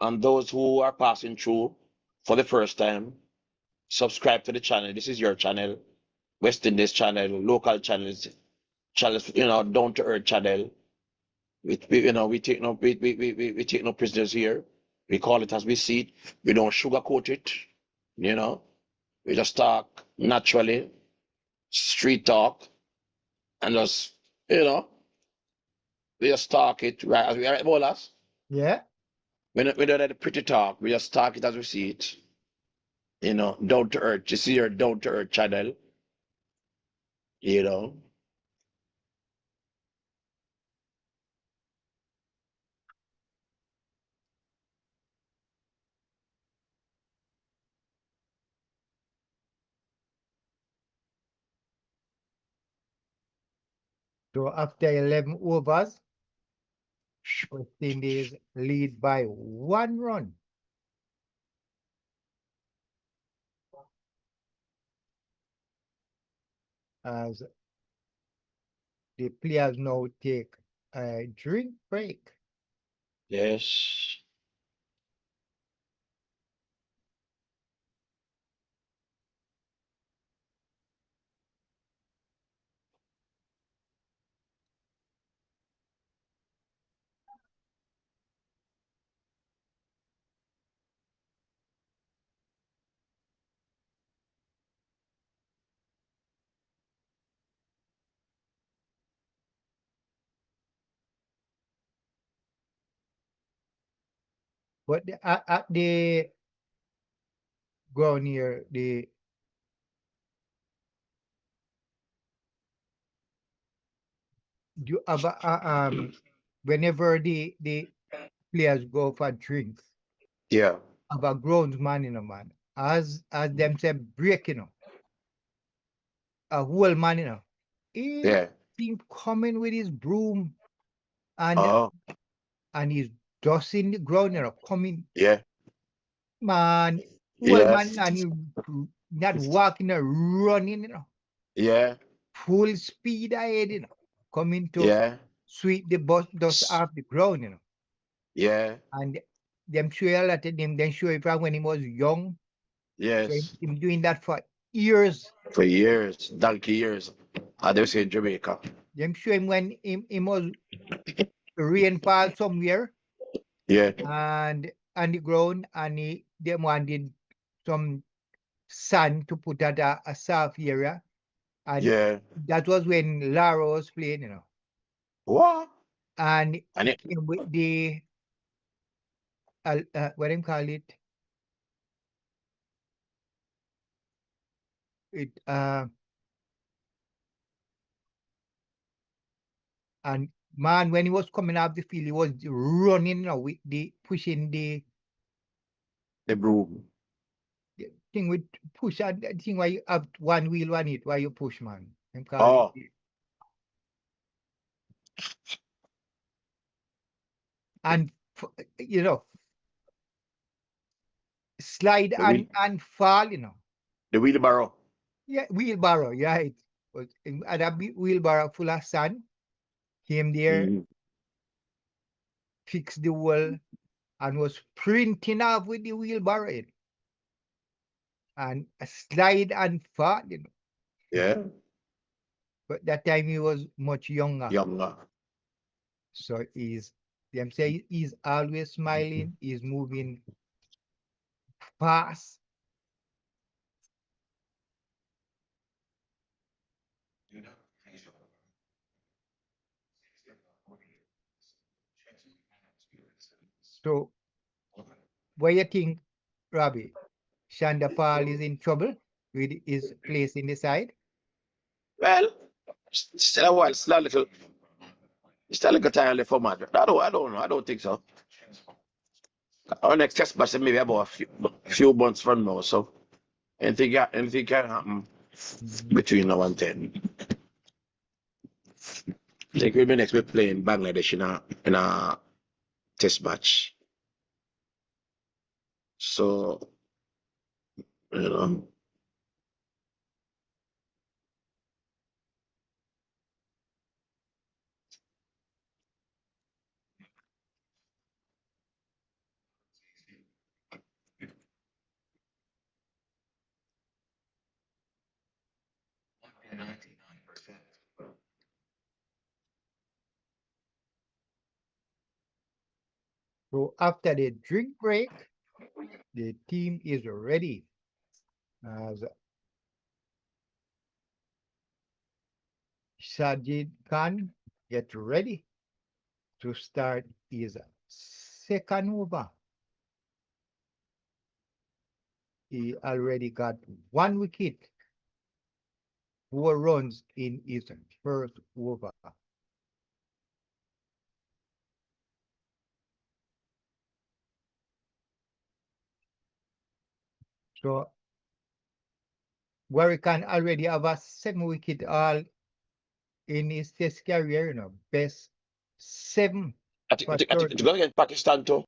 And those who are passing through for the first time, subscribe to the channel. This is your channel, West Indies channel, local channels, down to earth channel. We take no prisoners here. We call it as we see it. We don't sugarcoat it. We just talk naturally, street talk, and just we just talk it right as we are, bowlers. Yeah. We don't have the pretty talk. We just talk it as we see it. You know, down to earth. You see your down to earth channel. You know. So after 11 overs, West Indies lead by 1 run. As the players now take a drink break. Yes. But at the ground here, you have whenever the players go for drinks, Yeah. have a groundsman, you know, man. As them say break, you know, a whole man, you know. He Yeah. seem coming with his broom and Oh. he's dusting the ground, you know, coming, Yeah. man, whole Yeah. man, and he not walking or running, you know, Yeah. full speed ahead, you know, coming to Yeah. sweep the dust off the ground, you know. Yeah. And them show a lot of them, then show it from when he was young. So Yes. him doing that for years. For years, donkey years. I just say Jamaica. Them show him when him was rainfall somewhere Yeah. and on the ground, and them wanted some sand to put at a soft area. And Yeah. that was when Lara was playing, you know. What? And And it, with the what do you call it? And man, when he was coming off the field, he was running, you know, with the pushing the broom. thing with push and the thing why you have one wheel on it, why you push, man. Them call Oh. it. And you know, slide The wheel, and fall, you know. the wheelbarrow. Yeah, wheelbarrow, yeah. It was and a big wheelbarrow full of sand. Came there, Mhm. fixed the wall, and was printing off with the wheelbarrow in. And a slide and fall, you know. Yeah. But that time he was much younger. Younger. So them say he's always smiling, he's moving fast. So what you think, Robbie? Chanderpaul is in trouble with his place in the side? Well, still a while, still a little time left for Madrid. I don't know. I don't think so. Our next test match is maybe about a few months from now. So anything can happen between now and then. I think we'll be next week playing Bangladesh in a test match. So, you know. So after the drink break, the team is ready. As Sajid Khan get ready to start his second over. he already got 1 wicket, 4 runs in his first over. So Warrican already have a 7 wicket all in his test career, you know, best 7 I think for it's going 30. against Pakistan too.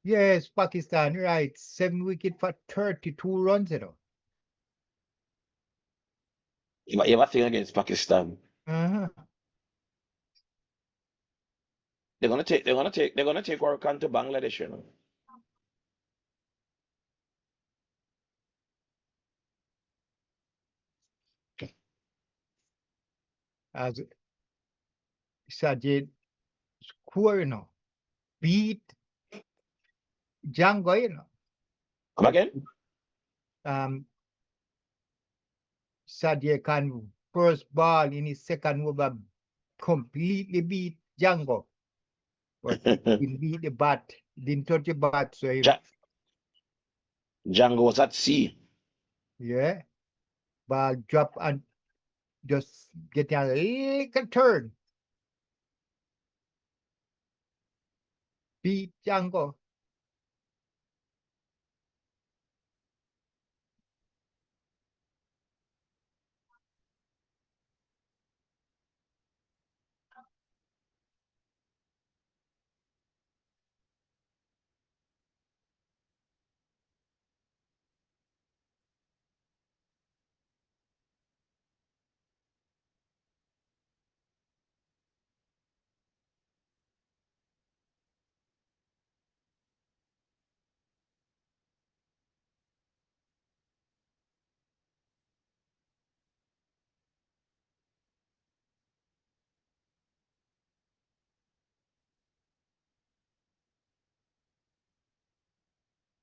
Yes, Pakistan, right. 7 wicket for 32 runs, you know. You have a thing against Pakistan. Uh-huh. They're gonna take Warrican to Bangladesh, you know. As Sajid score, you know, beat Jangoo, you know. Come again? Sadia Khan first ball in his second over completely beat Jangoo. But didn't beat the bat, didn't touch the bat, so he, Jangoo was at sea. yeah, ball drop and just get a little turn. Beat Jangoo.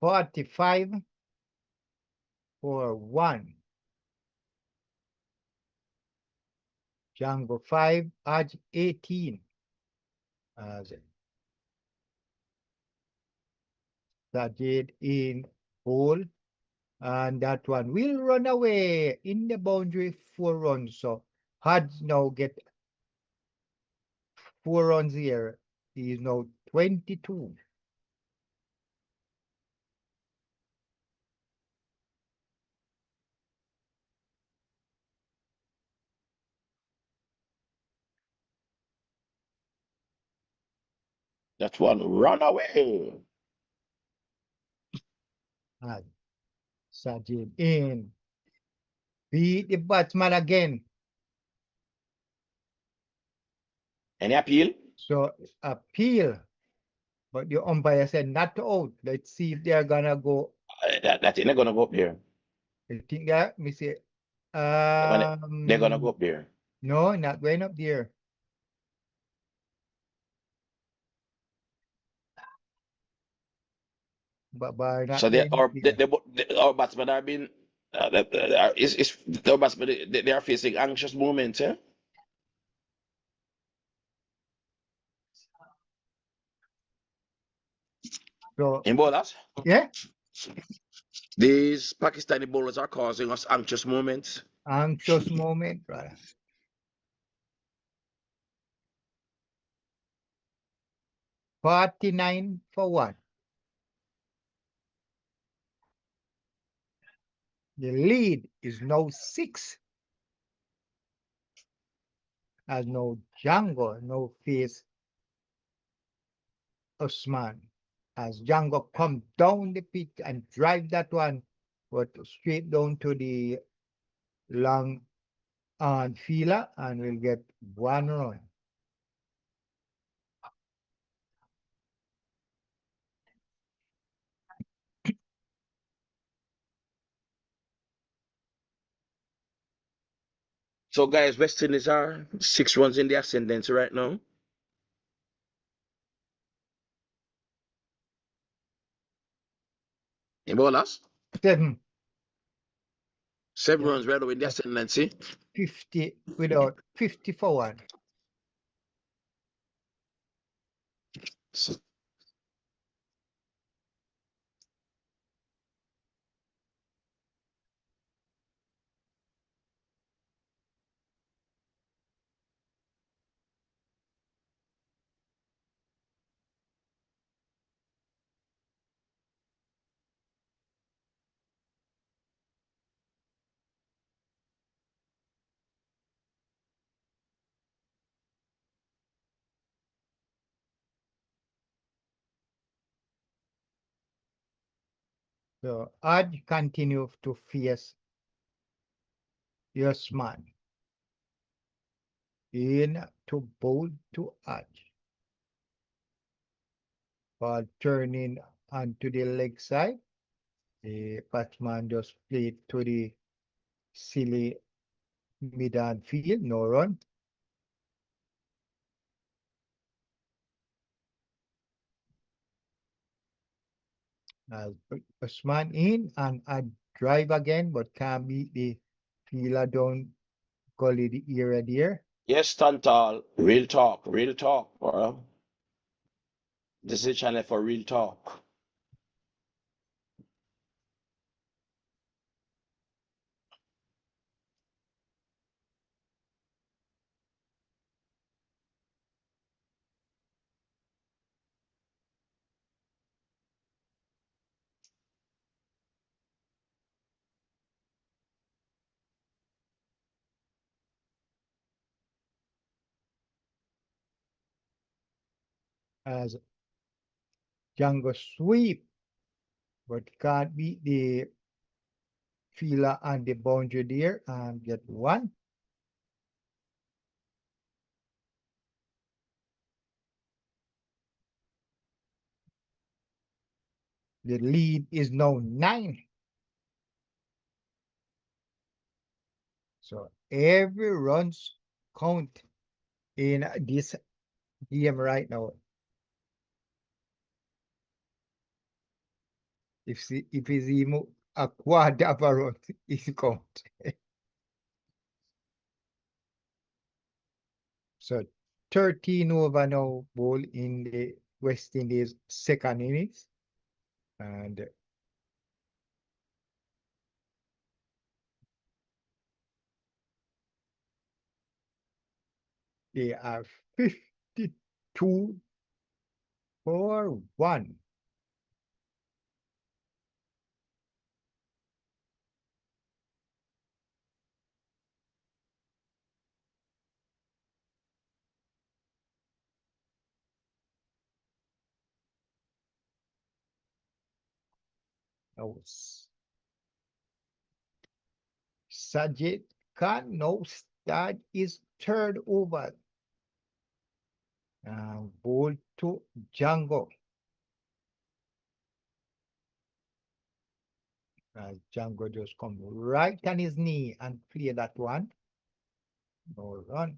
.45 for 1. Jangoo 5, Hodge 18. Sajid in hole. And that one will run away in the boundary 4 runs. So Hodge now get 4 runs here. He is now 22. That's one run away. And Sajid in. Beat the batsman again. Any appeal? So appeal. But the umpire said not out. Let's see if they're gonna go. That ain't gonna go up there. I think that me say They're gonna go up there. no, not going up there. But by not So going up there. our batsmen are being our batsmen they are facing anxious moments, eh? So In bowlers, yeah, these Pakistani bowlers are causing us anxious moments. anxious moment, brother. 49 for 1. The lead is now 6. As no Jangoo no face Usman. As Jangoo come down the pitch and drive that one, but straight down to the long on fielder and will get 1 run. So guys, West Indies are 6 runs in the ascendancy right now. In bowlers, 7. 7 runs right now in the ascendancy. 50 without 50 for 1. So, So Hodge continue to face Usman in to bowl to Hodge. Ball turning onto the leg side. The batsman just played to the silly mid-on field, no run. Usman in and a drive again, but can't beat the fielder down gully the area there. Yes, Tantal, real talk, bro. This is a channel for real talk. As Jangoo sweep, but can't beat the fielder on the boundary there and get one. The lead is now 9. So every runs count in this game right now. If it's even a quarter of a run, it count. So 13 over now ball in the West Indies second innings. And they are 52 for 1. Now Sajid Khan now start his third over. Ball to Jangoo. Jangoo just come right on his knee and clear that one. No run.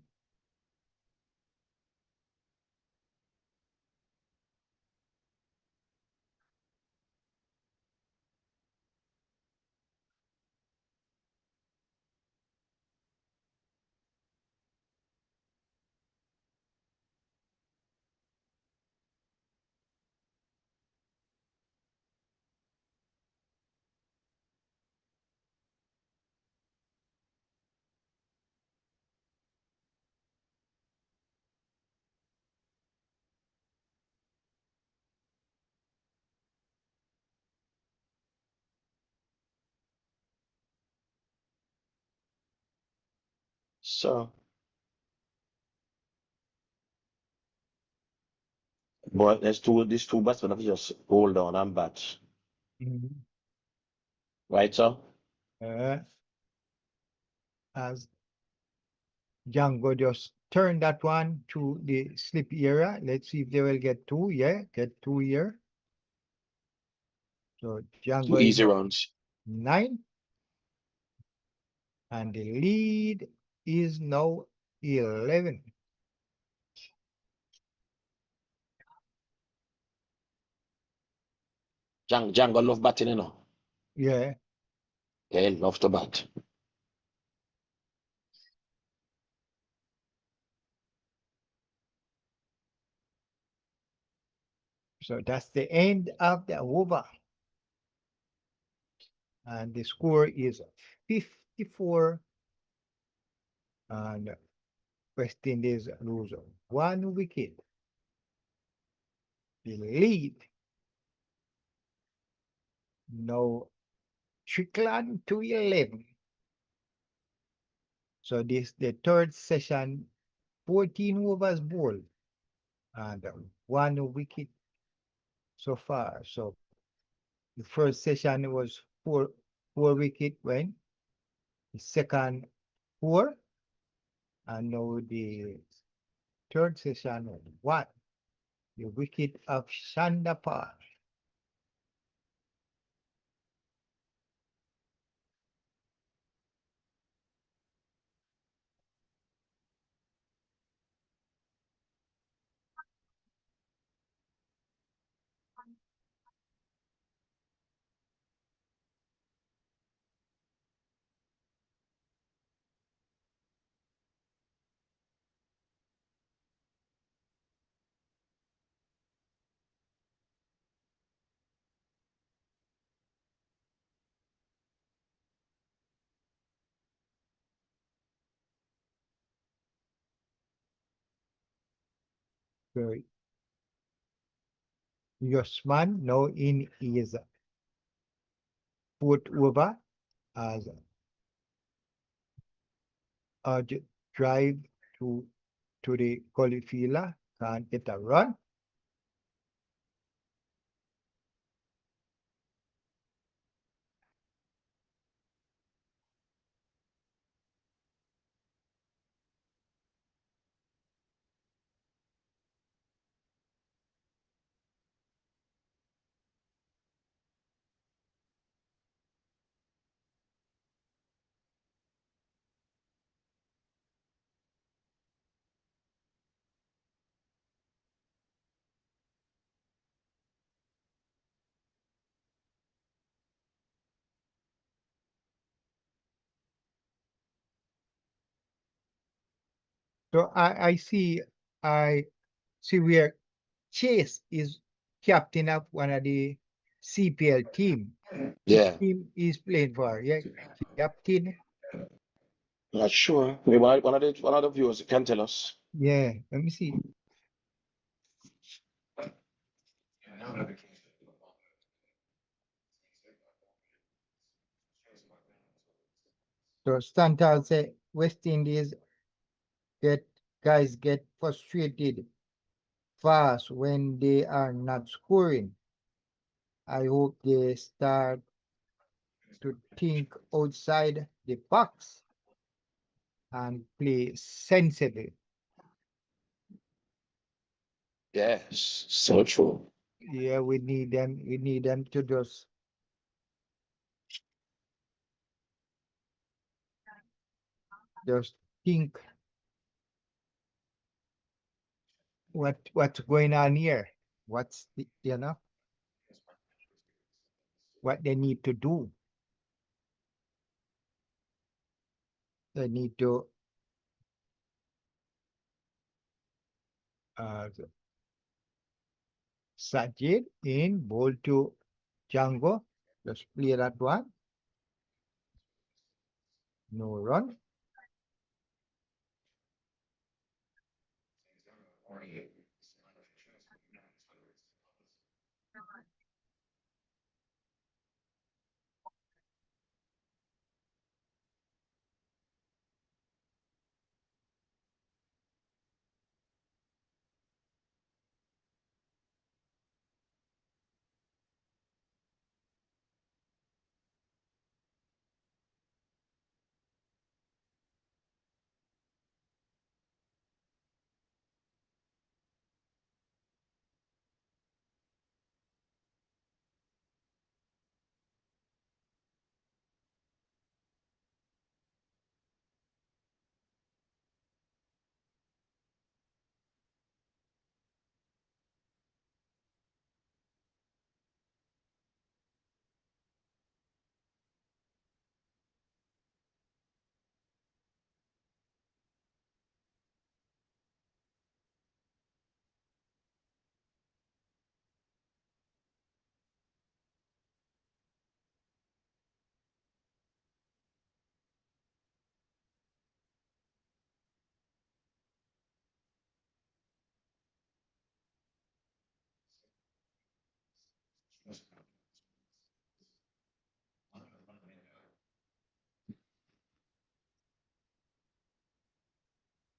So, but these two batsmen have to just hold on and bat. Right, sir? As Jangoo just turn that one to the slip area. Let's see if they will get 2. Yeah, get 2 here. So Two Jangoo is easy runs. 9. And the lead is now 11. Django love batting, you know. Yeah. Yeah, he love to bat. So that's the end of the over. And the score is 54. And West Indies lose 1 wicket. The lead now trickling to 11. So this the third session, 14 overs bowled and 1 wicket so far. So The first session was four wicket went. The second 4. And now the third session was 1. The wicket of Chanderpaul. So Yosman now in his fourth over as a drive to the cauliflower, can't get a run. So I see where Chase is captain of one of the CPL team. Yeah. Team is playing for, yeah. Captain. Not sure. Maybe one of the viewers can tell us. Yeah, let me see. So Stantal say West Indies get frustrated fast when they are not scoring. I hope they start to think outside the box and play sensibly. Yes, so true. Yeah, we need them. We need them to just think what's going on here. What's the, what they need to do. They need to Sajid in ball to Jangoo. Just play that one. No run.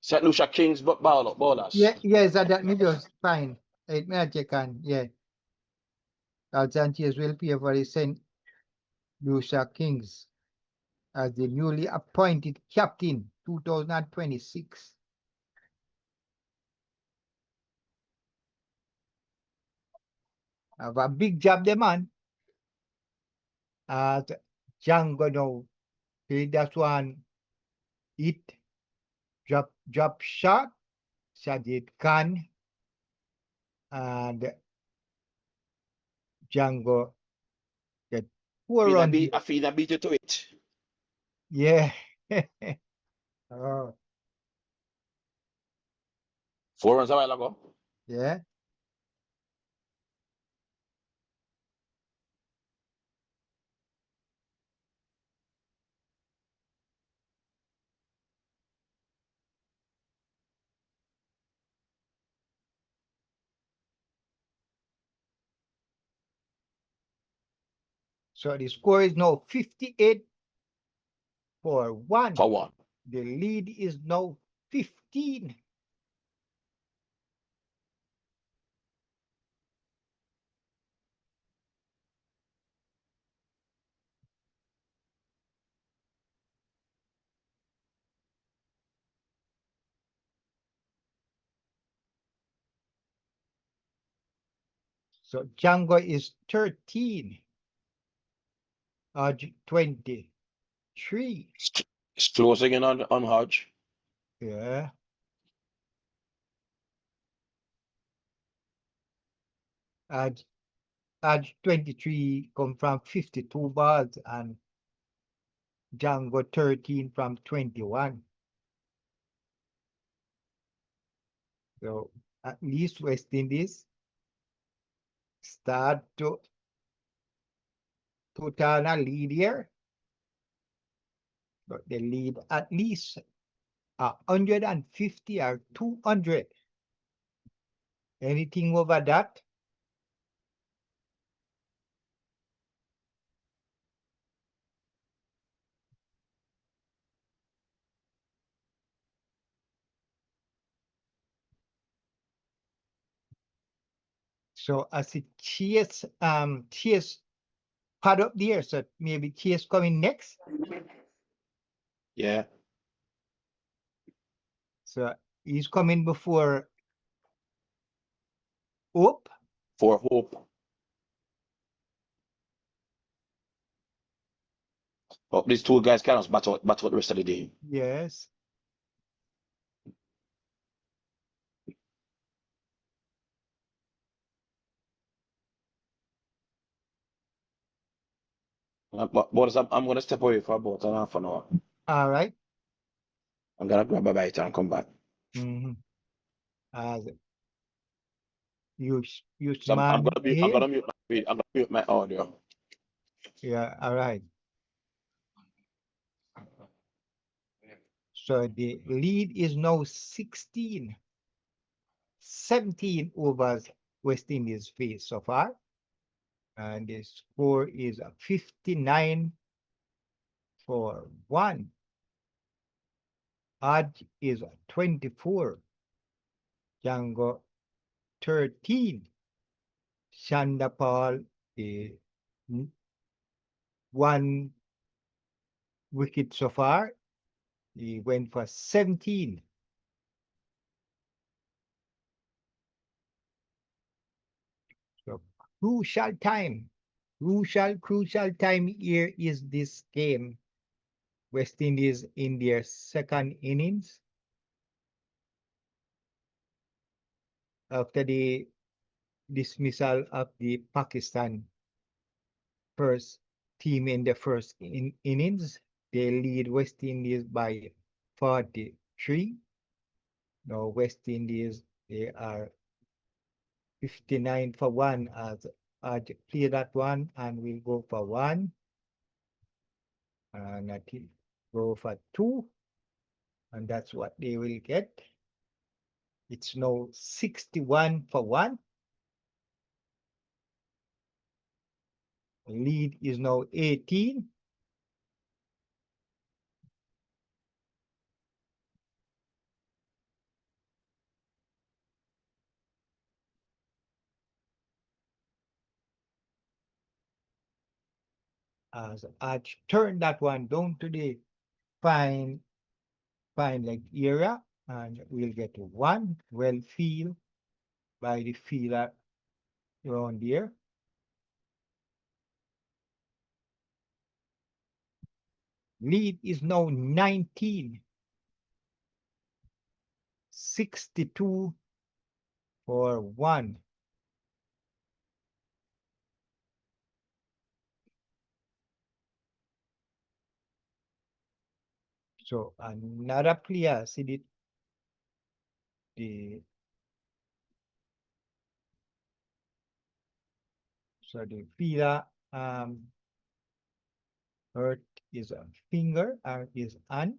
St. Lucia Kings bowlers. Yeah, yes, that me just fine. It may check on, yeah. Roston Chase will play for the St. Lucia Kings as the newly appointed captain 2026. Have a big job there, man. As Jangoo now play that one, hit, drop shot, Sajid Khan, and Jangoo get 4 runs. I feel I beat you to it. Yeah. Oh, 4 runs a while ago. yeah. So the score is now 58 for 1. For 1. The lead is now 15. So Jangoo is 13. Hodge 23. It's close again on Hodge. Yeah. Hodge 23 come from 52 balls and Jangoo 13 from 21. So at least West Indies start to turn a lead here. But they lead at least 150 or 200. Anything over that? So as it Chase pad up there, so maybe Chase coming next. Yeah. So he's coming before Hope. For Hope. But these 2 guys cannot battle the rest of the day. Yes. But I'm going to step away for about an half an hour. All right. I'm going to grab a bite and come back. Mm-hmm. You So I'm man. gonna mute my audio. Yeah, all right. So the lead is now 16. 17 overs West Indies face so far. And the score is 59 for 1. Hodge is 24. Jangoo 13. Chanderpaul is 1 wicket so far. He went for 17. So crucial time. Crucial time here is this game. West Indies in their second innings. After the dismissal of the Pakistan first team in the first innings, they lead West Indies by 43. Now West Indies, they are 59 for 1 as clear that one and we'll go for 1. And I think go for 2. And that's what they will get. It's now 61 for 1. The lead is now 18. as Hodge turn that one down to the fine leg area, and we'll get one well field by the fielder around there. Lead is now 19. 62 for 1. So another player see it. The fielder hurt his finger or his hand.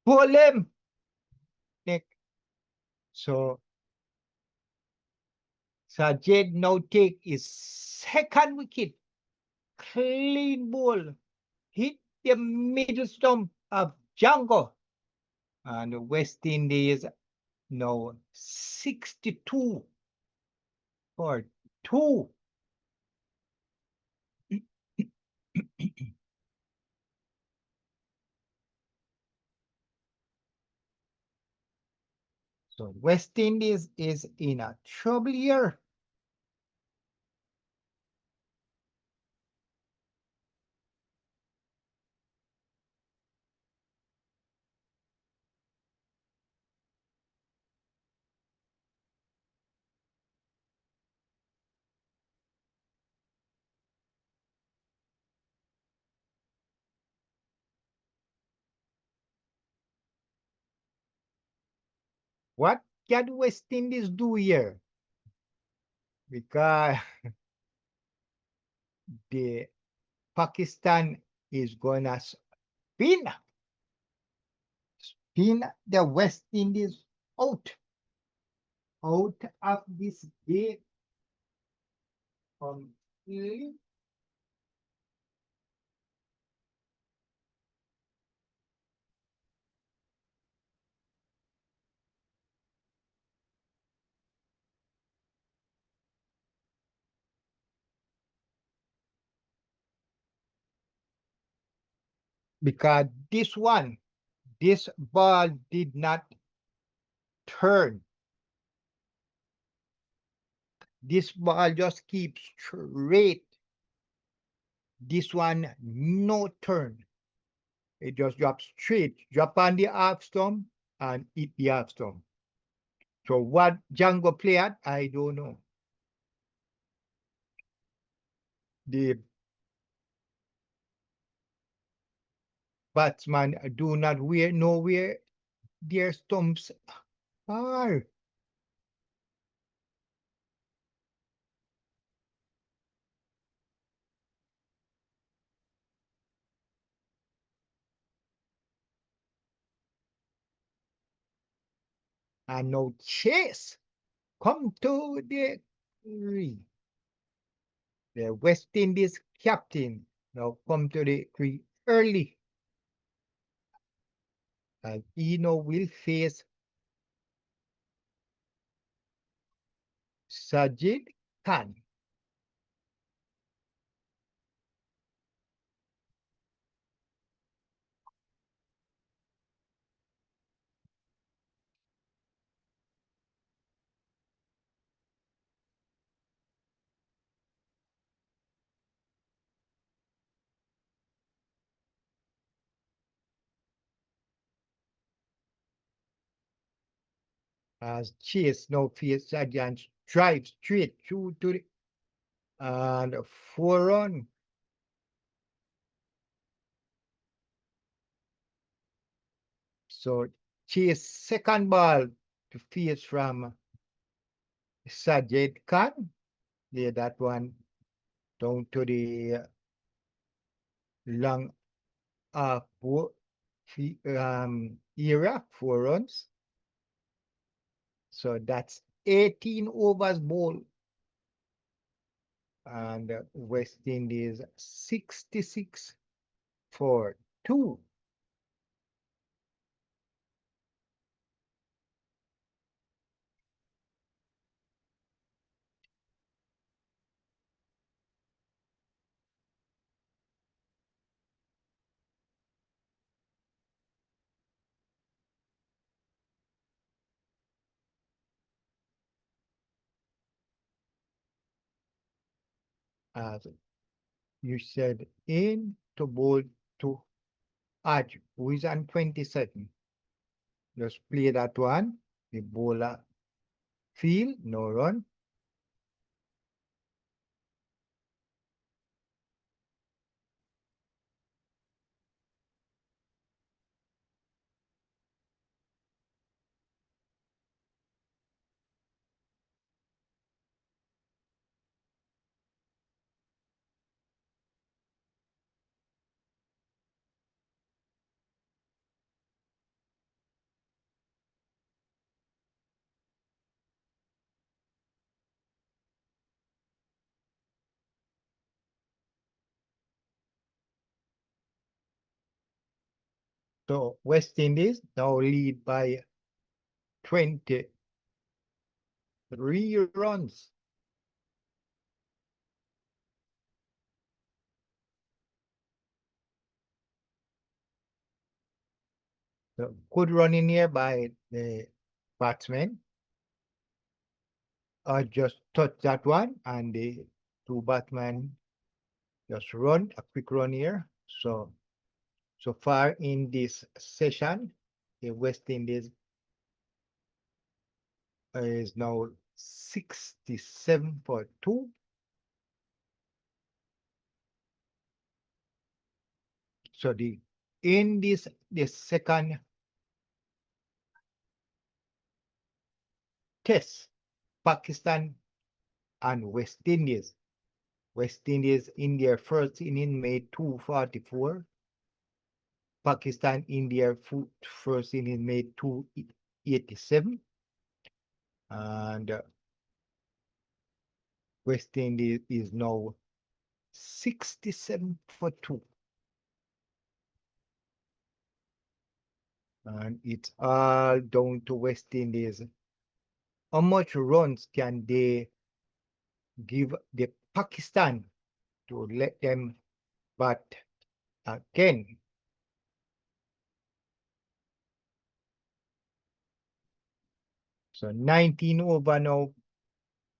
Pull him. Nick. So Jayden now take his second wicket. Clean ball. Hit the middle stump of Jangoo. And the West Indies now 62 for 2. So West Indies is in a trouble here. What can West Indies do here? Because the Pakistan is gonna spin the West Indies out of this game completely. Because this ball did not turn. This ball just keeps straight. This one, no turn. It just drops straight, drop on the half stump and hit the half stump. So what Jangoo played, I don't know. The batsman do not know where their stumps are. And now Chase come to the crease. The West Indies captain now come to the crease early. And he now will face Sajid Khan. As Chase now face Sajid, drive straight through to the and 4 run. So Chase second ball to face from Sajid Khan. Yeah, that one down to the long era, 4 runs. So that's 18 overs ball. And West Indies 66 for 2. As you said, in to bowl to Hodge, who is on 27. Just play that one. The bowler field, no run. So West Indies now lead by 23 runs. So good run in here by the batsman. Just touch that one, and the two batsmen just run a quick run here. So far in this session, the West Indies is now 67 for 2. So in the second test, Pakistan and West Indies. West Indies in their first inning made 244. Pakistan in their first inning made 287. And West Indies is now 67 for 2. And it's all down to West Indies. How much runs can they give the Pakistan to let them bat again? So 19 over now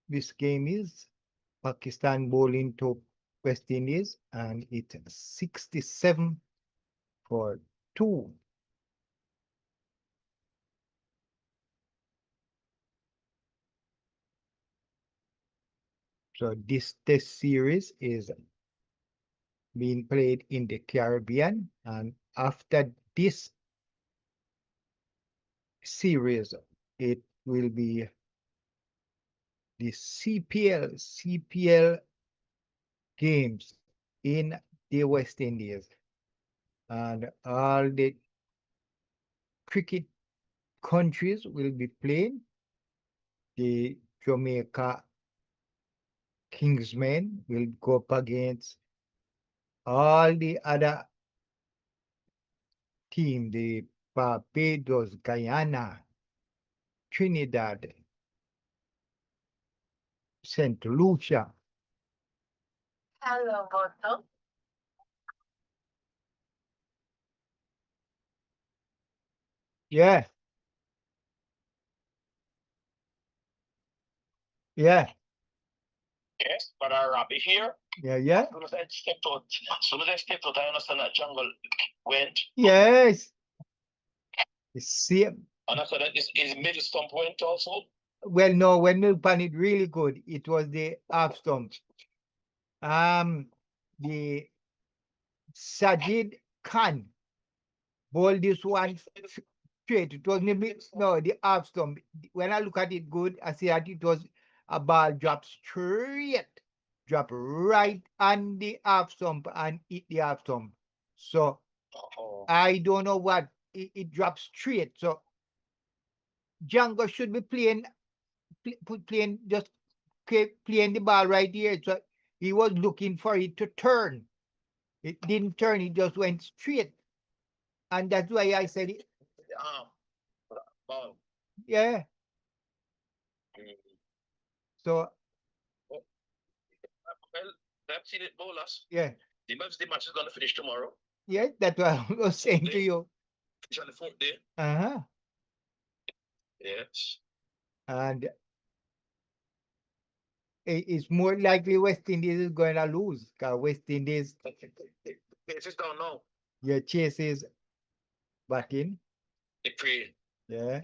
this game is. Pakistan bowling to West Indies, and it's 67 for 2. So this test series is being played in the Caribbean, and after this series, it will be the CPL games in the West Indies, and all the cricket countries will be playing. The Jamaica Kingsmen will go up against all the other team, the Barbados, Guyana, Trinidad, St. Lucia. Hello, Boto. Yeah. Yeah. Yes, but I'll be here. Yeah. As soon as I stepped out, I understand that jungle went. Yes. The same. And after that, is middle stump went also? Well, no, when we pan it really good, it was the half stump. The Sajid Khan bowled this one straight. It was the half stump. When I look at it good, I see that it was a ball dropped straight, drop right on the half stump and hit the half stump. So I don't know what it dropped straight. So Jangoo should be playing just playing the ball right here. So he was looking for it to turn. It didn't turn, it just went straight. And that's why I said it. Ball. Yeah. So Well, that's it, bowlers. yeah. The match is going to finish tomorrow. Yeah, that's what I was saying to you. Finish on the 4th day. Uh-huh. Yes. And it's more likely West Indies is going to lose. Because West Indies, Pace is down now. your Chase is batting. They pray. Yeah.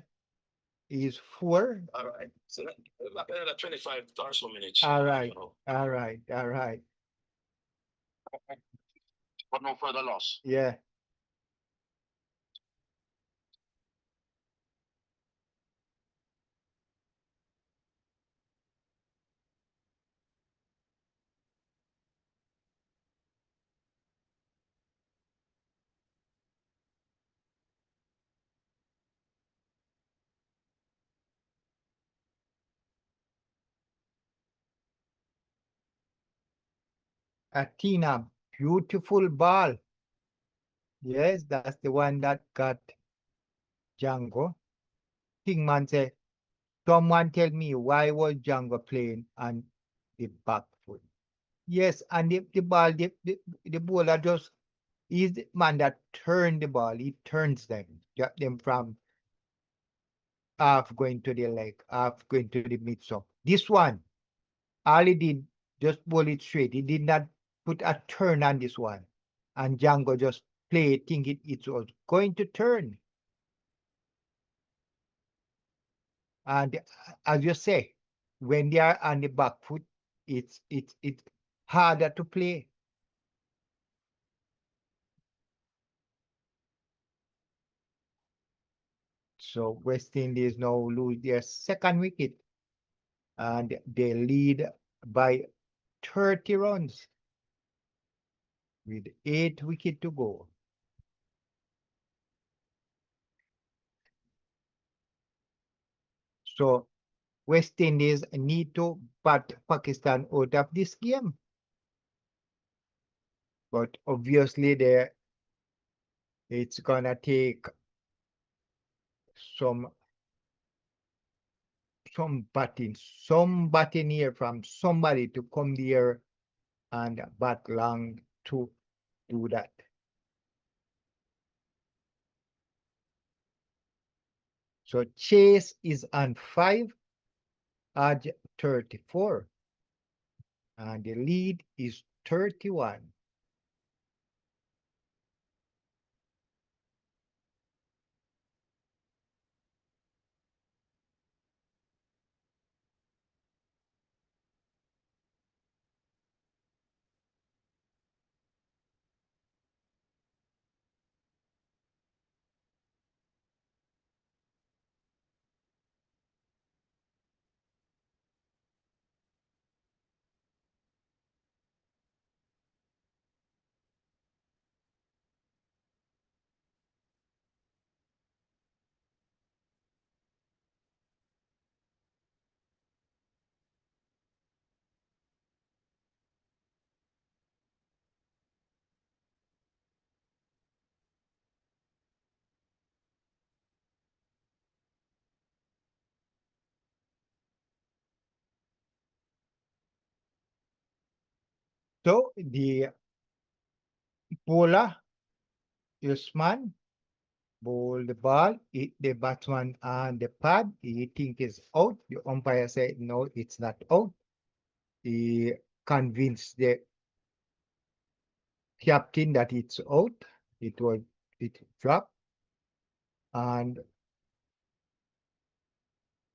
He's 4. All right. So another 25 or so minutes. All right. All right. But no further loss. Yeah. Athena, beautiful ball. Yes, that's the one that got Jangoo. Kingman said, someone tell me why was Jangoo playing on the back foot? Yes, and the ball, the bowler just is the man that turned the ball. He turns them, get them from half going to the leg, half going to the mid. So this one, all he did, just bowl it straight. He did not put a turn on this one. And Jangoo just played, thinking it was going to turn. And as you say, when they are on the back foot, it's harder to play. So West Indies now lose their 2nd wicket, and they lead by 30 runs with 8 wickets to go. So West Indies need to bat Pakistan out of this game. But obviously it's gonna take some batting here from somebody to come there and bat long to do that. So Chase is on 5, Hodge 34, and the lead is 31. So the bowler, Usman, bowl the ball, hit the batsman on the pad. He think it's out. The umpire said, no, it's not out. He convinced the captain that it's out. It dropped and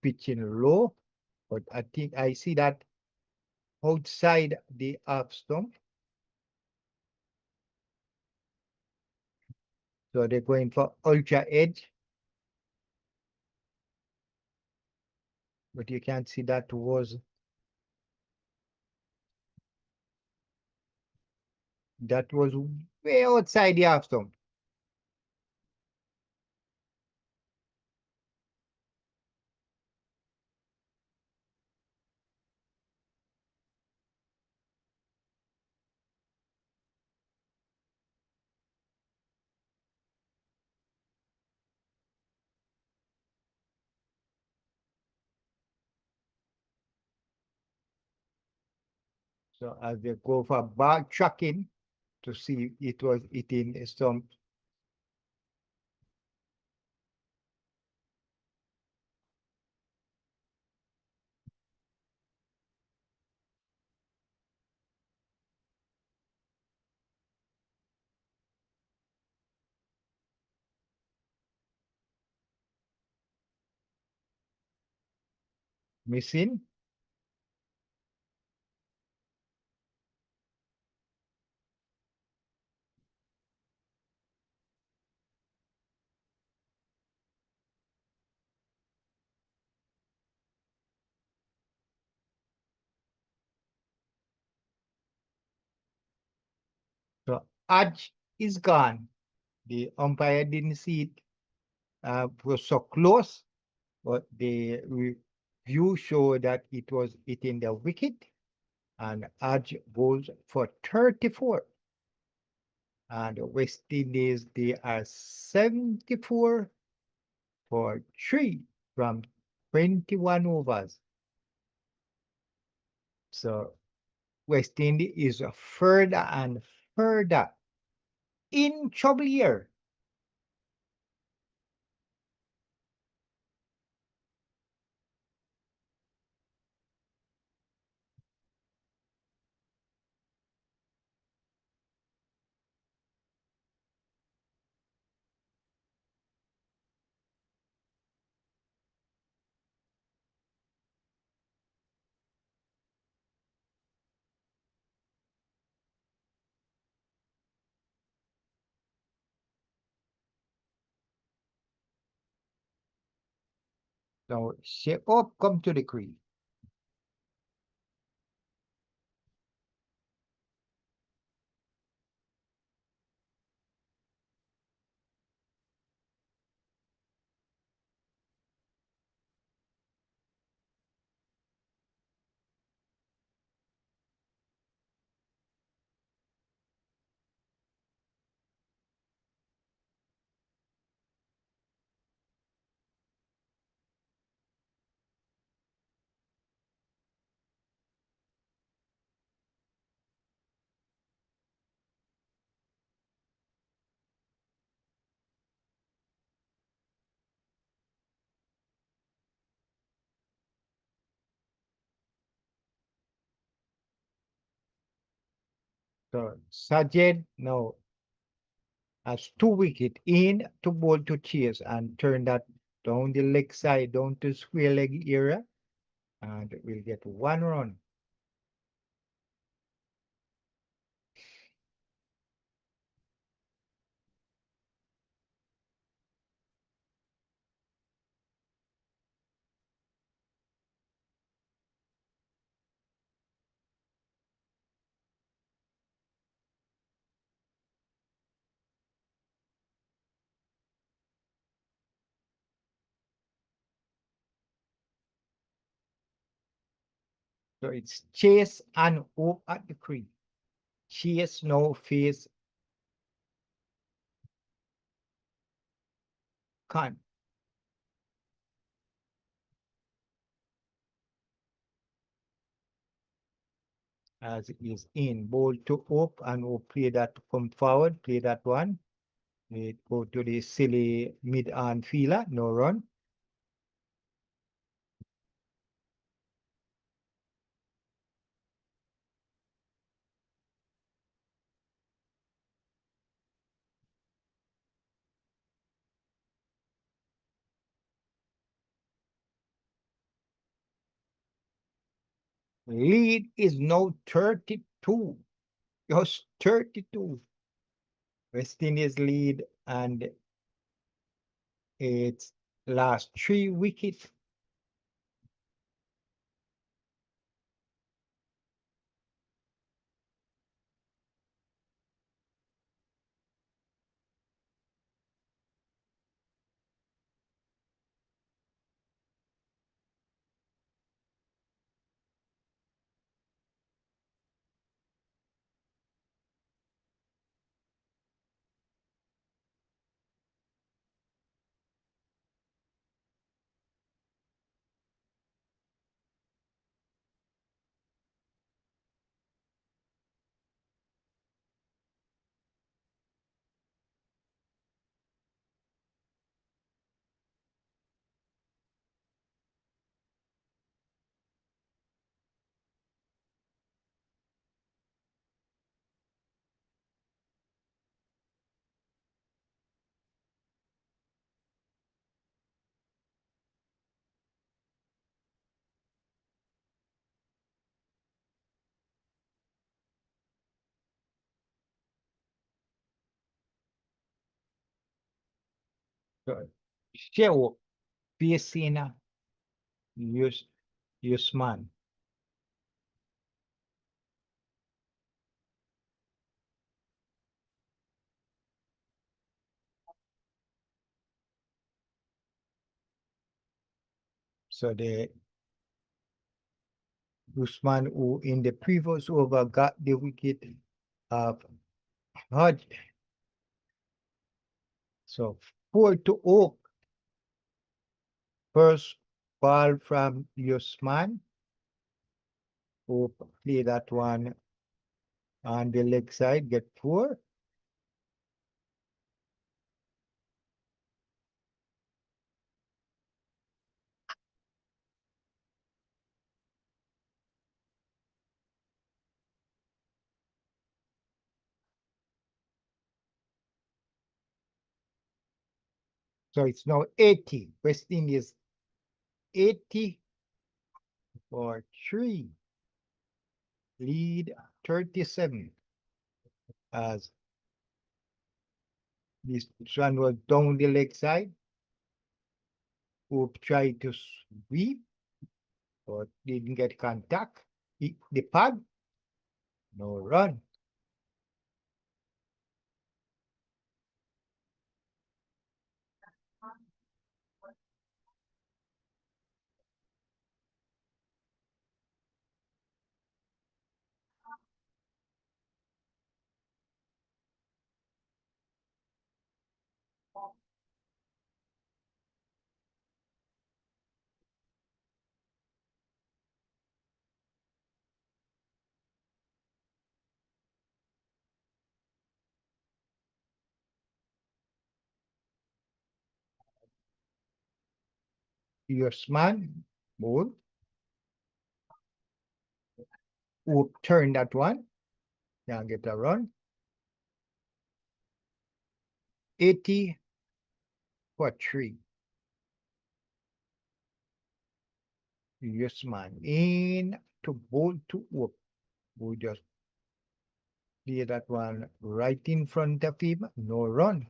pitching low. But I think I see that outside the off stump. So they're going for ultra edge. But you can't see that was way outside the off stump. So as they go for back tracking to see it was hitting a stump. Missing. So Hodge is gone. The umpire didn't see it. Was so close, but the review showed that it was hitting the wicket, and Hodge goes for 34. And West Indies, they are 74 for 3 from 21 overs. So West Indies is further and further in trouble here. So Shai Hope come to the crease. So Sajid now has 2 wickets in to bowl to Chase and turn that down the leg side, down to square leg area, and we'll get 1 run. So it's Chase and Hope at the crease. Chase now face Khan. As it is in ball to Hope, and Hope play that to come forward, play that one. It go to the silly mid-on fielder, no run. Lead is now 32. Just 32. West Indies lead, and its last 3 wickets. So, Shai Hope facing Usman. So the Usman, who in the previous over got the wicket of Hodge. So 4-0. First ball from Usman. Who play that one on the leg side, get 4. So it's now 80. West Indies 80 for 3. Lead 37 as this one was down the leg side. Hope tried to sweep, but didn't get contact. Hit the pad. No run. Usman, ball. Hope turn that one. Now get a run. 80 for 3. Usman in to bowl to Hope. We just play that one right in front of him. No run.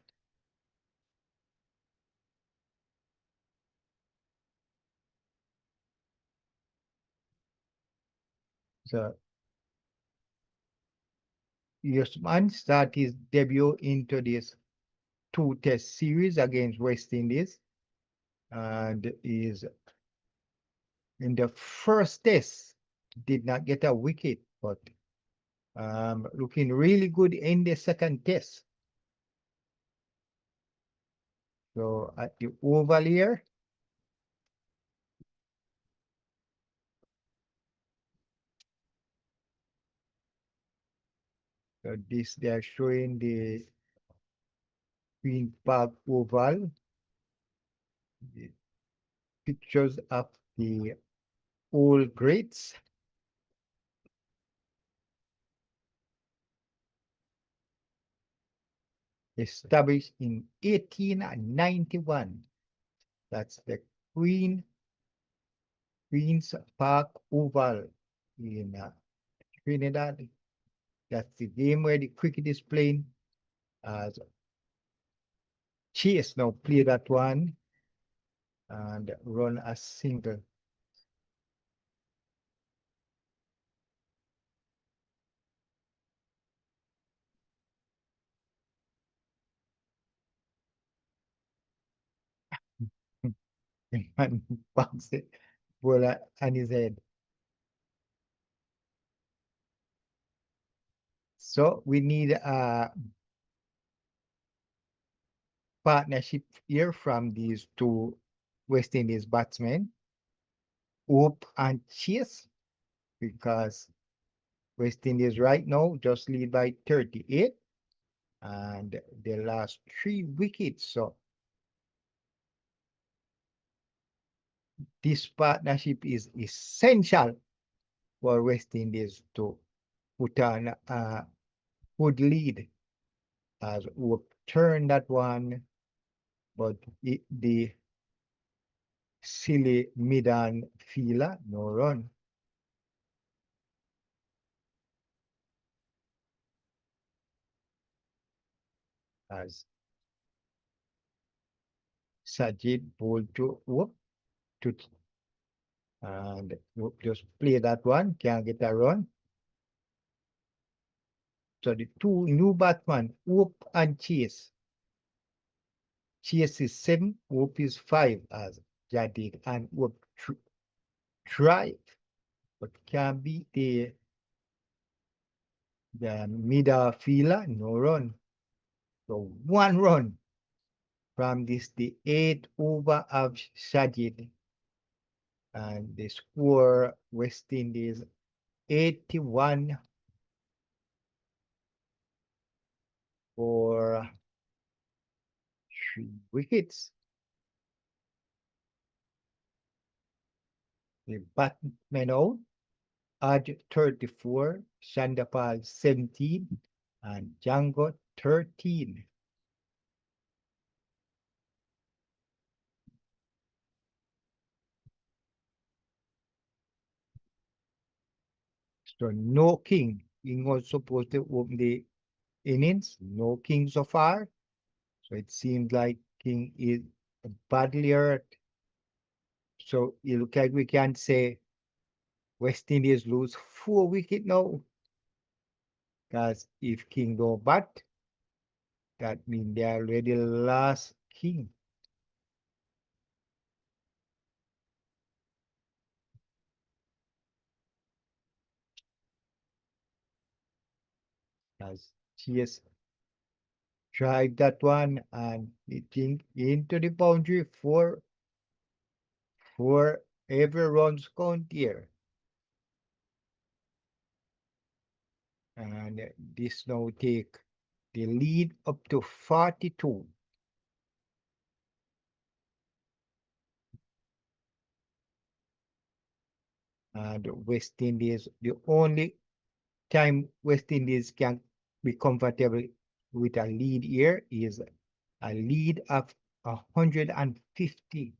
So Usman start his debut into this 2-test series against West Indies, and is in the first test did not get a wicket, but looking really good in the second test. So at the oval here, so this they are showing the Queen Park Oval, the pictures of the old greats. Established in 1891. That's the Queen's Park Oval in Trinidad. That's the game where the cricket is playing. As Chase now play that one and run a single. And bounce it ball on his head. So we need a partnership here from these two West Indies batsmen, Hope and Chase, because West Indies right now just lead by 38 and the last 3 wickets. So this partnership is essential for West Indies to put on a good lead, as Hope turned that one, but the silly mid-on fielder, no run. As Sajid ball to whoop to and whoop, just play that one, can't get a run. So the two new batsmen, Whoop and Chase. Chase is 7, Whoop is 5 as Jadid, and Whoop tried, but can't beat the midfielder, no run. So 1 run from this, the 8th over of Sajid. And the score, West Indies 81 for 3 wickets. The batman out, Hodge 34, Chanderpaul 17, and Jangoo 13. So no king. King was supposed to open the innings. No king so far. So it seems like king is badly hurt. So it looks like we can say West Indies lose 4 wickets now. Because if king don't bat, that means they already lost king. As Chase tried that one and hitting into the boundary for every runs count here. And this now take the lead up to 42. And West Indies, the only time West Indies can be comfortable with a lead here is a lead of 150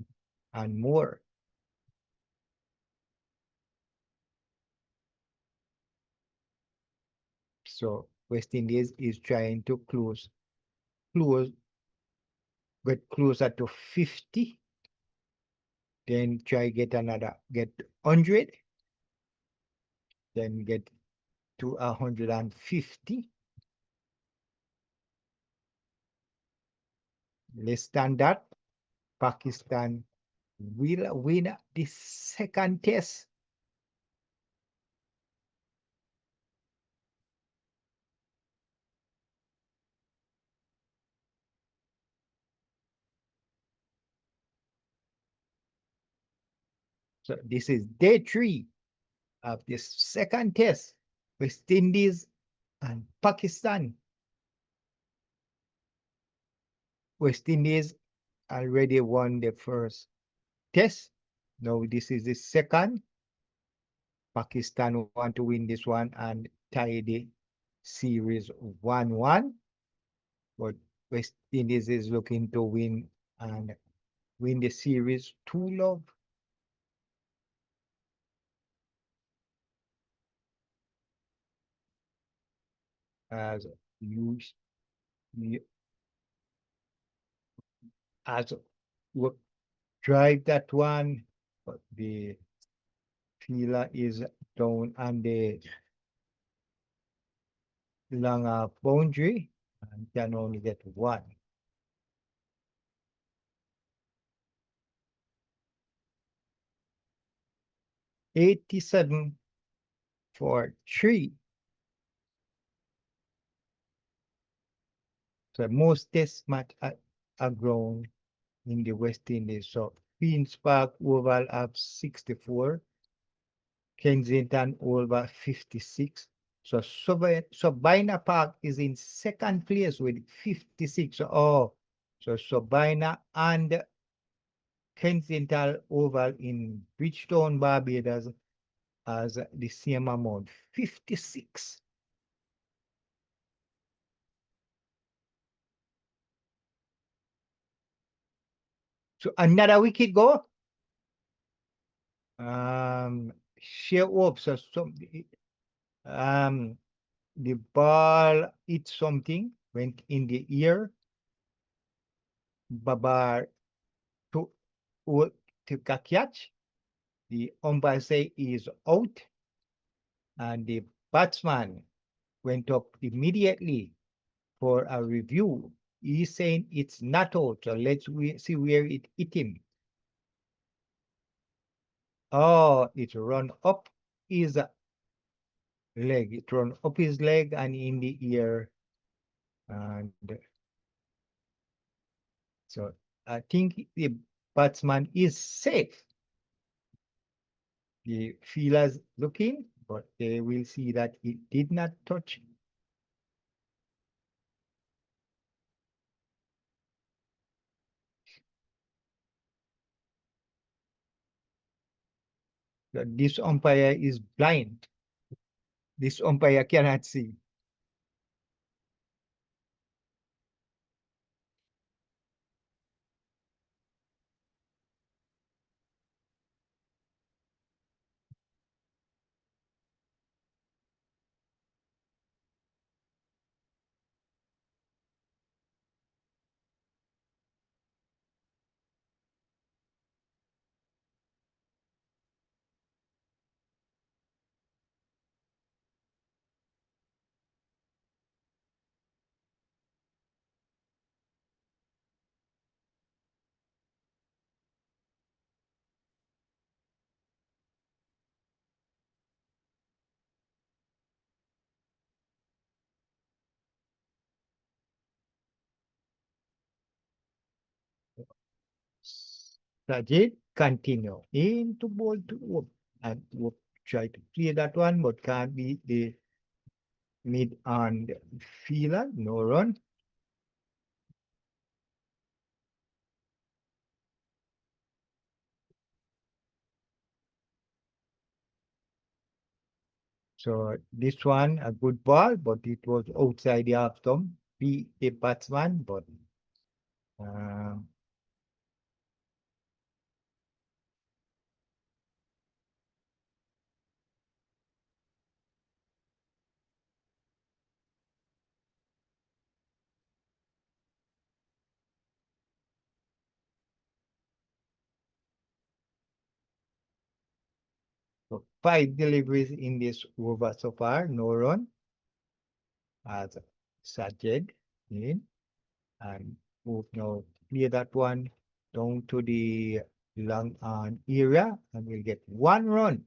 and more. So West Indies is trying to get closer to 50, then try get 100, then get to 150. Less than that, Pakistan will win the second test. So this is day 3 of the second test. West Indies and Pakistan. West Indies already won the first test. Now this is the second. Pakistan want to win this one and tie the series 1-1. But West Indies is looking to win and win the series 2-love. As you drive that one, but the fielder is down on the longer boundary and can only get 1. $87 for 3. So most test match are grown in the West Indies. So Queen's Park Oval have 64, Kensington over 56. So Sabina Park is in second place with 56. So Sabina and Kensington Oval in Bridgetown, Barbados has the same amount, 56. So another wicket go. Shai Hope, so the ball hit something, went in the ear. Babar took a catch. The umpire say is out, and the batsman went up immediately for a review. He's saying it's not out, so let's see where it hit him. Oh, it run up his leg. It run up his leg and in the ear. And so I think the batsman is safe. The fielders looking, but they will see that it did not touch. This umpire is blind. This umpire cannot see. Sajid continue into ball to Whoop, and Whoop try to clear that one, but can't beat the mid-on fielder. No run. So this one a good ball, but it was outside the half stump. Be a batsman, but uh, so 5 deliveries in this over so far, no run. As Sajid in and move now clear that one down to the long on area, and we'll get 1 run.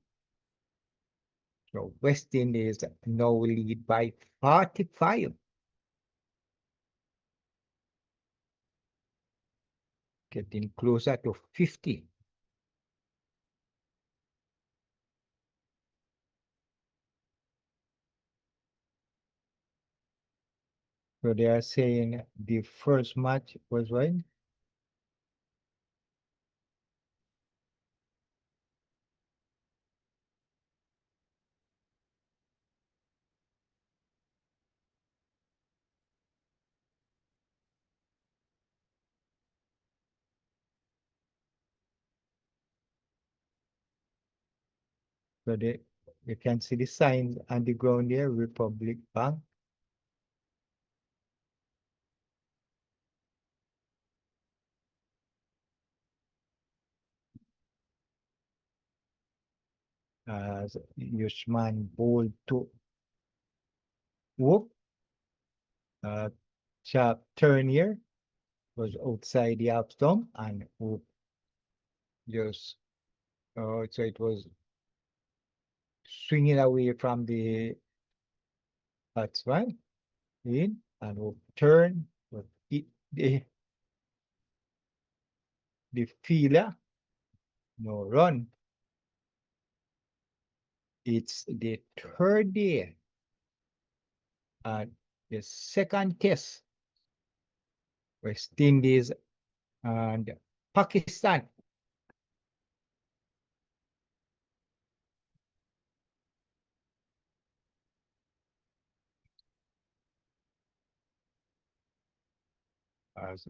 So West Indies now lead by 45. Getting closer to 50. So they are saying the first match was when? So you can see the signs on the ground there, Republic Bank. As Yushman bowled to Whoop. Sharp turn here was outside the half stump and Whoop just so it was swinging away from the batsman in and Whoop turn, but the fielder no run. It's the third day and the second test. West Indies and Pakistan. As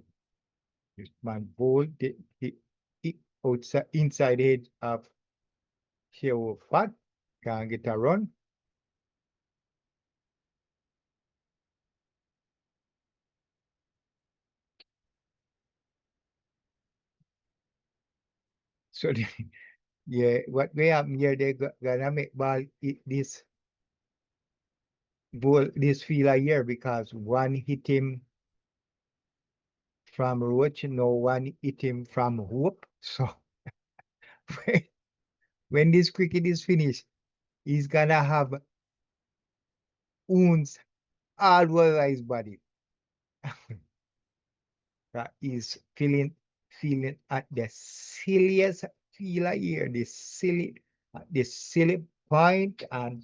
this man bowled the outside inside edge of Shai Hope, can't get a run. So yeah, what we happen here, they gonna make ball this fielder here because one hit him from Roach, no one hit him from Hope. So when this cricket is finished, he's gonna have wounds all over his body. That is feeling at the silliest feeler here, the silly point, and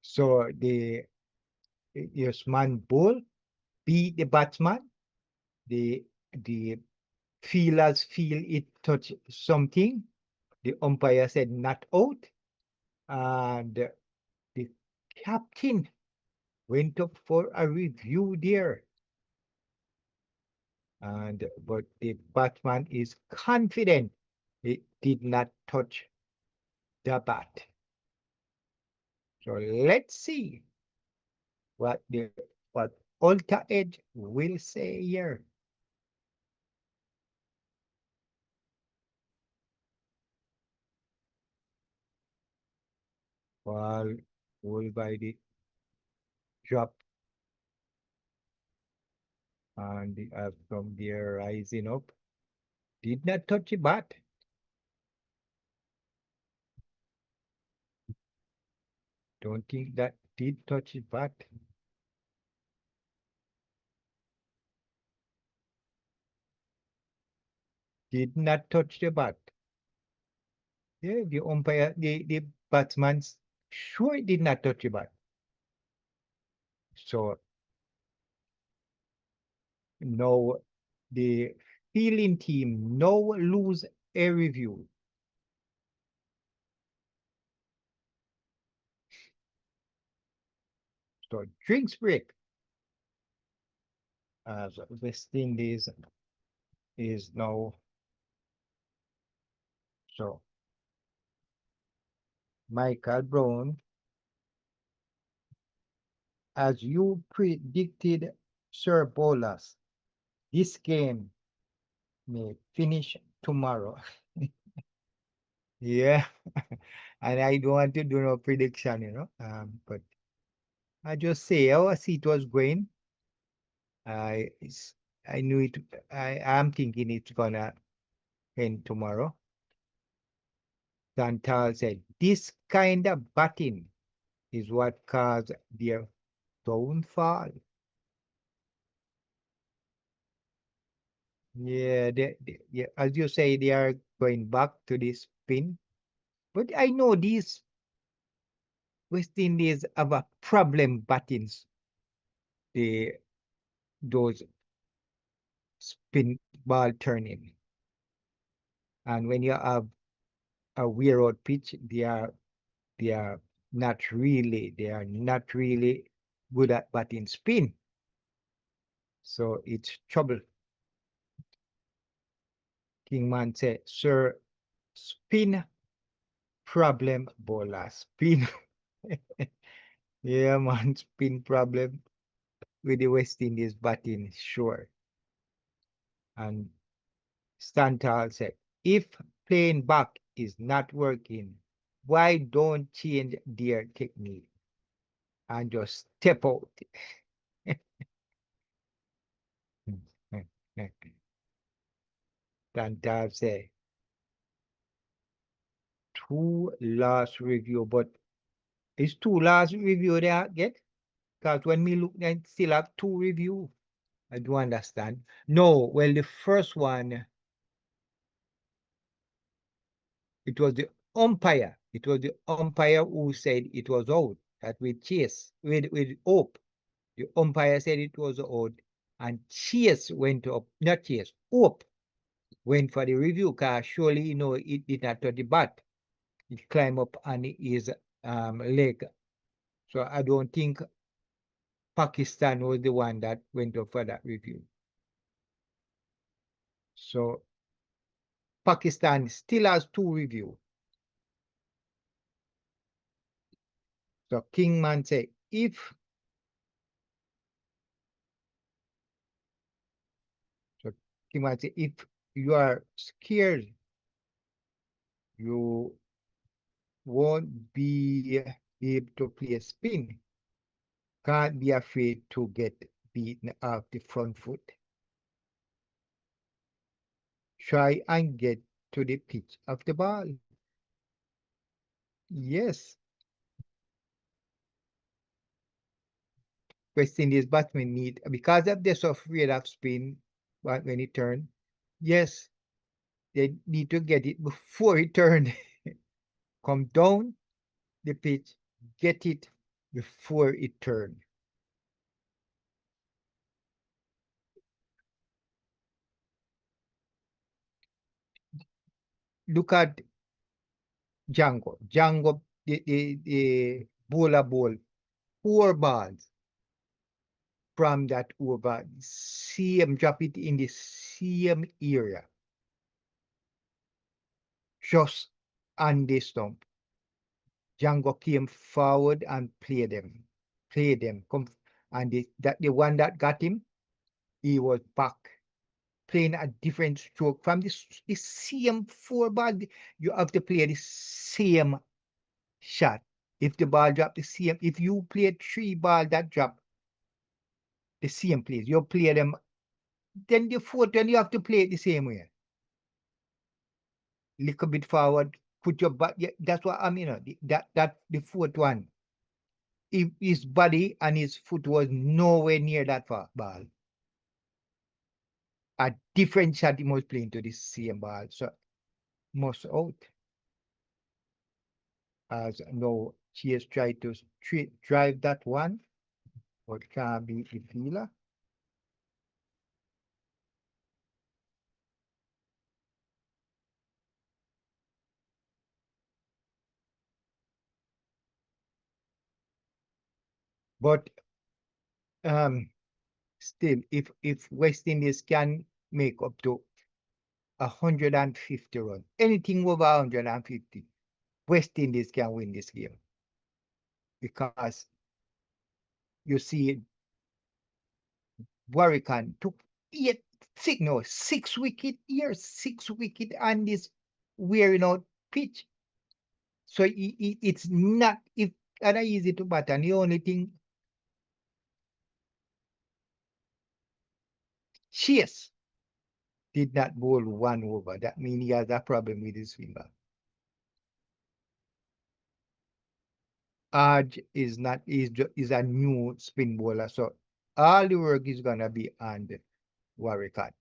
so the man bull beat the batsman. The feelers feel it touch something. The umpire said not out, and the captain went up for a review there. But the batsman is confident it did not touch the bat. So let's see what Ultra Edge will say here. Ball pulled by the drop, and from there rising up, did not touch the bat. Don't think that did touch the bat. Did not touch the bat. Yeah, the umpire, the batsman sure did not touch the bat. So now the fielding team now lose a review. So drinks break as West Indies is now. So Michael Brown, as you predicted, Sir Bolas, this game may finish tomorrow. Yeah, and I don't want to do no prediction, you know. But I just say how I see it was going. I knew it. I am thinking it's gonna end tomorrow. Dantal said this kind of batting is what caused their downfall. Yeah, yeah, as you say, they are going back to the spin. But I know these West Indies have a problem batting those spin ball turning. And when you have a wear out pitch, they are not really good at batting spin. So it's trouble. Kingman said, Sir, spin problem bowler. Spin. Yeah, man, spin problem with the West Indies batting, sure. And Stantal said, if playing back is not working, why don't change their technique and just step out? Stantal said, 2 last review, but it's 2 last review they get? Because when me look, they still have 2 review. I do understand. No, well, the first one, it was the umpire. It was the umpire who said it was out. That with Chase, with Hope. The umpire said it was out, and Chase went up, not Chase, Hope went for the review, because surely, you know, it did not touch the bat. it climbed up on his leg. So I don't think Pakistan was the one that went up for that review. So Pakistan still has 2 reviews. So Kingman say, if you are scared, you won't be able to play a spin. Can't be afraid to get beaten off the front foot. Try and get to the pitch of the ball. Yes. West Indies batsmen need, because of they're so afraid of spin when it turn. Yes, they need to get it before it turn. Come down the pitch, get it before it turn. Look at Jangoo. Jangoo, the bowler ball 4 balls from that over. Same, drop it in the same area. Just on the stump. Jangoo came forward and played them. And the one that got him, he was back. Playing a different stroke from the same 4 ball. You have to play the same shot. If the ball drop the same, if you play 3 ball that drop the same place, you play them, then the 4th one you have to play it the same way. Little bit forward, put your back. Yeah, that's what I mean. That the 4th one. If his body and his foot was nowhere near that ball. A different shot he must play into the same ball. So must out. As no Chase tried to drive that one, but can't be the fielder. But still, if West Indies can make up to 150 runs, anything over 150, West Indies can win this game. Because you see, Warrican took 6 wicket here, 6 wicket on this wearing out pitch. So it's not easy to bat. And the only thing, Chase did not bowl 1 over. That means he has a problem with his finger. Hodge is a new spin bowler, so all the work is gonna be on the Warrican.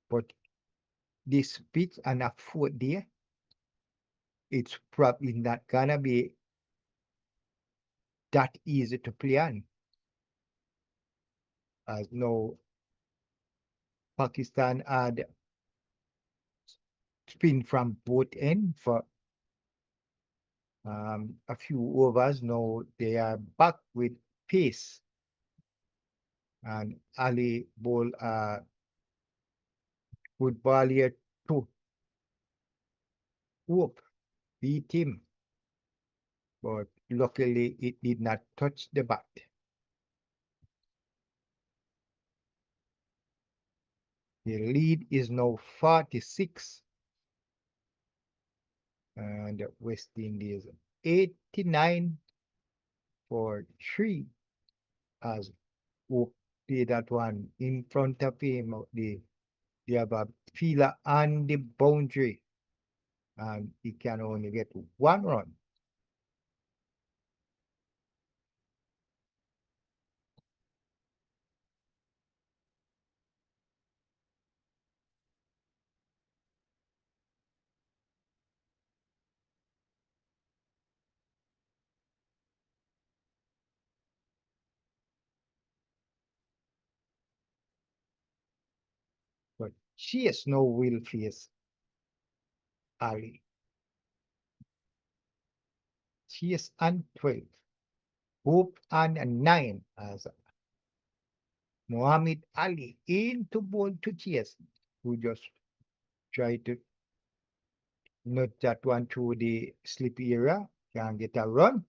But this pitch and a 4th day, it's probably not gonna be that easy to play on. As no Pakistan had spin from both ends for a few overs. Now they are back with pace. And Ali bowl good ball here to Hope, beat him. But luckily it did not touch the bat. The lead is now 46. And West Indies 89 for 3 as Hope did that one in front of him. They have a fielder on the boundary and he can only get 1 run. But Chase now will face Ali. Chase and 12. Hope and 9 as Muhammad Ali into ball to Chase, who just tried to nut that one through the slip area, can get a run.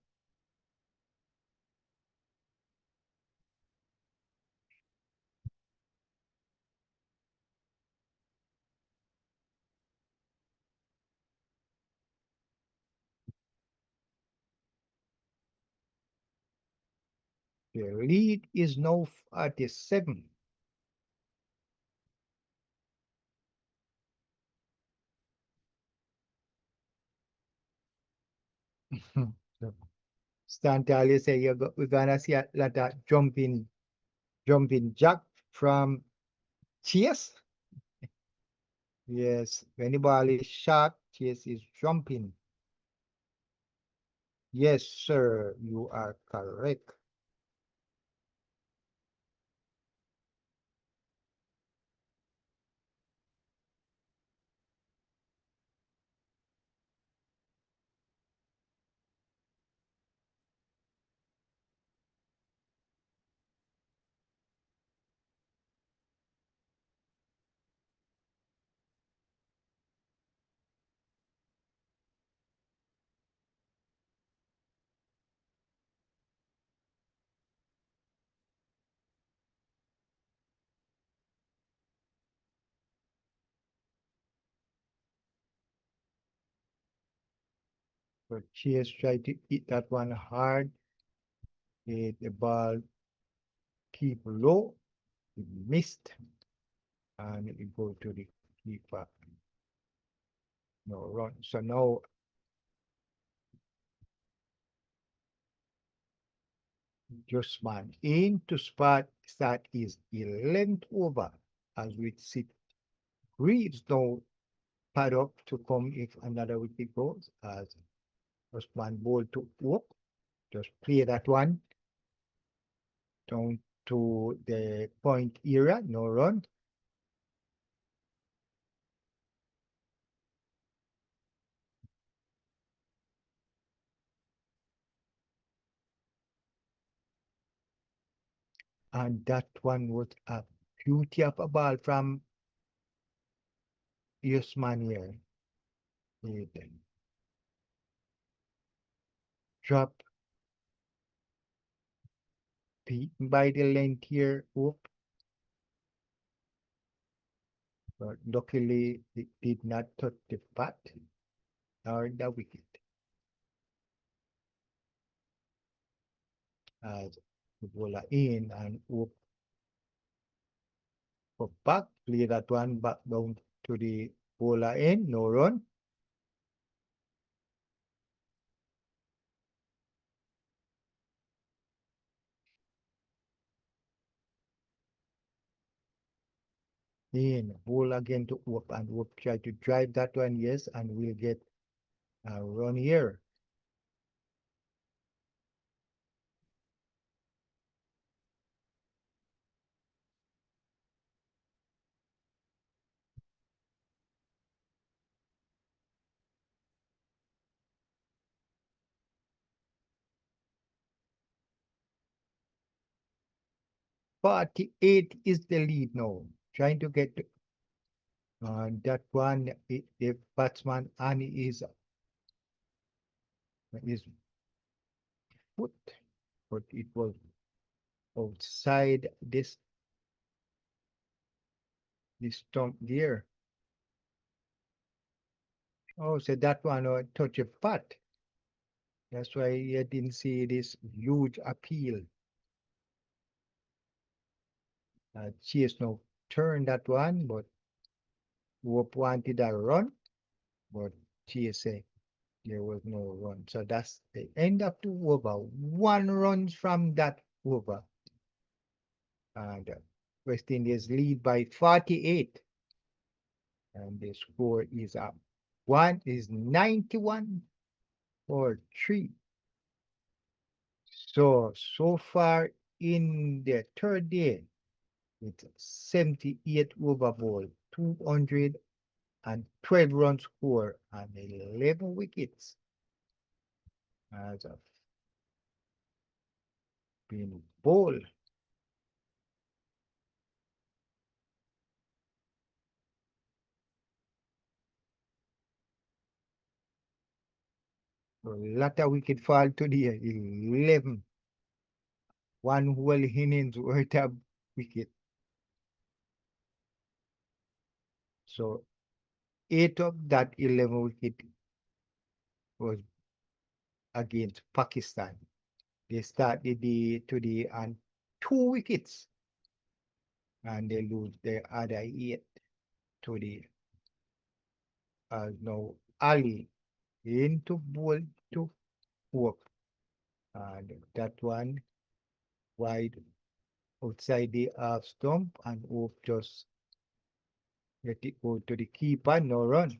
The lead is now 47. Stantali say we're gonna see a lot of jumping jack from Chase. Yes, when the ball is shot, Chase is jumping. Yes, sir, you are correct. But Chase tried to hit that one hard. The ball keep low. It missed. And it go to the keeper. No run. So now just man into start is 11th over as we sit. Greaves now pad up to come if another wicket goes as just one ball to Hope. Just play that one down to the point area, no run. And that one was a beauty of a ball from Usman here. Drop beaten by the length here, Hope. But luckily it did not touch the bat or the wicket. As the bowler in and Hope for back, play that one back down to the bowler in, no run. In ball again to Hope and Hope try to drive that one, yes, and we'll get a run here. .48 is the lead now. Trying to get that one, the batsman and his foot, but it was outside this stump there. Oh, so that one touch a bat. That's why you didn't see this huge appeal. Chase now turned that one, but Hope wanted a run, but Chase said there was no run. So that's the end of the over. 1 run from that over. And West Indies lead by 48. And the score is up. 91 for 3. So far in the third day, it's 78 over ball, 200 and 12 runs score and 11 wickets as of being bowled. So a lot of wicket fall today, 11. One whole innings worth of wicket. So 8 of that 11 wicket was against Pakistan. They started the today on 2 wickets and they lose their other 8 today. Now Ali into ball to work and that one wide outside the half stump and Hope just let it go to the keeper, no run.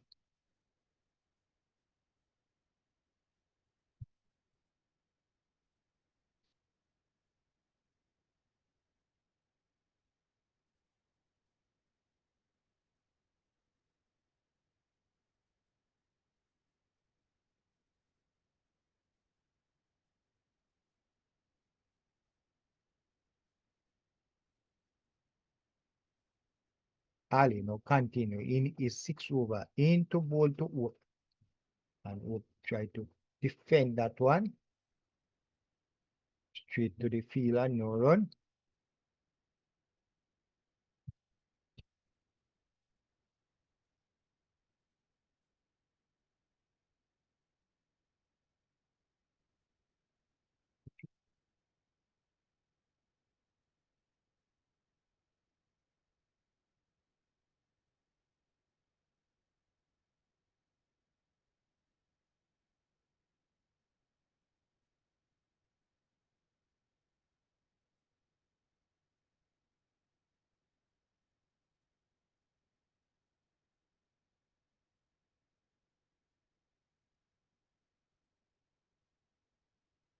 Ali now continue in his 6 over into ball to Hope and Hope try to defend that one. Straight to the fielder, no run.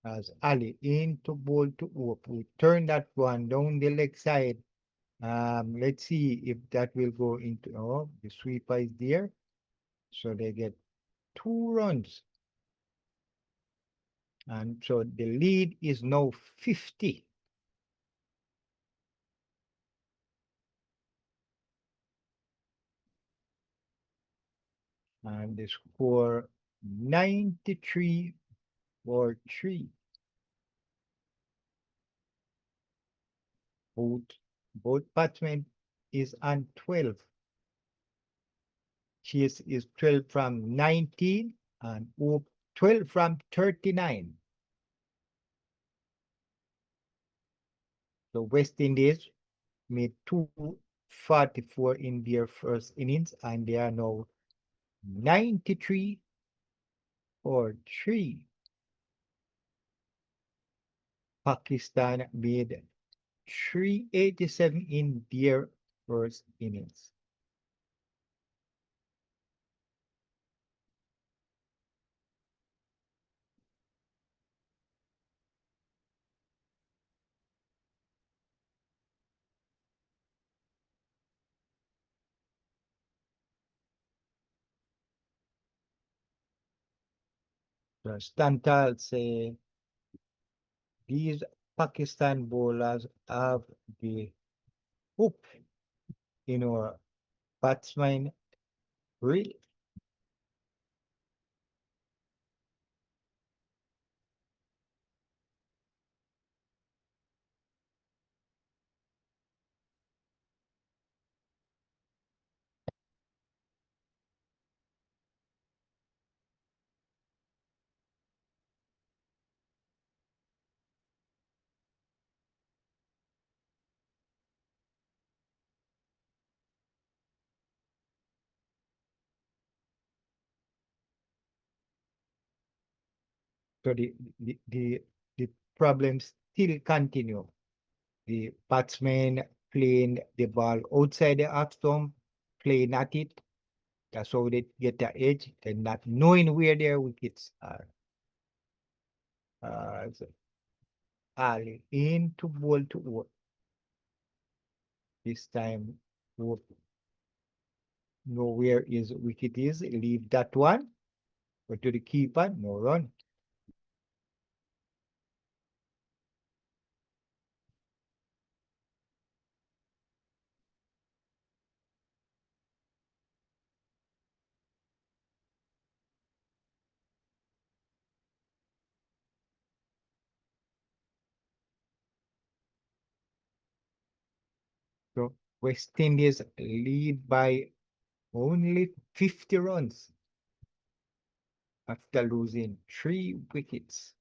As Ali into ball to Hope. We turn that one down the leg side. Let's see if that will go into, oh, the sweeper is there. So they get 2 runs. And so the lead is now 50. And the score 93 for 3. Both batsmen is on 12. Chase is 12 from 19 and Hope 12 from 39. So West Indies made 244 in their first innings and they are now 93 for 3. Pakistan made 387 in their first innings. So Stantal say these Pakistan bowlers have the hook in our batsman really. So the problems still continue. The batsmen playing the ball outside the half stump, playing at it. That's how they get the edge. They're not knowing where their wickets are. So Ali into ball to Hope. This time Hope know where his wicket is, leave that one, go to the keeper, no run. So West Indies lead by only 50 runs after losing 3 wickets.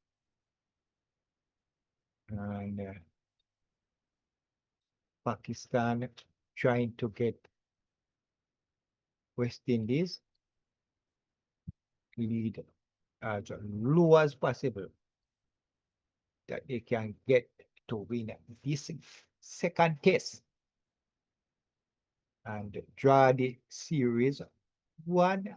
And Pakistan trying to get West Indies lead as low as possible that they can get to win this second test and draw the series 1-1.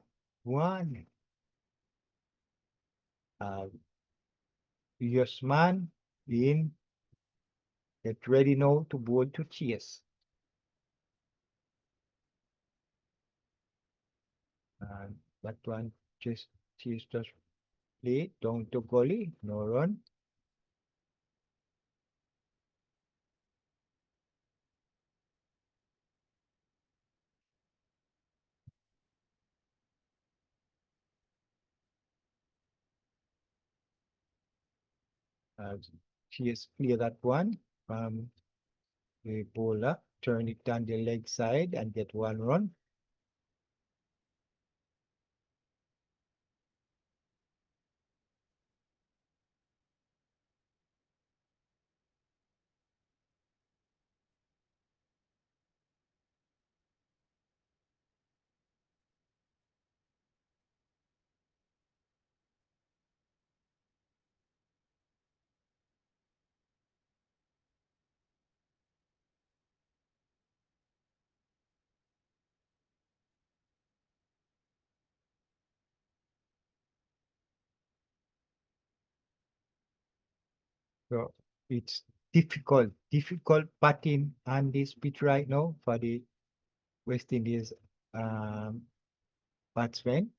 Yusman in, get ready now to bowl to Chase. And that one Chase just play down to gully, no run. Chase clear that one from the bowler, turn it down the leg side and get 1 run. So it's difficult batting on this pitch right now for the West Indies batsmen.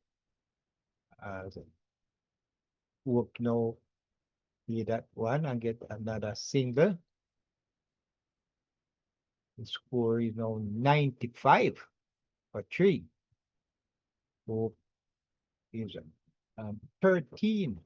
Work now with that one and get another single. The score is now 95 for 3. Hope is 13.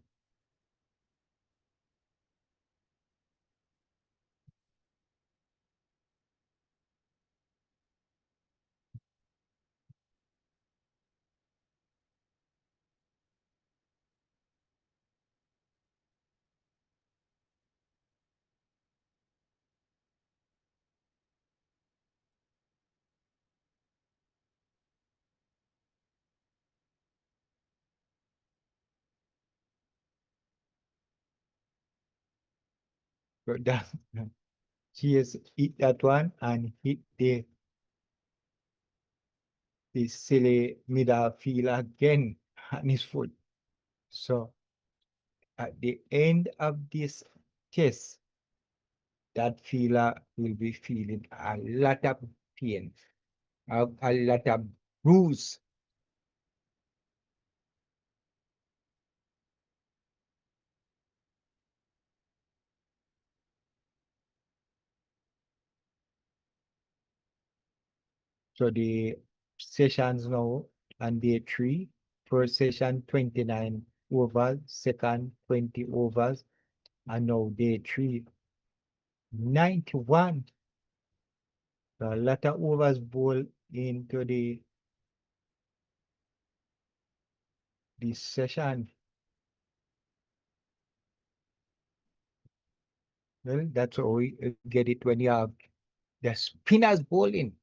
So that he has hit that one and hit the silly middle field again on his foot. So at the end of this test, that fielder will be feeling a lot of pain, a lot of bruise. So the sessions now on day 3, first session 29 overs, second 20 overs, and now day 3, 91. So a lot of overs bowled into this session. Well, that's how we get it when you have the spinners bowling.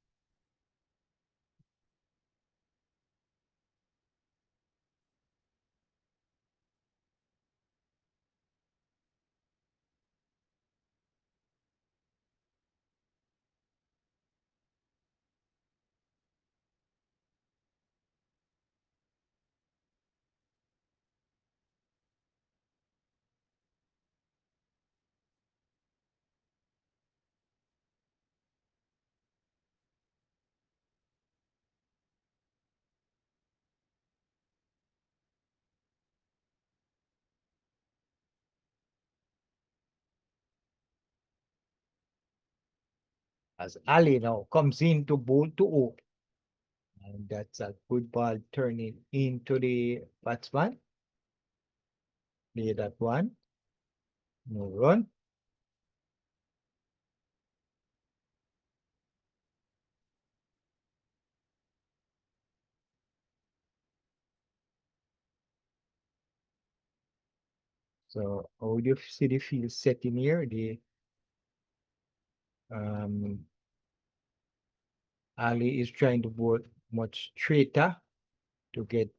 as Ali now comes in to bowl to Hope. And that's a good ball turning into the batsman. Play that one. No run. So how do you see the field setting here? The Ali is trying to bowl much straighter to get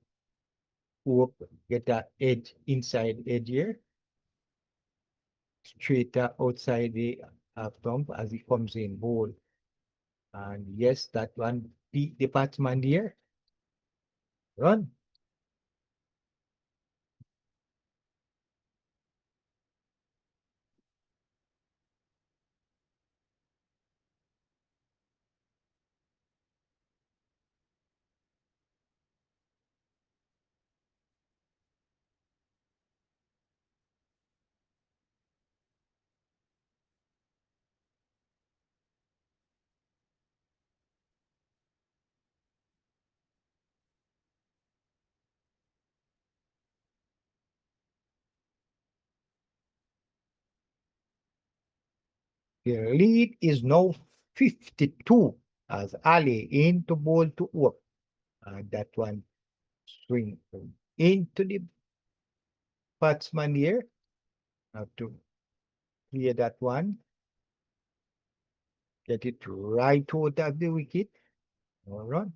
that edge inside edge here. Straighter outside the half stump as he comes in bowl. And yes, that one beat the batsman here. Run. The lead is now 52 as Ali into ball to work. That one swing into the batsman here. Have to clear that one. Get it right out of the wicket. No run.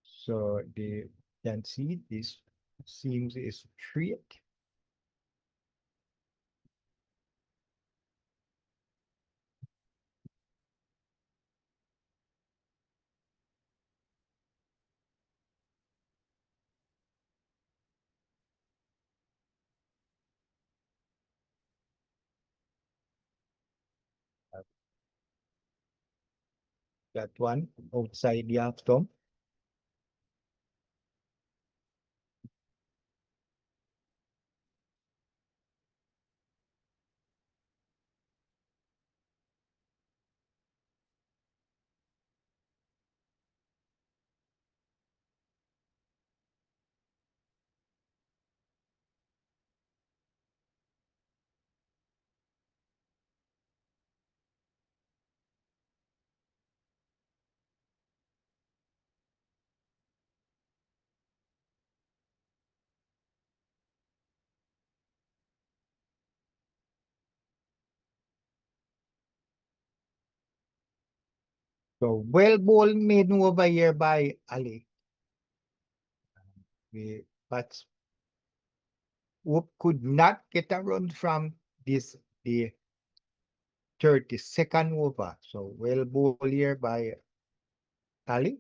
So you can see this seems is straight. That one outside the half stump. So well ball made over here by Ali. But Hope could not get a run from this the 32nd over. So well ball here by Ali.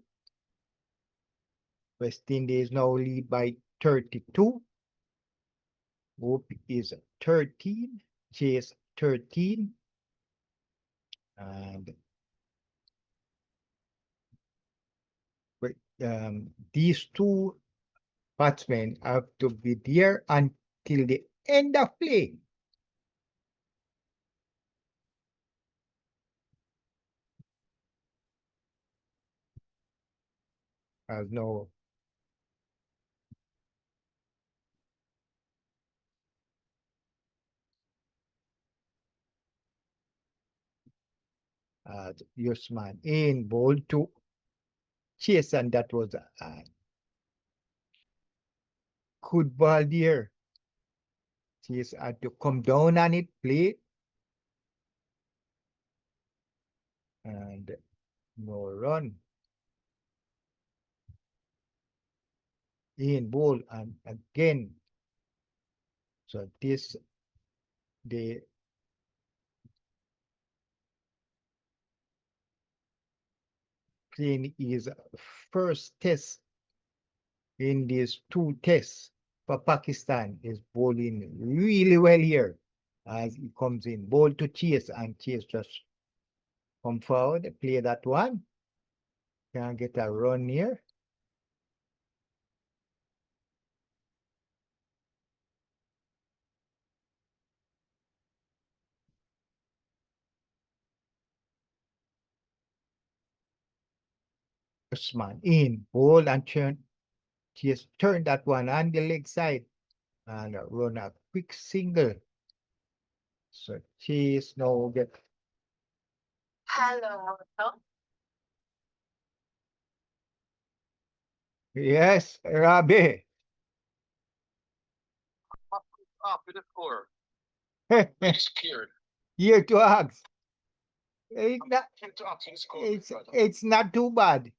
West Indies now lead by 32. Hope is 13. Chase 13. And these two batsmen have to be there until the end of play. As no Usman in ball to Chase, and that was a good ball there. Chase had to come down on it, play, and no run. In ball, and again. So this the playing is first test in these two tests for Pakistan. Is bowling really well here as he comes in. Ball to Chase, and Chase just come forward, play that one. Can get a run here. Usman in, hold and turn. Just turn that one on the leg side and run a quick single. So Chase now get. Hello. Yes, Rabi. Up with the score. Here Really scared. to ask. It's not, Came to ask you the score. it's not too bad.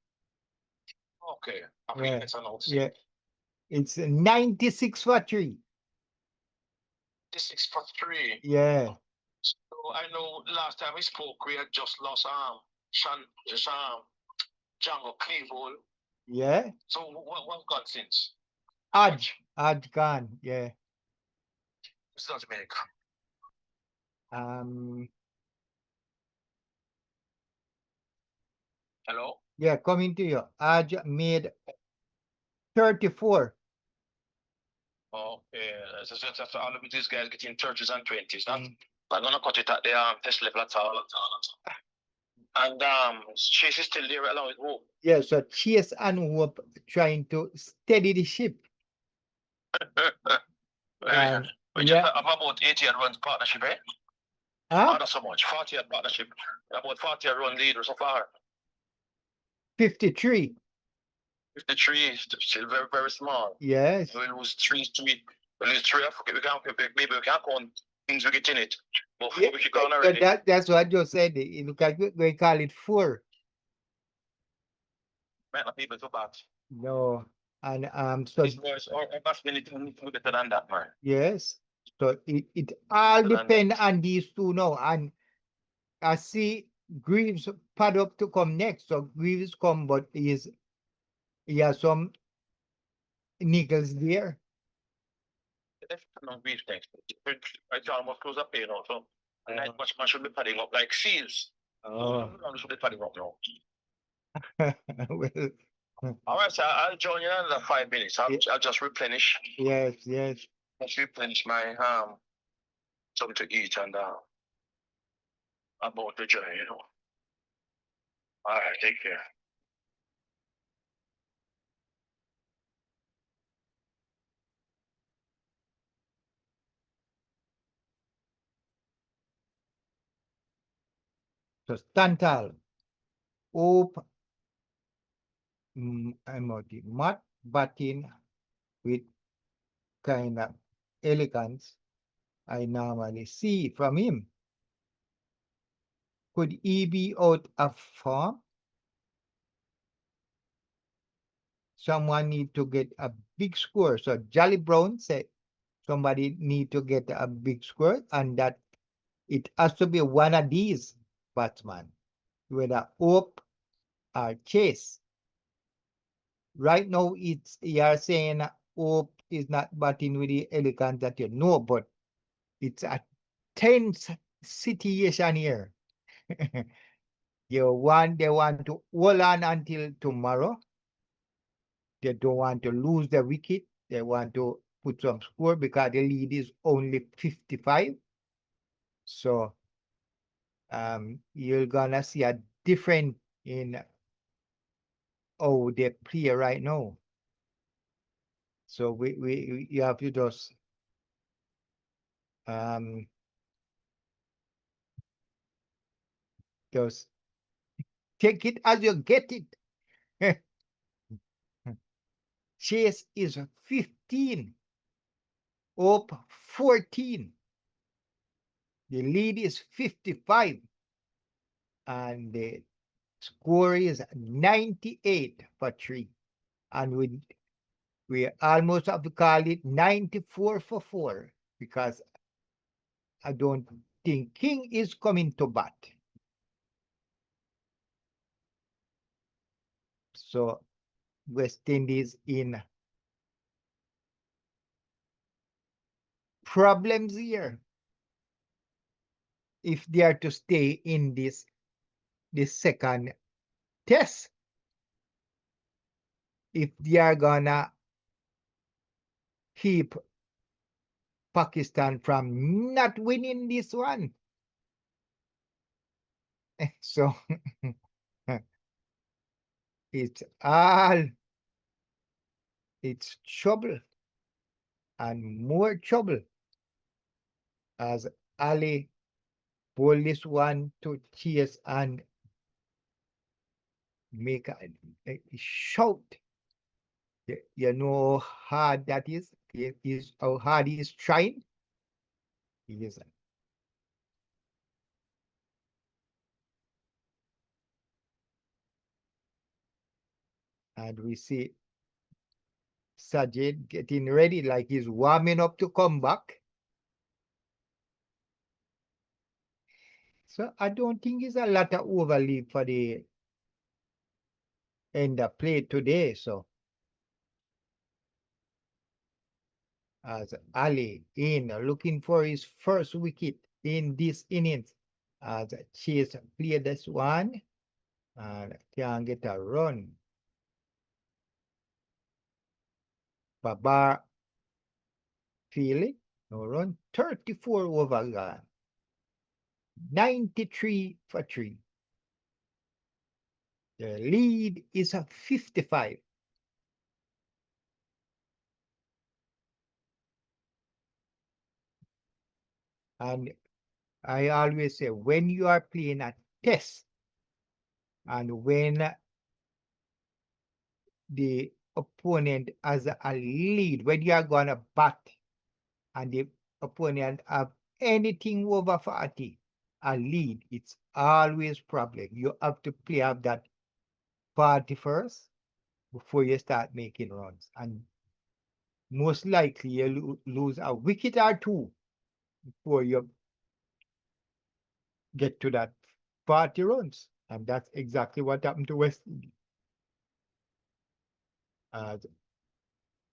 Okay. I Yeah, think it's an outside. Yeah. It's 96 for 3. 6 for 3. Yeah. So I know last time we spoke, we had just lost Django Cleveland. Yeah. So what got since? Hodge gone. Yeah. It's not make. Hello? Yeah, coming to you. Hodge made 34. Okay. So all of these guys getting 30s and 20s. Mm. I'm gonna cut it at the test level at all. And Chase is still there along with Hope. Yeah, so Chase and Hope trying to steady the ship. We just have about 80 runs partnership, eh? Not so much. 40 partnership. About 40 run leader so far. 53. 53 is still very, very small. Yes. We lose 3. We lose 3. Maybe we can't count things we get in it. But 4 we keep going already. That's what I just said. Look at we call it 4. Might not be able to bat. No. And so These boys are better than that, man. yes. So it all depends on these two now. And I see Greaves pad up to come next. So Greaves come, but he has some niggles there. No Greaves next. It's almost close up here now. So night much man should be padding up like Seals. Oh. Should be padding up now. Well, all right, so I'll join you in another 5 minutes. I'll just replenish. yes. Just replenish my something to eat and about the journey, you know. All right, take care. So Stantal, Hope, Matt batting with kind of elegance I normally see from him. Could he be out of form? Someone need to get a big score. So Jolly Brown said somebody need to get a big score, and that it has to be one of these batsmen, whether Hope or Chase. Right now, you are saying Hope is not batting with the elegance that you know, but it's a tense situation here. They want to hold on until tomorrow. They don't want to lose the wicket. They want to put some score because the lead is only 55. So you're gonna see a difference in how they play right now. So you have to just take it as you get it. Chase is 15. Hope 14. The lead is 55. And the score is 98 for 3. And we almost have to call it 94 for 4 because I don't think King is coming to bat. So West Indies in problems here if they are to stay in this second test. If they are gonna keep Pakistan from not winning this one. So it's trouble and more trouble as Ali pull this one to Chase and make a shout. You know how hard that is? How hard he is trying. He is. And we see Sajid getting ready like he's warming up to come back. So I don't think it's a lot of overleap for the end of play today. So as Ali in looking for his first wicket in this innings, as Chase play this one and can get a run. Babar feel it, no run, 34 over gone, 93 for 3. The lead is a 55. And I always say, when you are playing a test and when the opponent has a lead, when you are going to bat and the opponent have anything over 40, a lead, it's always problem. You have to play up that 40 first before you start making runs. And most likely you lose a wicket or two before you get to that 40 runs. And that's exactly what happened to West Indies.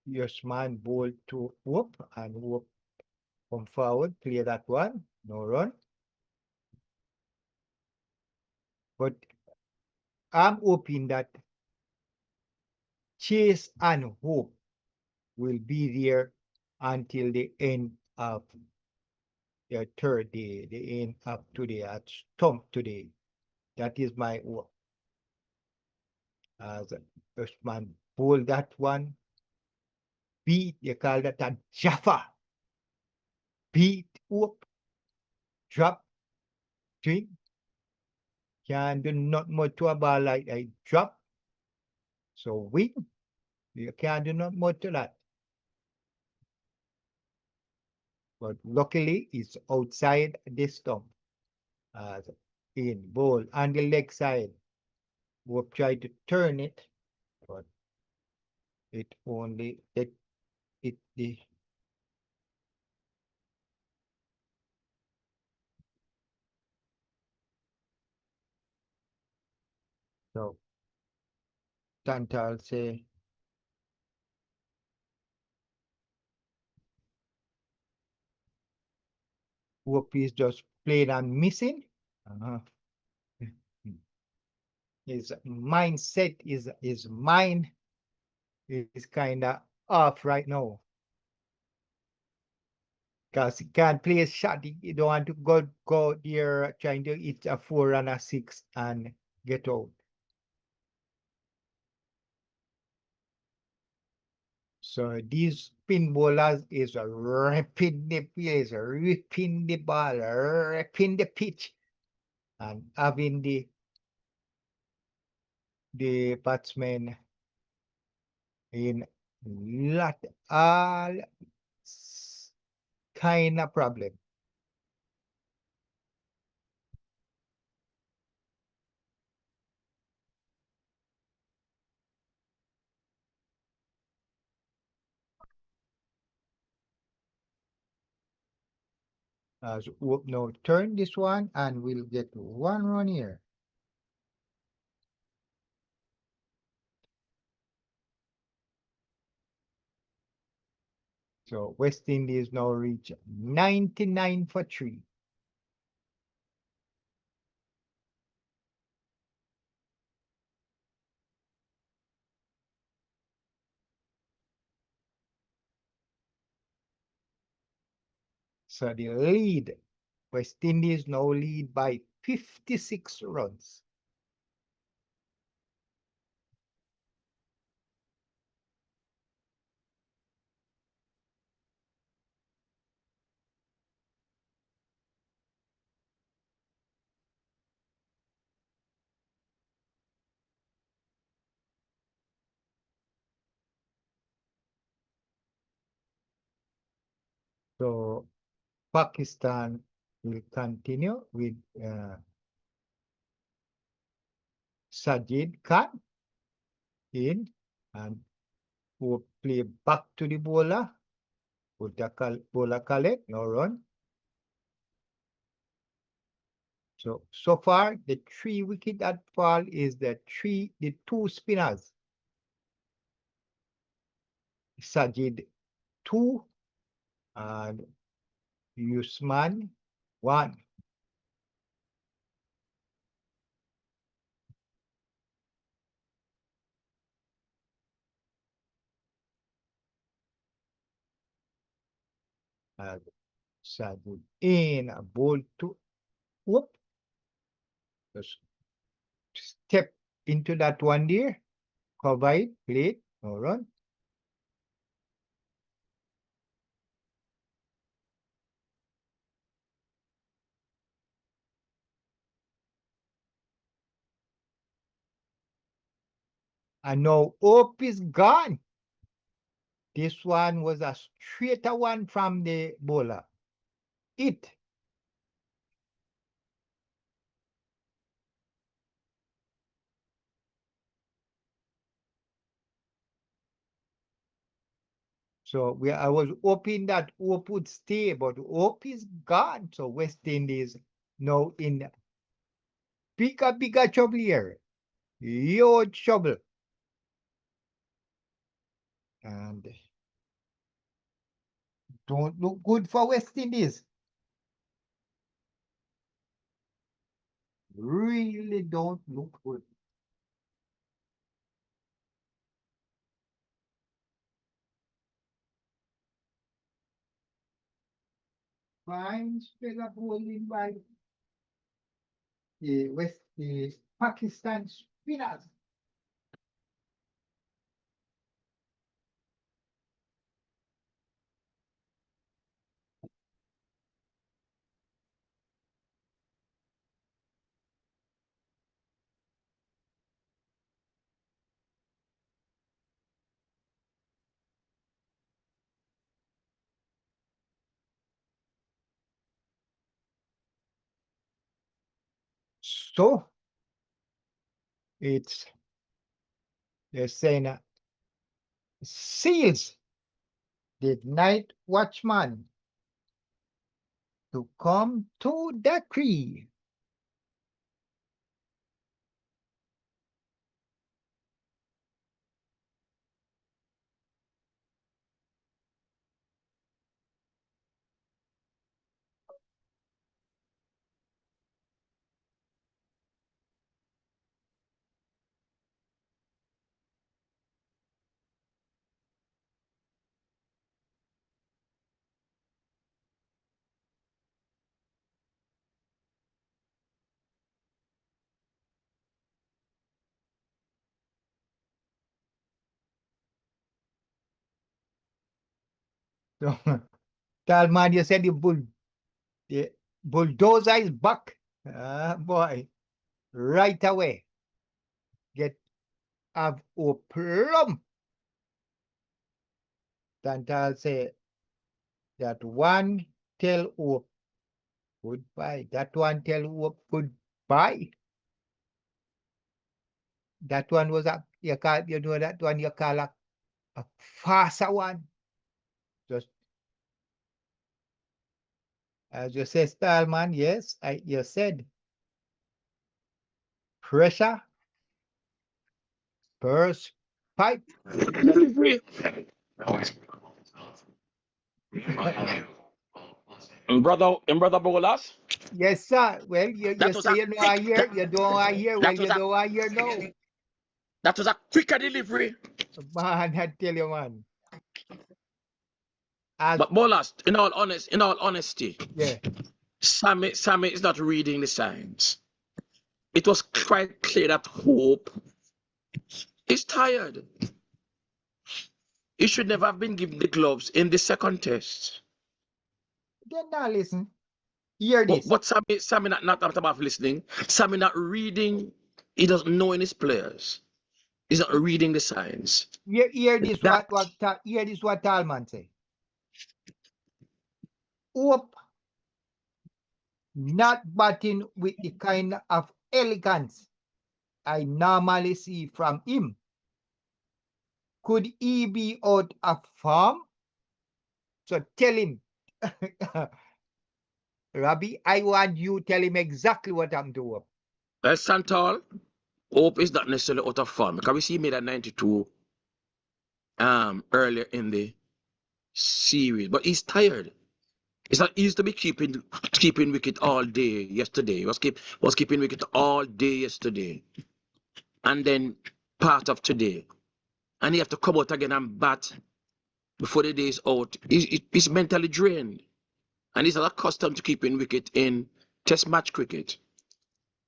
Yashman bowled to Hope and Hope come forward, play that one, no run. But I'm hoping that Chase and Hope will be there until the end of the third day, the end of today, at stump today. That is my hope. As Yashman bowled that one, beat, you call that a Jaffa. Beat Hope, drop, swing. Can't do not much to a ball like a drop. So win. You can't do not much to that. But luckily, it's outside the stump. In ball on the leg side. We'll try to turn it, but it only the so Tantal say Hope is just played and missing. His mindset his mind is kind of off right now. Because he can't play a shot. He don't want to go there trying to hit a 4 and a 6 and get out. So these spin bowlers is ripping the place, ripping the ball, ripping the pitch, and having the batsmen in lot all kind of problem. So we'll now turn this one and we'll get 1 run here. So West Indies now reach 99 for 3. So the lead, West Indies now lead by 56 runs. So Pakistan will continue with Sajid Khan in and who play back to the bowler. Put the bowler collect, no run. So far, the 3 wicket that fall is the 2 spinners. Sajid 2 and Usman 1. And Sajid in a ball to whoop. Just step into that one there. Cover it, play it, no run. And now Hope is gone. This one was a straighter one from the bowler. It. So I was hoping that Hope would stay, but Hope is gone. So West Indies now in bigger trouble here. Huge trouble. And don't look good for West Indies. Really don't look good. Fine spell of bowling by the Pakistan spinners. So it's they're saying Seales, the night watchman, to come to the creek. So Talman, you said the bulldozer is back. Boy, right away. Have a plum. Tantal say that one tell Hope goodbye. That one tell Hope goodbye. That one was you know that one you call a faster one. Just as you say, Stallman, yes, you said pressure, burst, pipe. Brother bowlers. Yes, sir. Well, you say you know I hear, you don't I hear, well, you don't I hear no. That was a quicker delivery. Man, I tell you, man. But bowlers, in all honesty, yeah, Sammy is not reading the signs. It was quite clear that Hope is tired. He should never have been given the gloves in the second test. Then now listen. Hear this. But Sammy not about listening. Sammy not reading. He doesn't know his players. He's not reading the signs. Hear this what Talman say. Hope not batting with the kind of elegance I normally see from him. Could he be out of form? So tell him, Robbie, I want you to tell him exactly what I'm doing. Well, Santal, Hope is not necessarily out of form because we see him made at 92 earlier in the series, but he's tired. It's not easy to be keeping wicket all day yesterday. He was keeping wicket all day yesterday. And then part of today. And he have to come out again and bat before the day is out. He's mentally drained. And he's not accustomed to keeping wicket in test match cricket.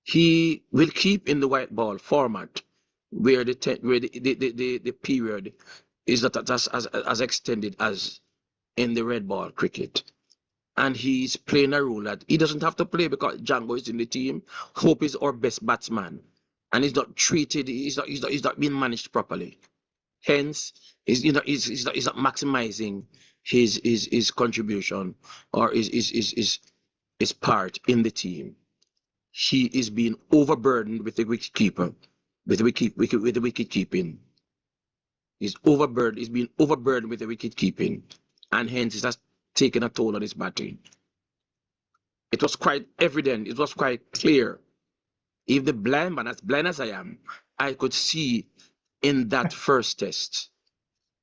He will keep in the white ball format where the period is not as extended as in the red ball cricket. And he's playing a role that he doesn't have to play because Jangoo is in the team. Hope is our best batsman. And he's not treated, he's not being managed properly. Hence, he's not maximizing his contribution or his part in the team. He is being overburdened with the wicket keeper, with the wicket keeping. He's being overburdened with the wicket keeping, and hence it has taken a toll on his batting. It was quite evident, it was quite clear. If the blind man, as blind as I am, I could see in that first test.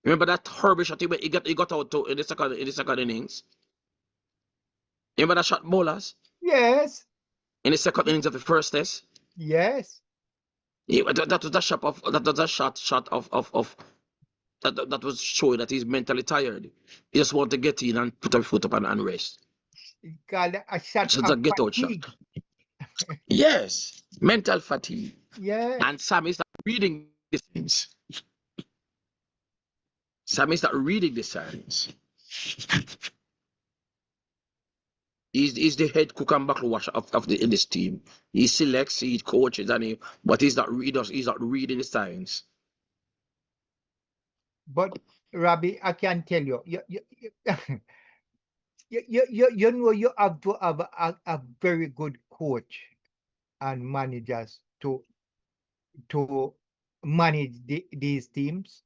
Remember that horrible shot he got out in the second innings? Remember that shot bowlers? Yes. In the second innings of the first test? Yes. Yeah, that was a shot that was showing that he's mentally tired. He just want to get in and put a foot up and rest. Called a shot So it's a of get out shot. fatigue. Yes, mental fatigue. Yeah. And Sam is not reading the things. Sam is not reading the signs. He's the head cook and buckle washer in this team. He selects, he coaches, but he's not reading the signs. But Robbie, I can tell you, you know you have to have a very good coach and managers to manage these teams.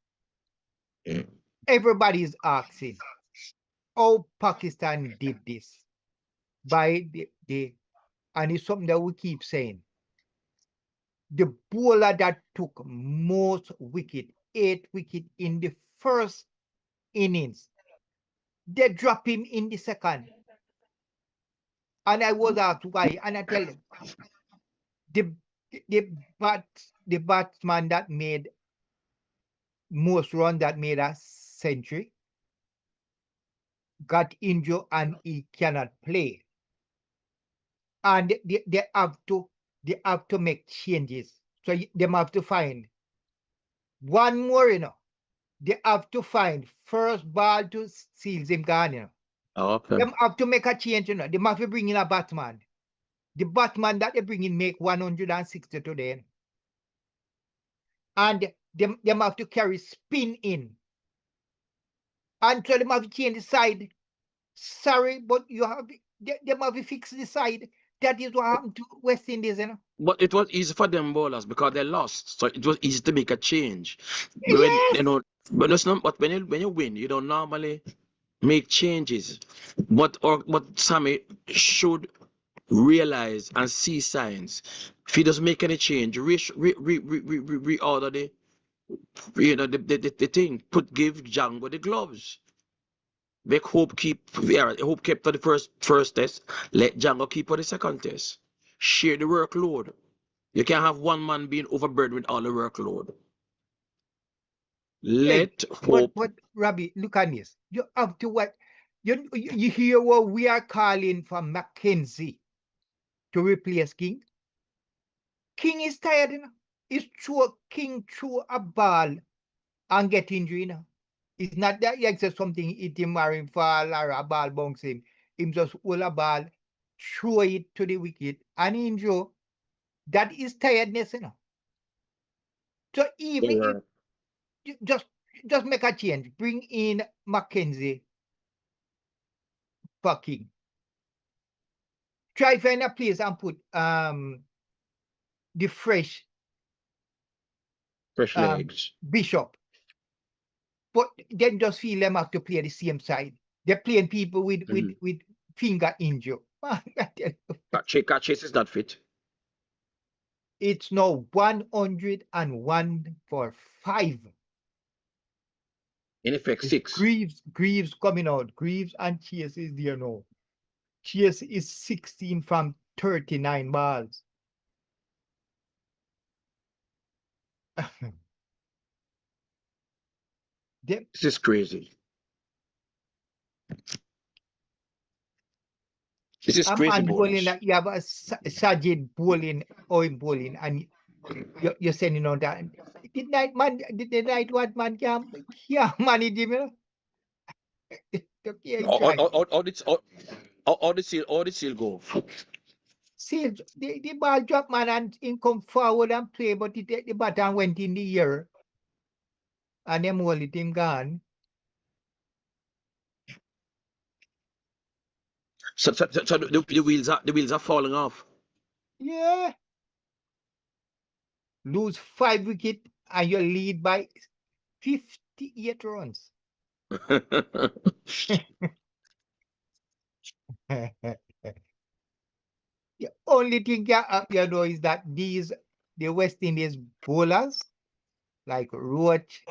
Yeah. Everybody is asking how Pakistan did this by and it's something that we keep saying. The bowler that took most wicket, 8 wickets in the first innings, they drop him in the second. And I was asked why, and I tell them the batsman that made most runs, that made a century, got injured and he cannot play. And they have to make changes. So they have to find one more, They have to find first ball to Seales him gone, Okay. They have to make a change, They have to bring in a batsman. The batsman that they bring in make 160 today. And they have to carry spin in. And so they have to change the side. Sorry, but they have to fix the side. That is what happened to West Indies, But it was easy for them bowlers because they lost. So it was easy to make a change. Yes. But when you win, you don't normally make changes. But Sammy should realize and see signs. If he doesn't make any change, reorder the thing. Give Jangoo the gloves. Make Hope keep for the first test. Let Jangoo keep for the second test. Share the workload. You can't have one man being overburdened with all the workload. Let Hope. But Robbie, look at this. You have to what? You hear what we are calling for McKenzie to replace King? King is tired, He's King threw a ball and get injured, It's not that he says something hit him or him fall or a ball bounce him. Him just hold a ball, throw it to the wicket and injure. That is tiredness, So even if just make a change, bring in McKenzie fucking. Try find a place and put the fresh legs. Bishop. But then just feel them have to play the same side. They're playing people with finger injury. Chase is not fit. It's now 101 for 5. In effect, 6. Greaves coming out. Greaves and Chase is there now. Chase is 16 from 39 balls. This is crazy. This is crazy. You have a Sajid bowling, and you're sending on that. The night what man can manage him? All the seal go. Seales, the ball drop man and in come forward and play, but the baton went in the air. And them hold it him gone. So the wheels are falling off. Yeah. Lose 5 wickets and you lead by 58 runs. The only thing you know is that the West Indies bowlers like Roach,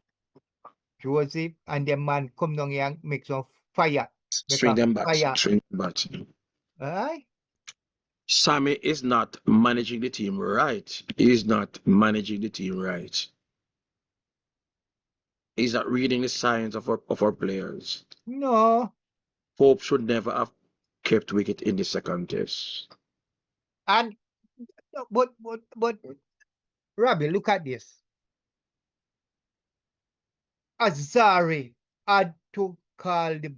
Joseph, and the man come down here and make some fire. String them back. Aye. Sammy is not managing the team right. He's not managing the team right. He's not reading the signs of our players. No. Hope should never have kept wicket in the second test. And but Robbie, look at this. Azari had to call the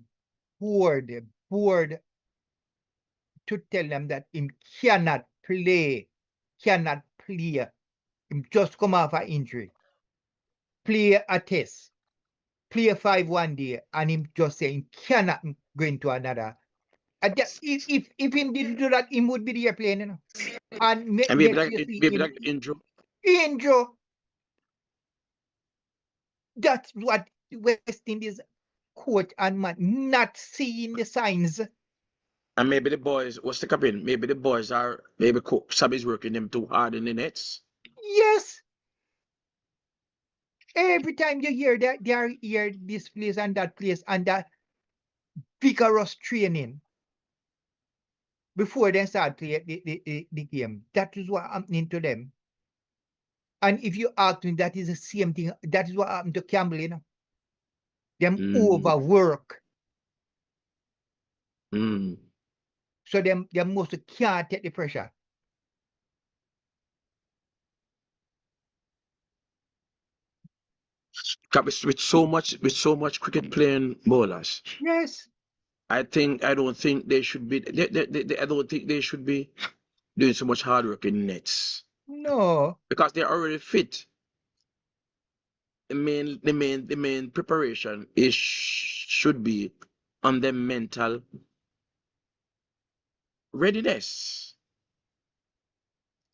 board to tell them that him cannot play. Him just come off an injury. Play a test. Play 5 one day, and him just say he cannot go into another. If him didn't do that, him would be there playing, you know. And maybe like injury. Injury. That's what West Indies coach and man not seeing the signs. And maybe the boys, what's the captain? Maybe the boys are, Sabi's working them too hard in the nets. Yes. Every time you hear that, they are here this place and that place and that vigorous training before they start play the game. That is what happening to them. And if you ask me, that is the same thing. That is what happened to Campbell, you know. Them overwork. So them most can't take the pressure. With so much cricket playing bowlers. Yes. I don't think they should be. I don't think they should be doing so much hard work in nets. No. Because they're already fit. The main preparation should be on their mental readiness.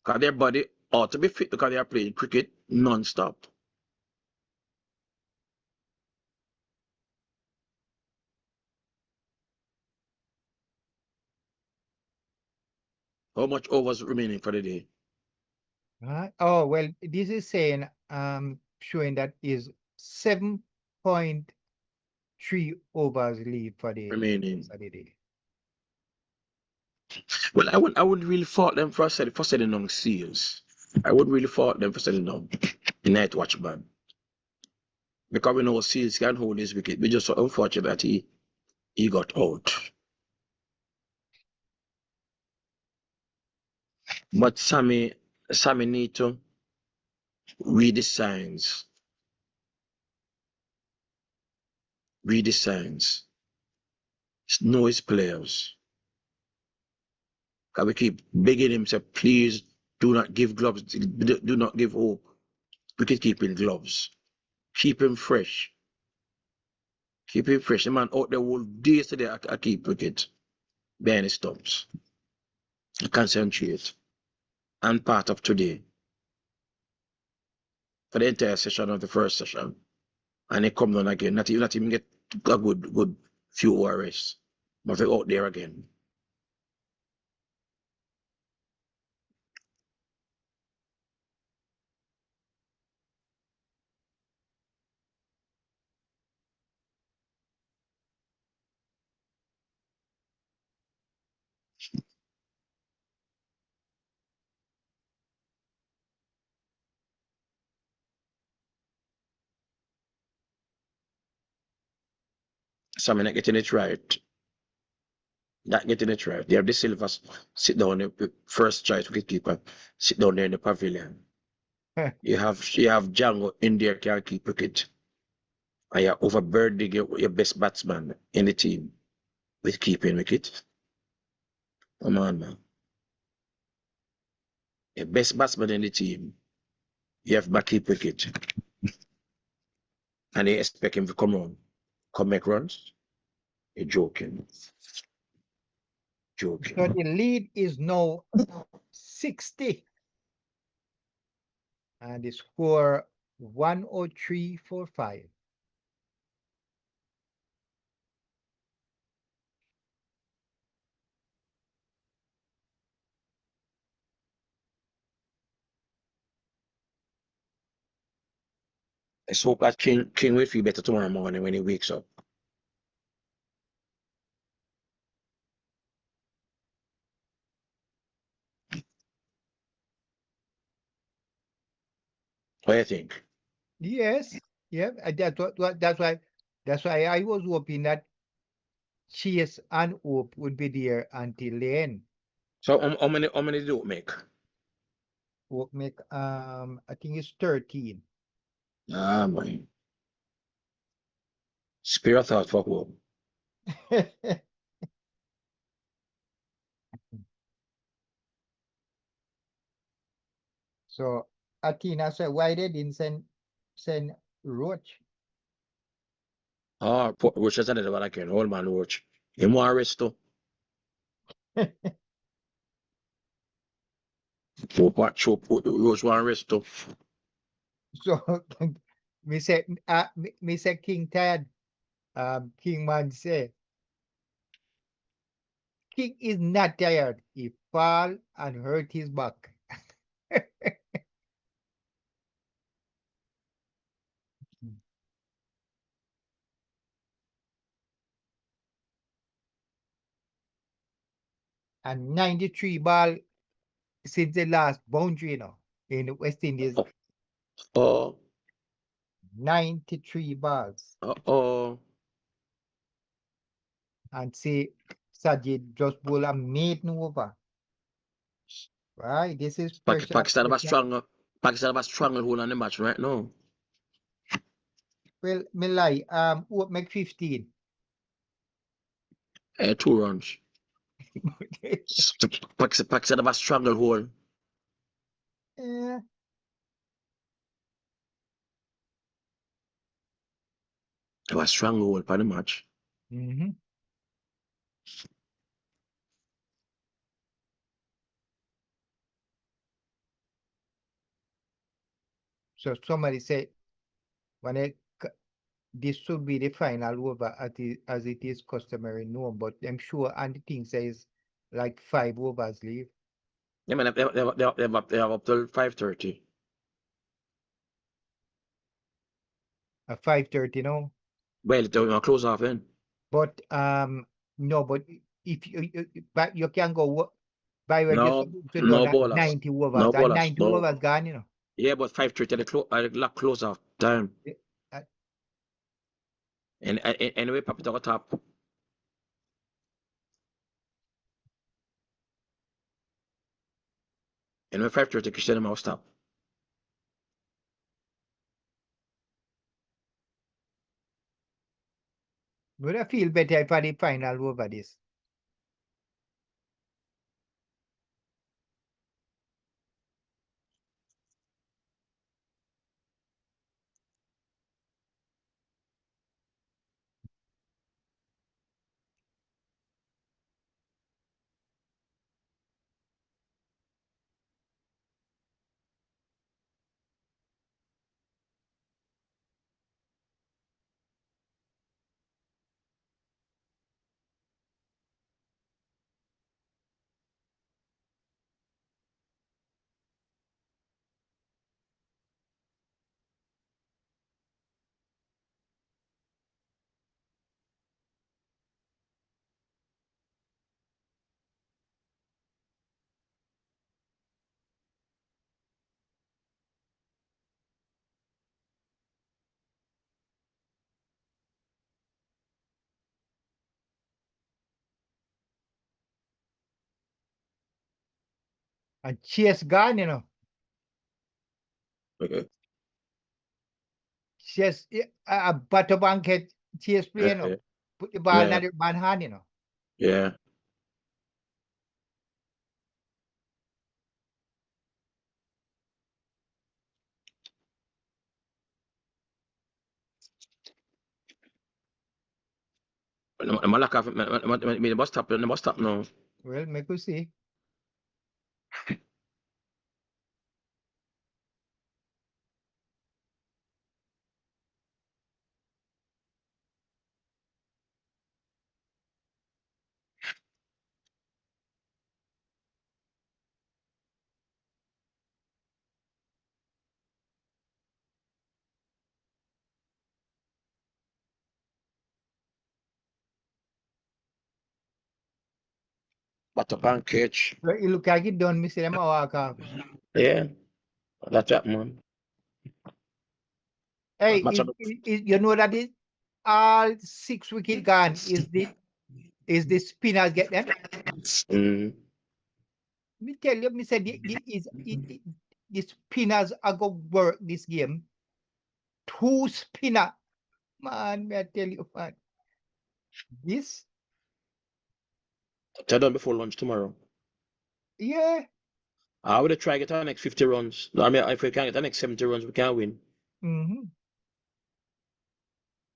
Because their body ought to be fit because they are playing cricket non-stop. How much overs remaining for the day? Oh, well, this is saying, showing that is 7.3 overs lead for the remaining for the day. Well, I wouldn't really fault them for setting on Seales. I wouldn't really fault them for setting on the night watchman. Because we know Seales can hold his wicket. We just so unfortunate that he got out. But Sammy need to read the signs. Read the signs. Know his players. Because we keep begging him, say, please do not give gloves, do not give Hope. We keep keeping gloves. Keep him fresh. Keep him fresh. The man out there all days today I keep wicket. behind the stumps. Concentrate. And part of today. For the entire session of the first session. And they come down again. Not even get a good few hours. But they're out there again. So I'm not getting it right. Not getting it right. They have the Silva sit down, the first choice wicketkeeper, sit down there in the pavilion. you have Jangoo in there can keep wicket. And you're overburdening your best batsman in the team with keeping wicket. Come on, man. Your best batsman in the team, you have back keep wicket. And they expect him to come make runs. You're joking. So the lead is now 60. And the score 103-45. Let's hope that King will feel better tomorrow morning when he wakes up. What do you think? Yes, yeah, that's why I was hoping that Chase and Hope would be there until the end. So how many do it make? Hope make I think it's 13. Ah man. Spare a thought for Hope. So Athena said, why they didn't send Roach? Ah, Roach is another one again. Old man Roach. Him want rest too. Roach want rest too. So me say me say King tired. King man say King is not tired. He fall and hurt his back. And 93 ball since the last boundary, in the West Indies. Oh. 93 balls. Oh. And say Sajid just bowl a maiden over. Right? This is pressure. Pakistan have a stronger hold on the match right now. Well, me lie. Hope make 15. 2 runs. Pakistan have a stronger hold. Yeah. Have a strong hold for the match. Mm-hmm. So somebody said, this should be the final over as it is customary. No, but I'm sure and the thing says like 5 overs leave. Yeah, man, they have up till 5:30. At 5:30 now. Well, they'll close off then. But no, but if you can go by when No bowlers. 90 overs. No And bowlers. 90 No. overs gone, Yeah, but 5:30 the close off time. And anyway, pop it on top. Anyway, 5:30 Christian Mouse stop. Would I feel better if I the final over this? And Chase gone, you know. Okay. Chase, Butter Banket, Chase play, you know. Yeah. Put the ball Yeah. in the man hand, you know. Yeah. Me must stop now. Well, make we see. Butter pancake. Well, it look like it done, me see them a walk off. Yeah. That's it, man. Hey, Match up. you know that is all 6 wicket gone is the spinners get them. Me tell you, me say the spinners are going to work this game. 2 spinner. Man, me I tell you, man. This, Tell them before lunch tomorrow. yeah. I would try get our next 50 runs. I mean, if we can get our next 70 runs, we can win. Mm-hmm.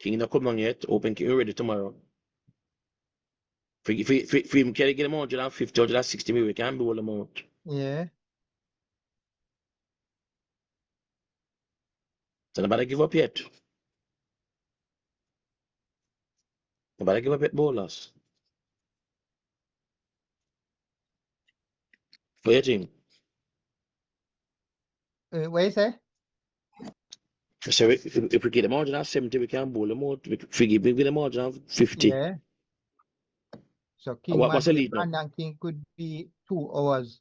King not come on yet. Open King ready tomorrow. If we can get them 150, 160, maybe we can bowl them out. Yeah. So nobody give up yet. Nobody give up yet, bowlers. What do you think? What you say? So if we get them 170, we can bowl them out. If we give them 150. Yeah. So King What's the Man, lead now? Brandon King could be 2 hours.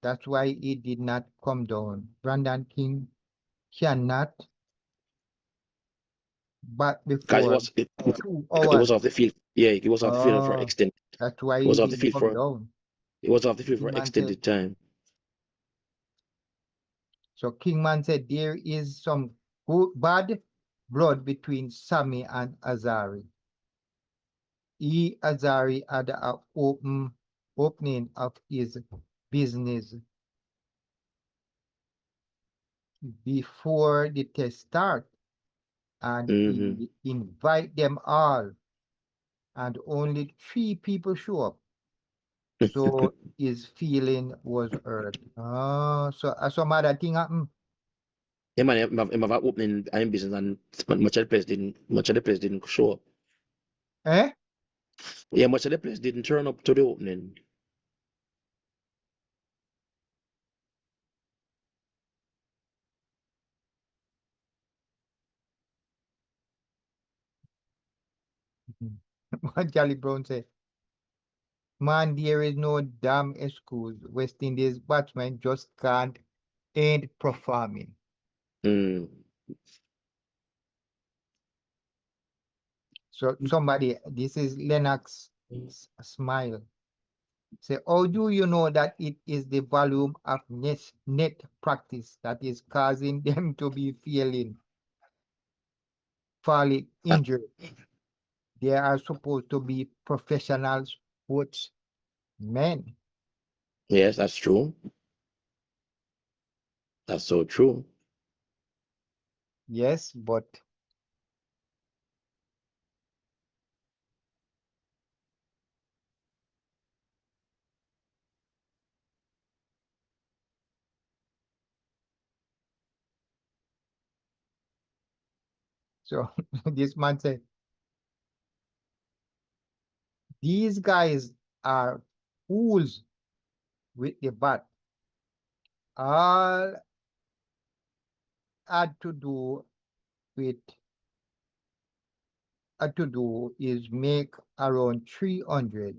That's why he did not come down. Brandon King cannot bat Because before 2 it hours. was off the field. Yeah, he was off the field for extended. That's why He was he off the didn't field come for down. he was off the field for King Man extended time. So Kingman said there is some good, bad blood between Sammy and Azari. Azari had an opening of his business before the test start, and he invite them all, and only 3 people show up. So his feeling was hurt. Oh, so some other thing happened. Yeah, man, him have an opening in business and much of the players didn't show up. Eh? Yeah, much of the players didn't turn up to the opening. What Charlie Brown said. Man, there is no damn excuse. West Indies batsmen just ain't performing. So somebody, this is Lennox Smile. Say, how do you know that it is the volume of net practice that is causing them to be falling injured? They are supposed to be professional sportsmen. Yes, that's true. That's so true. Yes, but so this man said, these guys are fools with the bat. All had to do is make around 300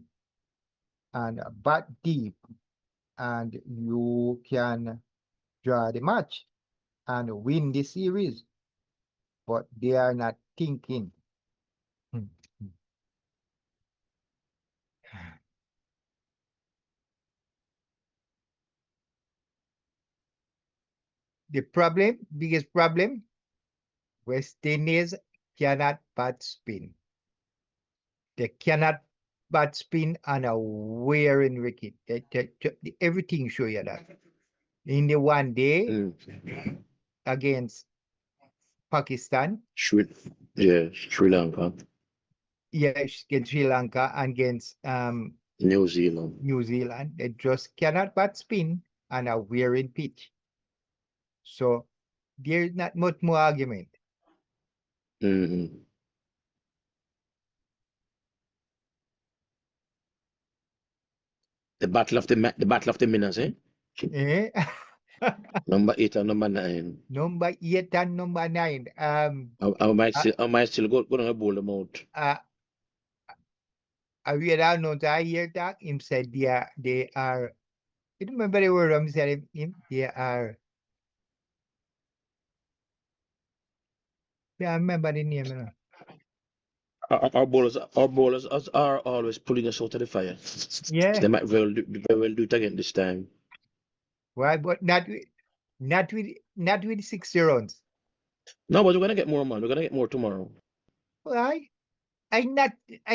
and bat deep, and you can draw the match and win the series. But they are not thinking. biggest problem, West Indies cannot bat spin. They cannot bat spin on a wearing wicket. Everything show you that. In the one day against Pakistan. Sri Lanka. Yes, against Sri Lanka and against New Zealand. They just cannot bat spin on a wearing pitch. So there's not much more argument. The battle of the minutes, eh? Number 8 and number 9. Number 8 and number 9. I might still go to bowl them out. I read out notes. I hear that him said they are. I don't remember the word him said him. They are. Yeah, I remember the name. You know. Our bowlers are always pulling us out of the fire. Yeah. So they might very well do it again this time. Why? But not with 60 runs. No, but we're gonna get more, man. We're gonna get more tomorrow. Why? I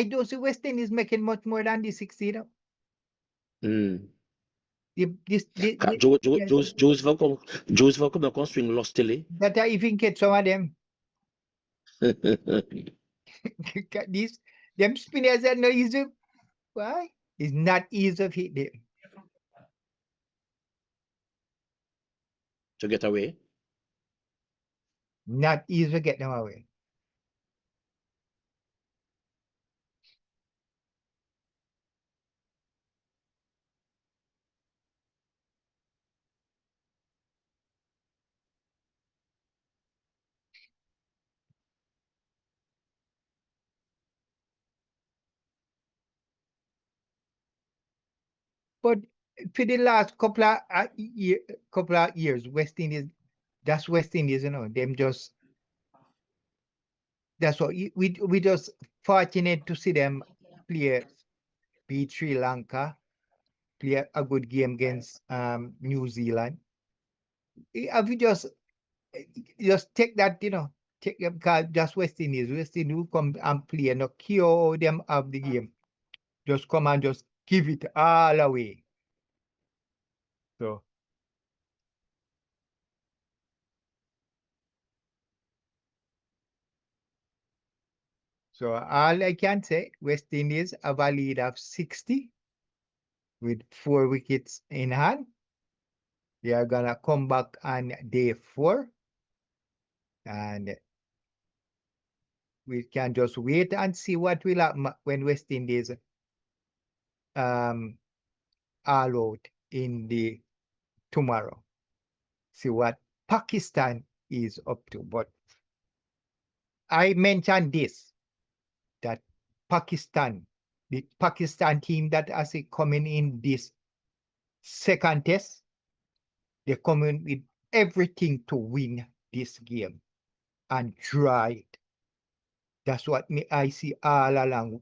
don't see West Indies making much more than the 60. You know? Joseph will come swing lost till. That I even get some of them. Them spinners are not easy. Why? It's not easy to hit them. To get away? Not easy to get them away. But for the last couple of years, West Indies, that's West Indies, you know, them just, that's what we just fortunate to see them beat Sri Lanka, play a good game against New Zealand. If you just take that, you know, take them, because just West Indies will come and play, no cure them of the game. Just come and just give it all away. So all I can say, West Indies have a lead of 60 with 4 wickets in hand. They are gonna come back on day 4, and we can just wait and see what will happen when West Indies all out in the tomorrow. See what Pakistan is up to. But I mentioned this, that the Pakistan team that has coming in this second test, they're coming with everything to win this game and draw it. That's what I see all along.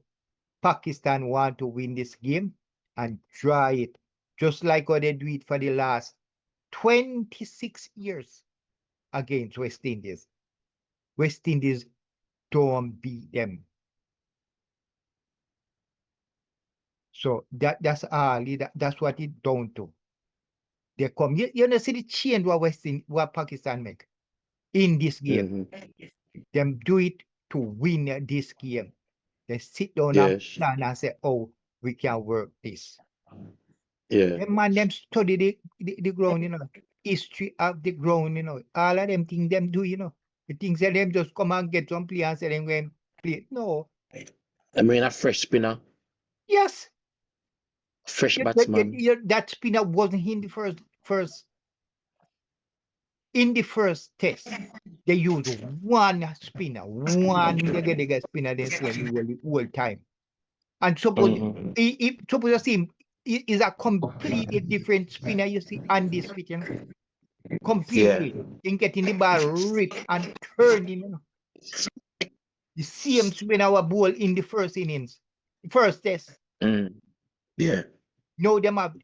Pakistan want to win this game and draw it, just like how they do it for the last 26 years against West Indies. West Indies don't beat them. So that's all. That's what it down to. They come. You know, see the change what Pakistan make in this game. Them do it to win this game. They sit down and plan and say, "Oh, we can work this." Yeah. Them study the ground, you know, history of the ground, you know. All of them things them do, you know. The things that them just come and get some play and say them go and play. No. I mean, a fresh spinner. Yes. Fresh batsman. That spinner wasn't in the first. In the first test, they used one spinner, they get spinner they play the whole time. And suppose you see is a completely different spinner you see on this pitch, you know? Completely. In getting the ball ripped and turning, you know. The same spinner was ball in the first innings, first test. Yeah. No, them have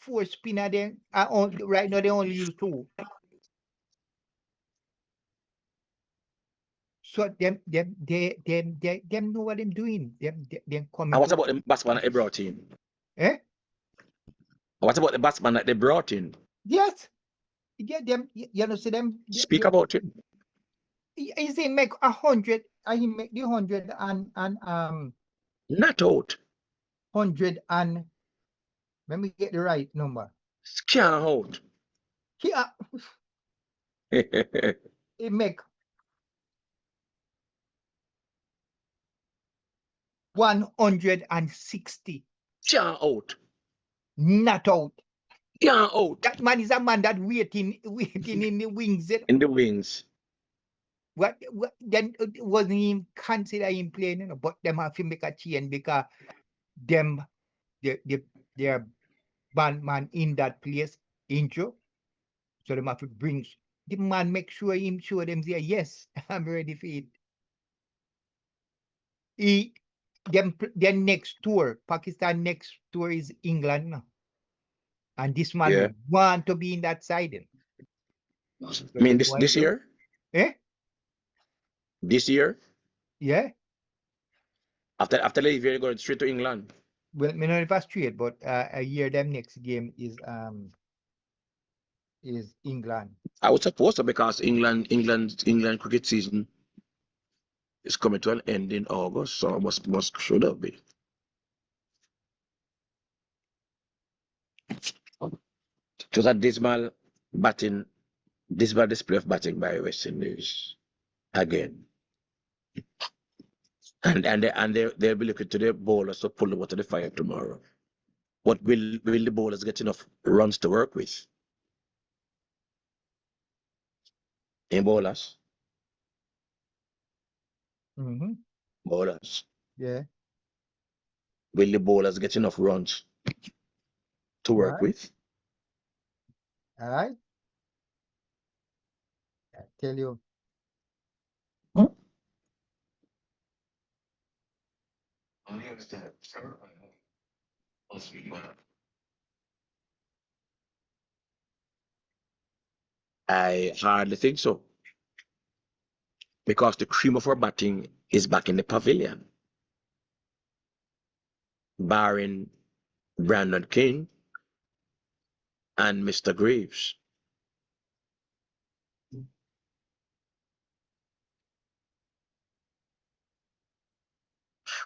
4 spinner there. Right now they only use 2. So them know what them doing. Them coming. And what about the batsman that they brought in? Eh? What about the batsman that they brought in? Yes. Yeah, them. You know, see them. Speak about it. Is he make 100? He make the 100 and Not out. 100 and let me get the right number. Can't out. He make 160. Can't out. Not out. Can't out. That man is a man that waiting in the wings. In the wings. What then it wasn't even consider him playing, you know, but them have to make a change because them their man in that place injured. So them have to bring the man, make sure him show them there, yes, I'm ready for it. Their next tour, Pakistan next tour is England now. And this man want to be in that side. I mean this year? Eh? This year? Yeah. After leave, you're going straight to England. Well, me not if I straight, but a year them next game is England. I would suppose so because England cricket season is coming to an end in August, so must should have been. It was a dismal display of batting by West Indies again. And they'll be looking to the bowlers to pull them out of the fire tomorrow. What will the bowlers get enough runs to work with? In bowlers? Mm-hmm. Bowlers. Yeah. Will the bowlers get enough runs to work with? All right. I tell you. I hardly think so. Because the cream of our batting is back in the pavilion. Barring Brandon King and Mr. Greaves.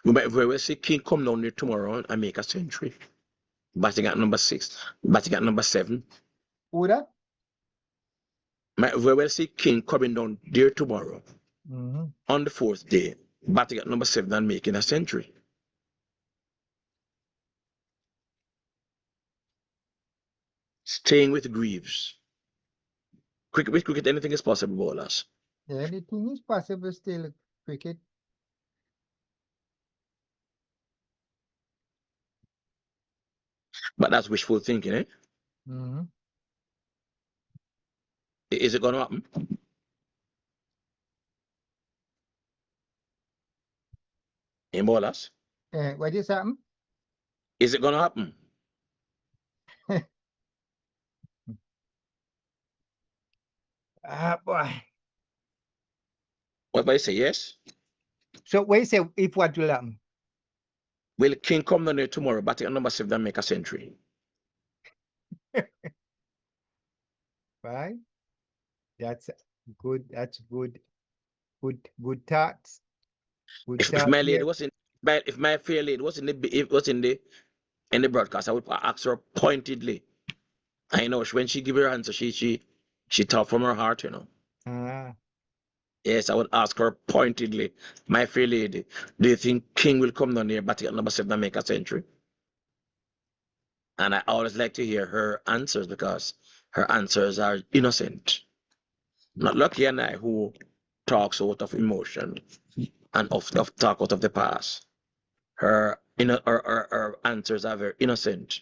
We might very well see King come down there tomorrow and make a century. Batting at number 6, batting at number 7. Who that? Might very well see King coming down there tomorrow on the 4th day, batting at number 7 and making a century. Staying with Greaves. With cricket, anything is possible, bowlers. Yeah, anything is possible still, cricket. But that's wishful thinking, eh? Is it going to happen? In bowlers? What is happening? Is it going to happen? Boy. What about you say, yes? So what you say if what will happen? Will King come down there tomorrow, batting at number 7 and make a century? Right? That's good. That's good. Good thoughts. If my lady was in, if my fair lady was in the broadcast, I would ask her pointedly. I know when she give her answer, she talk from her heart, you know. Yes, I would ask her pointedly, my fair lady, do you think King will come down there batting at number 7 and make a century? And I always like to hear her answers because her answers are innocent. Not Lucky and I who talks out of emotion and of talk out of the past. Her answers are very innocent.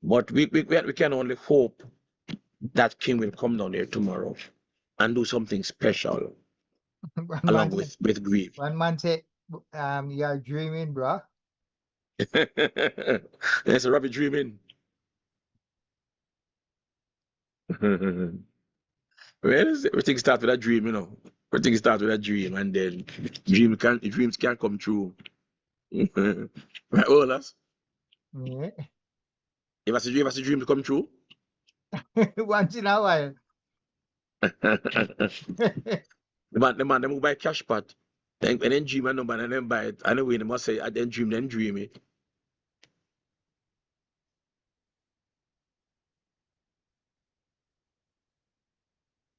But we can only hope that King will come down here tomorrow and do something special along with Greaves. One man said, you are dreaming, bro. That's a Robbie dreaming. Well, everything starts with a dream, you know. First thing starts with a dream, and then dreams can come true. Right, Olas? Yeah. If I see dream to come true. Once in a while. The man, them will buy cash pot. And then dream a number and then buy it. Anyway, they must say, I then dream it.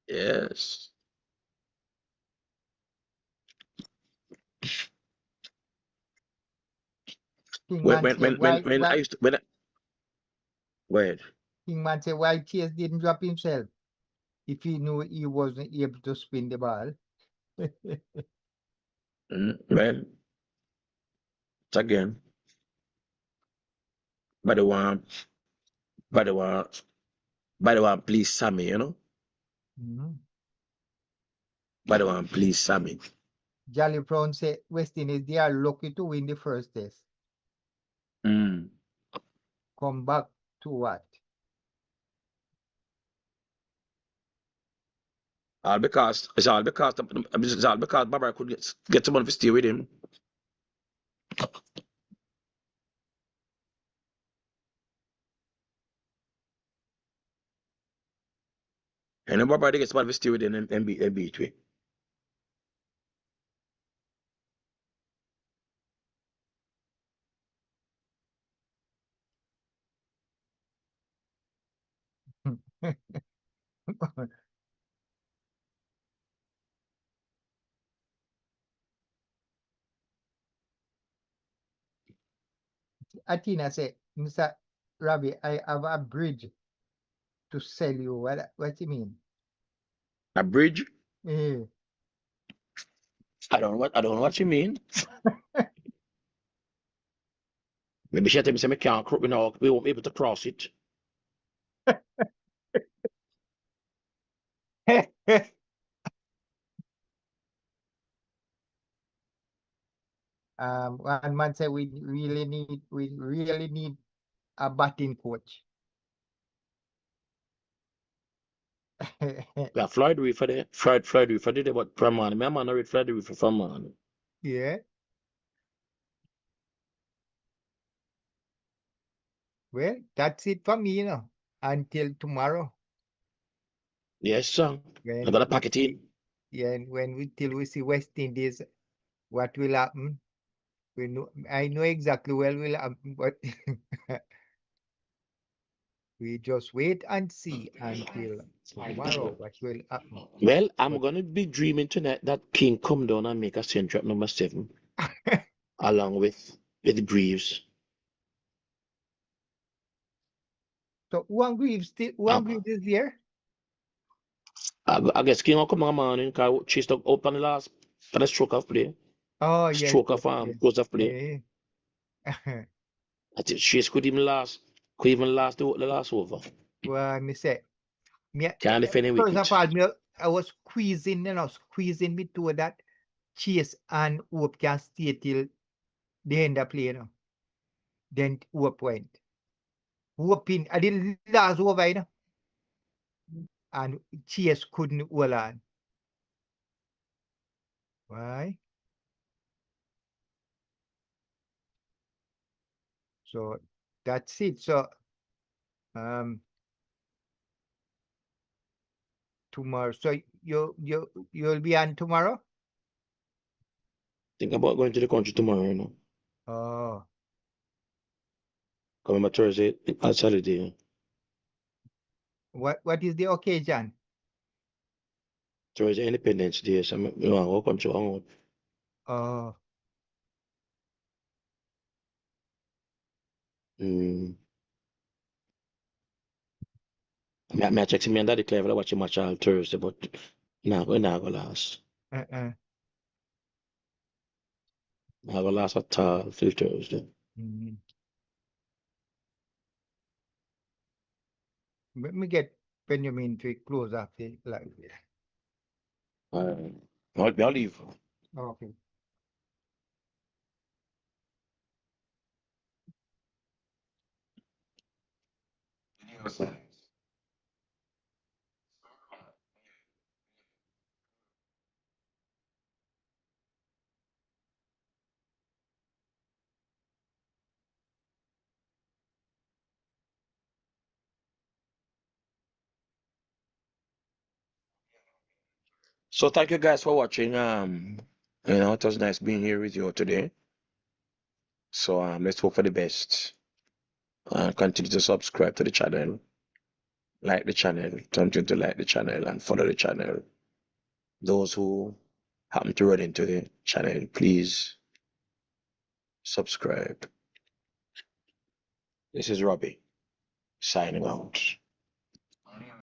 Yes. When I used to, go ahead. Kingman said why Chase didn't drop himself if he knew he wasn't able to spin the ball. Well, it's again. By the one, please Sammy, you know? By the one, please Sammy. Jolly Brown said West Indies, they are lucky to win the first test. Come back to what? All because Barbara could get someone to stay with him. And then Barbara gets someone to stay with him and beat me. Atina said, Mr. Ravi, I have a bridge to sell you. What do you mean? A bridge? Yeah. I don't know what you mean. Maybe she tell me say me can't we won't be able to cross it. One man said we really need a batting coach. Yeah, Floyd we for the Floyd we for the but from man. My man read Floyd we for from man. Yeah. Well, that's it for me, you know. Until tomorrow. Yes, sir. I gotta pack it in. Yeah, and till we see West Indies, what will happen? I know exactly what will happen, but we just wait and see until tomorrow what will happen. Well, I'm gonna be dreaming tonight that King come down and make a century at number 7, along with Greaves. So Greaves is there? I guess King will come on morning because Chase took up on the last for the stroke of play. Oh yeah. Stroke of close of play. Yeah. I think Chase could even last the last over. Well, I say, Can't defend a wicket. first of all, I was squeezing me to that Chase and Hope can stay till the end of play, you know. Then Hope went. Hope in I did last over, you know. And Chase couldn't hold on. Why? So that's it. So tomorrow. So you'll be on tomorrow? Think about going to the country tomorrow, you know. Oh. Coming back Thursday and Saturday. What is the occasion? Thursday Independence Day, so I'm going to country on. Oh. I check me and Daddy Clever watch a match all Thursday, but we're not gonna last. Not gonna last at all till Thursday. Let me get Benjamin to close up the live. I'll leave. Okay. So thank you guys for watching. You know, it was nice being here with you today. So let's hope for the best. Continue to subscribe to the channel, like the channel, continue to like the channel and follow the channel. Those who happen to run into the channel, please subscribe. This is Robbie signing out.